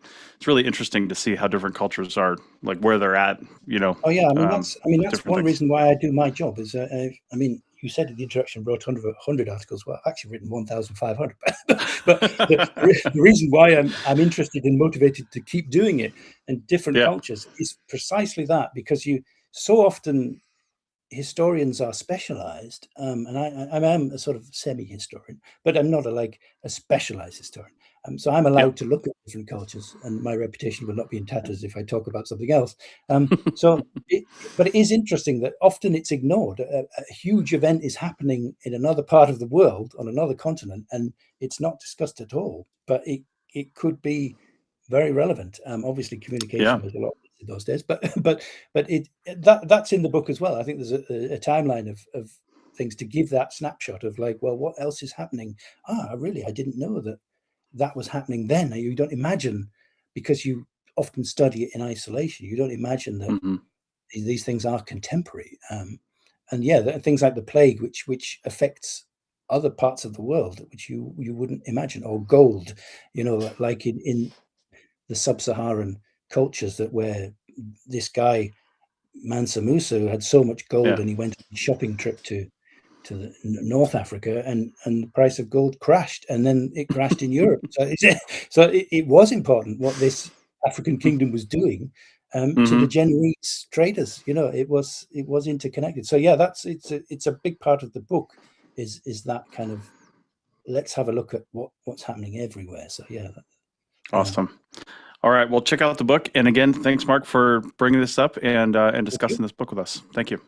interesting to see how different cultures are, like where they're at. Oh yeah, I mean that's one things. reason why I do my job is I mean, you said in the introduction wrote 100 articles. Well, I've actually written 1,500. But the reason why I'm interested and motivated to keep doing it in different cultures is precisely that, because you so often historians are specialized, and I am a sort of semi-historian, but I'm not a specialized historian. So I'm allowed to look at different cultures, and my reputation will not be in tatters if I talk about something else. But it is interesting that often it's ignored. A huge event is happening in another part of the world, on another continent, and it's not discussed at all. But it could be very relevant. Obviously, communication was a lot in those days, but that's in the book as well. I think there's a timeline of things to give that snapshot of like, well, what else is happening? I didn't know that was happening then. You don't imagine, because you often study it in isolation, you don't imagine that these things are contemporary. And yeah, things like the plague, which affects other parts of the world, which you wouldn't imagine, or gold, like in the sub-Saharan cultures, that where this guy Mansa Musa had so much gold and he went on a shopping trip to North Africa, and the price of gold crashed, and then it crashed in Europe. So it was important what this African kingdom was doing to the Genoese traders. It was interconnected. So yeah, it's a big part of the book is that kind of, let's have a look at what's happening everywhere. So yeah. Awesome. All right, well, check out the book. And again, thanks, Mark, for bringing this up and discussing this book with us. Thank you.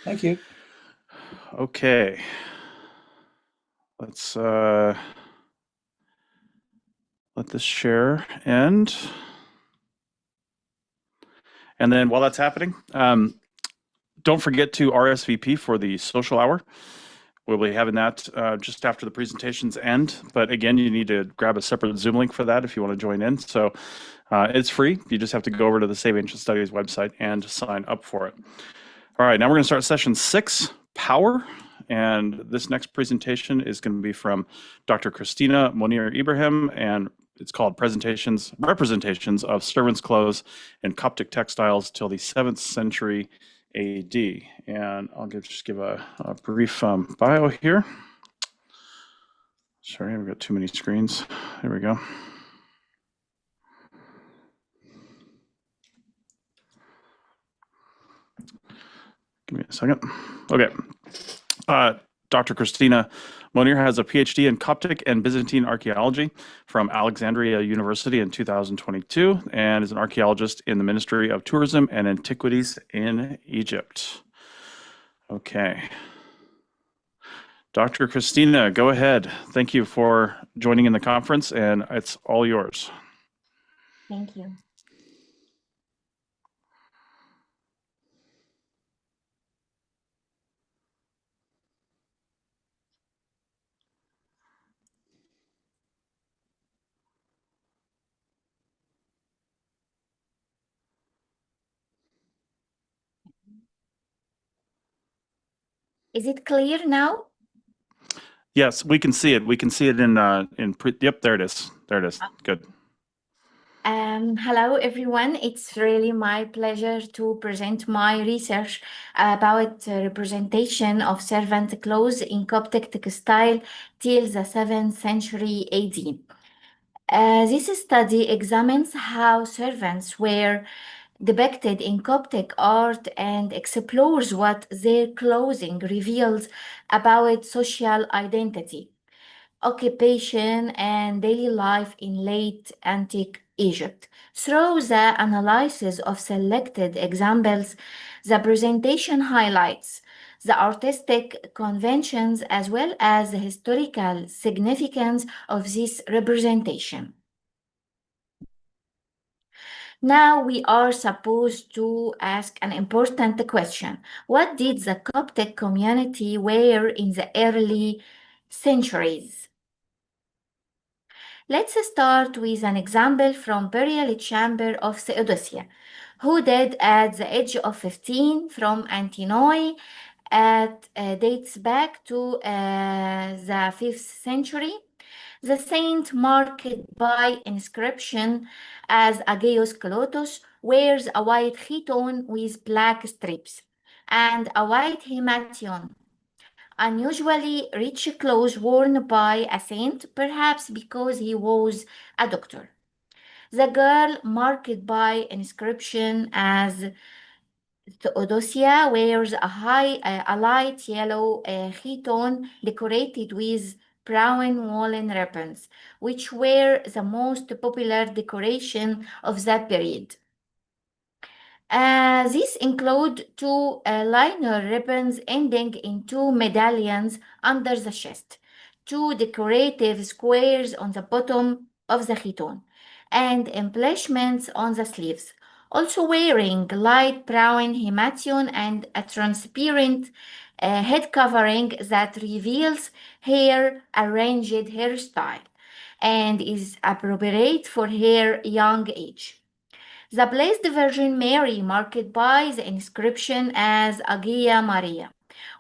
Thank you. Okay. Let's let this share end. And then while that's happening, don't forget to RSVP for the social hour. We'll be having that just after the presentations end. But again, you need to grab a separate Zoom link for that if you want to join in. So it's free. You just have to go over to the Save Ancient Studies website and sign up for it. All right, now we're going to start session 6, Power. And this next presentation is going to be from Dr. Christina Monir Ibrahim, and it's called Representations of Servants' Clothes in Coptic Textiles till the 7th century AD. And I'll just give a brief bio here. Sorry, I've got too many screens. There we go. Give me a second. Okay. Dr. Christina Monir has a PhD in Coptic and Byzantine archaeology from Alexandria University in 2022 and is an archaeologist in the Ministry of Tourism and Antiquities in Egypt. Okay. Dr. Christina, go ahead. Thank you for joining in the conference, and it's all yours. Thank you. Is it clear now? Yes, we can see it. We can see it yep, there it is. There it is. Good. Hello, everyone. It's really my pleasure to present my research about representation of servant clothes in Coptic textile till the 7th century AD. This study examines how servants were depicted in Coptic art and explores what their clothing reveals about social identity, occupation, and daily life in late antique Egypt. Through the analysis of selected examples, the presentation highlights the artistic conventions as well as the historical significance of this representation. Now we are supposed to ask an important question. What did the Coptic community wear in the early centuries? Let's start with an example from burial chamber of Theodosia, who died at the age of 15 from Antinoe. Dates back to the 5th century. The saint marked by inscription as Agios Kalotos wears a white chiton with black stripes and a white himation, unusually rich clothes worn by a saint, perhaps because he was a doctor. The girl marked by inscription as Theodosia wears a light yellow chiton decorated with brown woolen ribbons, which were the most popular decoration of that period. These include two liner ribbons ending in two medallions under the chest, two decorative squares on the bottom of the chiton, and embellishments on the sleeves. Also wearing light brown himation and a transparent head covering that reveals her arranged hairstyle and is appropriate for her young age. The Blessed Virgin Mary, marked by the inscription as Agia Maria,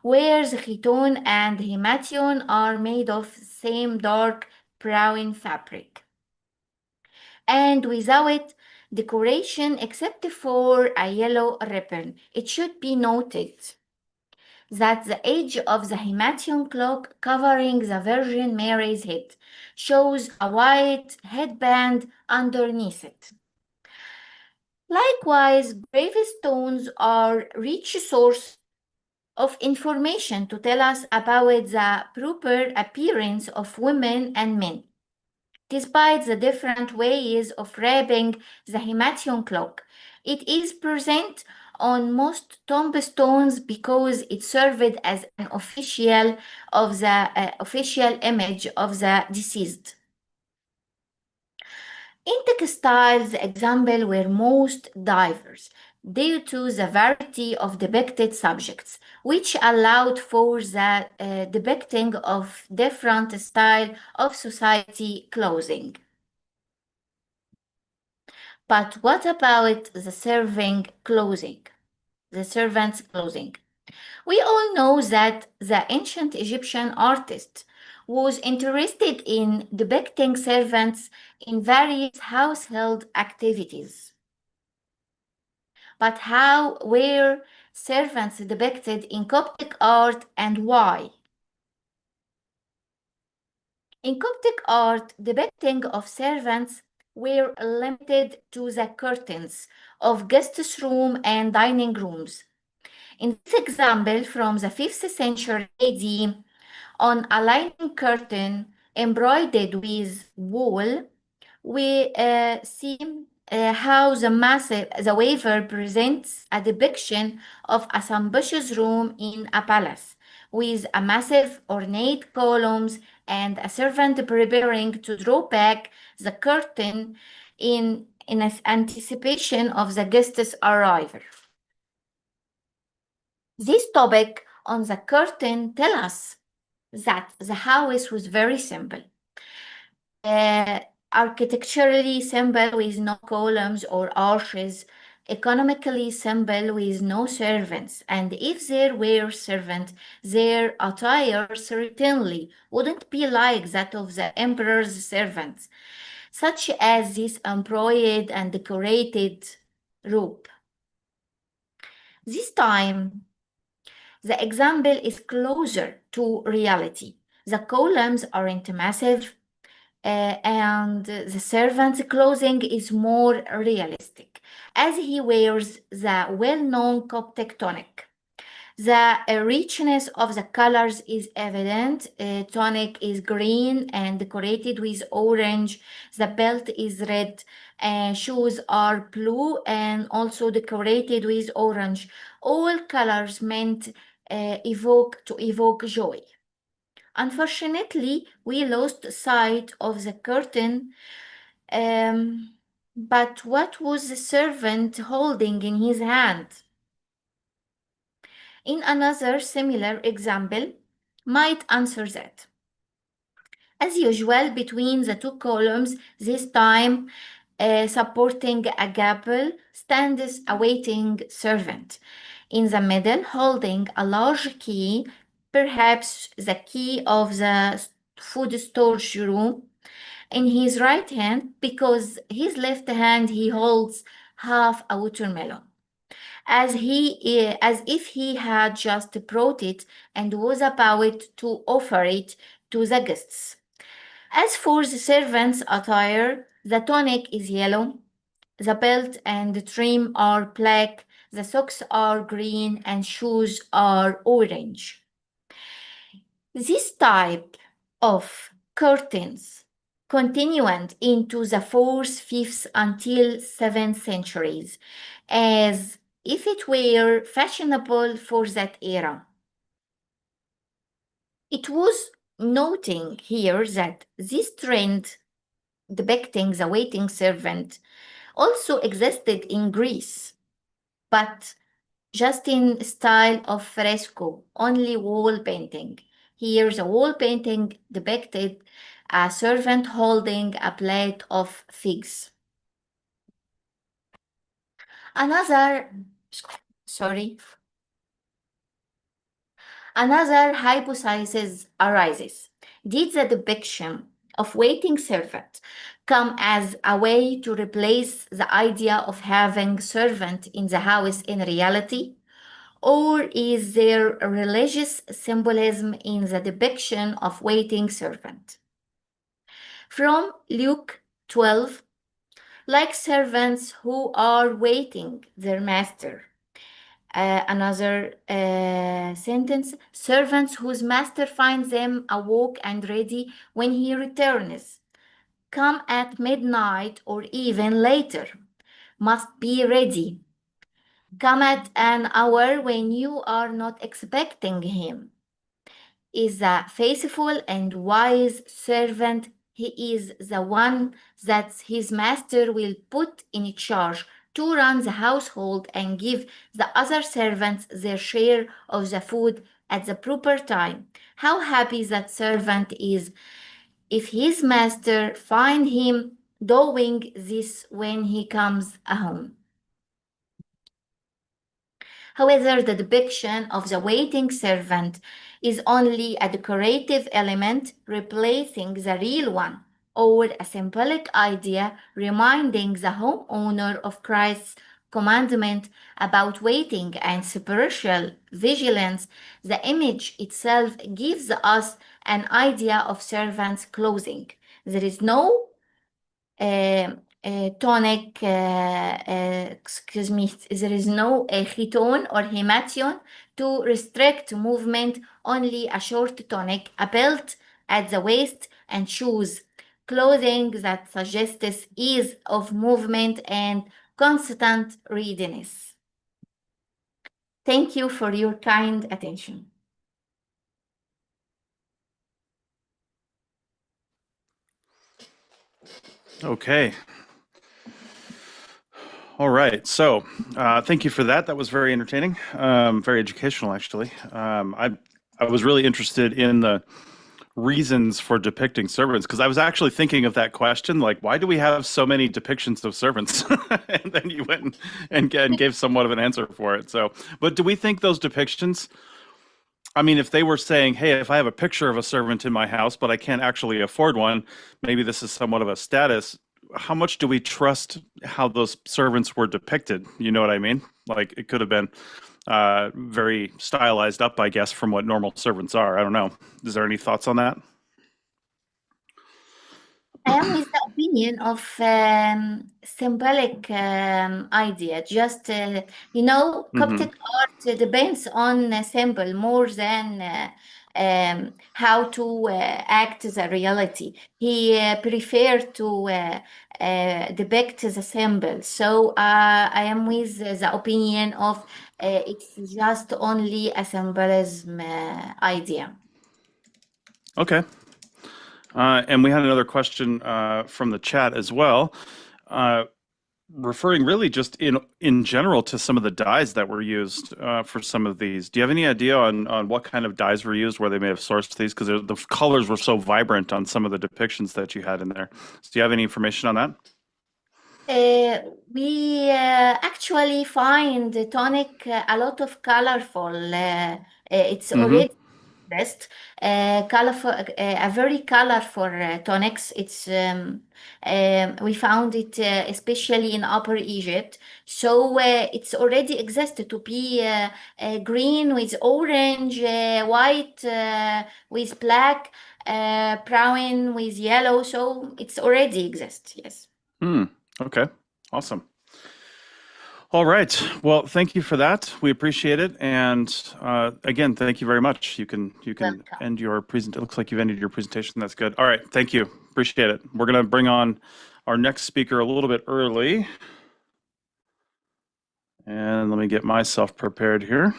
where the chiton and himation are made of the same dark brown fabric, and without decoration except for a yellow ribbon. It should be noted that the edge of the himation cloak covering the Virgin Mary's head shows a white headband underneath it. Likewise, gravestones are rich source of information to tell us about the proper appearance of women and men. Despite the different ways of wrapping the himation cloak, it is present on most tombstones because it served as an official image of the deceased. In textiles, the examples were most diverse due to the variety of depicted subjects, which allowed for the depicting of different styles of society clothing. But what about the servants' clothing? We all know that the ancient Egyptian artist was interested in depicting servants in various household activities. But how were servants depicted in Coptic art and why? In Coptic art, depicting of servants were limited to the curtains of guest room and dining rooms. In this example from the 5th century AD, on a linen curtain embroidered with wool, we see how the waver presents a depiction of a sumptuous room in a palace, with a massive ornate columns and a servant preparing to draw back the curtain in anticipation of the guest's arrival. This topic on the curtain tells us that the house was very simple. Architecturally simple with no columns or arches, economically simple with no servants, and if there were servants, their attire certainly wouldn't be like that of the emperor's servants, such as this embroidered and decorated robe. This time, the example is closer to reality. The columns aren't massive, and the servant's clothing is more realistic, as he wears the well-known Coptic tunic. The richness of the colors is evident. Tunic is green and decorated with orange. The belt is red. Shoes are blue and also decorated with orange. All colors meant evoke joy. Unfortunately, we lost sight of the curtain. But what was the servant holding in his hand? In another similar example, might answer that. As usual, between the two columns, this time supporting a gable, stands a waiting servant. In the middle, holding a large key, perhaps the key of the food storage room, in his right hand, because his left hand he holds half a watermelon, as if he had just brought it and was about to offer it to the guests. As for the servant's attire, the tunic is yellow, the belt and the trim are black, the socks are green, and shoes are orange. This type of curtains continued into the 4th, 5th, until 7th centuries, as if it were fashionable for that era. It was noting here that this trend depicting the waiting servant also existed in Greece, but just in style of fresco, only wall painting. Here the wall painting depicted a servant holding a plate of figs. Another hypothesis arises. Did the depiction of waiting servant come as a way to replace the idea of having servant in the house in reality? Or is there a religious symbolism in the depiction of waiting servant? From Luke 12, like servants who are waiting their master. Another sentence, servants whose master finds them awoke and ready when he returns. come at midnight or even later. Must be ready. Come at an hour when you are not expecting him. Is a faithful and wise servant. He is the one that his master will put in charge to run the household and give the other servants their share of the food at the proper time. How happy that servant is if his master find him doing this when he comes home. However, the depiction of the waiting servant is only a decorative element replacing the real one, or a symbolic idea reminding the homeowner of Christ's commandment about waiting and spiritual vigilance. The image itself gives us an idea of servants' clothing. There is no tonic, excuse me, there is no chiton or hemation to restrict movement, only a short tunic, a belt at the waist, and shoes. Clothing that suggests ease of movement and constant readiness. Thank you for your kind attention. Okay. All right. So thank you for that. That was very entertaining, very educational, actually. I was really interested in the reasons for depicting servants, because I was actually thinking of that question, like, why do we have so many depictions of servants? And then you went and gave somewhat of an answer for it. So, but do we think those depictions, I mean, if they were saying, hey, if I have a picture of a servant in my house, but I can't actually afford one, maybe this is somewhat of a status, how much do we trust how those servants were depicted? You know what I mean? Like, it could have been very stylized up, I guess, from what normal servants are. I don't know. Is there any thoughts on that? I am with the opinion of symbolic idea. Just, Coptic art depends on a symbol more than how to act the reality. He preferred to depict the symbol. So I am with the opinion of it's just only a symbolism idea. Okay. And we had another question from the chat as well, referring really just in general to some of the dyes that were used for some of these. Do you have any idea on what kind of dyes were used, where they may have sourced these? Because the colors were so vibrant on some of the depictions that you had in there. So do you have any information on that? We actually find the tonic a lot of colorful. It's already best colorful, a very colorful tonics. It's we found it especially in Upper Egypt. So it's already existed to be green with orange, white with black, brown with yellow. So it's already exists. Yes. Okay. Awesome. All right. Well, thank you for that. We appreciate it. And again, thank you very much. You can end your presentation. It looks like you've ended your presentation. That's good. All right. Thank you. Appreciate it. We're going to bring on our next speaker a little bit early. And let me get myself prepared here.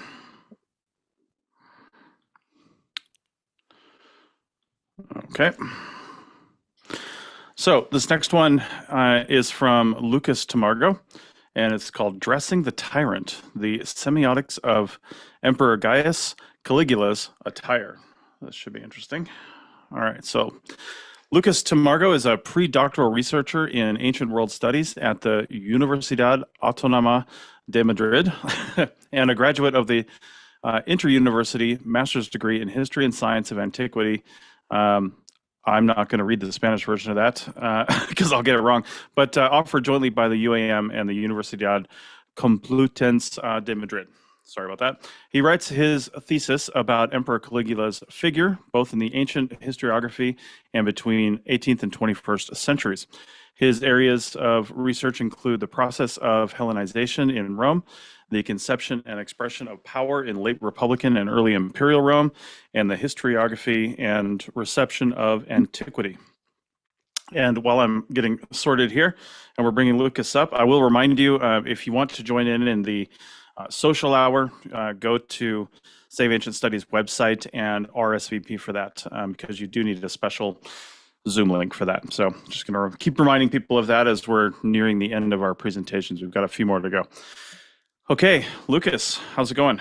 Okay. So this next one is from Lucas Tamargo, and it's called Dressing the Tyrant, the Semiotics of Emperor Gaius Caligula's Attire. This should be interesting. All right, so Lucas Tamargo is a pre-doctoral researcher in ancient world studies at the Universidad Autónoma de Madrid and a graduate of the inter-university master's degree in history and science of antiquity. I'm not going to read the Spanish version of that because I'll get it wrong, but offered jointly by the UAM and the Universidad Complutense de Madrid. Sorry about that. He writes his thesis about Emperor Caligula's figure, both in the ancient historiography and between 18th and 21st centuries. His areas of research include the process of Hellenization in Rome, the conception and expression of power in late Republican and early Imperial Rome, and the historiography and reception of antiquity. And while I'm getting sorted here and we're bringing Lucas up, I will remind you, if you want to join in the social hour, go to Save Ancient Studies website and RSVP for that, because you do need a special Zoom link for that. So just going to keep reminding people of that as we're nearing the end of our presentations. We've got a few more to go. Okay, Lucas, how's it going?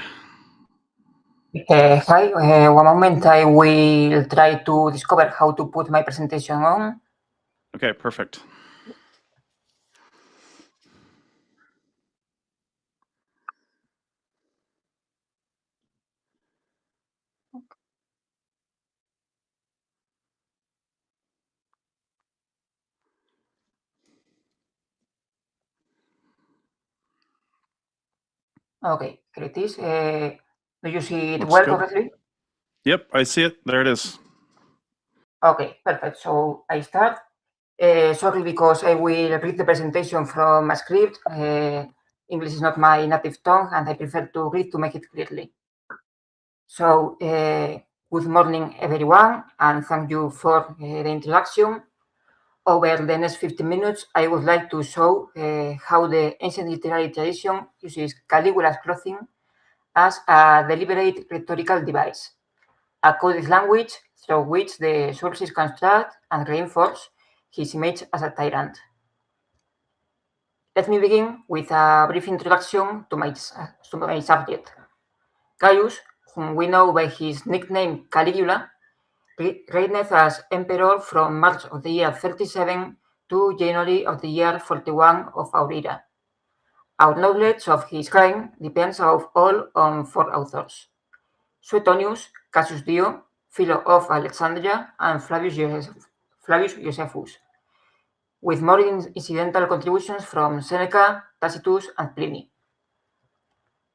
Hi, one moment. I will try to discover how to put my presentation on. Okay, perfect. Okay, here it is. Do you see it Looks well good. correctly? Yep, I see it. There it is. Okay, perfect. So I start. Sorry, because I will read the presentation from a script. English is not my native tongue, and I prefer to read to make it clearly. So, good morning, everyone, and thank you for the introduction. Over the next 15 minutes, I would like to show how the ancient literary tradition uses Caligula's clothing as a deliberate rhetorical device, a coded language through which the sources construct and reinforce his image as a tyrant. Let me begin with a brief introduction to my subject. Gaius, whom we know by his nickname Caligula, reigned as emperor from March of the year 37 to January of the year 41 of our era. Our knowledge of his reign depends of all on 4 authors: Suetonius, Cassius Dio, Philo of Alexandria, and Flavius Josephus, with more incidental contributions from Seneca, Tacitus, and Pliny.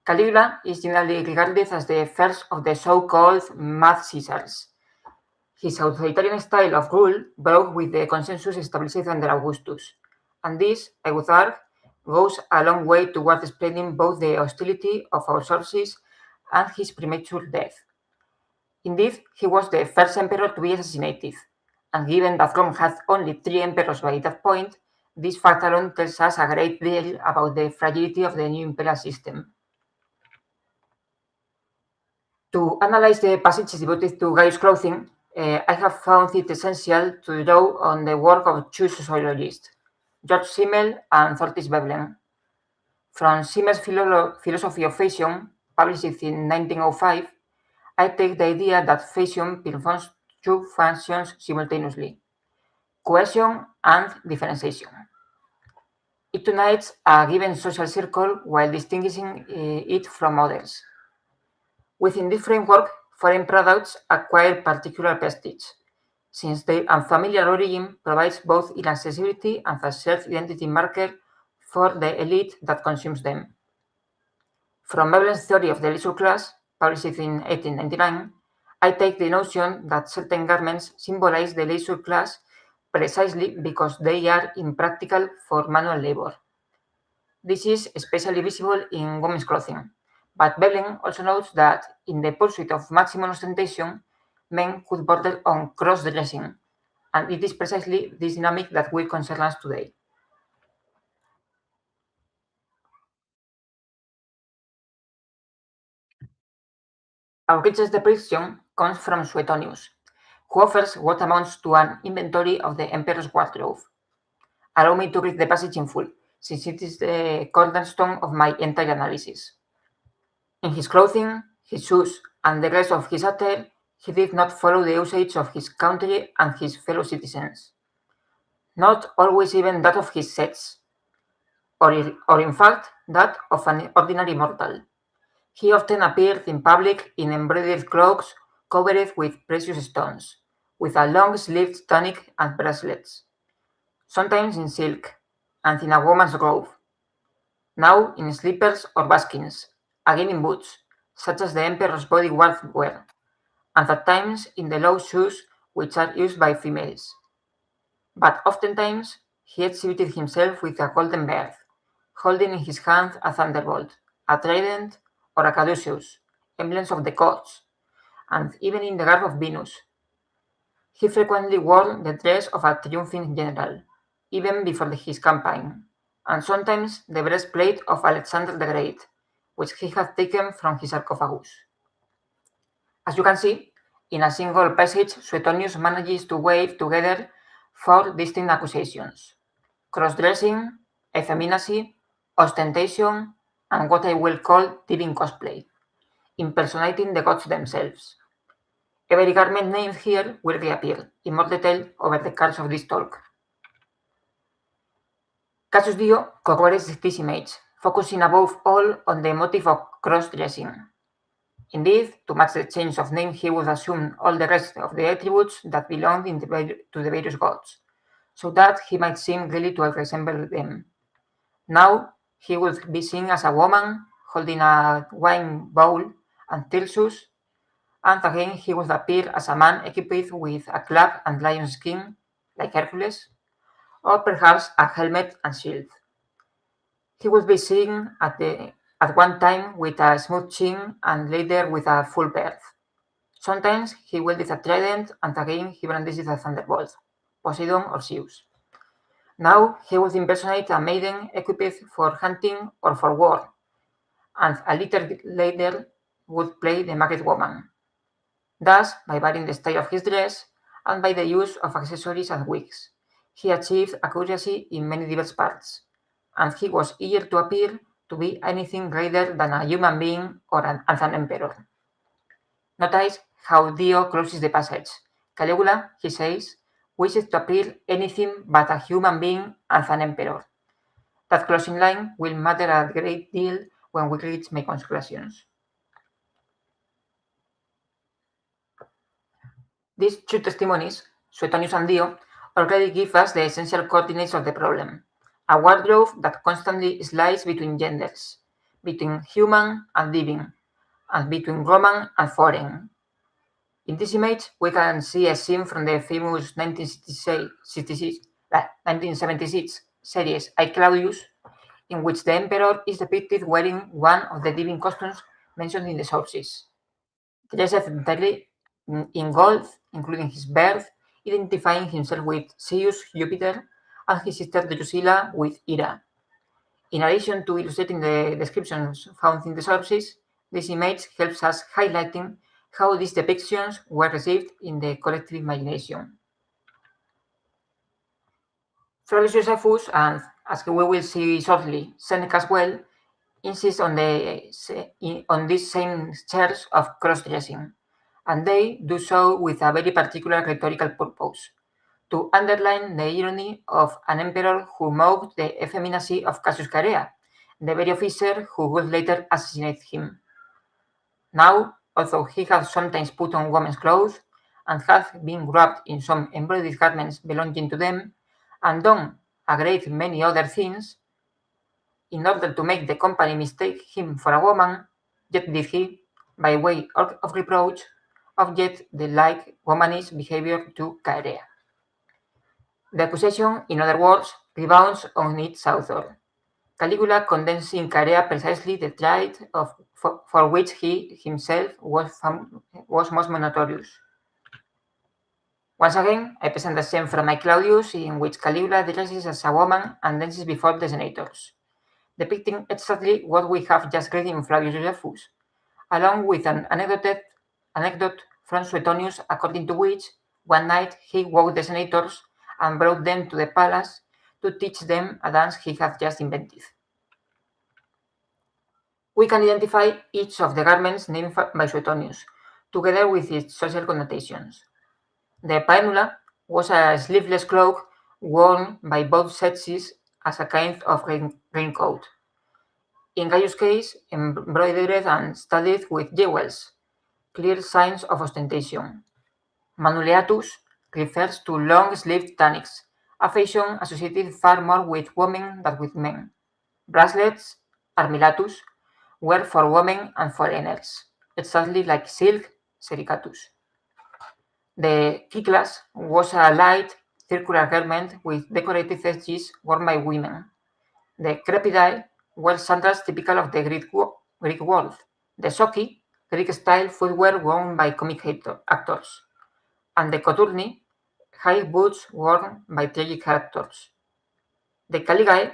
Caligula is generally regarded as the first of the so-called Mad Caesars. His authoritarian style of rule broke with the consensus established under Augustus, and this, I would argue, goes a long way towards explaining both the hostility of our sources and his premature death. Indeed, he was the first emperor to be assassinated, and given that Rome had only 3 emperors by that point, this fact alone tells us a great deal about the fragility of the new imperial system. To analyze the passages devoted to Gaius' clothing, I have found it essential to draw on the work of 2 sociologists, George Simmel and Curtis Veblen. From Simmel's Philosophy of Fashion, published in 1905, I take the idea that fashion performs 2 functions simultaneously: cohesion and differentiation. It unites a given social circle while distinguishing it from others. Within this framework, foreign products acquire particular prestige, since their unfamiliar origin provides both inaccessibility and a self-identity marker for the elite that consumes them. From Veblen's theory of the leisure class, published in 1899, I take the notion that certain garments symbolize the leisure class precisely because they are impractical for manual labor. This is especially visible in women's clothing, but Veblen also notes that in the pursuit of maximum ostentation, men could border on cross-dressing, and it is precisely this dynamic that will concern us today. Our richest depiction comes from Suetonius, who offers what amounts to an inventory of the emperor's wardrobe. Allow me to read the passage in full, since it is the cornerstone of my entire analysis. In his clothing, his shoes, and the rest of his attire, he did not follow the usage of his country and his fellow citizens, not always even that of his sex, or in fact that of an ordinary mortal. He often appeared in public in embroidered cloaks covered with precious stones, with a long-sleeved tunic and bracelets, sometimes in silk, and in a woman's robe, now in slippers or buskins, again in boots, such as the emperor's bodyguards wear, and at times in the low shoes which are used by females. But oftentimes he exhibited himself with a golden beard, holding in his hand a thunderbolt, a trident, or a caduceus, emblems of the gods, and even in the garb of Venus. He frequently wore the dress of a triumphing general, even before his campaign, and sometimes the breastplate of Alexander the Great, which he had taken from his sarcophagus. As you can see, in a single passage, Suetonius manages to weave together 4 distinct accusations: cross-dressing, effeminacy, ostentation, and what I will call thieving cosplay, impersonating the gods themselves. Every garment named here will reappear in more detail over the course of this talk. Cassius Dio corroborates this image, focusing above all on the motive of cross-dressing. Indeed, to match the change of name, he would assume all the rest of the attributes that belonged to the various gods, so that he might seem really to resemble them. Now, he would be seen as a woman holding a wine bowl and thyrsus, and again he would appear as a man equipped with a club and lion skin, like Hercules, or perhaps a helmet and shield. He would be seen at one time with a smooth chin and later with a full beard. Sometimes he wielded a trident and again he brandished a thunderbolt, Poseidon or Zeus. Now he would impersonate a maiden equipped for hunting or for war, and a little later would play the married woman. Thus, by varying the style of his dress and by the use of accessories and wigs, he achieved accuracy in many diverse parts, and he was eager to appear to be anything greater than a human being or an emperor. Notice how Dio closes the passage. Caligula, he says, wishes to appear anything but a human being and an emperor. That closing line will matter a great deal when we reach my conclusions. These 2 testimonies, Suetonius and Dio, already give us the essential coordinates of the problem: a wardrobe that constantly slides between genders, between human and living, and between Roman and foreign. In this image, we can see a scene from the famous 1976 series I, Claudius, in which the emperor is depicted wearing one of the living costumes mentioned in the sources, dressed entirely in gold, including his beard, identifying himself with Zeus, Jupiter, and his sister Drusilla with Hera. In addition to illustrating the descriptions found in the sources, this image helps us highlighting how these depictions were received in the collective imagination. Flavius Josephus, and as we will see shortly, Seneca as well, insist on these same charge of cross-dressing, and they do so with a very particular rhetorical purpose: to underline the irony of an emperor who mocked the effeminacy of Cassius Charea, the very officer who would later assassinate him. Now, although he had sometimes put on women's clothes and had been wrapped in some embroidered garments belonging to them, and done a great many other things, in order to make the company mistake him for a woman, yet did he, by way of reproach, object the like womanish behavior to Charea. The accusation, in other words, rebounds on its author. Caligula condemns in Charea precisely the trait for which he himself was most notorious. Once again, I present a scene from my Claudius in which Caligula dresses as a woman and dances before the senators, depicting exactly what we have just read in Flavius Josephus, along with an anecdote from Suetonius, according to which one night he woke the senators and brought them to the palace to teach them a dance he had just invented. We can identify each of the garments named by Suetonius, together with its social connotations. The paenula was a sleeveless cloak worn by both sexes as a kind of raincoat. In Gaius' case, embroidered and studded with jewels, clear signs of ostentation. Manuleatus refers to long-sleeved tunics, a fashion associated far more with women than with men. Bracelets, armillatus, were for women and foreigners, exactly like silk, sericatus. The kyklax was a light, circular garment with decorated edges worn by women. The crepidae were sandals typical of the Greek world. The soki, Greek-style footwear worn by comic actors. And the coturni high boots worn by tragic actors. The caligae,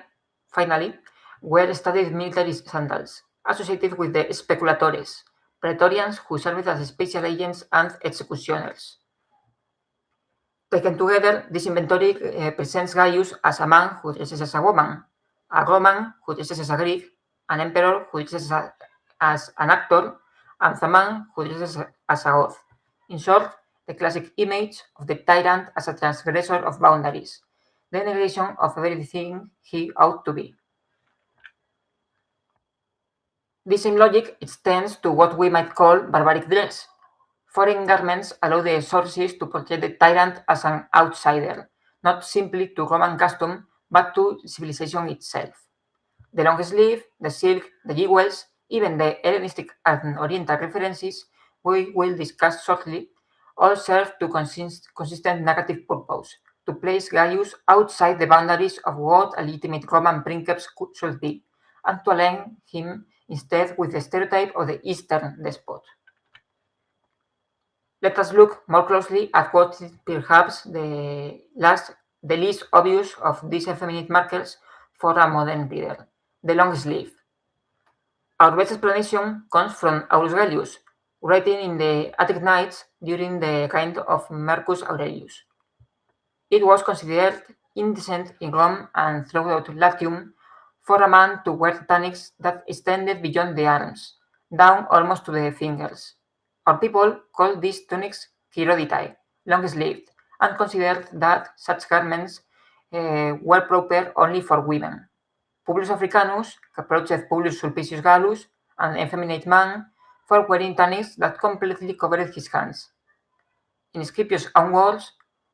finally, were studied military sandals, associated with the speculatores, praetorians who served as special agents and executioners. Taken together, this inventory presents Gaius as a man who dresses as a Roman who dresses as a Greek, an emperor who dresses as an actor, and a man who dresses as a god. In short, the classic image of the tyrant as a transgressor of boundaries, the negation of everything he ought to be. This same logic extends to what we might call barbaric dress. Foreign garments allow the sources to portray the tyrant as an outsider, not simply to Roman custom, but to civilization itself. The long sleeve, the silk, the jewels, even the Hellenistic and Oriental references we will discuss shortly, all serve to consistent narrative purpose, to place Gaius outside the boundaries of what a legitimate Roman princeps should be, and to align him instead with the stereotype of the Eastern despot. Let us look more closely at what is perhaps the least obvious of these effeminate markers for a modern reader, the long sleeve. Our best explanation comes from Aulus Gellius, writing in the Attic Nights during the reign of Marcus Aurelius. It was considered indecent in Rome and throughout Latium for a man to wear tunics that extended beyond the arms, down almost to the fingers. Our people called these tunics chiroditae, long-sleeved, and considered that such garments were proper only for women. Publius Africanus reproached Publius Sulpicius Gallus, an effeminate man, for wearing tunics that completely covered his hands. In Scipio's own words,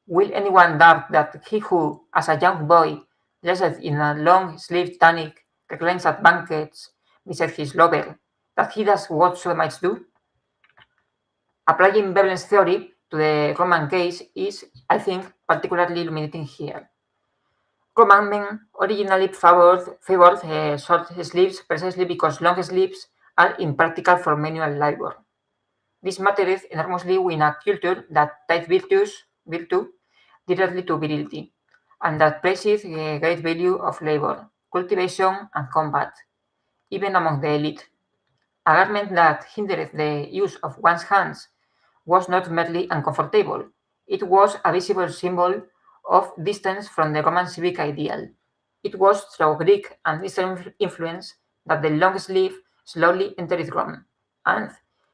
will anyone doubt that he who, as a young boy, dressed in a long-sleeved tunic, reclines at banquets beside his lover, that he does what sodomites do? Applying Veblen's theory to the Roman case is, I think, particularly illuminating here. Roman men originally favored short sleeves precisely because long sleeves are impractical for manual labor. This mattered enormously in a culture that tied virtue directly to virility, and that placed the great value of labor, cultivation, and combat, even among the elite. A garment that hindered the use of one's hands was not merely uncomfortable, it was a visible symbol of distance from the Roman civic ideal. It was through Greek and Eastern influence that the long sleeve slowly entered Rome, and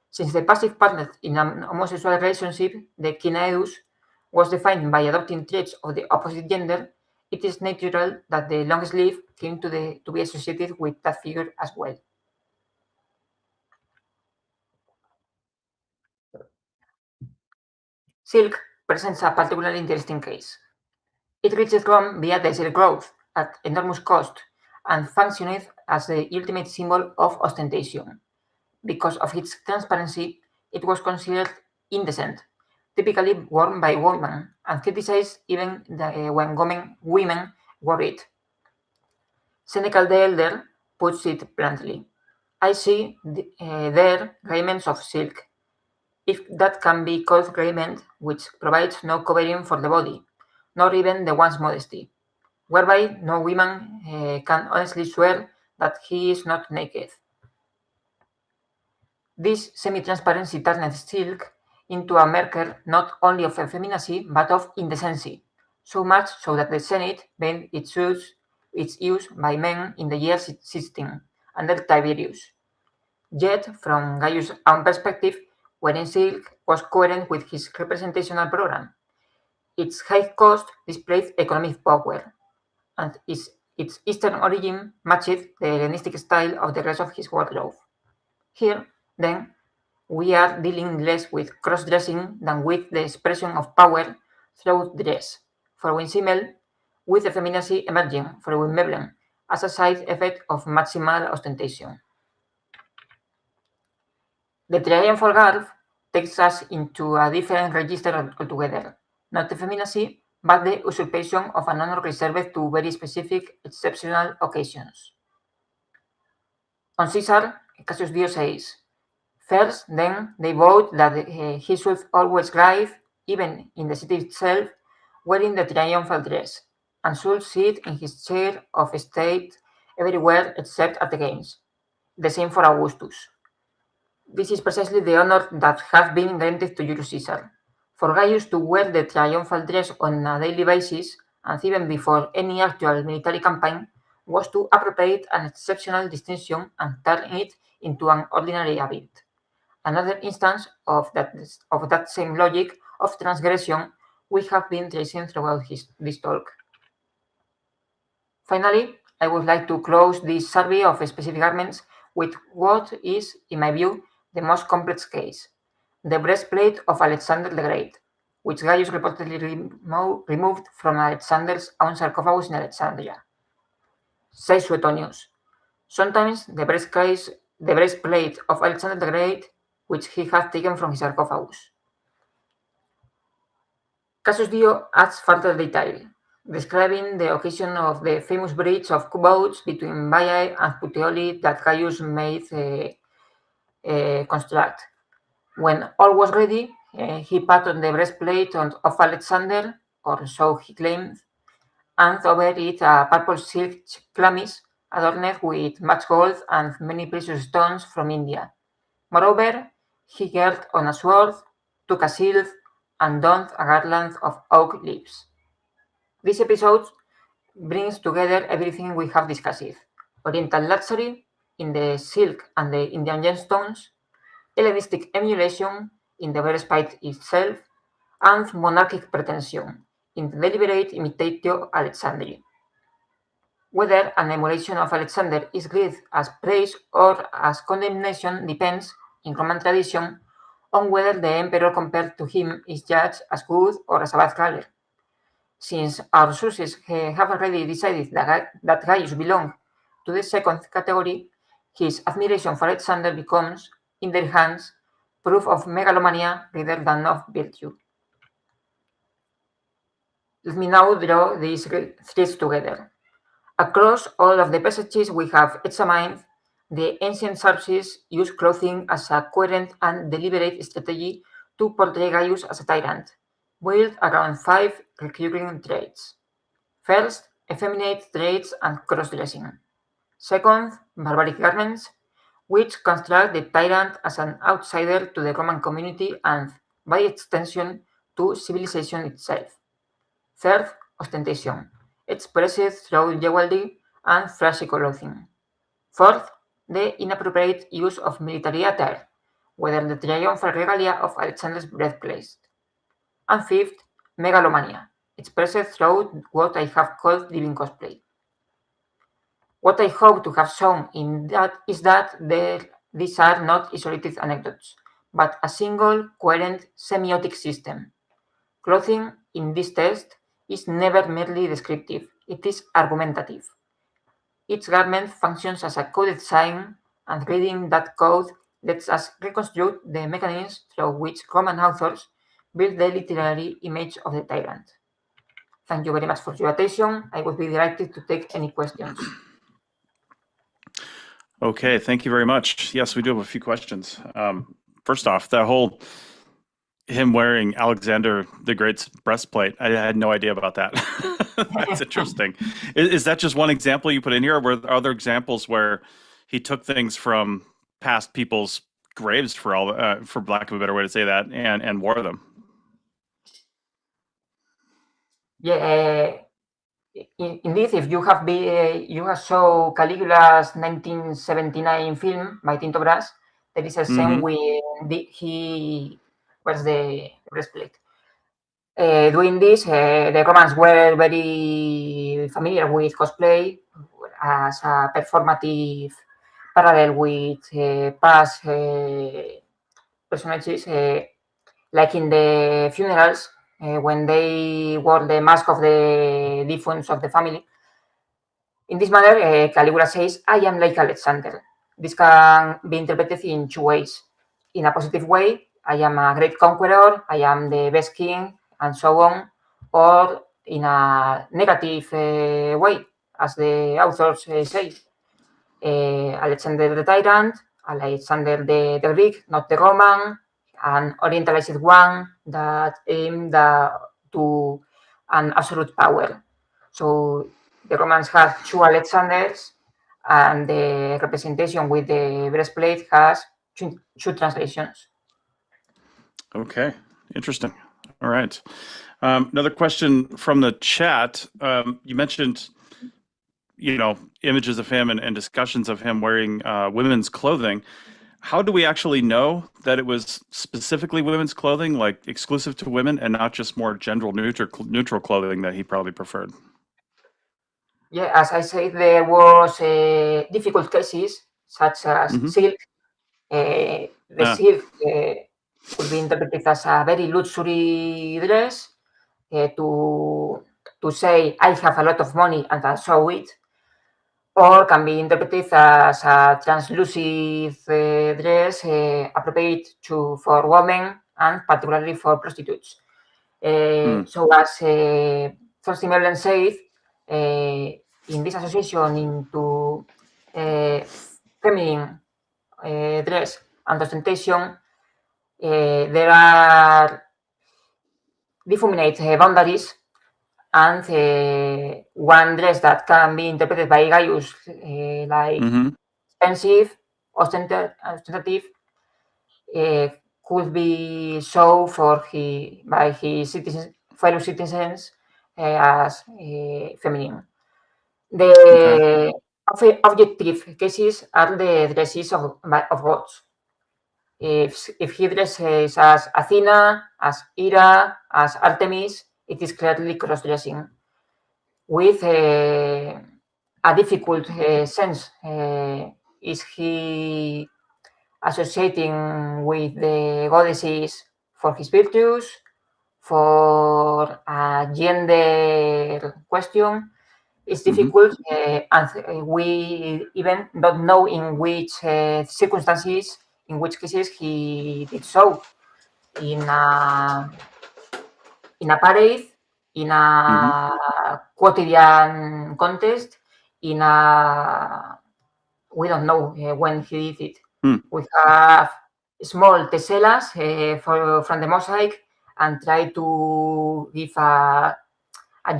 since the passive partner in a homosexual relationship, the kinaeus, was defined by adopting traits of the opposite gender, it is natural that the long sleeve came to be associated with that figure as well. Silk presents a particularly interesting case. It reached Rome via the Silk Road at enormous cost and functioned as the ultimate symbol of ostentation. Because of its transparency, it was considered indecent, typically worn by women, and criticized even when women wore it. Seneca the Elder puts it bluntly, I see there raiments of silk, if that can be called raiment, which provides no covering for the body, nor even the one's modesty, whereby no woman can honestly swear that he is not naked. This semi-transparency turned silk into a marker not only of effeminacy but of indecency, so much so that the Senate banned its use by men in the year 16 under Tiberius. Yet, from Gaius' own perspective, wearing silk was coherent with his representational program. Its high cost displayed economic power, and its Eastern origin matched the Hellenistic style of the rest of his wardrobe. Here, then, we are dealing less with cross-dressing than with the expression of power through dress, for Simmel, with effeminacy emerging for Veblen as a side effect of maximal ostentation. The triumphal garb takes us into a different register altogether, not effeminacy, but the usurpation of an honor reserved to very specific, exceptional occasions. On Caesar, Cassius Dio says, first, then, they vowed that he should always ride, even in the city itself, wearing the triumphal dress, and should sit in his chair of state everywhere except at the games. The same for Augustus. This is precisely the honor that has been granted to Julius Caesar. For Gaius to wear the triumphal dress on a daily basis, and even before any actual military campaign, was to appropriate an exceptional distinction and turn it into an ordinary habit. Another instance of that same logic of transgression we have been tracing throughout this talk. Finally, I would like to close this survey of specific garments with what is, in my view, the most complex case, the breastplate of Alexander the Great, which Gaius reportedly removed from Alexander's own sarcophagus in Alexandria. Says Suetonius, sometimes the breastplate of Alexander the Great, which he had taken from his sarcophagus. Cassius Dio adds further detail, describing the occasion of the famous bridge of boats between Baiae and Puteoli that Gaius made construct. When all was ready, he put on the breastplate of Alexander, or so he claimed, and over it a purple silk chlamys adorned with much gold and many precious stones from India. Moreover, he girt on a sword, took a shield, and donned a garland of oak leaves. This episode brings together everything we have discussed: Oriental luxury in the silk and the Indian gemstones, Hellenistic emulation in the breastplate itself, and monarchic pretension in the deliberate imitatio Alexandri. Whether an emulation of Alexander is read as praise or as condemnation depends, in Roman tradition, on whether the emperor compared to him is judged as good or as a bad scholar. Since our sources have already decided that Gaius belonged to the second category, his admiration for Alexander becomes, in their hands, proof of megalomania rather than of virtue. Let me now draw these threads together. Across all of the passages we have examined, the ancient sources use clothing as a coherent and deliberate strategy to portray Gaius as a tyrant, built around 5 recurring traits. First, effeminate traits and cross-dressing. Second, barbaric garments, which construct the tyrant as an outsider to the Roman community and, by extension, to civilization itself. Third, ostentation, expressed through jewelry and flashy clothing. Fourth, the inappropriate use of military attire, whether the triumphal regalia of Alexander's breastplate. And fifth, megalomania, expressed through what I have called living cosplay. What I hope to have shown in that is that these are not isolated anecdotes, but a single, coherent, semiotic system. Clothing in this test is never merely descriptive, it is argumentative. Each garment functions as a coded sign, and reading that code lets us reconstruct the mechanisms through which Roman authors built the literary image of the tyrant. Thank you very much for your attention. I would be delighted to take any questions. Okay, thank you very much. Yes, we do have a few questions. First off, that whole him wearing Alexander the Great's breastplate, I had no idea about that. That's interesting. Is that just one example you put in here, or were there other examples where he took things from past people's graves, for lack of a better way to say that, and wore them? Yeah, indeed, if you have saw Caligula's 1979 film by Tinto Brass, there is a scene when he wears the breastplate. Doing this, the Romans were very familiar with cosplay as a performative parallel with past personages, like in the funerals, when they wore the mask of the defunct of the family. In this manner, Caligula says, I am like Alexander. This can be interpreted in two ways. In a positive way, I am a great conqueror, I am the best king, and so on. Or in a negative way, as the authors say. Alexander the tyrant, Alexander the Greek, not the Roman, an orientalized one that aimed to and absolute power. So the Romans had 2 Alexanders, and the representation with the breastplate has 2 translations. Okay, interesting. All right. Another question from the chat. You mentioned, images of him and discussions of him wearing women's clothing. How do we actually know that it was specifically women's clothing, like exclusive to women, and not just more gender neutral clothing that he probably preferred? Yeah, as I said, there was difficult cases such as silk. The silk could be interpreted as a very luxury dress to say I have a lot of money and I show it, or can be interpreted as a translucent dress appropriate for women and particularly for prostitutes. So as Thorsten Veblen said, in this association into feminine dress and ostentation, there are definite boundaries, and one dress that can be interpreted by Gaius like expensive, ostentative, could be shown by his fellow citizens as feminine. The objective cases are the dresses of gods. If he dresses as Athena, as Hera, as Artemis, it is clearly cross-dressing with a difficult sense. Is he associating with the goddesses for his virtues, for a gender question? It's difficult, and we even don't know in which circumstances, in which cases he did so. In a parade, in a quotidian contest, we don't know when he did it. We have small tesselas from the mosaic and try to give a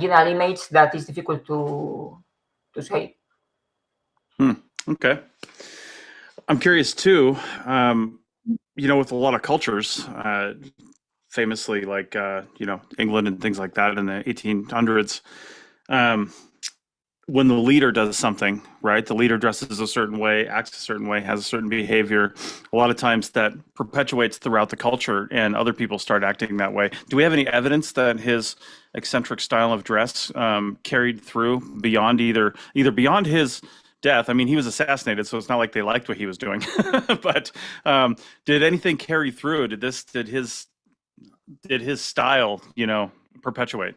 general image that is difficult to say. Okay. I'm curious too, with a lot of cultures, famously like, England and things like that in the 1800s, when the leader does something, right? The leader dresses a certain way, acts a certain way, has a certain behavior. A lot of times that perpetuates throughout the culture and other people start acting that way. Do we have any evidence that his eccentric style of dress carried through beyond either beyond his death? I mean, he was assassinated, so it's not like they liked what he was doing. But did anything carry through? Did his style, perpetuate?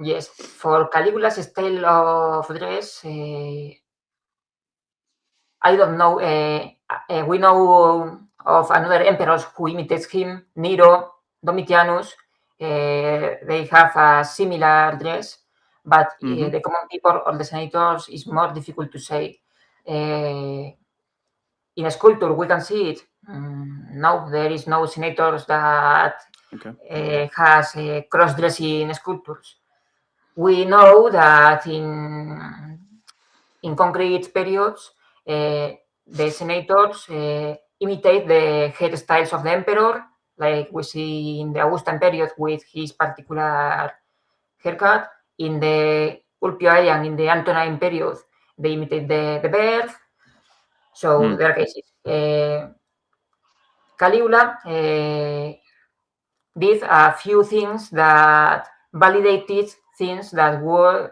Yes, for Caligula's style of dress, I don't know. We know of another emperors who imitates him, Nero, Domitianus. They have a similar dress, but the common people or the senators is more difficult to say. In a sculpture, we can see it. No, there is no senators that has cross-dressing sculptures. We know that in concrete periods, the senators imitate the hairstyles of the emperor, like we see in the Augustan period with his particular haircut. In the Ulpioarian, in the Antonine period, they imitate the beard. So there are cases. Caligula did a few things that validated things that were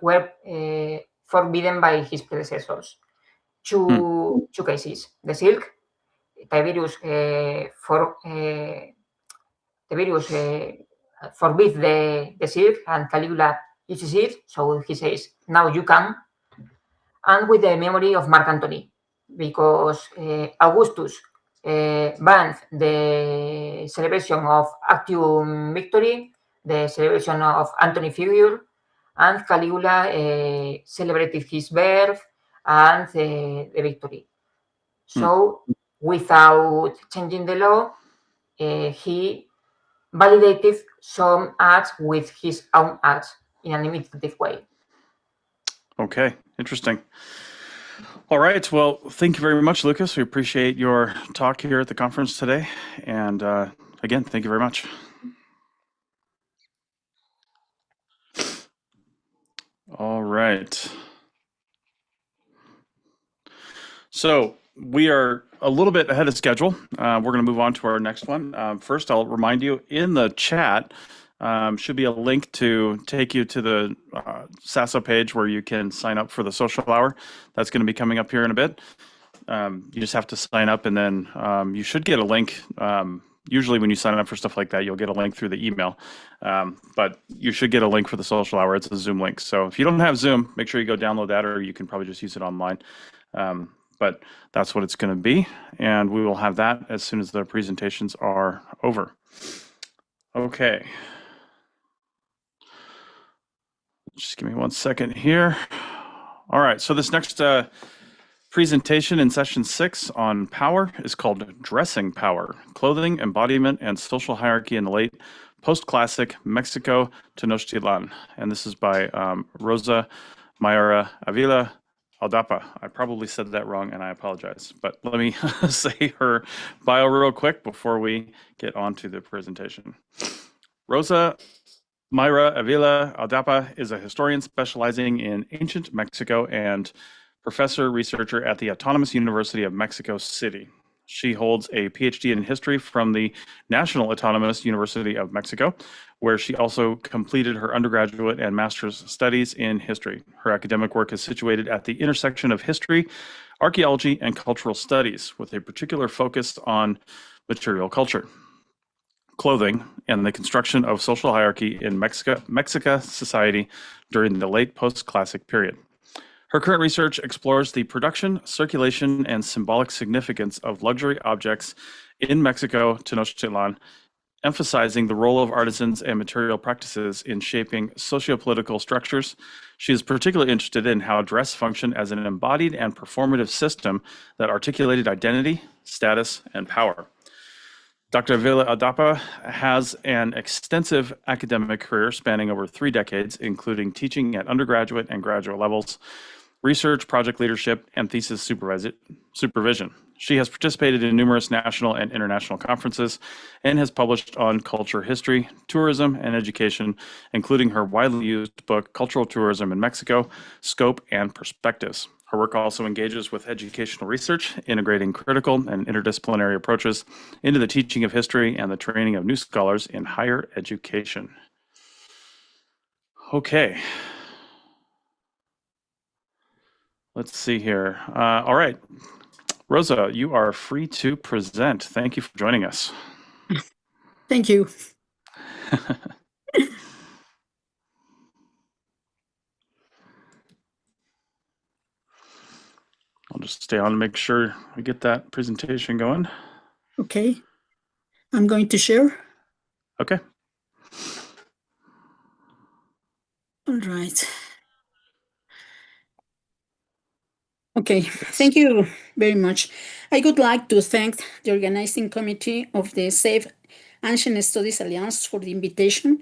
forbidden by his predecessors. Two cases. The silk. Tiberius forbids the silk, and Caligula uses it. So he says, now you can. And with the memory of Mark Antony, because Augustus banned the celebration of Actium Victory, the celebration of Antony figure, and Caligula celebrated his birth and the victory. So without changing the law, he validated some acts with his own acts. in an imitative way. Okay, interesting. All right. Well, thank you very much, Lucas. We appreciate your talk here at the conference today. And again, thank you very much. All right. So we are a little bit ahead of schedule. We're going to move on to our next one. First, I'll remind you in the chat should be a link to take you to the SASA page where you can sign up for the social hour. That's going to be coming up here in a bit. You just have to sign up, and then you should get a link. Usually when you sign up for stuff like that, you'll get a link through the email. But you should get a link for the social hour. It's a Zoom link. So if you don't have Zoom, make sure you go download that, or you can probably just use it online. But that's what it's going to be. And we will have that as soon as the presentations are over. Okay. Just give me 1 second here. All right. So this next presentation in session 6 on power is called Dressing Power, Clothing, Embodiment, and Social Hierarchy in the Late Post-Classic Mexico Tenochtitlan. And this is by Rosa Mayra Avila Aldapa. I probably said that wrong, and I apologize. But let me say her bio real quick before we get on to the presentation. Rosa Mayra Avila Aldapa is a historian specializing in ancient Mexico and professor researcher at the Autonomous University of Mexico City. She holds a PhD in history from the National Autonomous University of Mexico, where she also completed her undergraduate and master's studies in history. Her academic work is situated at the intersection of history, archaeology, and cultural studies, with a particular focus on material culture, clothing, and the construction of social hierarchy in Mexica society during the late post-classic period. Her current research explores the production, circulation, and symbolic significance of luxury objects in Mexico Tenochtitlan, emphasizing the role of artisans and material practices in shaping sociopolitical structures. She is particularly interested in how dress functioned as an embodied and performative system that articulated identity, status, and power. Dr. Avila Aldapa has an extensive academic career spanning over 3 decades, including teaching at undergraduate and graduate levels, research, project leadership, and thesis supervision. She has participated in numerous national and international conferences and has published on culture history, tourism, and education, including her widely used book, Cultural Tourism in Mexico, Scope and Perspectives. Her work also engages with educational research, integrating critical and interdisciplinary approaches into the teaching of history and the training of new scholars in higher education. Okay. Let's see here. All right. Rosa, you are free to present. Thank you for joining us. Thank you. I'll just stay on and make sure we get that presentation going. Okay. I'm going to share. Okay. All right. Okay, thank you very much. I would like to thank the organizing committee of the Safe Ancient Studies Alliance for the invitation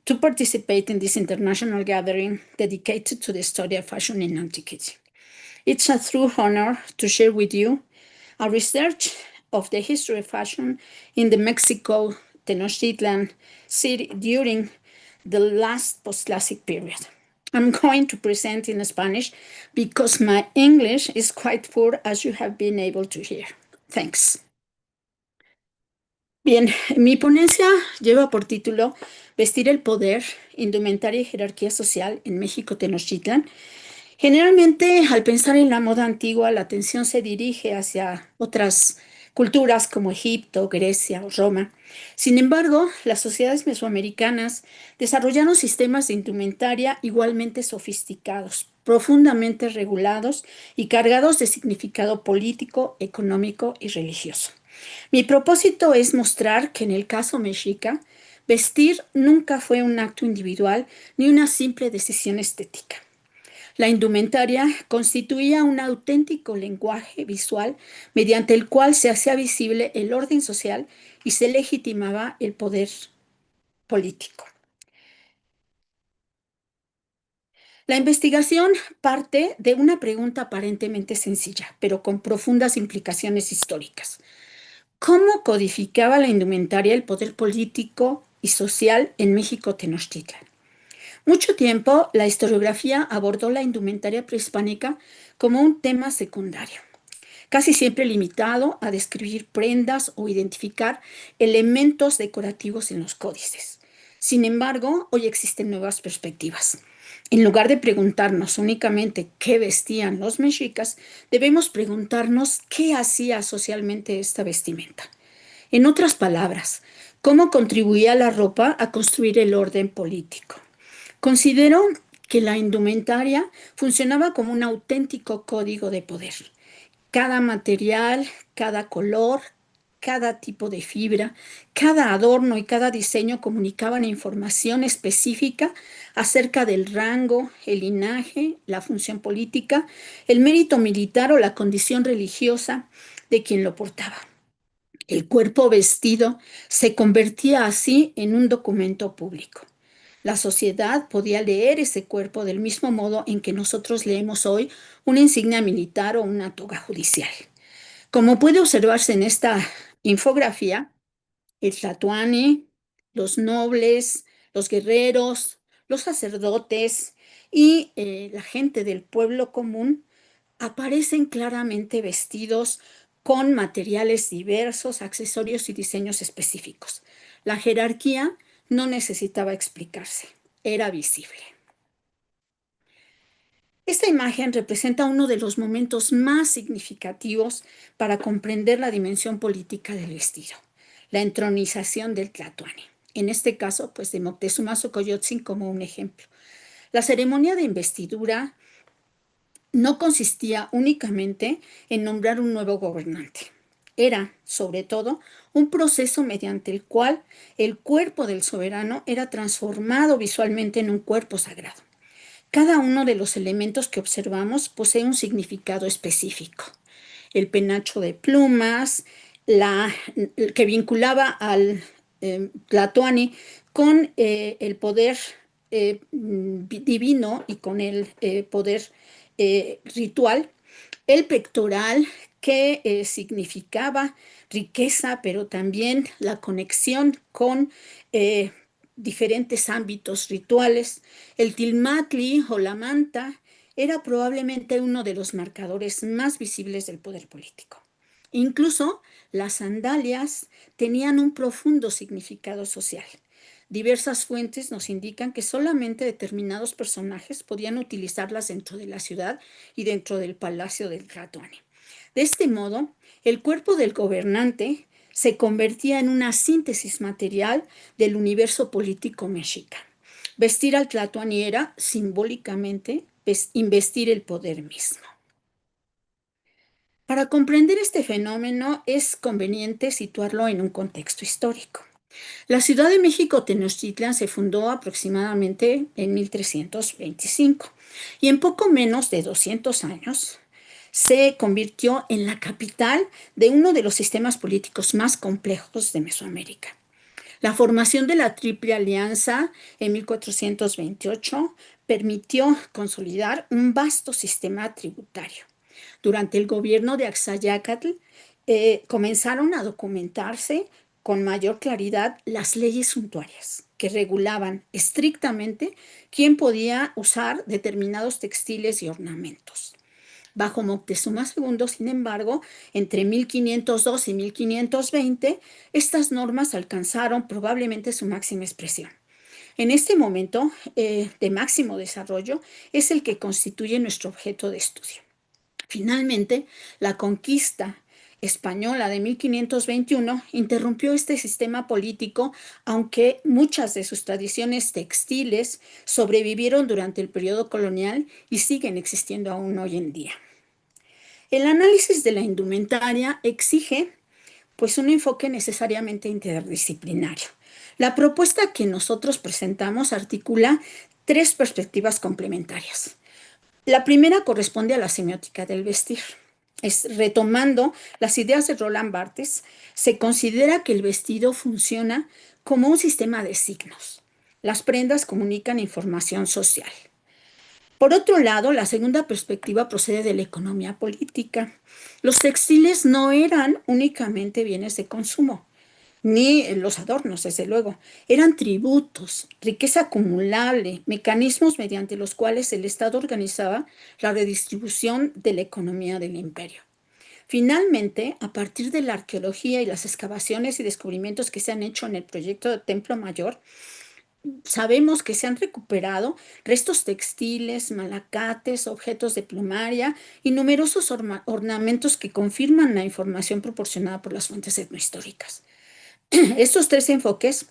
to participate in this international gathering dedicated to the study of fashion in antiquity. It's a true honor to share with you a research of the history of fashion in the Mexico Tenochtitlan city during the last post-classic period. I'm going to present in Spanish because my English is quite poor, as you have been able to hear. Thanks. Bien, mi ponencia lleva por título Vestir el poder, indumentaria y jerarquía social en México Tenochtitlan. Generalmente, al pensar en la moda antigua, la atención se dirige hacia otras culturas como Egipto, Grecia o Roma. Sin embargo, las sociedades mesoamericanas desarrollaron sistemas de indumentaria igualmente sofisticados, profundamente regulados y cargados de significado político, económico y religioso. Mi propósito es mostrar que en el caso mexica, vestir nunca fue un acto individual ni una simple decisión estética. La indumentaria constituía un auténtico lenguaje visual mediante el cual se hacía visible el orden social y se legitimaba el poder político. La investigación parte de una pregunta aparentemente sencilla, pero con profundas implicaciones históricas. ¿Cómo codificaba la indumentaria el poder político y social en México Tenochtitlan? Mucho tiempo, la historiografía abordó la indumentaria prehispánica como un tema secundario, casi siempre limitado a describir prendas o identificar elementos decorativos en los códices. Sin embargo, hoy existen nuevas perspectivas. En lugar de preguntarnos únicamente qué vestían los mexicas, debemos preguntarnos qué hacía socialmente esta vestimenta. En otras palabras, cómo contribuía la ropa a construir el orden político. Considero que la indumentaria funcionaba como un auténtico código de poder. Cada material, cada color, cada tipo de fibra, cada adorno y cada diseño comunicaban información específica acerca del rango, el linaje, la función política, el mérito militar o la condición religiosa de quien lo portaba. El cuerpo vestido se convertía así en un documento público. La sociedad podía leer ese cuerpo del mismo modo en que nosotros leemos hoy una insignia militar o una toga judicial. Como puede observarse en esta infografía, el tlatoani, los nobles, los guerreros, los sacerdotes y la gente del pueblo común aparecen claramente vestidos con materiales diversos, accesorios y diseños específicos. La jerarquía no necesitaba explicarse, era visible. Esta imagen representa uno de los momentos más significativos para comprender la dimensión política del vestido, la entronización del tlatoani. En este caso, pues de Moctezuma Xocoyotzin como un ejemplo. La ceremonia de investidura no consistía únicamente en nombrar un nuevo gobernante. Era, sobre todo, un proceso mediante el cual el cuerpo del soberano era transformado visualmente en un cuerpo sagrado. Cada uno de los elementos que observamos posee un significado específico. El penacho de plumas, que vinculaba al tlatoani con el poder divino y con el poder ritual, el pectoral que significaba riqueza, pero también la conexión con diferentes ámbitos rituales. El tilmatli o la manta era probablemente uno de los marcadores más visibles del poder político. Incluso las sandalias tenían un profundo significado social. Diversas fuentes nos indican que solamente determinados personajes podían utilizarlas dentro de la ciudad y dentro del palacio del tlatoani. De este modo, el cuerpo del gobernante se convertía en una síntesis material del universo político mexica. Vestir al tlatoani era, simbólicamente, investir el poder mismo. Para comprender este fenómeno es conveniente situarlo en un contexto histórico. La Ciudad de México Tenochtitlan se fundó aproximadamente en 1325 y en poco menos de 200 años se convirtió en la capital de uno de los sistemas políticos más complejos de Mesoamérica. La formación de la Triple Alianza en 1428 permitió consolidar un vasto sistema tributario. Durante el gobierno de Axayácatl comenzaron a documentarse con mayor claridad las leyes suntuarias que regulaban estrictamente quién podía usar determinados textiles y ornamentos. Bajo Moctezuma II, sin embargo, entre 1502 y 1520, estas normas alcanzaron probablemente su máxima expresión. En este momento de máximo desarrollo es el que constituye nuestro objeto de estudio. Finalmente, la conquista española de 1521 interrumpió este sistema político, aunque muchas de sus tradiciones textiles sobrevivieron durante el periodo colonial y siguen existiendo aún hoy en día. El análisis de la indumentaria exige pues un enfoque necesariamente interdisciplinario. La propuesta que nosotros presentamos articula tres perspectivas complementarias. La primera corresponde a la semiótica del vestir. Retomando las ideas de Roland Barthes, se considera que el vestido funciona como un sistema de signos. Las prendas comunican información social. Por otro lado, la segunda perspectiva procede de la economía política. Los textiles no eran únicamente bienes de consumo, ni los adornos, desde luego. Eran tributos, riqueza acumulable, mecanismos mediante los cuales el Estado organizaba la redistribución de la economía del imperio. Finalmente, a partir de la arqueología y las excavaciones y descubrimientos que se han hecho en el proyecto de Templo Mayor, sabemos que se han recuperado restos textiles, malacates, objetos de plumaria y numerosos ornamentos que confirman la información proporcionada por las fuentes etnohistóricas. Estos tres enfoques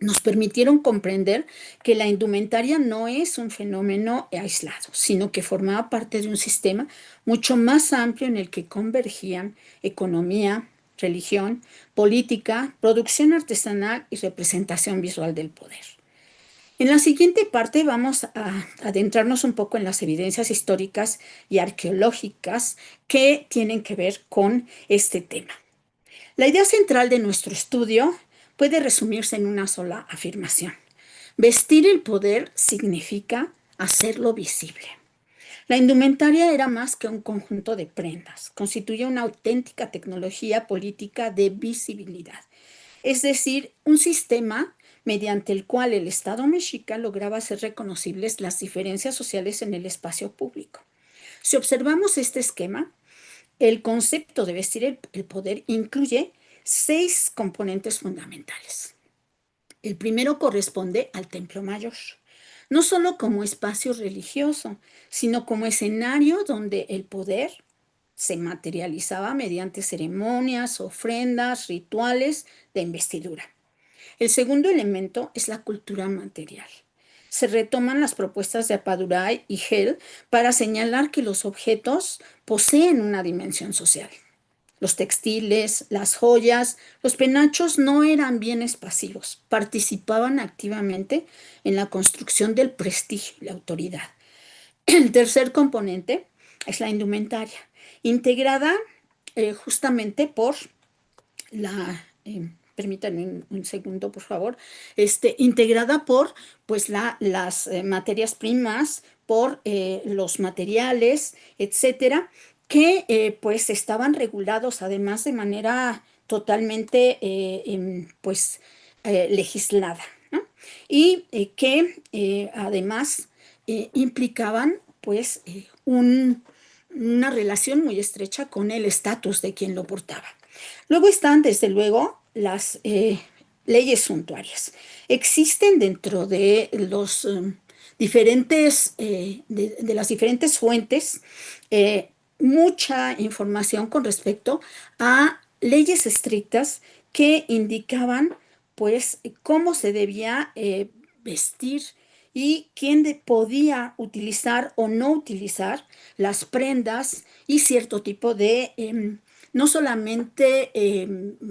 nos permitieron comprender que la indumentaria no es un fenómeno aislado, sino que formaba parte de un sistema mucho más amplio en el que convergían economía, religión, política, producción artesanal y representación visual del poder. En la siguiente parte vamos a adentrarnos un poco en las evidencias históricas y arqueológicas que tienen que ver con este tema. La idea central de nuestro estudio puede resumirse en una sola afirmación. Vestir el poder significa hacerlo visible. La indumentaria era más que un conjunto de prendas, constituye una auténtica tecnología política de visibilidad, es decir, un sistema mediante el cual el Estado mexica lograba hacer reconocibles las diferencias sociales en el espacio público. Si observamos este esquema, el concepto de vestir el poder incluye 6 componentes fundamentales. El primero corresponde al Templo Mayor, no solo como espacio religioso, sino como escenario donde el poder se materializaba mediante ceremonias, ofrendas, rituales de investidura. El segundo elemento es la cultura material. Se retoman las propuestas de Apaduray y Hell para señalar que los objetos poseen una dimensión social. Los textiles, las joyas, los penachos no eran bienes pasivos, participaban activamente en la construcción del prestigio y la autoridad. El tercer componente es la indumentaria, integrada justamente por la... permítanme un segundo, por favor, integrada por pues, las materias primas, por los materiales, etcétera, que pues estaban regulados además de manera totalmente legislada, ¿no? Y que además implicaban pues una relación muy estrecha con el estatus de quien lo portaba. Luego están, desde luego, las leyes suntuarias. Existen dentro de los diferentes, de las diferentes fuentes mucha información con respecto a leyes estrictas que indicaban pues cómo se debía vestir y quién podía utilizar o no utilizar las prendas y cierto tipo de no solamente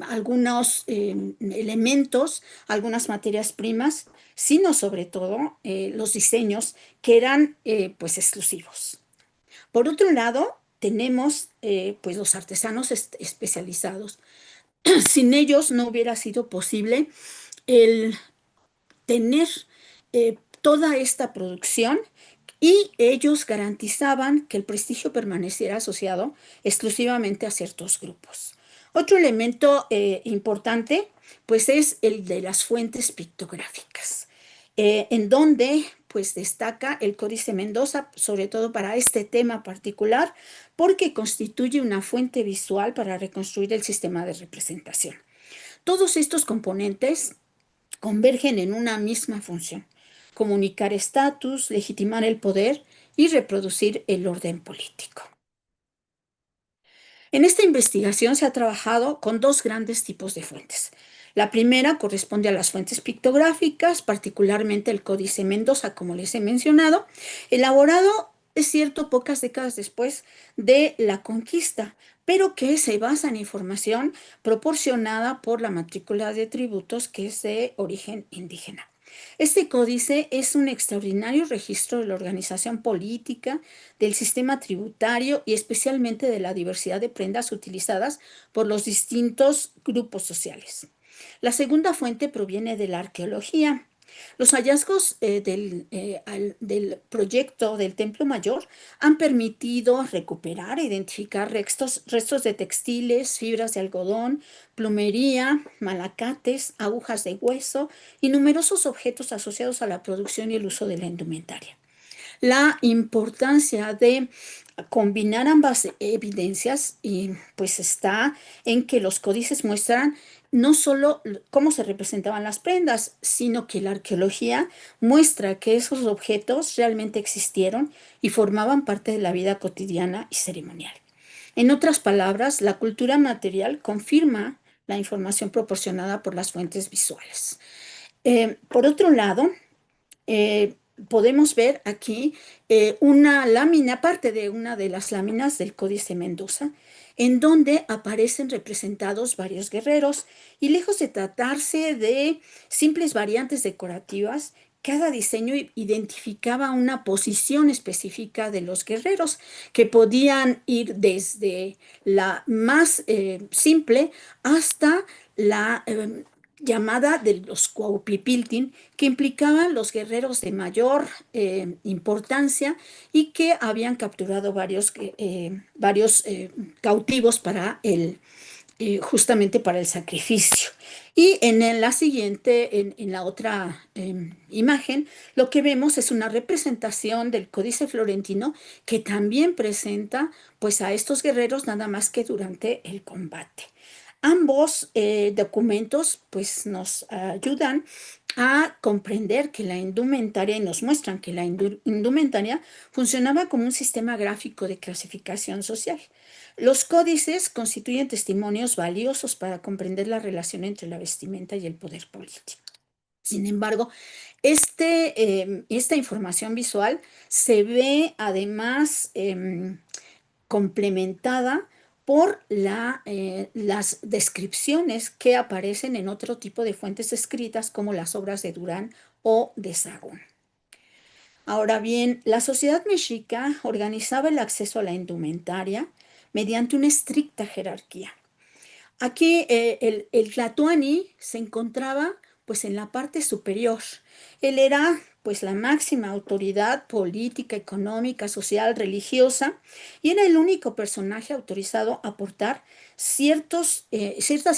algunos elementos, algunas materias primas, sino sobre todo los diseños que eran pues exclusivos. Por otro lado, tenemos pues los artesanos especializados. Sin ellos no hubiera sido posible el tener toda esta producción y ellos garantizaban que el prestigio permaneciera asociado exclusivamente a ciertos grupos. Otro elemento importante pues es el de las fuentes pictográficas, en donde pues destaca el Códice Mendoza, sobre todo para este tema particular, porque constituye una fuente visual para reconstruir el sistema de representación. Todos estos componentes convergen en una misma función: comunicar estatus, legitimar el poder y reproducir el orden político. En esta investigación se ha trabajado con 2 grandes tipos de fuentes. La primera corresponde a las fuentes pictográficas, particularmente el Códice Mendoza, como les he mencionado, elaborado, es cierto, pocas décadas después de la conquista, pero que se basa en información proporcionada por la matrícula de tributos, que es de origen indígena. Este códice es un extraordinario registro de la organización política, del sistema tributario y especialmente de la diversidad de prendas utilizadas por los distintos grupos sociales. La segunda fuente proviene de la arqueología. Los hallazgos del proyecto del Templo Mayor han permitido recuperar e identificar restos de textiles, fibras de algodón, plumería, malacates, agujas de hueso y numerosos objetos asociados a la producción y el uso de la indumentaria. La importancia de combinar ambas evidencias y pues está en que los códices muestran no solo cómo se representaban las prendas, sino que la arqueología muestra que esos objetos realmente existieron y formaban parte de la vida cotidiana y ceremonial. En otras palabras, la cultura material confirma la información proporcionada por las fuentes visuales. Por otro lado, podemos ver aquí una lámina, parte de una de las láminas del Códice Mendoza, en donde aparecen representados varios guerreros y lejos de tratarse de simples variantes decorativas, cada diseño identificaba una posición específica de los guerreros que podían ir desde la más simple hasta la llamada de los Cuaupipiltin, que implicaban los guerreros de mayor importancia y que habían capturado varios cautivos para justamente para el sacrificio. Y en la siguiente, en la otra imagen, lo que vemos es una representación del Códice Florentino que también presenta pues a estos guerreros nada más que durante el combate. Ambos documentos pues nos ayudan a comprender que la indumentaria y nos muestran que la indumentaria funcionaba como un sistema gráfico de clasificación social. Los códices constituyen testimonios valiosos para comprender la relación entre la vestimenta y el poder político. Sin embargo, esta información visual se ve además complementada por las descripciones que aparecen en otro tipo de fuentes escritas como las obras de Durán o de Sahagún. Ahora bien, la sociedad mexica organizaba el acceso a la indumentaria mediante una estricta jerarquía. Aquí el tlatoani se encontraba pues en la parte superior. Él era pues la máxima autoridad política, económica, social, religiosa y era el único personaje autorizado a portar ciertas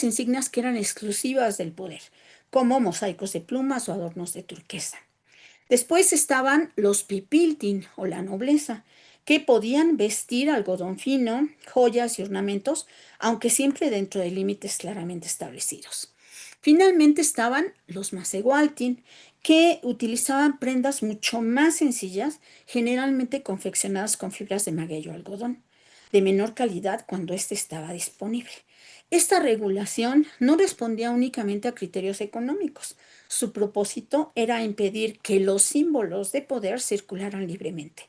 insignias que eran exclusivas del poder, como mosaicos de plumas o adornos de turquesa. Después estaban los pipiltin o la nobleza, que podían vestir algodón fino, joyas y ornamentos, aunque siempre dentro de límites claramente establecidos. Finalmente estaban los masehualtin, que utilizaban prendas mucho más sencillas, generalmente confeccionadas con fibras de maguey o algodón, de menor calidad cuando éste estaba disponible. Esta regulación no respondía únicamente a criterios económicos. Su propósito era impedir que los símbolos de poder circularan libremente.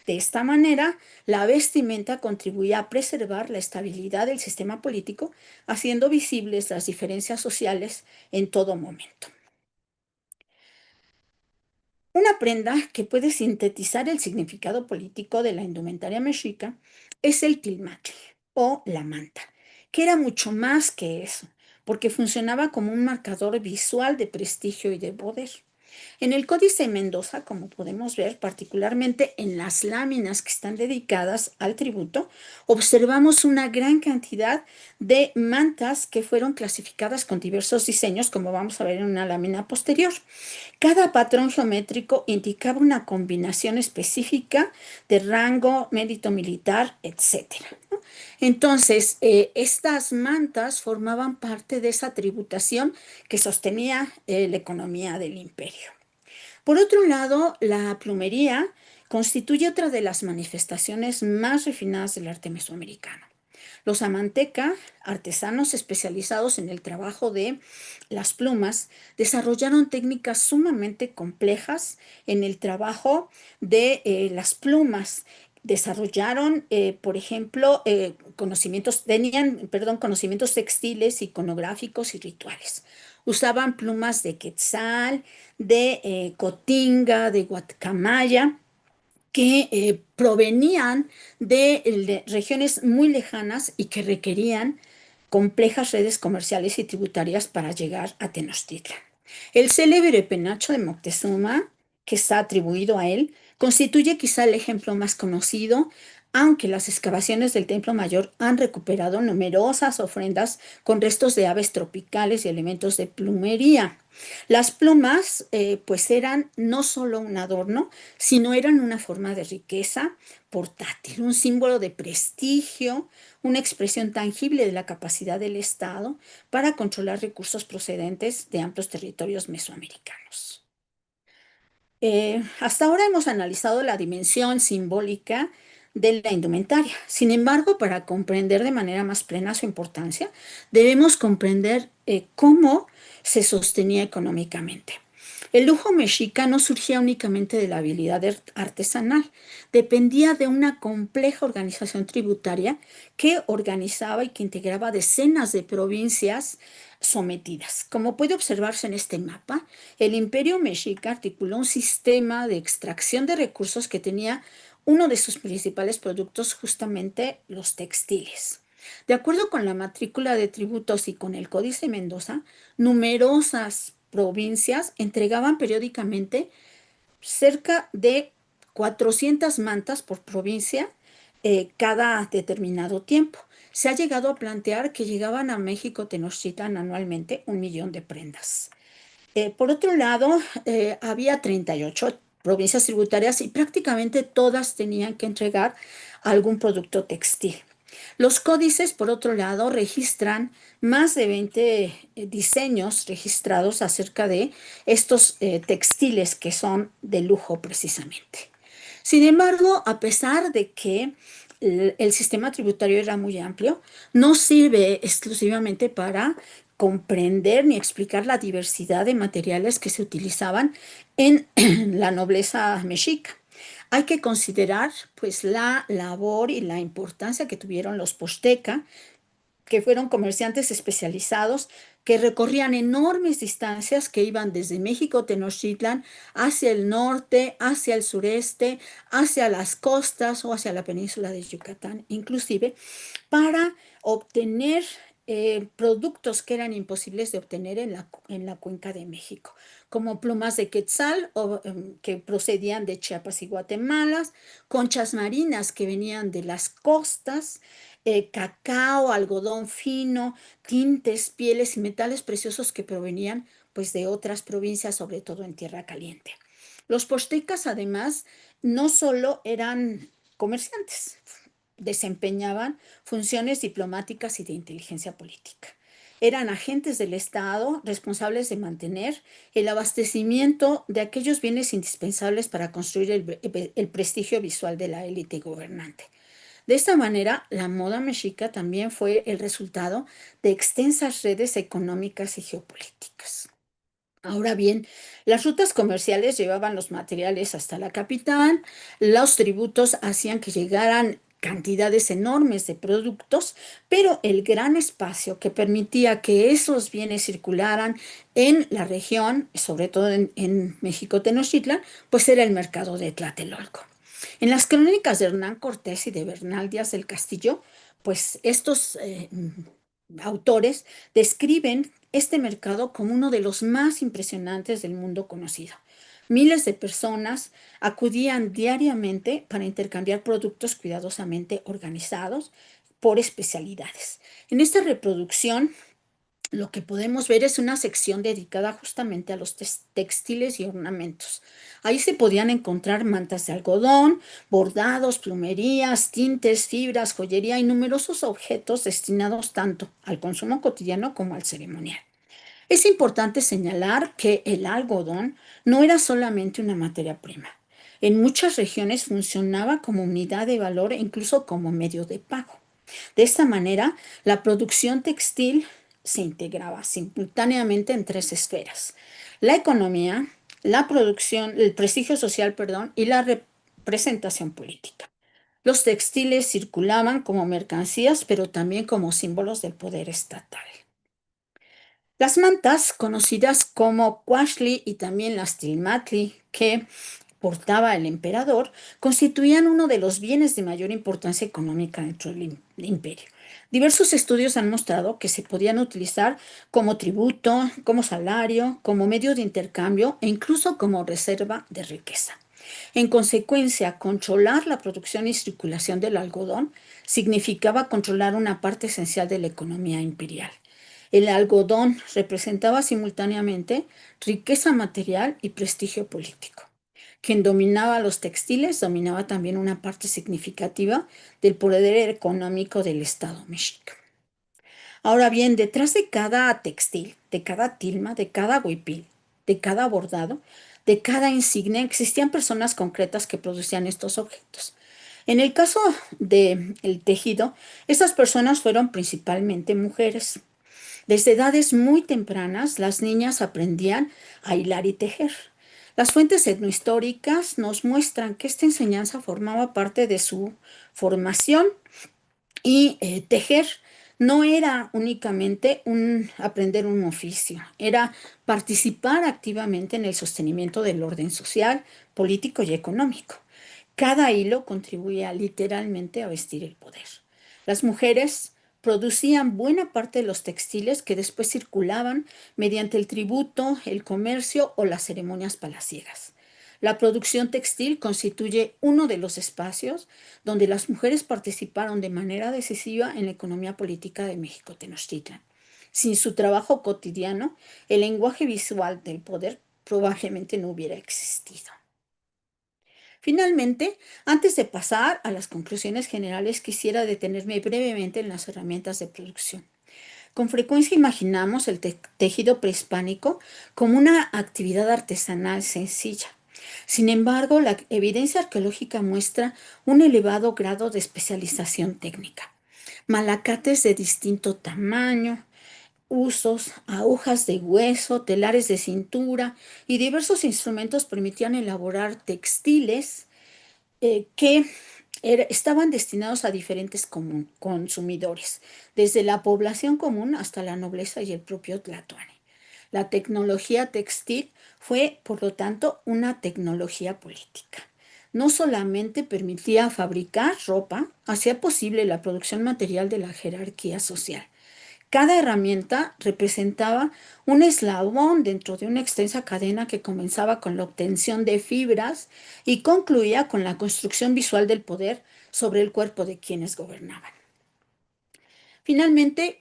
De esta manera, la vestimenta contribuía a preservar la estabilidad del sistema político, haciendo visibles las diferencias sociales en todo momento. Una prenda que puede sintetizar el significado político de la indumentaria mexica es el tilmatl o la manta, que era mucho más que eso, porque funcionaba como un marcador visual de prestigio y de poder. En el Códice Mendoza, como podemos ver, particularmente en las láminas que están dedicadas al tributo, observamos una gran cantidad de mantas que fueron clasificadas con diversos diseños, como vamos a ver en una lámina posterior. Cada patrón geométrico indicaba una combinación específica de rango, mérito militar, etc. Entonces, estas mantas formaban parte de esa tributación que sostenía la economía del imperio. Por otro lado, la plumería constituye otra de las manifestaciones más refinadas del arte mesoamericano. Los amanteca, artesanos especializados en el trabajo de las plumas, desarrollaron técnicas sumamente complejas en el trabajo de las plumas. Desarrollaron, por ejemplo, conocimientos textiles, iconográficos y rituales. Usaban plumas de quetzal, de cotinga, de guacamaya, que provenían de regiones muy lejanas y que requerían complejas redes comerciales y tributarias para llegar a Tenochtitlan. El célebre penacho de Moctezuma, que está atribuido a él, constituye quizá el ejemplo más conocido, aunque las excavaciones del Templo Mayor han recuperado numerosas ofrendas con restos de aves tropicales y elementos de plumería. Las plumas, pues eran no solo un adorno, sino eran una forma de riqueza portátil, un símbolo de prestigio, una expresión tangible de la capacidad del Estado para controlar recursos procedentes de amplios territorios mesoamericanos. Hasta ahora hemos analizado la dimensión simbólica de la indumentaria. Sin embargo, para comprender de manera más plena su importancia, debemos comprender cómo se sostenía económicamente. El lujo mexica no surgía únicamente de la habilidad artesanal, dependía de una compleja organización tributaria que organizaba y que integraba decenas de provincias sometidas. Como puede observarse en este mapa, el imperio mexica articuló un sistema de extracción de recursos que tenía uno de sus principales productos justamente los textiles. De acuerdo con la matrícula de tributos y con el Códice Mendoza, numerosas provincias entregaban periódicamente cerca de 400 mantas por provincia cada determinado tiempo. Se ha llegado a plantear que llegaban a México Tenochtitlan anualmente 1 millón de prendas. Por otro lado, había 38 provincias tributarias y prácticamente todas tenían que entregar algún producto textil. Los códices, por otro lado, registran más de 20 diseños registrados acerca de estos textiles que son de lujo precisamente. Sin embargo, a pesar de que el sistema tributario era muy amplio, no sirve exclusivamente para comprender ni explicar la diversidad de materiales que se utilizaban en la nobleza mexica. Hay que considerar pues la labor y la importancia que tuvieron los Posteca, que fueron comerciantes especializados que recorrían enormes distancias que iban desde México Tenochtitlan hacia el norte, hacia el sureste, hacia las costas o hacia la península de Yucatán, inclusive para obtener productos que eran imposibles de obtener en la cuenca de México, como plumas de quetzal que procedían de Chiapas y Guatemala, conchas marinas que venían de las costas, cacao, algodón fino, tintes, pieles y metales preciosos que provenían pues de otras provincias, sobre todo en Tierra Caliente. Los pochtecas además no solo eran comerciantes, desempeñaban funciones diplomáticas y de inteligencia política. Eran agentes del Estado responsables de mantener el abastecimiento de aquellos bienes indispensables para construir el prestigio visual de la élite gobernante. De esta manera, la moda mexica también fue el resultado de extensas redes económicas y geopolíticas. Ahora bien, las rutas comerciales llevaban los materiales hasta la capital, los tributos hacían que llegaran cantidades enormes de productos, pero el gran espacio que permitía que esos bienes circularan en la región, sobre todo en México Tenochtitlan, pues era el mercado de Tlatelolco. En las crónicas de Hernán Cortés y de Bernal Díaz del Castillo, pues estos autores describen este mercado como uno de los más impresionantes del mundo conocido. Miles de personas acudían diariamente para intercambiar productos cuidadosamente organizados por especialidades. En esta reproducción, lo que podemos ver es una sección dedicada justamente a los textiles y ornamentos. Ahí se podían encontrar mantas de algodón, bordados, plumerías, tintes, fibras, joyería y numerosos objetos destinados tanto al consumo cotidiano como al ceremonial. Es importante señalar que el algodón no era solamente una materia prima. En muchas regiones funcionaba como unidad de valor e incluso como medio de pago. De esta manera, la producción textil se integraba simultáneamente en tres esferas: la economía, la producción, el prestigio social, perdón, y la representación política. Los textiles circulaban como mercancías, pero también como símbolos del poder estatal. Las mantas, conocidas como cuaxli y también las tilmatli, que portaba el emperador, constituían uno de los bienes de mayor importancia económica dentro del imperio. Diversos estudios han mostrado que se podían utilizar como tributo, como salario, como medio de intercambio e incluso como reserva de riqueza. En consecuencia, controlar la producción y circulación del algodón significaba controlar una parte esencial de la economía imperial. El algodón representaba simultáneamente riqueza material y prestigio político. Quien dominaba los textiles dominaba también una parte significativa del poder económico del Estado mexica. Ahora bien, detrás de cada textil, de cada tilma, de cada huipil, de cada bordado, de cada insignia, existían personas concretas que producían estos objetos. En el caso del tejido, estas personas fueron principalmente mujeres. Desde edades muy tempranas, las niñas aprendían a hilar y tejer. Las fuentes etnohistóricas nos muestran que esta enseñanza formaba parte de su formación y tejer no era únicamente aprender un oficio, era participar activamente en el sostenimiento del orden social, político y económico. Cada hilo contribuía literalmente a vestir el poder. Las mujeres producían buena parte de los textiles que después circulaban mediante el tributo, el comercio o las ceremonias palaciegas. La producción textil constituye uno de los espacios donde las mujeres participaron de manera decisiva en la economía política de México Tenochtitlan. Sin su trabajo cotidiano, el lenguaje visual del poder probablemente no hubiera existido. Finalmente, antes de pasar a las conclusiones generales, quisiera detenerme brevemente en las herramientas de producción. Con frecuencia imaginamos el tejido prehispánico como una actividad artesanal sencilla. Sin embargo, la evidencia arqueológica muestra un elevado grado de especialización técnica. Malacates de distinto tamaño, usos, agujas de hueso, telares de cintura y diversos instrumentos permitían elaborar textiles que estaban destinados a diferentes consumidores, desde la población común hasta la nobleza y el propio tlatoani. La tecnología textil fue, por lo tanto, una tecnología política. No solamente permitía fabricar ropa, hacía posible la producción material de la jerarquía social. Cada herramienta representaba un eslabón dentro de una extensa cadena que comenzaba con la obtención de fibras y concluía con la construcción visual del poder sobre el cuerpo de quienes gobernaban. Finalmente,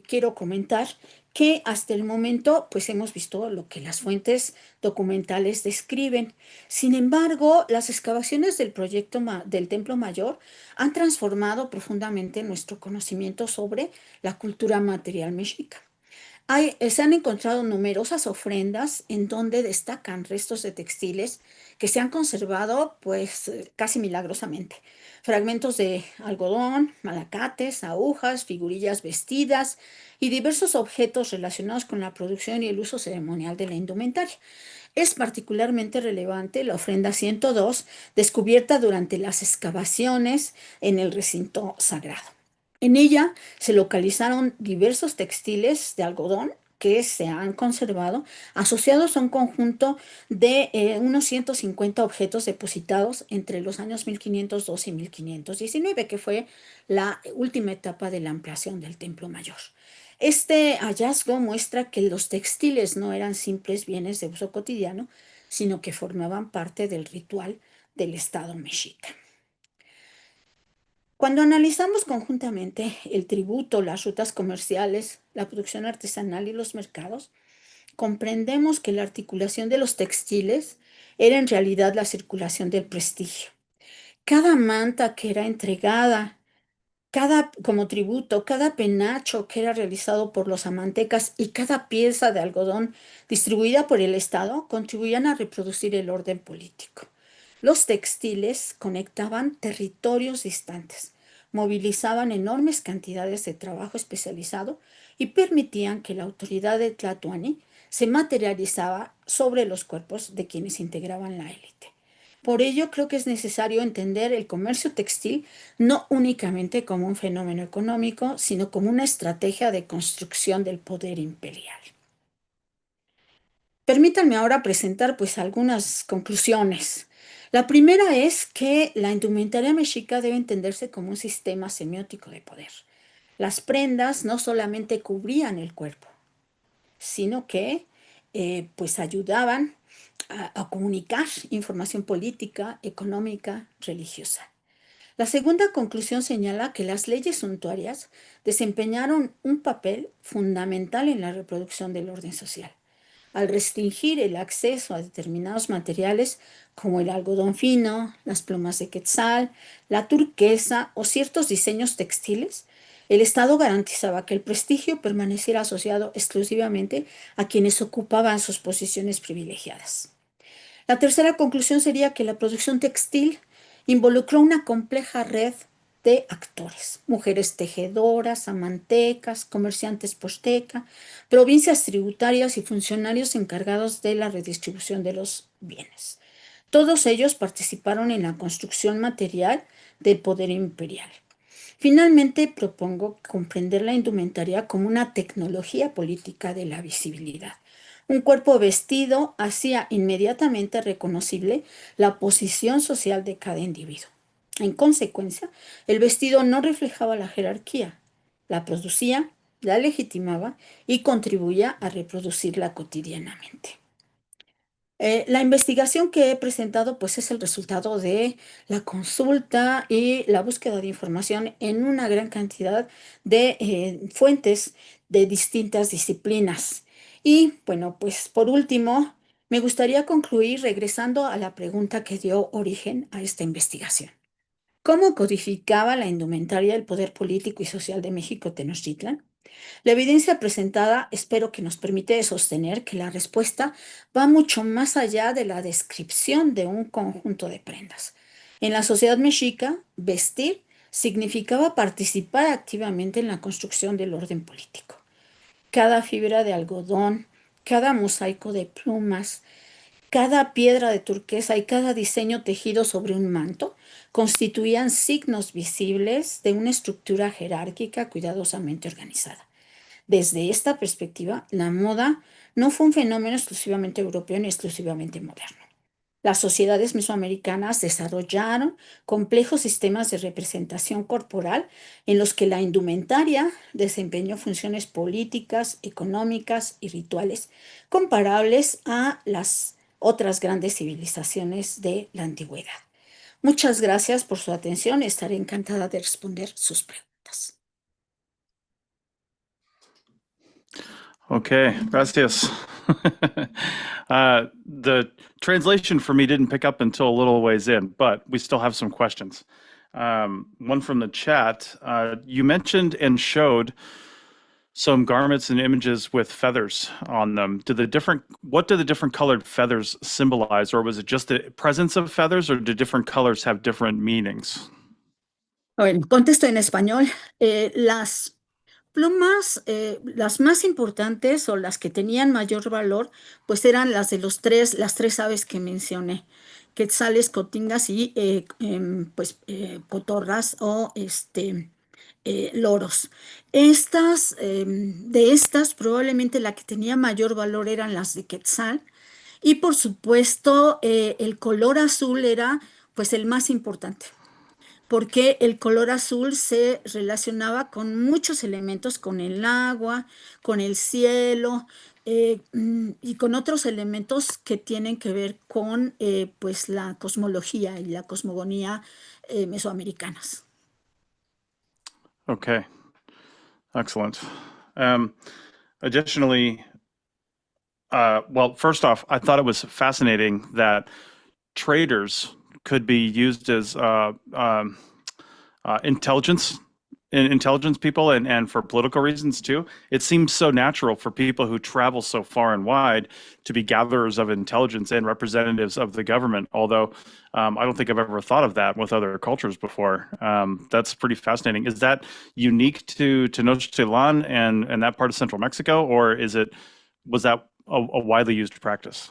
quiero comentar que hasta el momento pues hemos visto lo que las fuentes documentales describen. Sin embargo, las excavaciones del proyecto del Templo Mayor han transformado profundamente nuestro conocimiento sobre la cultura material mexica. Se han encontrado numerosas ofrendas en donde destacan restos de textiles que se han conservado pues casi milagrosamente. Fragmentos de algodón, malacates, agujas, figurillas vestidas y diversos objetos relacionados con la producción y el uso ceremonial de la indumentaria. Es particularmente relevante la ofrenda 102, descubierta durante las excavaciones en el recinto sagrado. En ella se localizaron diversos textiles de algodón que se han conservado, asociados a un conjunto de unos 150 objetos depositados entre los años 1502 y 1519, que fue la última etapa de la ampliación del Templo Mayor. Este hallazgo muestra que los textiles no eran simples bienes de uso cotidiano, sino que formaban parte del ritual del Estado mexica. Cuando analizamos conjuntamente el tributo, las rutas comerciales, la producción artesanal y los mercados, comprendemos que la articulación de los textiles era en realidad la circulación del prestigio. Cada manta que era entregada, como tributo, cada penacho que era realizado por los amantecas y cada pieza de algodón distribuida por el Estado contribuían a reproducir el orden político. Los textiles conectaban territorios distantes, movilizaban enormes cantidades de trabajo especializado y permitían que la autoridad de Tlatoani se materializaba sobre los cuerpos de quienes integraban la élite. Por ello, creo que es necesario entender el comercio textil no únicamente como un fenómeno económico, sino como una estrategia de construcción del poder imperial. Permítanme ahora presentar algunas conclusiones. La primera es que la indumentaria mexica debe entenderse como un sistema semiótico de poder. Las prendas no solamente cubrían el cuerpo, sino que pues ayudaban a comunicar información política, económica, religiosa. La segunda conclusión señala que las leyes suntuarias desempeñaron un papel fundamental en la reproducción del orden social. Al restringir el acceso a determinados materiales como el algodón fino, las plumas de quetzal, la turquesa o ciertos diseños textiles, el Estado garantizaba que el prestigio permaneciera asociado exclusivamente a quienes ocupaban sus posiciones privilegiadas. La tercera conclusión sería que la producción textil involucró una compleja red de actores, mujeres tejedoras, amantecas, comerciantes posteca, provincias tributarias y funcionarios encargados de la redistribución de los bienes. Todos ellos participaron en la construcción material del poder imperial. Finalmente, propongo comprender la indumentaria como una tecnología política de la visibilidad. Un cuerpo vestido hacía inmediatamente reconocible la posición social de cada individuo. En consecuencia, el vestido no reflejaba la jerarquía, la producía, la legitimaba y contribuía a reproducirla cotidianamente. La investigación que he presentado pues es el resultado de la consulta y la búsqueda de información en una gran cantidad de fuentes de distintas disciplinas. Y bueno, pues por último, me gustaría concluir regresando a la pregunta que dio origen a esta investigación. ¿Cómo codificaba la indumentaria el poder político y social de México Tenochtitlan? La evidencia presentada espero que nos permite sostener que la respuesta va mucho más allá de la descripción de un conjunto de prendas. En la sociedad mexica, vestir significaba participar activamente en la construcción del orden político. Cada fibra de algodón, cada mosaico de plumas, cada piedra de turquesa y cada diseño tejido sobre un manto constituían signos visibles de una estructura jerárquica cuidadosamente organizada. Desde esta perspectiva, la moda no fue un fenómeno exclusivamente europeo ni exclusivamente moderno. Las sociedades mesoamericanas desarrollaron complejos sistemas de representación corporal en los que la indumentaria desempeñó funciones políticas, económicas y rituales comparables a las otras grandes civilizaciones de la antigüedad. Muchas gracias por su atención. Estaré encantada de responder sus preguntas. Okay, gracias. The translation for me didn't pick up until a little ways in, but we still have some questions. One from the chat. You mentioned and showed some garments and images with feathers on them. What do the different colored feathers symbolize, or was it just the presence of feathers, or do different colors have different meanings? Bueno, contesto en español. Las plumas, las más importantes o las que tenían mayor valor, pues eran las de las tres aves que mencioné, quetzales, cotingas y cotorras o loros. De estas, probablemente la que tenía mayor valor eran las de quetzal y por supuesto el color azul era pues el más importante, porque el color azul se relacionaba con muchos elementos, con el agua, con el cielo y con otros elementos que tienen que ver con pues la cosmología y la cosmogonía mesoamericanas. Okay, excellent. Additionally, well, first off, I thought it was fascinating that traders could be used as intelligence people and for political reasons too. It seems so natural for people who travel so far and wide to be gatherers of intelligence and representatives of the government, although I don't think I've ever thought of that with other cultures before. That's pretty fascinating. Is that unique to Tenochtitlan and that part of central Mexico, or was that a widely used practice?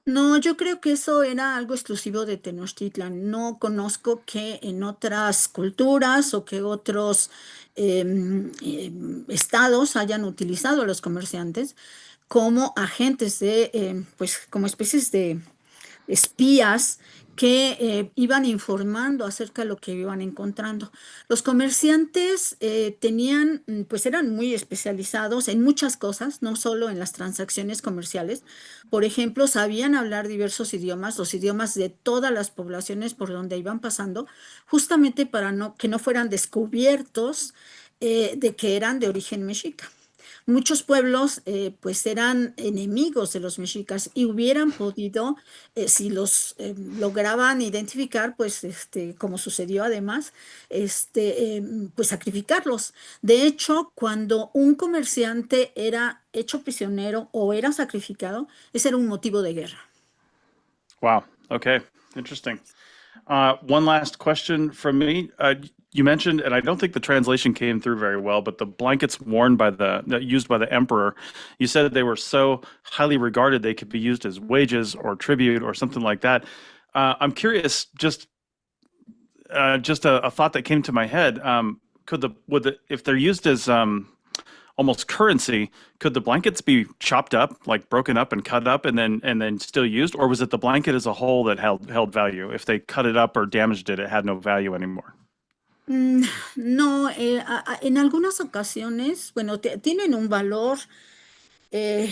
No, yo creo que eso era algo exclusivo de Tenochtitlan. No conozco que en otras culturas o que otros estados hayan utilizado a los comerciantes como agentes pues como especies de espías que iban informando acerca de lo que iban encontrando. Los comerciantes tenían, pues eran muy especializados en muchas cosas, no solo en las transacciones comerciales. Por ejemplo, sabían hablar diversos idiomas, los idiomas de todas las poblaciones por donde iban pasando, justamente para que no fueran descubiertos de que eran de origen mexica. Muchos pueblos pues eran enemigos de los mexicas y hubieran podido, si los lograban identificar, pues como sucedió además, pues sacrificarlos. De hecho, cuando un comerciante era hecho prisionero o era sacrificado, ese era un motivo de guerra. Wow. Okay. Interesting. One last question from me. You mentioned, and I don't think the translation came through very well, but the blankets worn by used by the emperor, you said they were so highly regarded they could be used as wages or tribute or something like that. I'm curious, just a thought that came to my head. If they're used as almost currency, could the blankets be chopped up, like broken up and cut up, and then still used, or was it the blanket as a whole that held value? If they cut it up or damaged it, it had no value anymore. No, en algunas ocasiones, bueno, tienen un valor en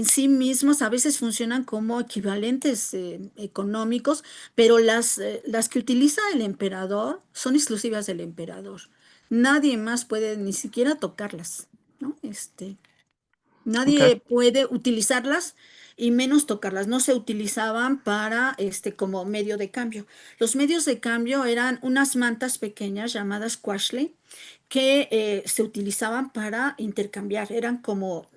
sí mismos, a veces funcionan como equivalentes económicos, pero las que utiliza el emperador son exclusivas del emperador. Nadie más puede ni siquiera tocarlas, ¿no? Nadie puede utilizarlas y menos tocarlas. No se utilizaban para como medio de cambio. Los medios de cambio eran unas mantas pequeñas llamadas quashley que se utilizaban para intercambiar. Eran como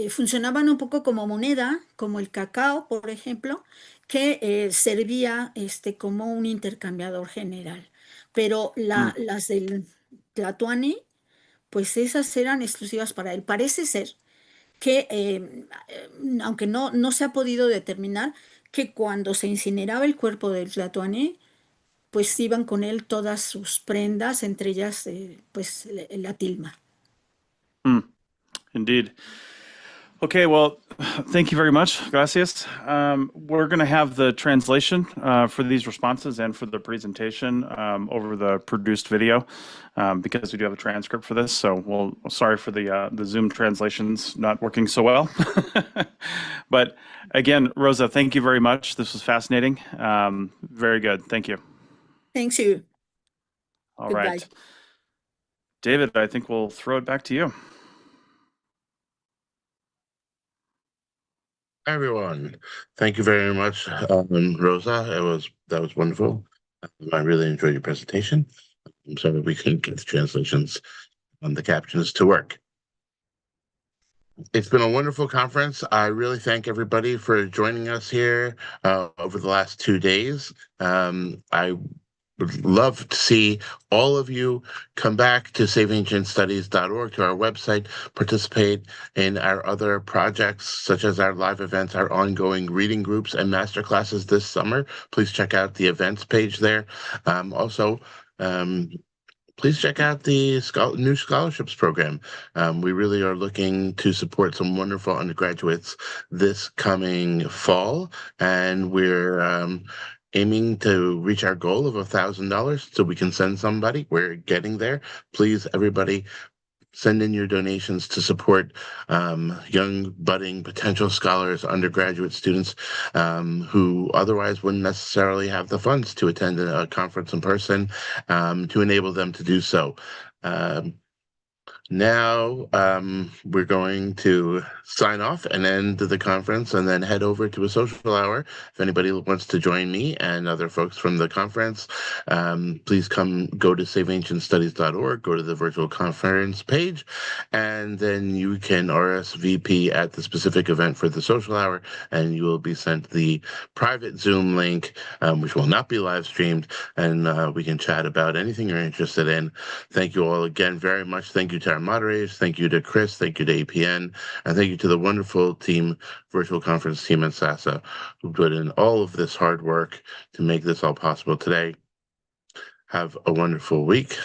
funcionaban un poco como moneda, como el cacao, por ejemplo, que servía como un intercambiador general. Pero las del Tlatoani, pues esas eran exclusivas para él. Parece ser que, aunque no se ha podido determinar, que cuando se incineraba el cuerpo del Tlatoani, pues iban con él todas sus prendas, entre ellas pues la tilma. Indeed. Okay, well, thank you very much. Gracias. We're going to have the translation for these responses and for the presentation over the produced video because we do have a transcript for this. So sorry for the Zoom translations not working so well. But again, Rosa, thank you very much. This was fascinating. Very good. Thank you. Thank you. All right. David, I think we'll throw it back to you. Hi, everyone. Thank you very much, Rosa. That was wonderful. I really enjoyed your presentation. I'm sorry we couldn't get the translations and the captions to work. It's been a wonderful conference. I really thank everybody for joining us here over the last 2 days. I would love to see all of you come back to saveancientstudies.org, to our website, participate in our other projects, such as our live events, our ongoing reading groups and masterclasses this summer. Please check out the events page there. Also, please check out the new scholarships program. We really are looking to support some wonderful undergraduates this coming fall, and we're aiming to reach our goal of $1,000 so we can send somebody. We're getting there. Please, everybody, send in your donations to support young, budding, potential scholars, undergraduate students who otherwise wouldn't necessarily have the funds to attend a conference in person, to enable them to do so. Now we're going to sign off and end the conference and then head over to a social hour. If anybody wants to join me and other folks from the conference, please go to saveancientstudies.org, go to the virtual conference page, and then you can RSVP at the specific event for the social hour, and you will be sent the private Zoom link, which will not be live streamed, and we can chat about anything you're interested in. Thank you all again very much. Thank you to our moderators. Thank you to Chris. Thank you to APN. And thank you to the wonderful virtual conference team at SASA, who put in all of this hard work to make this all possible today. Have a wonderful week.